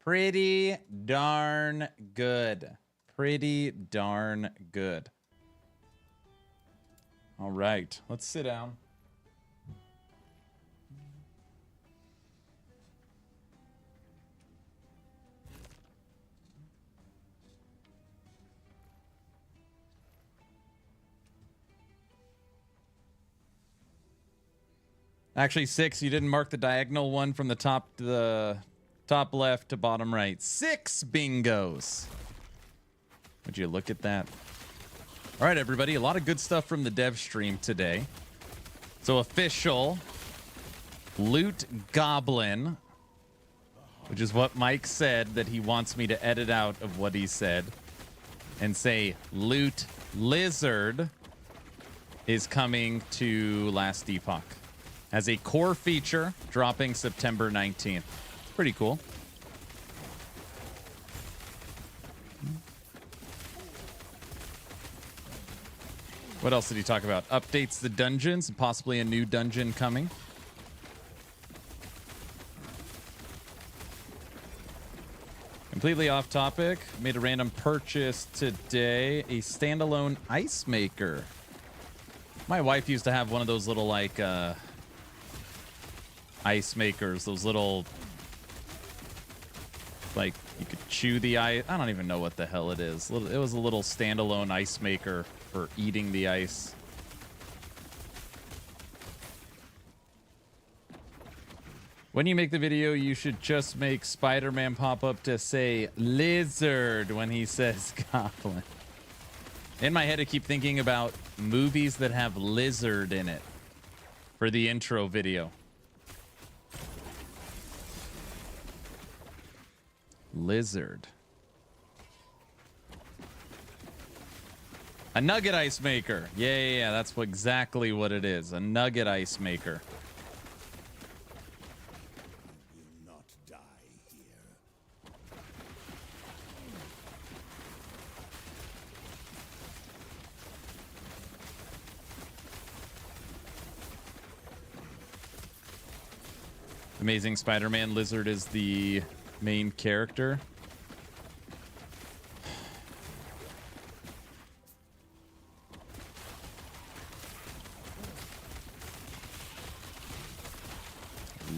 Pretty darn good. Pretty darn good. All right, let's sit down. Actually, 6. You didn't mark the diagonal one from the top to the top left to bottom right. 6 bingos. Would you look at that? All right, everybody. A lot of good stuff from the dev stream today. So official loot goblin, which is what Mike said that he wants me to edit out of what he said and say loot lizard is coming to Last Epoch as a core feature, dropping September 19th. It's pretty cool. What else did he talk about? Updates the dungeons and possibly a new dungeon coming. Completely off topic. Made a random purchase today. A standalone ice maker. My wife used to have one of those little like ice makers. Those little like you could chew the ice. I don't even know what the hell it is. It was a little standalone ice maker for eating the ice. When you make the video, you should just make Spider-Man pop up to say lizard when he says goblin. In my head, I keep thinking about movies that have lizard in it for the intro video. Lizard. A nugget ice maker. Yeah, that's exactly what it is. A nugget ice maker. Will not die here. Amazing Spider-Man Lizard is the main character.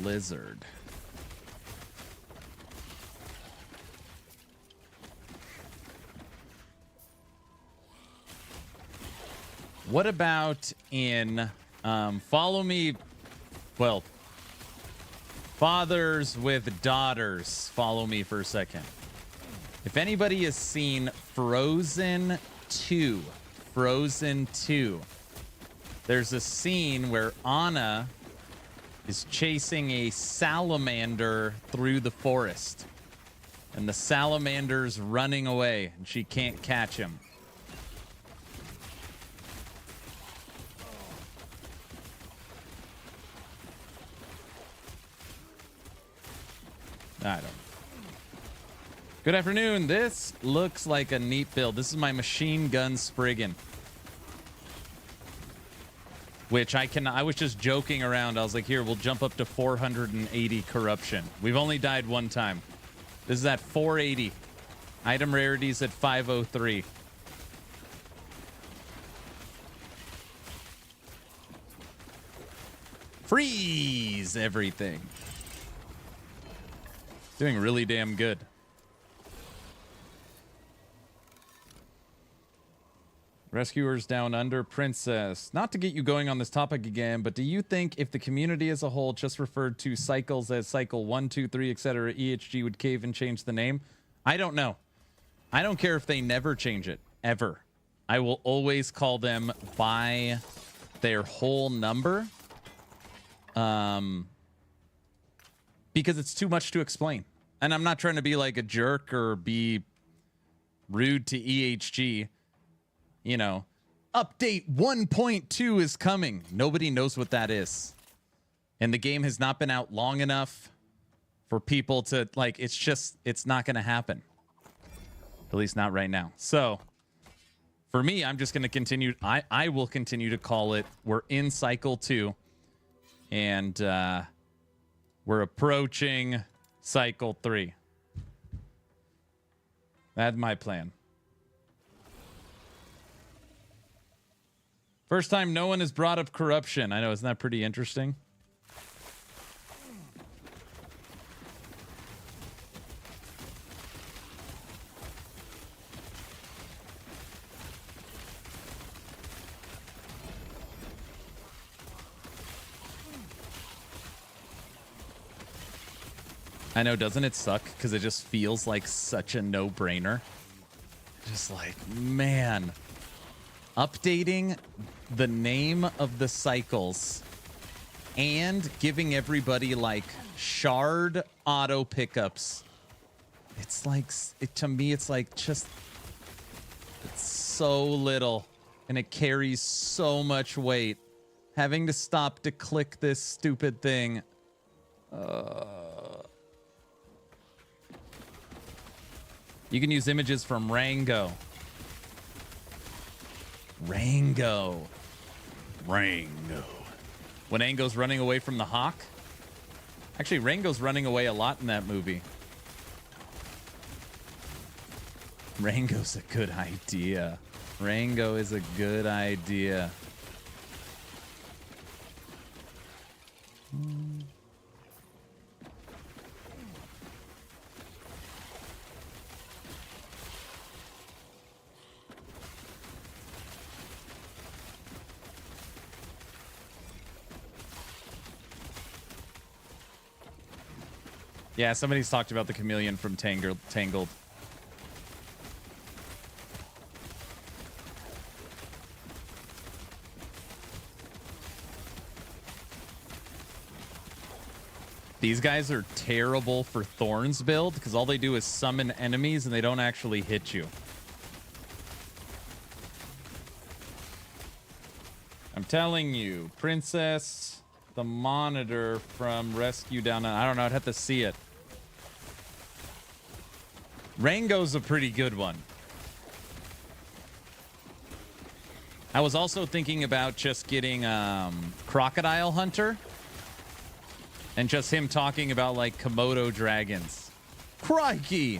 Lizard. What about in follow me? Well, fathers with daughters, follow me for a second. If anybody has seen Frozen 2, there's a scene where Anna is chasing a salamander through the forest. And the salamander's running away, and she can't catch him. I don't know. Good afternoon. This looks like a neat build. This is my machine gun Spriggan. Which I was just joking around. I was like, here, we'll jump up to 480 corruption. We've only died one time. This is at 480. Item rarities at 503. Freeze everything. Doing really damn good. Rescuers Down Under, Princess. Not to get you going on this topic again, but do you think if the community as a whole just referred to cycles as cycle 1, 2, 3, etc., EHG would cave and change the name? I don't know. I don't care if they never change it, ever. I will always call them by their whole number. Because it's too much to explain. And I'm not trying to be like a jerk or be rude to EHG. You know, update 1.2 is coming. Nobody knows what that is. And the game has not been out long enough for people to, like, it's not going to happen. At least not right now. So, for me, I'm just going to continue. I will continue to call it. We're in cycle 2. And we're approaching cycle 3. That's my plan. First time no one has brought up corruption. I know, isn't that pretty interesting? I know, doesn't it suck? Because it just feels like such a no-brainer. Just like, man. Updating the name of the cycles and giving everybody, like, shard auto pickups. It's like, to me, it's like just... It's so little. And it carries so much weight. Having to stop to click this stupid thing. You can use images from Rango. Rango. When Ango's running away from the hawk. Actually, Rango's running away a lot in that movie. Rango's a good idea. Rango is a good idea. Yeah, somebody's talked about the chameleon from Tangled. These guys are terrible for Thorns build because all they do is summon enemies and they don't actually hit you. I'm telling you, Princess, the monitor from Rescue Down. I don't know. I'd have to see it. Rango's a pretty good one. I was also thinking about just getting Crocodile Hunter and just him talking about like Komodo dragons. Crikey!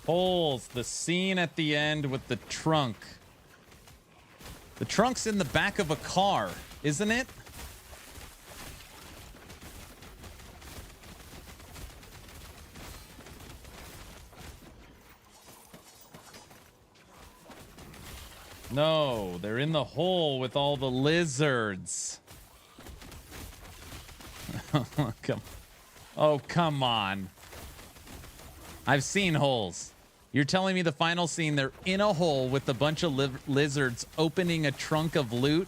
Holes, the scene at the end with the trunk. The trunk's in the back of a car, isn't it? No, they're in the hole with all the lizards. Oh, come on. I've seen holes. You're telling me the final scene, they're in a hole with a bunch of lizards opening a trunk of loot?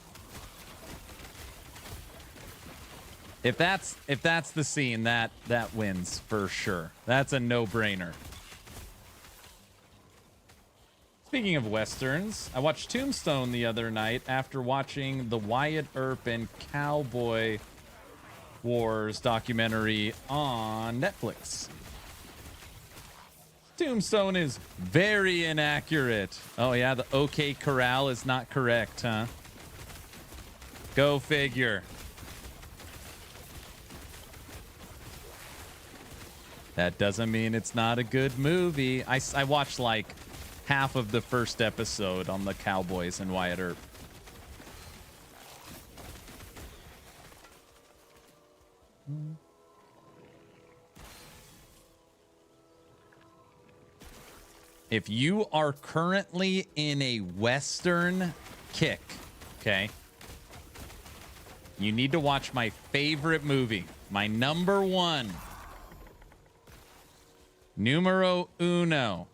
If that's the scene, that wins for sure. That's a no-brainer. Speaking of Westerns, I watched Tombstone the other night after watching the Wyatt Earp and Cowboy Wars documentary on Netflix. Tombstone is very inaccurate. Oh yeah, the OK Corral is not correct, huh? Go figure. That doesn't mean it's not a good movie. I watched like half of the first episode on the Cowboys and Wyatt Earp. If you are currently in a Western kick, okay, you need to watch my favorite movie, my number one, numero uno.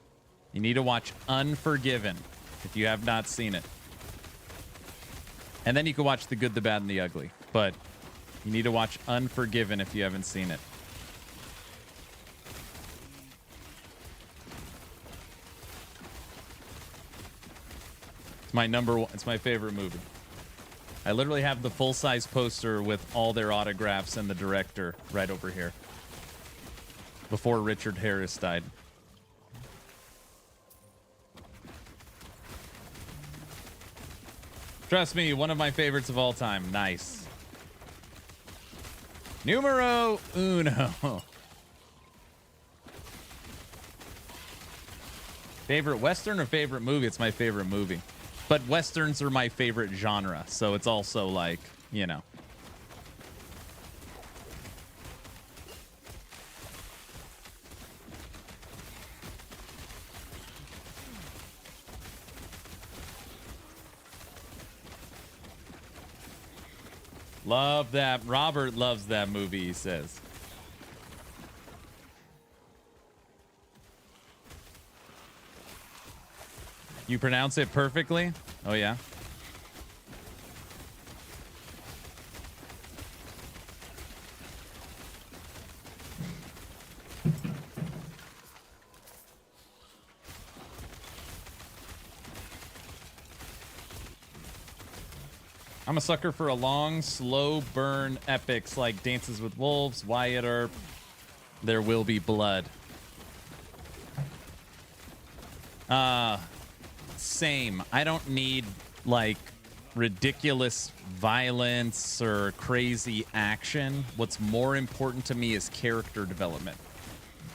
You need to watch Unforgiven if you have not seen it. And then you can watch The Good, the Bad, and the Ugly. But you need to watch Unforgiven if you haven't seen it. It's my number one. It's my favorite movie. I literally have the full-size poster with all their autographs and the director right over here. Before Richard Harris died. Trust me, one of my favorites of all time. Nice. Numero uno. Favorite Western or favorite movie? It's my favorite movie. But Westerns are my favorite genre, so it's also like, you know. Love that. Robert loves that movie, he says. You pronounce it perfectly? Oh, yeah. I'm a sucker for a long, slow burn epics like Dances with Wolves, Wyatt Earp, There Will Be Blood. Same. I don't need like ridiculous violence or crazy action. What's more important to me is character development,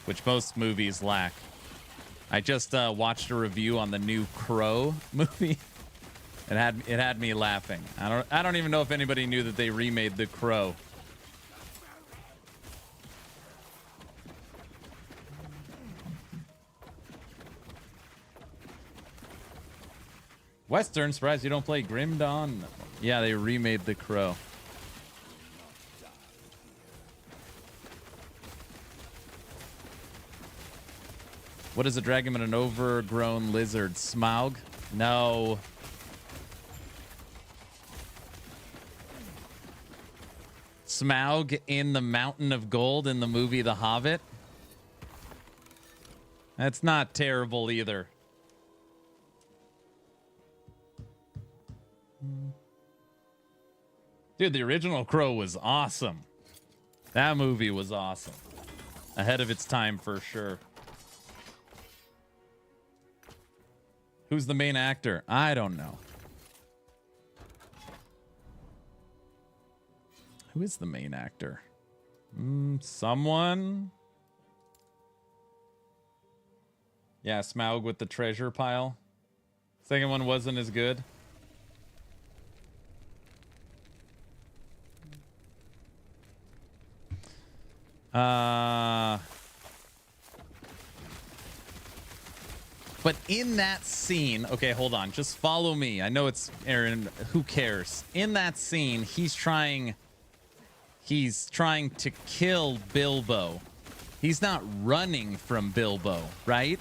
which most movies lack. I just watched a review on the new Crow movie. It had me laughing. I don't even know if anybody knew that they remade The Crow. Western, surprised you don't play Grim Dawn. Yeah, they remade The Crow. What is a dragon and an overgrown lizard? Smaug? No. Smaug in the Mountain of Gold in the movie The Hobbit? That's not terrible either. Dude, the original Crow was awesome. That movie was awesome. Ahead of its time for sure. Who's the main actor? I don't know. Who is the main actor? Someone? Yeah, Smaug with the treasure pile. Second one wasn't as good. But in that scene, okay, hold on, just follow me. I know it's Aaron, who cares? In that scene, he's trying to kill Bilbo. He's not running from Bilbo, right?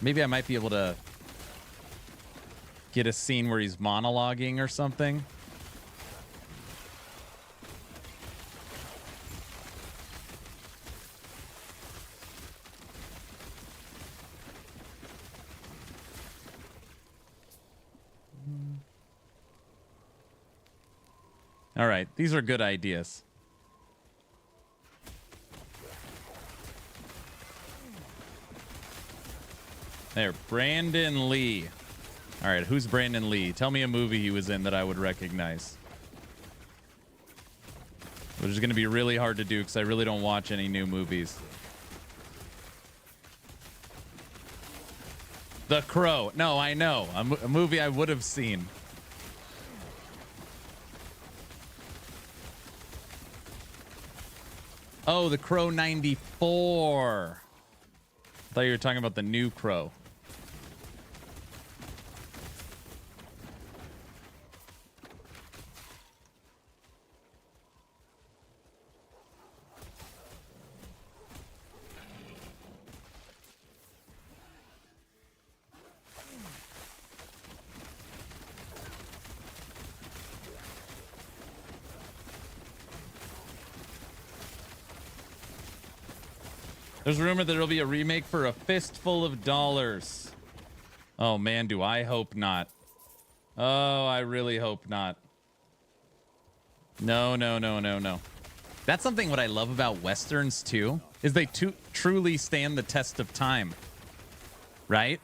Maybe I might be able to get a scene where he's monologuing or something. All right, these are good ideas. There, Brandon Lee. All right, who's Brandon Lee? Tell me a movie he was in that I would recognize. Which is going to be really hard to do because I really don't watch any new movies. The Crow. No, I know. A movie I would have seen. Oh, The Crow 94. I thought you were talking about the new Crow. There's a rumor that it'll be a remake for A Fistful of Dollars. Oh, man, do I hope not. Oh, I really hope not. No, no, no, no, no. That's something what I love about Westerns, too, is they truly stand the test of time. Right?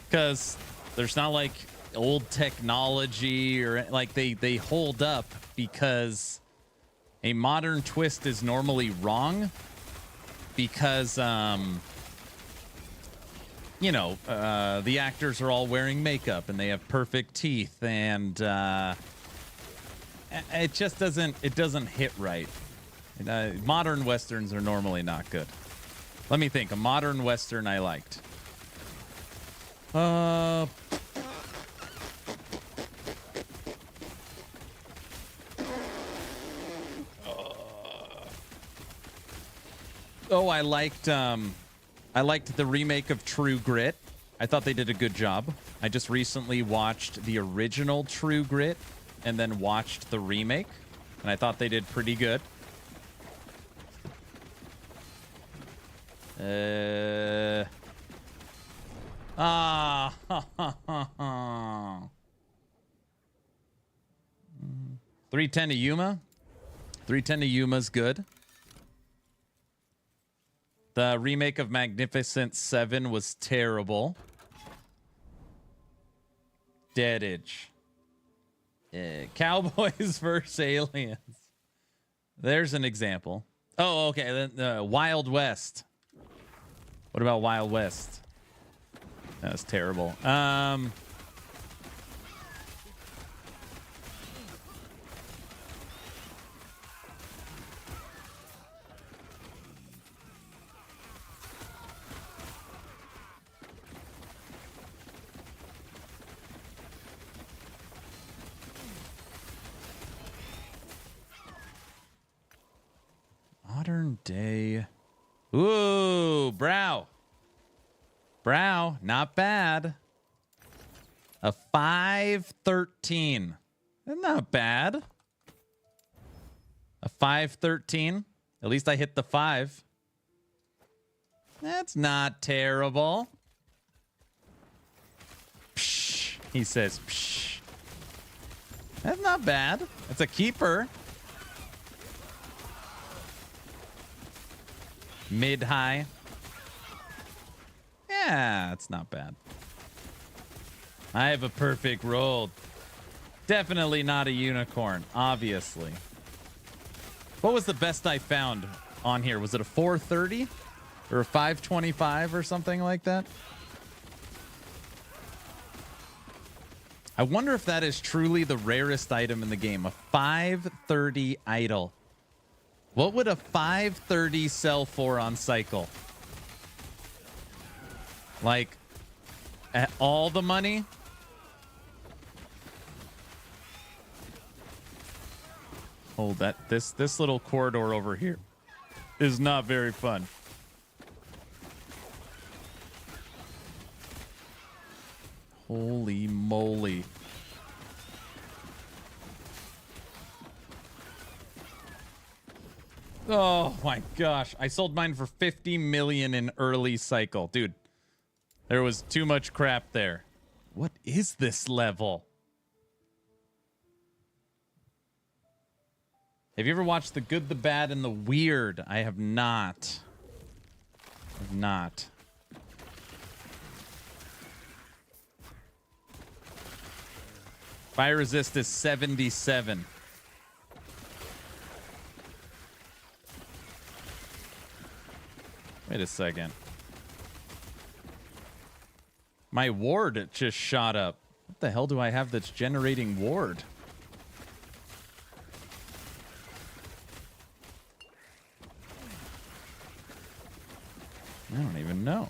Because there's not, like, old technology or, like, they hold up because a modern twist is normally wrong. Because, you know, the actors are all wearing makeup and they have perfect teeth, and it just doesn't hit right. Modern Westerns are normally not good. Let me think. A modern Western I liked. Oh, I liked the remake of True Grit. I thought they did a good job. I just recently watched the original True Grit and then watched the remake, and I thought they did pretty good. Ah, 310 to Yuma. 310 to Yuma's good. The remake of Magnificent 7 was terrible. Deadage. Cowboys versus aliens. There's an example. Oh, okay. Then Wild West. What about Wild West? That's terrible. Modern day. Ooh, Brow. Brow, not bad. A 513. Not bad. A 513. At least I hit the 5. That's not terrible. Psh, he says, psh. That's not bad. That's a keeper. Mid-high. Yeah, it's not bad. I have a perfect roll. Definitely not a unicorn, obviously. What was the best I found on here? Was it a 430 or a 525 or something like that? I wonder if that is truly the rarest item in the game. A 530 idol. What would a 530 sell for on cycle? Like, at all the money? Hold that. This little corridor over here is not very fun. Holy moly. Oh my gosh. I sold mine for 50 million in early cycle. Dude, there was too much crap there. What is this level? Have you ever watched The Good, the Bad, and the Weird? I have not. Fire resist is 77. Wait a second. My ward just shot up. What the hell do I have that's generating ward? I don't even know.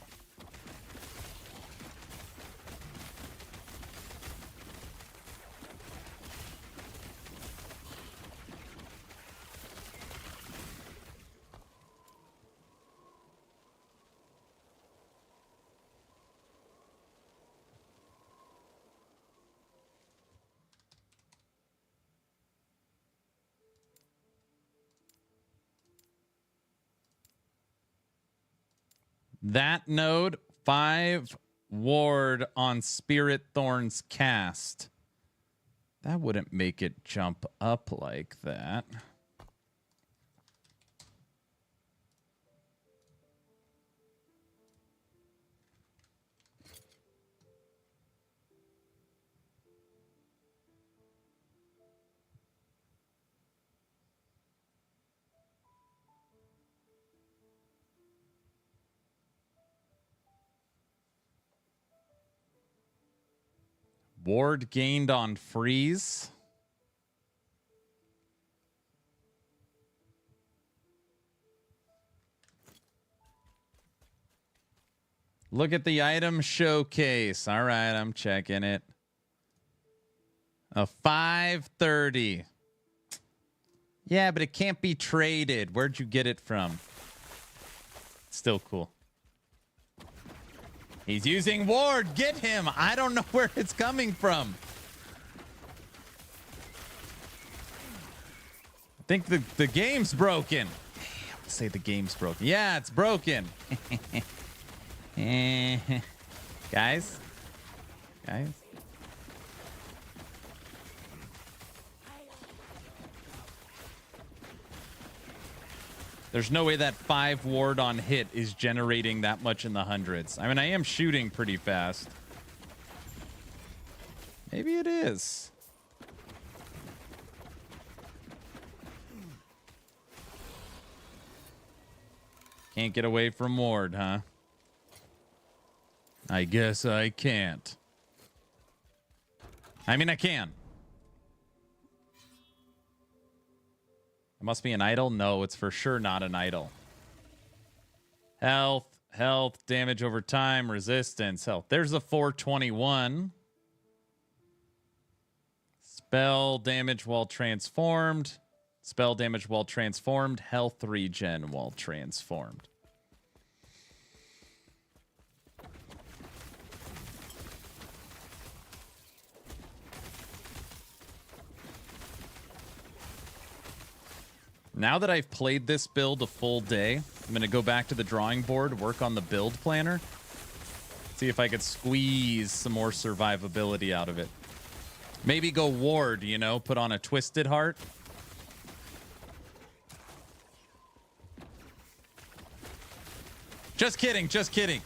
That node, 5 ward on Spirit Thorn's cast. That wouldn't make it jump up like that. Ward gained on freeze. Look at the item showcase. All right, I'm checking it. A 530. Yeah, but it can't be traded. Where'd you get it from? Still cool. He's using ward. Get him. I don't know where it's coming from. I think the game's broken. I would say the game's broken. Yeah, it's broken. Guys. There's no way that 5 ward on hit is generating that much in the hundreds. I mean, I am shooting pretty fast. Maybe it is. Can't get away from ward, huh? I guess I can't. I mean, I can. It must be an idol? No, it's for sure not an idol. Health, damage over time, resistance, health. There's a 421. Spell damage while transformed. Spell damage while transformed. Health regen while transformed. Now that I've played this build a full day, I'm going to go back to the drawing board, work on the build planner, see if I could squeeze some more survivability out of it. Maybe go ward, you know, put on a Twisted Heart. Just kidding, just kidding.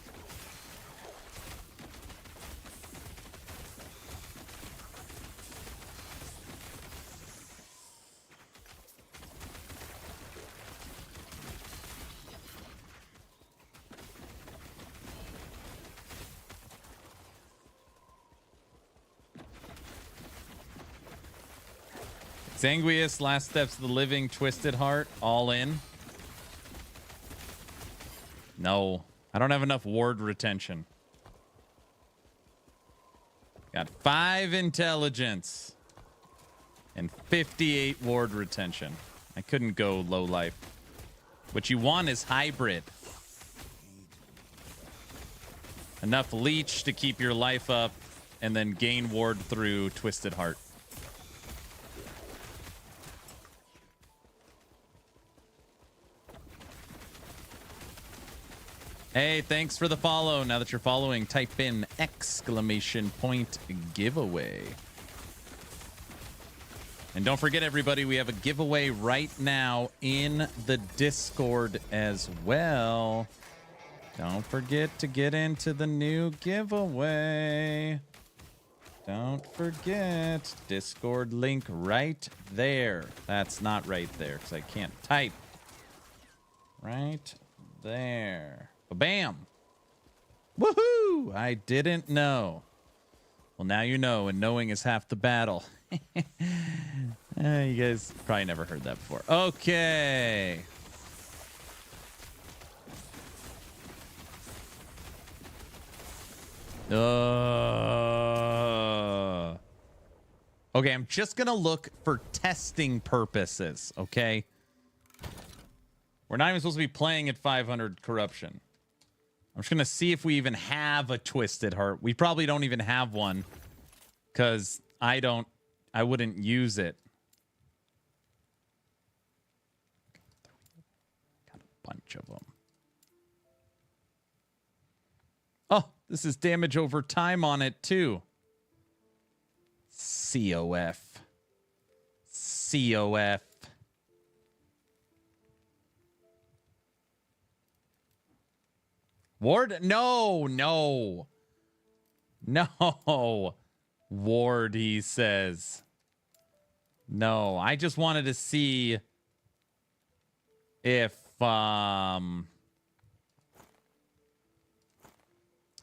Sanguius, Last Steps of the Living, Twisted Heart, all in. No, I don't have enough ward retention. Got 5 intelligence and 58 ward retention. I couldn't go low life. What you want is hybrid. Enough leech to keep your life up and then gain ward through Twisted Heart. Hey, thanks for the follow. Now that you're following, type in !giveaway. And don't forget, everybody, we have a giveaway right now in the Discord as well. Don't forget to get into the new giveaway. Don't forget, Discord link right there. That's not right there because I can't type. Right there. Bam! Woohoo! I didn't know. Well, now you know, and knowing is half the battle. You guys probably never heard that before. Okay. Okay, I'm just gonna look for testing purposes, okay? We're not even supposed to be playing at 500 corruption. I'm just going to see if we even have a Twisted Heart. We probably don't even have one because I wouldn't use it. Got a bunch of them. Oh, this is damage over time on it too. COF. Ward? No. Ward, he says. No, I just wanted to see if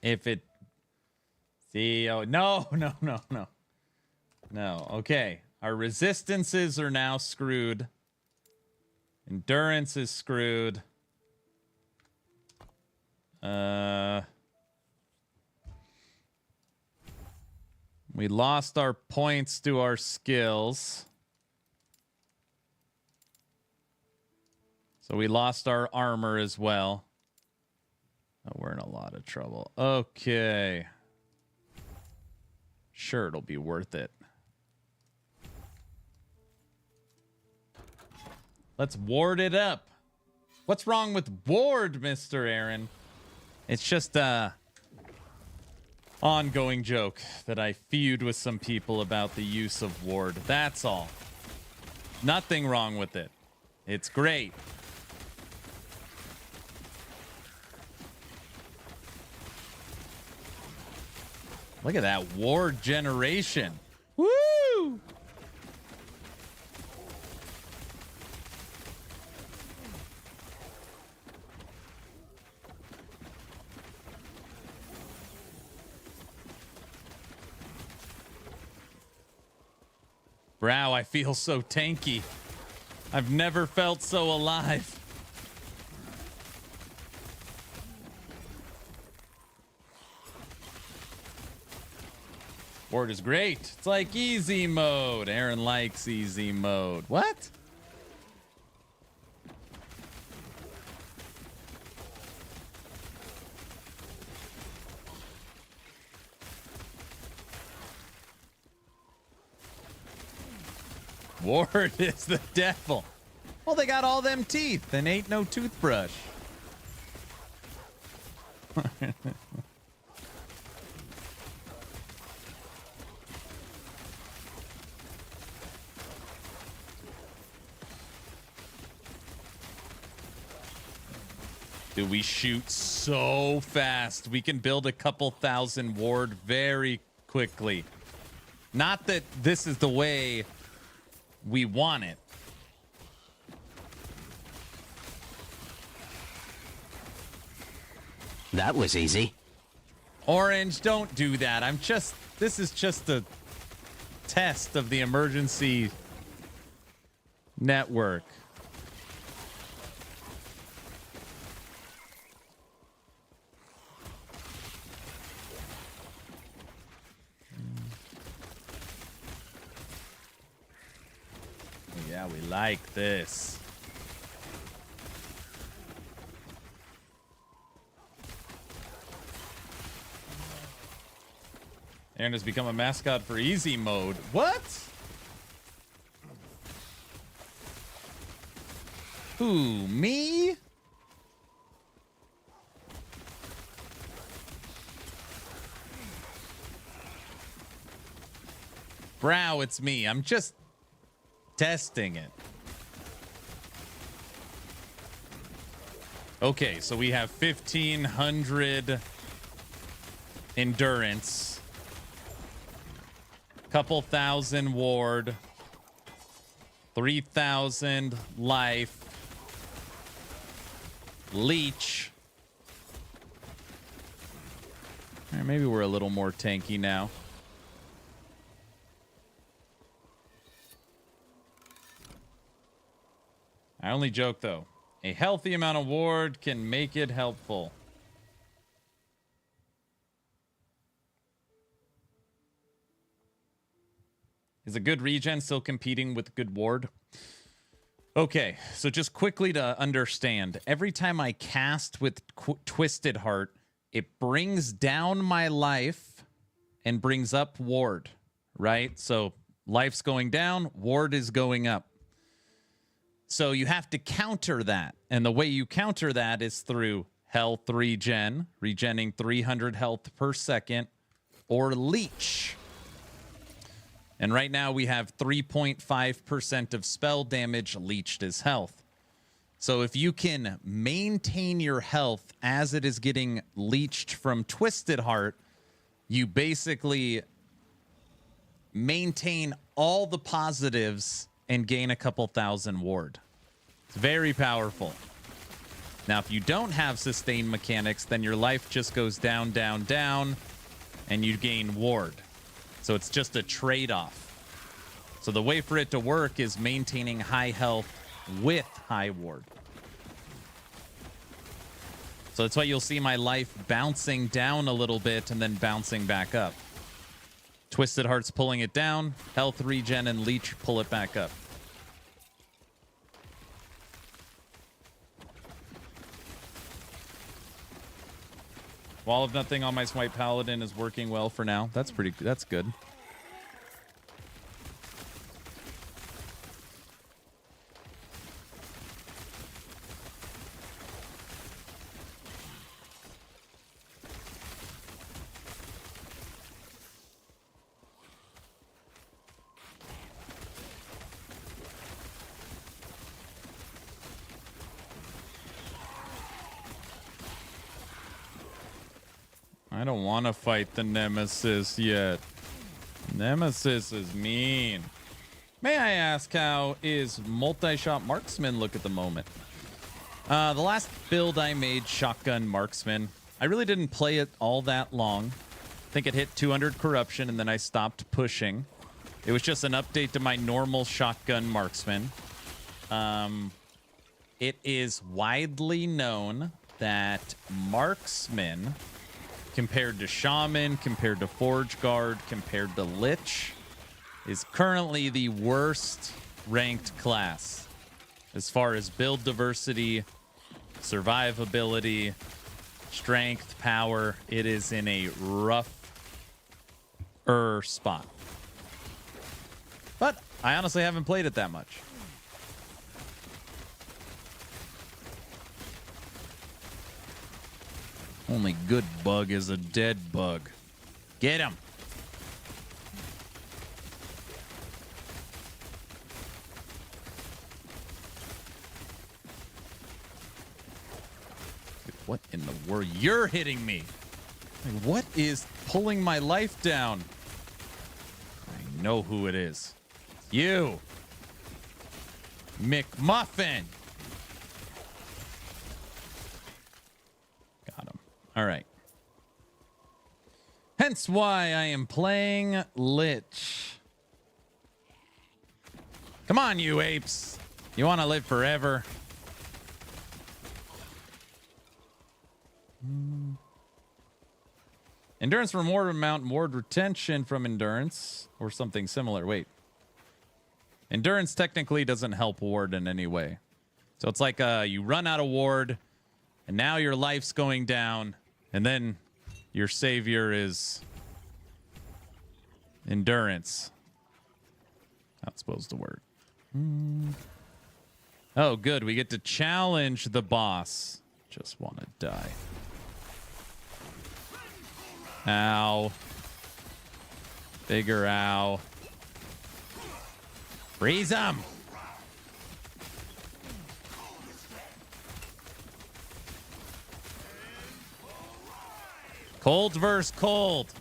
it... See, oh, no. Okay, our resistances are now screwed. Endurance is screwed. We lost our points to our skills. So we lost our armor as well. of trouble. Okay. Sure, it'll be worth it. Let's ward it up. What's wrong with ward, Mr. Aaron? It's just a ongoing joke that I feud with some people about the use of ward. That's all. Nothing wrong with it. It's great. Look at that ward generation. Woo! Brow, I feel so tanky. I've never felt so alive. Ward is great. It's like easy mode. Aaron likes easy mode. What? Ward is the devil. Well, they got all them teeth and ain't no toothbrush. Dude, we shoot so fast. We can build a couple thousand ward very quickly. Not that this is the way we want it. That was easy. Orange, don't do that. This is just a test of the emergency network. Yeah, we like this. Aaron has become a mascot for easy mode. What? Who, me? Brow, it's me. I'm just testing it. Okay, so we have 1,500 endurance, couple thousand ward, 3,000 life, leech. All right, maybe we're a little more tanky now. I only joke, though. A healthy amount of ward can make it helpful. Is a good regen still competing with good ward? Okay, so just quickly to understand, every time I cast with Twisted Heart, it brings down my life and brings up ward, right? So life's going down, ward is going up. So you have to counter that. And the way you counter that is through health regen, regenning 300 health per second, or leech. And right now we have 3.5% of spell damage leached as health. So if you can maintain your health as it is getting leached from Twisted Heart, you basically maintain all the positives and gain a couple thousand ward. It's very powerful. Now, if you don't have sustain mechanics, then your life just goes down, down, down, and you gain ward. So it's just a trade-off. So the way for it to work is maintaining high health with high ward. So that's why you'll see my life bouncing down a little bit and then bouncing back up. Twisted Heart's pulling it down. Health regen and leech pull it back up. Wall of Nothing on my Smite Paladin is working well for now. That's good. I don't want to fight the Nemesis yet. Nemesis is mean. May I ask, how is Multishot Marksman look at the moment? The last build I made, Shotgun Marksman, I really didn't play it all that long. I think it hit 200 corruption, and then I stopped pushing. It was just an update to my normal Shotgun Marksman. It is widely known that Marksman, compared to Shaman, compared to Forge Guard, compared to Lich, is currently the worst ranked class as far as build diversity, survivability, strength, power. It is in a rough spot. But I honestly haven't played it that much. Only good bug is a dead bug. Get him. What in the world? You're hitting me. Like, what is pulling my life down? I know who it is. You. McMuffin. Got him. All right. Hence why I am playing Lich. Come on, you apes. You want to live forever? Endurance from ward amount, ward retention from endurance, or something similar. Wait. Endurance technically doesn't help ward in any way. So it's like you run out of ward, and now your life's going down, and then your savior is endurance. Not supposed to work. Oh, good. We get to challenge the boss. Just want to die. Ow. Bigger ow. Freeze him! Cold versus cold.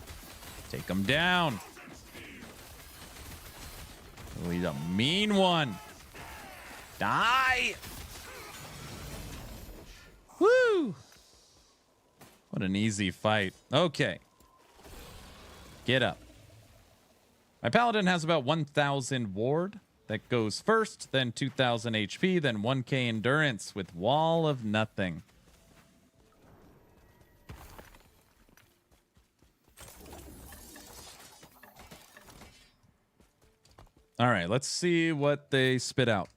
Take him down. Oh, he's a mean one. Die! Woo! What an easy fight. Okay. Get up. My paladin has about 1,000 ward. That goes first, then 2,000 HP, then 1K endurance with Wall of Nothing. All right, let's see what they spit out.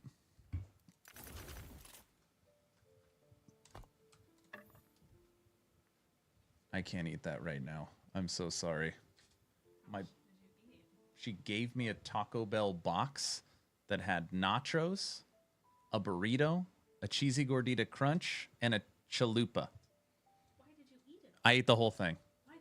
I can't eat that right now. I'm so sorry. She gave me a Taco Bell box that had nachos, a burrito, a cheesy gordita crunch, and a chalupa. Why did you eat it? I ate the whole thing. Why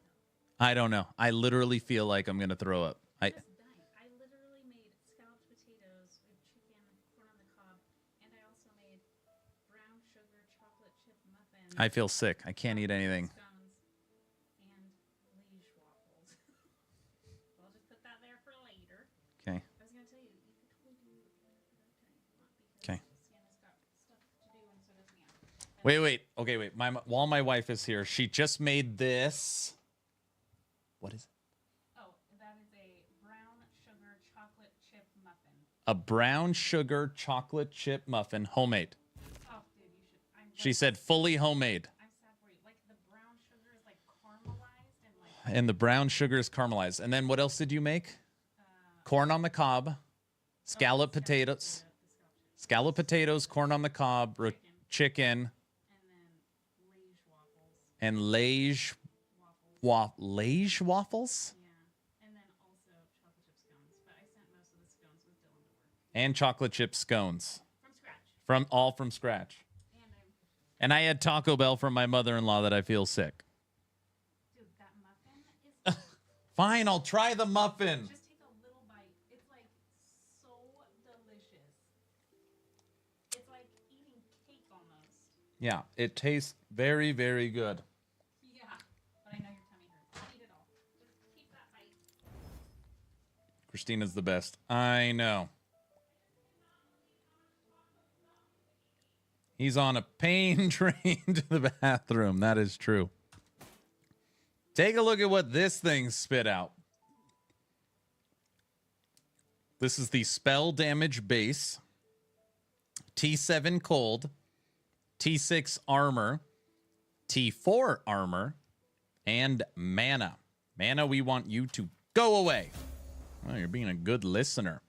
though? I don't know. I literally feel like I'm gonna throw up. I literally made scalloped potatoes with chicken, corn on the cob, and I also made brown sugar chocolate chip muffins. I feel sick. I can't eat anything. Okay. I was going to tell you, you could totally do it another time. Okay. Sienna's got stuff to do, and so does Mia. Wait. Okay, wait. While my wife is here, she just made this. What is it? Oh, that is a brown sugar chocolate chip muffin. A brown sugar chocolate chip muffin, homemade. Oh, dude, you should. She said fully homemade. I'm sad for you. Like, the brown sugar is, like, caramelized and, like... And the brown sugar is caramelized. And then what else did you make? Corn on the cob, scalloped potatoes, corn on the cob, chicken, and Liege Lage waffles? Yeah. And then also chocolate chip scones. But I sent most of the scones with Dylan to work. And chocolate chip scones. From scratch. All from scratch. And And I had Taco Bell from my mother-in-law that I feel sick. dude, that muffin is Fine, I'll try the muffin. just take a little bite. It's like so delicious. It's like eating cake almost. Yeah, it tastes very, very good. Yeah. But I know your tummy hurts. Eat it all. Just keep that bite. Christina's the best. I know. He's on a pain train to the bathroom. That is true. Take a look at what this thing spit out. This is the spell damage base. T7 cold. T6 armor. T4 armor. And mana. Mana, we want you to go away. Well, you're being a good listener.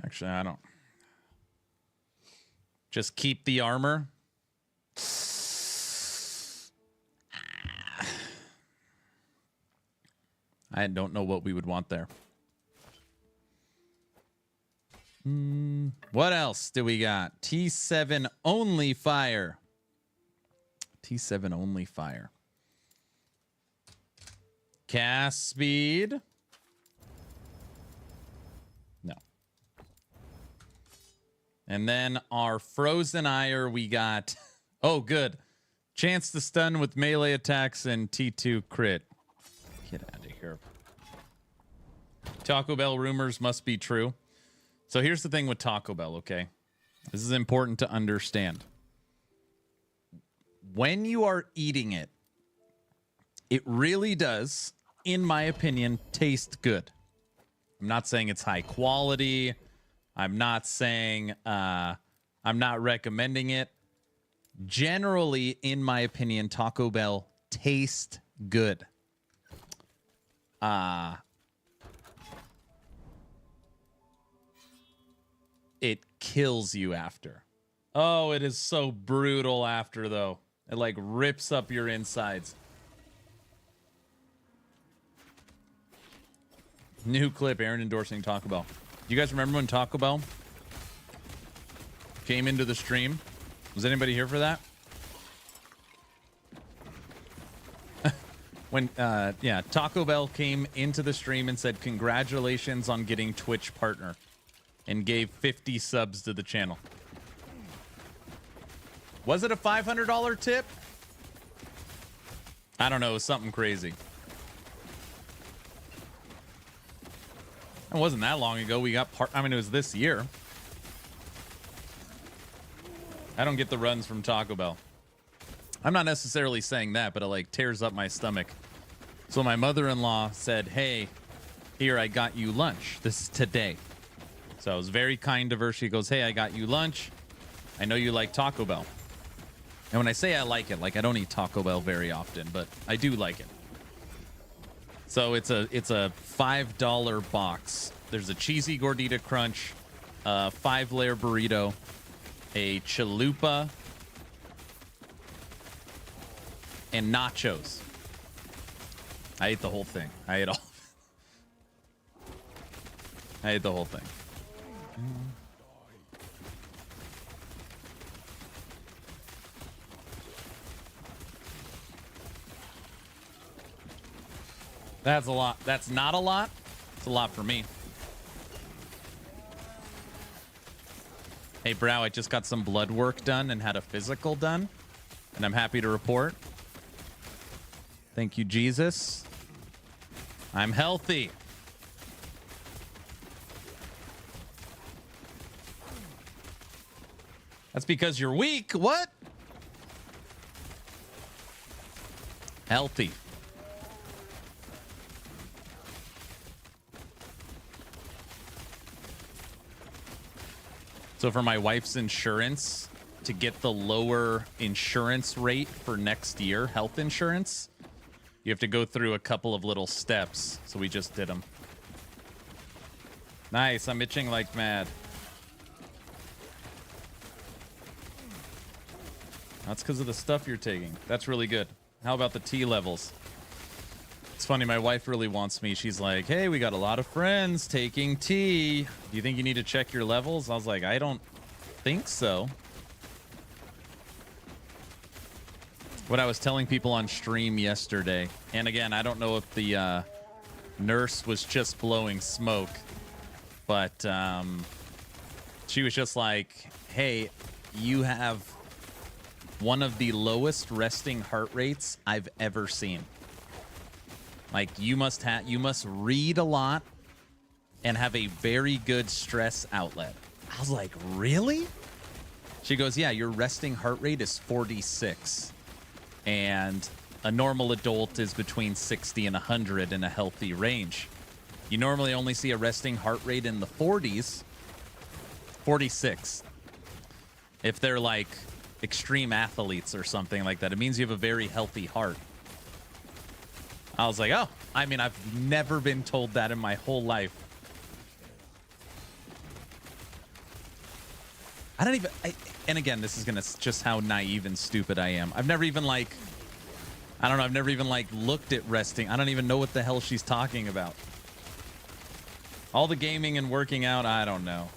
Actually, I don't. Just keep the armor. I don't know what we would want there. What else do we got? T7 only fire. T7 only fire. Cast speed. No. And then our frozen ire, we got. Oh, good. Chance to stun with melee attacks and T2 crit. Get out of here. Taco Bell rumors must be true. So here's the thing with Taco Bell, okay? This is important to understand. When you are eating it, it really does, in my opinion, taste good. I'm not saying it's high quality. I'm not saying I'm not recommending it. Generally, in my opinion, Taco Bell tastes good. It kills you after. Oh, it is so brutal after, though. It like rips up your insides. New clip, Aaron endorsing Taco Bell. Do you guys remember when Taco Bell came into the stream? Was anybody here for that? When, yeah, Taco Bell came into the stream and said, congratulations on getting Twitch partner, and gave 50 subs to the channel. Was it a $500 tip? I don't know. It was something crazy. It wasn't that long ago. We got I mean, it was this year. I don't get the runs from Taco Bell. I'm not necessarily saying that, but it like tears up my stomach. So my mother-in-law said, hey, here, I got you lunch. This is today. So I was very kind to her. She goes, hey, I got you lunch. I know you like Taco Bell. And when I say I like it, like I don't eat Taco Bell very often, but I do like it. So it's a $5 box. There's a cheesy gordita crunch, a 5-layer burrito, a chalupa, and nachos. I ate the whole thing. I ate the whole thing. That's a lot. That's not a lot. It's a lot for me. Hey, Brow, I just got some blood work done and had a physical done, and I'm happy to report. Thank you, Jesus. I'm healthy. That's because you're weak. What? Healthy. So for my wife's insurance, to get the lower insurance rate for next year, health insurance, you have to go through a couple of little steps. So we just did them. Nice. I'm itching like mad. That's because of the stuff you're taking. That's really good. How about the T levels? It's funny, my wife really wants me. She's like, hey, we got a lot of friends taking tea. Do you think you need to check your levels? I was like, I don't think so. What I was telling people on stream yesterday, and again, I don't know if the nurse was just blowing smoke, but she was just like, hey, you have one of the lowest resting heart rates I've ever seen. Like, you must read a lot and have a very good stress outlet. I was like, really? She goes, yeah, your resting heart rate is 46. And a normal adult is between 60 and 100 in a healthy range. You normally only see a resting heart rate in the 40s. 46. If they're like extreme athletes or something like that, it means you have a very healthy heart. I was like, oh, I mean, I've never been told that in my whole life. I don't even, and again, this is going to just how naive and stupid I am. I've never even like, I don't know, I've never even like looked at resting. I don't even know what the hell she's talking about. All the gaming and working out, I don't know.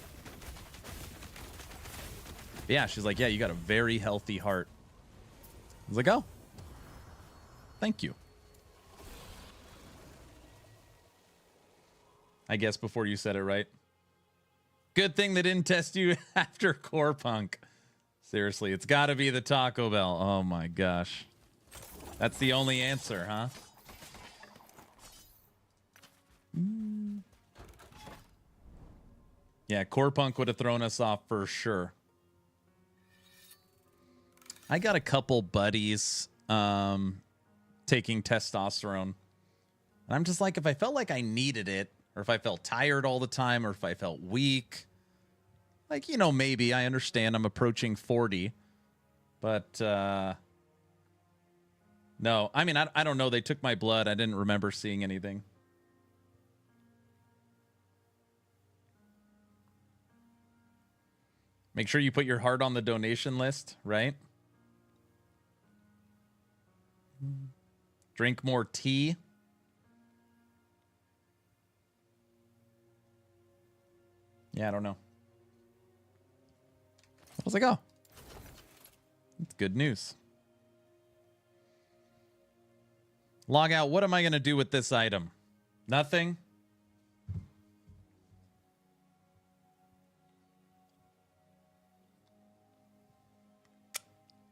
But yeah, she's like, yeah, you got a very healthy heart. I was like, oh, thank you. I guess before you said it right. Good thing they didn't test you after Core Punk. Seriously, it's got to be the Taco Bell. Oh my gosh. That's the only answer, huh? Yeah, Core Punk would have thrown us off for sure. I got a couple buddies taking testosterone. And I'm just like, if I felt like I needed it, or if I felt tired all the time, or if I felt weak, like, you know, maybe I understand I'm approaching 40, but no, I mean, I don't know. They took my blood. I didn't remember seeing anything. Make sure you put your heart on the donation list, right? Drink more tea. Yeah, I don't know. I was like, oh, that's good news. Log out. What am I going to do with this item? Nothing.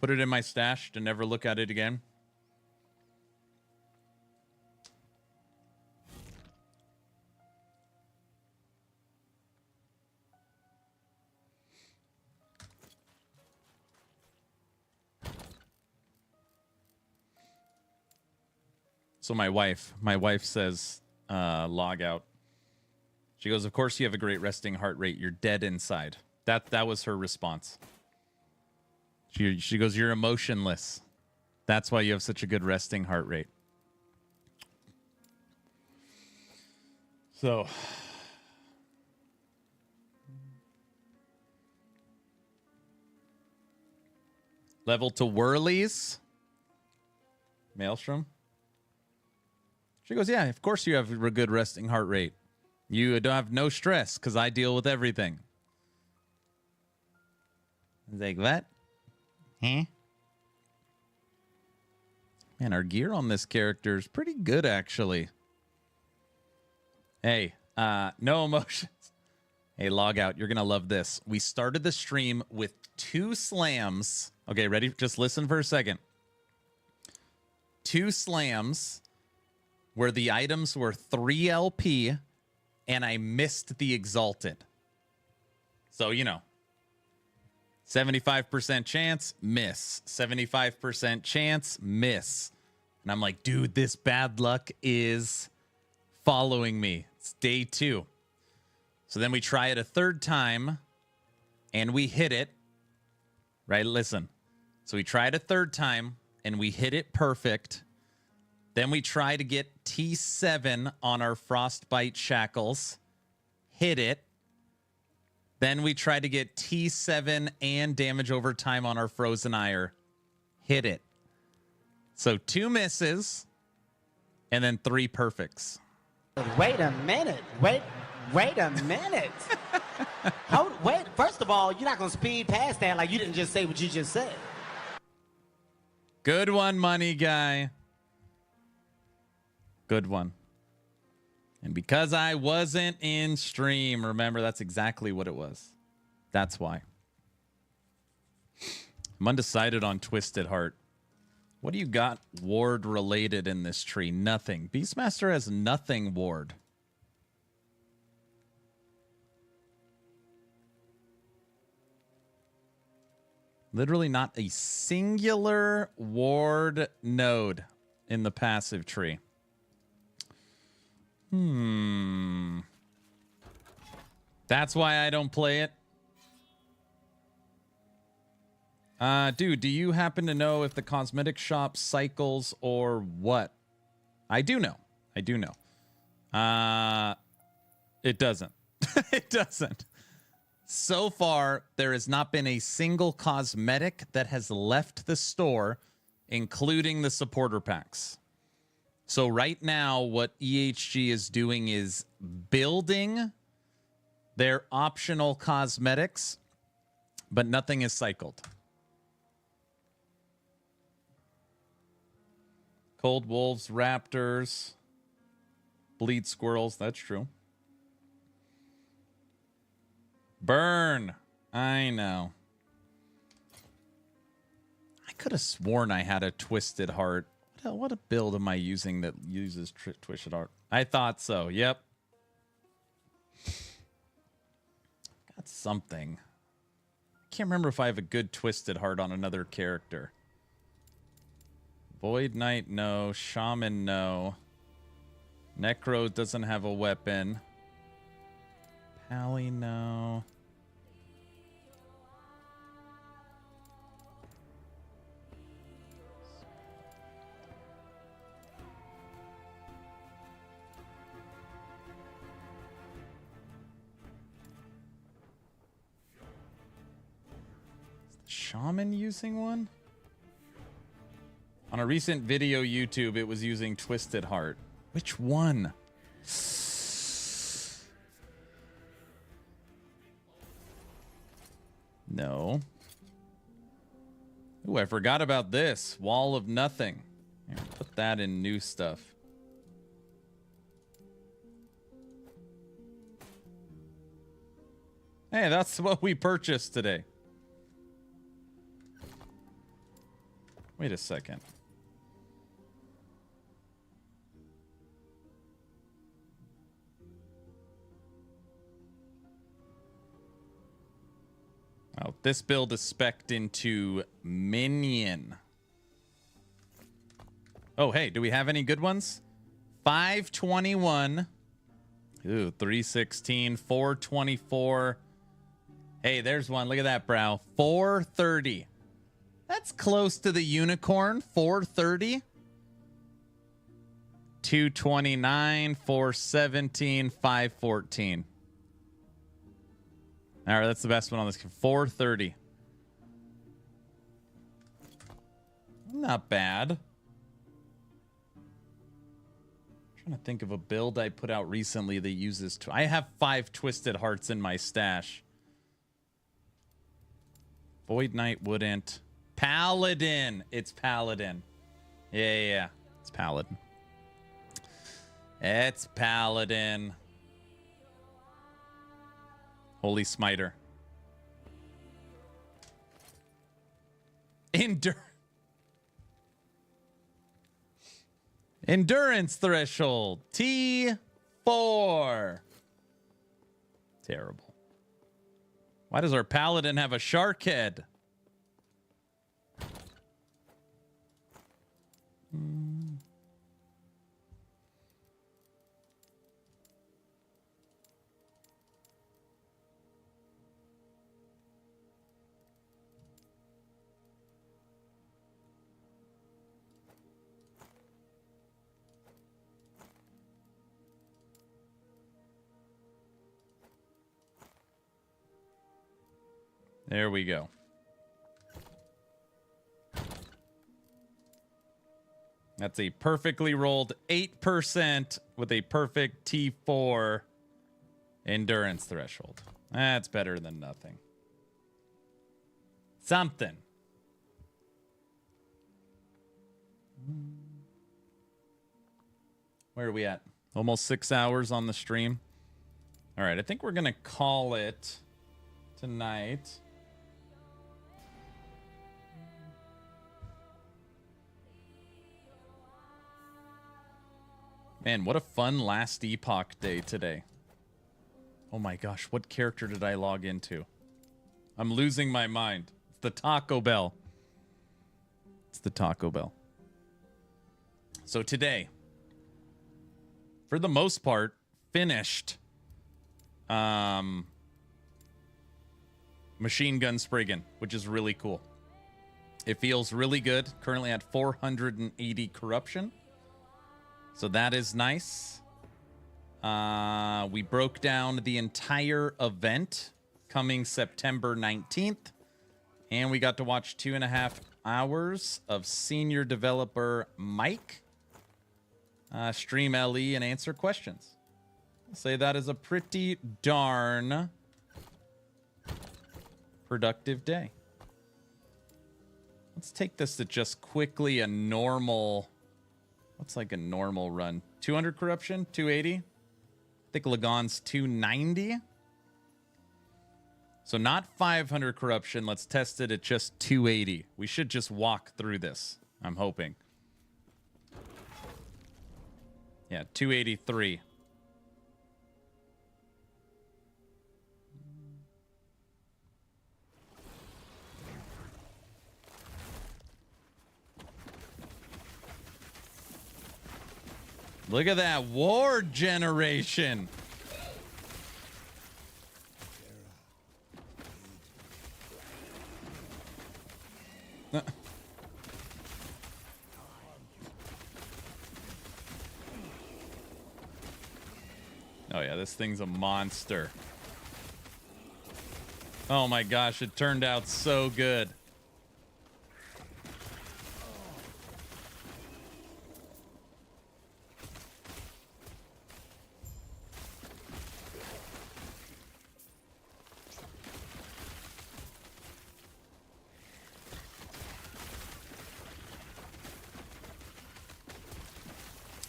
Put it in my stash to never look at it again. So my wife says, log out. She goes, of course you have a great resting heart rate. You're dead inside. That was her response. She goes, you're emotionless. That's why you have such a good resting heart rate. So level to Whirlies. Maelstrom. She goes, yeah, of course you have a good resting heart rate. You don't have no stress because I deal with everything. I was like, what? Huh? Man, our gear on this character is pretty good, actually. Hey, no emotions. Hey, log out. You're going to love this. We started the stream with 2 slams. Okay, ready? Just listen for a second. 2 slams where the items were 3 LP and I missed the Exalted. So, you know, 75% chance, miss. 75% chance, miss. And I'm like, dude, this bad luck is following me. It's day 2. So then we try it a 3rd time and we hit it. Right? Listen. So we tried a 3rd time and we hit it perfect. Then we try to get T7 on our Frostbite Shackles. Hit it. Then we try to get T7 and damage over time on our Frozen Ire. hit it. So 2 misses and then 3 perfects. Wait a minute. Wait a minute. Wait. First of all, you're not going to speed past that like you didn't just say what you just said. Good one, money guy. Good one. And because I wasn't in stream, remember, that's exactly what it was. That's why. I'm undecided on Twisted Heart. What do you got ward related in this tree? Nothing. Beastmaster has nothing ward. Literally not a singular ward node in the passive tree. That's why I don't play it. Dude, do you happen to know if the cosmetic shop cycles or what? I do know. I do know. It doesn't. It doesn't. So far, there has not been a single cosmetic that has left the store, including the supporter packs. So right now, what EHG is doing is building their optional cosmetics, but nothing is cycled. Cold wolves, raptors, bleed squirrels. That's true. Burn. I know. I could have sworn I had a Twisted Heart. What a build am I using that uses Twisted Heart? I thought so. Yep. Got something. Can't remember if I have a good Twisted Heart on another character. Void Knight, no. Shaman, no. Necro doesn't have a weapon. Pally, no. Is the Shaman using one? On a recent video YouTube, it was using Twisted Heart. Which one? No. Ooh, I forgot about this. Wall of Nothing. Here, put that in new stuff. Hey, that's what we purchased today. Wait a second. Oh, this build is spec'd into Minion. Oh, hey, do we have any good ones? 521. Ooh, 316, 424. Hey, there's one. Look at that, brow. 430. That's close to the unicorn. 430. 229, 417, 514. All right, that's the best one on this. 430. Not bad. Trying to think of a build I put out recently that uses... I have 5 Twisted Hearts in my stash. Void Knight wouldn't. Paladin. It's Paladin. Yeah. It's Paladin. It's Paladin. Holy Smiter. Endurance threshold. T4. Terrible. Why does our Paladin have a shark head? There we go. That's a perfectly rolled 8% with a perfect T4 endurance threshold. That's better than nothing. Something. Where are we at? Almost 6 hours on the stream. All right, I think we're going to call it tonight. Man, what a fun last Epoch day today. Oh my gosh, what character did I log into? I'm losing my mind. It's the Taco Bell. It's the Taco Bell. So today, for the most part, finished Machine Gun Spriggan, which is really cool. It feels really good. Currently at 480 corruption. So that is nice. We broke down the entire event coming September 19th. And we got to watch 2.5 hours of senior developer Mike stream LE and answer questions. I'll say that is a pretty darn productive day. Let's take this to just quickly a normal... What's like a normal run? 200 corruption? 280? I think Lagon's 290. So not 500 corruption. Let's test it at just 280. We should just walk through this, I'm hoping. Yeah, 283. Look at that war generation. Oh yeah, this thing's a monster. Oh my gosh, it turned out so good.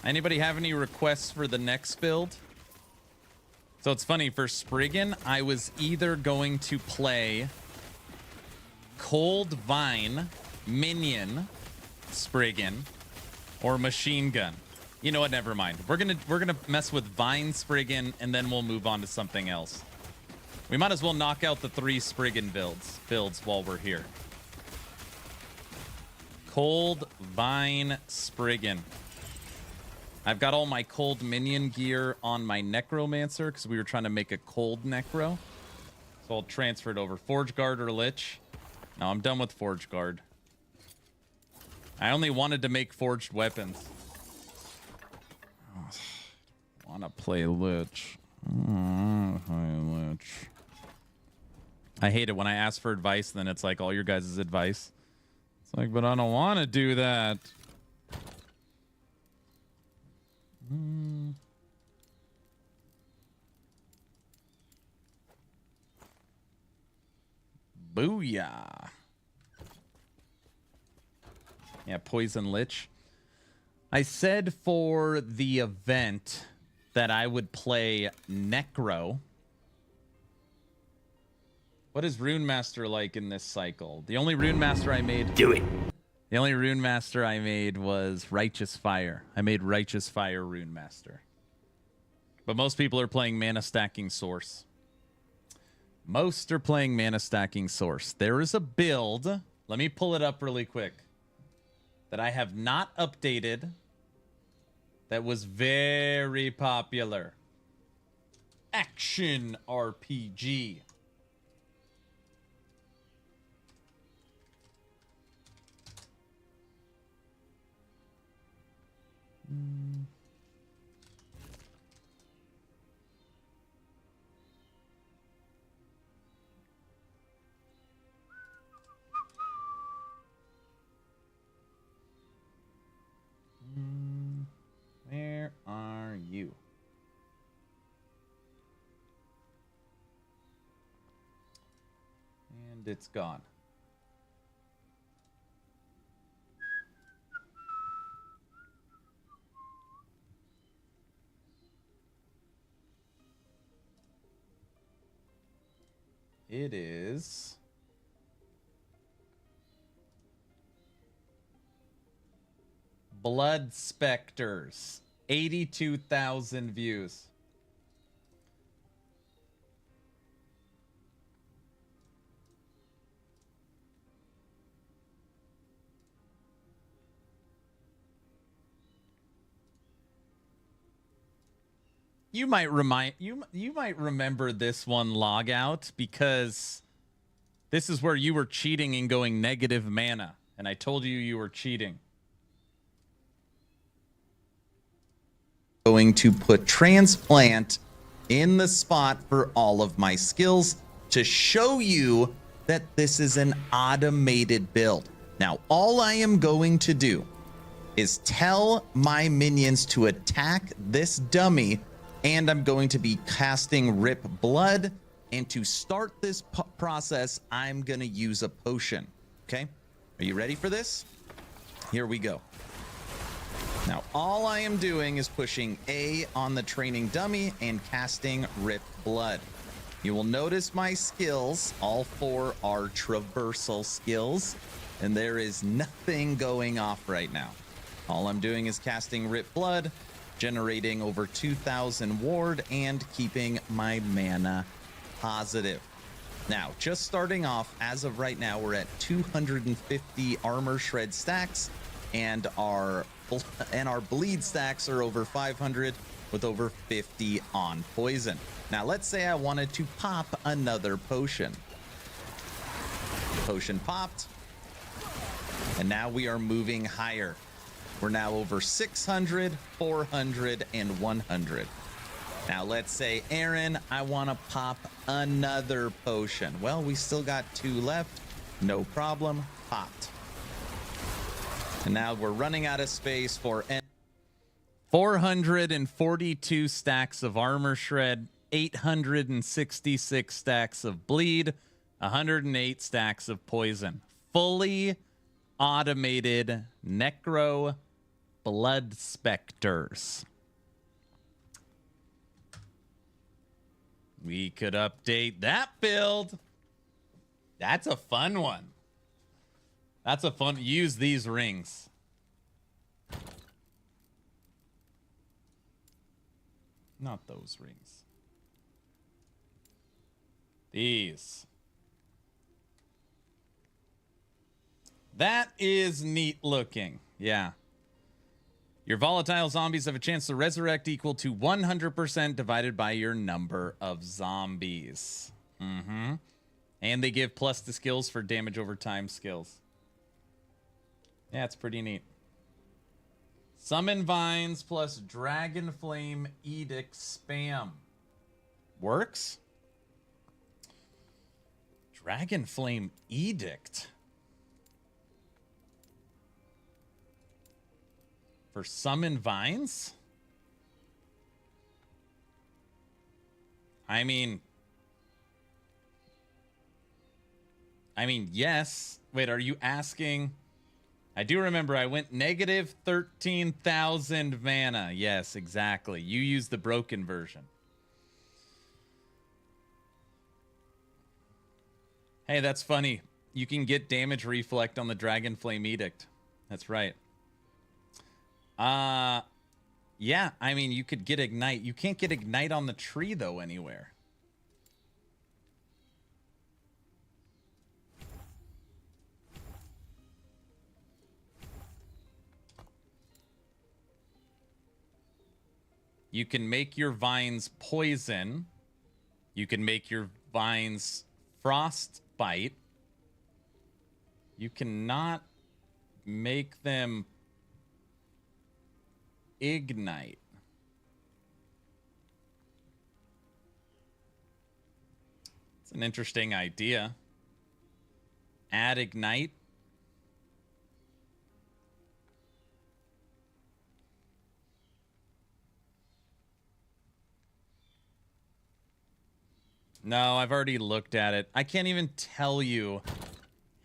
Anybody have any requests for the next build? So it's funny, for Spriggan, I was either going to play Cold Vine, Minion, Spriggan, or Machine Gun. You know what? Never mind. We're gonna mess with Vine, Spriggan, and then we'll move on to something else. We might as well knock out the 3 Spriggan builds while we're here. Cold Vine, Spriggan. I've got all my cold minion gear on my necromancer because we were trying to make a cold necro. So I'll transfer it over. Forge Guard or Lich? No, I'm done with Forge Guard. I only wanted to make forged weapons. Want to play Lich. I hate it when I ask for advice and then it's like all your guys' advice. It's like, but I don't want to do that. Booyah. Yeah, Poison Lich. I said for the event that I would play Necro. What is Rune Master like in this cycle? The only Rune Master I made... Do it. The only Rune Master I made was Righteous Fire. I made Righteous Fire Rune Master. But most people are playing Mana Stacking Source. Most are playing Mana Stacking Source. There is a build, let me pull it up really quick, that I have not updated that was very popular. Action RPG. it's gone. It is Blood Specters. 82,000 views. You might remember this one log out because this is where you were cheating and going negative mana, and I told you were cheating. Going to put transplant in the spot for all of my skills to show you that this is an automated build. Now, all I am going to do is tell my minions to attack this dummy, and I'm going to be casting Rip Blood. And to start this process, I'm going to use a potion. Okay? Are you ready for this? Here we go. Now, all I am doing is pushing A on the training dummy and casting Rip Blood. You will notice my skills, all 4 are traversal skills, and there is nothing going off right now. All I'm doing is casting Rip Blood, generating over 2,000 ward, and keeping my mana positive. Now, just starting off, as of right now, we're at 250 armor shred stacks, and our bleed stacks are over 500 with over 50 on poison. Now, let's say I wanted to pop another potion. Potion popped, and now we are moving higher. We're now over 600, 400, and 100. Now, let's say, Aaron, I want to pop another potion. Well, we still got 2 left. No problem. Popped. And now we're running out of space for 442 stacks of armor shred, 866 stacks of bleed, 108 stacks of poison. Fully automated necro blood specters. We could update that build. That's a fun one. That's a fun, use these rings. Not those rings. These. That is neat looking. Yeah. Your volatile zombies have a chance to resurrect equal to 100% divided by your number of zombies. Mm-hmm. And they give plus to skills for damage over time skills. Yeah, it's pretty neat. Summon Vines plus Dragon Flame Edict spam. Works? Dragon Flame Edict? For Summon Vines? I mean, yes. Wait, are you asking? I do remember I went negative 13,000 mana. Yes, exactly. You used the broken version. Hey, that's funny. You can get damage reflect on the Dragon Flame Edict. That's right. Yeah, I mean, you could get Ignite. You can't get Ignite on the tree, though, anywhere. You can make your vines poison. You can make your vines frostbite. You cannot make them ignite. It's an interesting idea. Add Ignite. No, I've already looked at it. I can't even tell you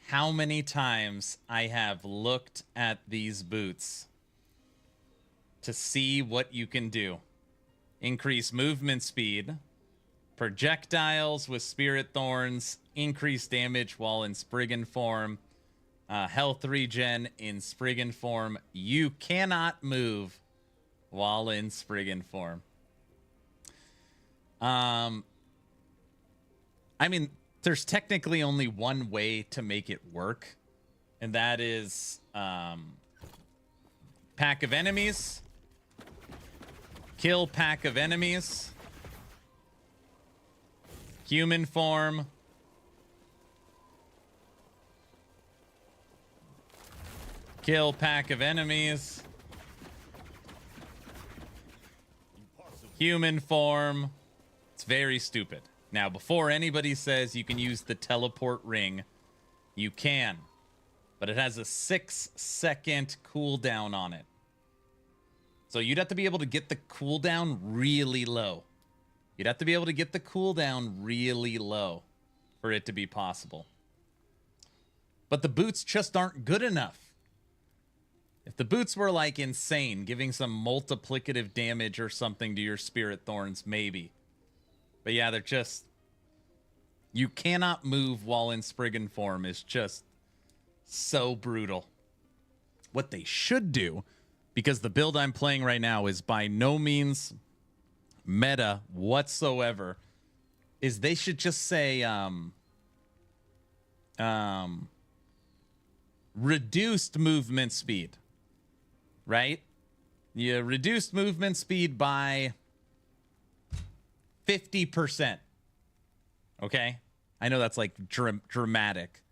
how many times I have looked at these boots to see what you can do. Increase movement speed, projectiles with spirit thorns, increase damage while in Spriggan form, health regen in Spriggan form. You cannot move while in Spriggan form. I mean, there's technically only one way to make it work, and that is pack of enemies, kill pack of enemies, human form, kill pack of enemies, human form. It's very stupid. Now, before anybody says you can use the teleport ring, you can. But it has a 6-second cooldown on it. So you'd have to be able to get the cooldown really low. You'd have to be able to get the cooldown really low for it to be possible. But the boots just aren't good enough. If the boots were like insane, giving some multiplicative damage or something to your spirit thorns, maybe. But yeah, they're just... You cannot move while in Spriggan form is just so brutal. What they should do, because the build I'm playing right now is by no means meta whatsoever, is they should just say reduced movement speed. Right? You reduced movement speed by 50%. Okay? I know that's like dramatic.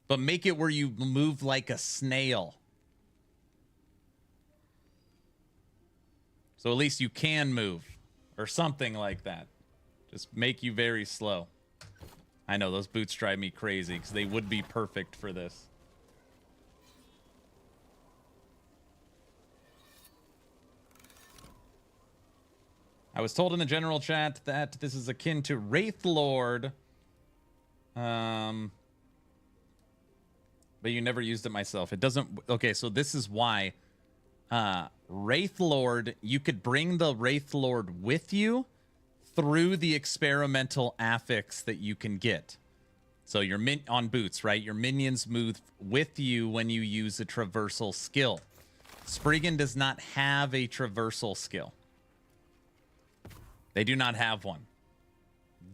But make it where you move like a snail. So at least you can move. Or something like that. Just make you very slow. I know, those boots drive me crazy because they would be perfect for this. I was told in the general chat that this is akin to Wraith Lord. But you never used it myself. It doesn't... Okay, so this is why. Wraith Lord, you could bring the Wraith Lord with you through the experimental affix that you can get. So you're on boots, right? Your minions move with you when you use a traversal skill. Spriggan does not have a traversal skill. They do not have one.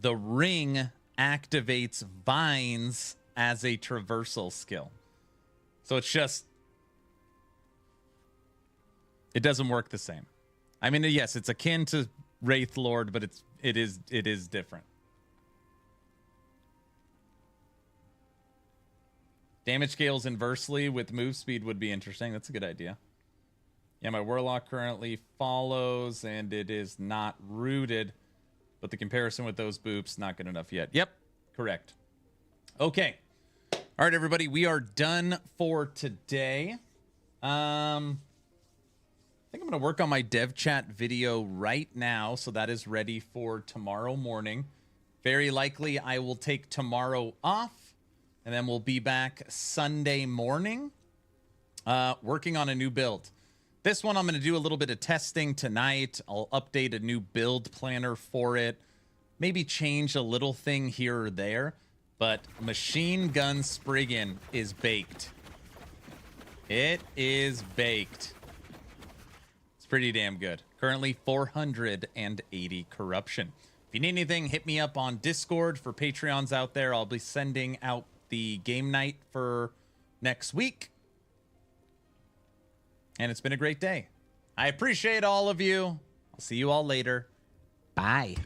The ring activates vines as a traversal skill. So it's just... It doesn't work the same. I mean, yes, it's akin to Wraith Lord, but it is different. Damage scales inversely with move speed would be interesting. That's a good idea. Yeah, my Warlock currently follows, and it is not rooted. But the comparison with those boops, not good enough yet. Yep, correct. Okay. All right, everybody, we are done for today. I think I'm going to work on my dev chat video right now, so that is ready for tomorrow morning. Very likely I will take tomorrow off, and then we'll be back Sunday morning working on a new build. This one I'm going to do a little bit of testing tonight. I'll update a new build planner for it. Maybe change a little thing here or there. But Machine Gun Spriggan is baked. It is baked. It's pretty damn good. Currently 480 corruption. If you need anything, hit me up on Discord. For Patreons out there, I'll be sending out the game night for next week. And it's been a great day. I appreciate all of you. I'll see you all later. Bye.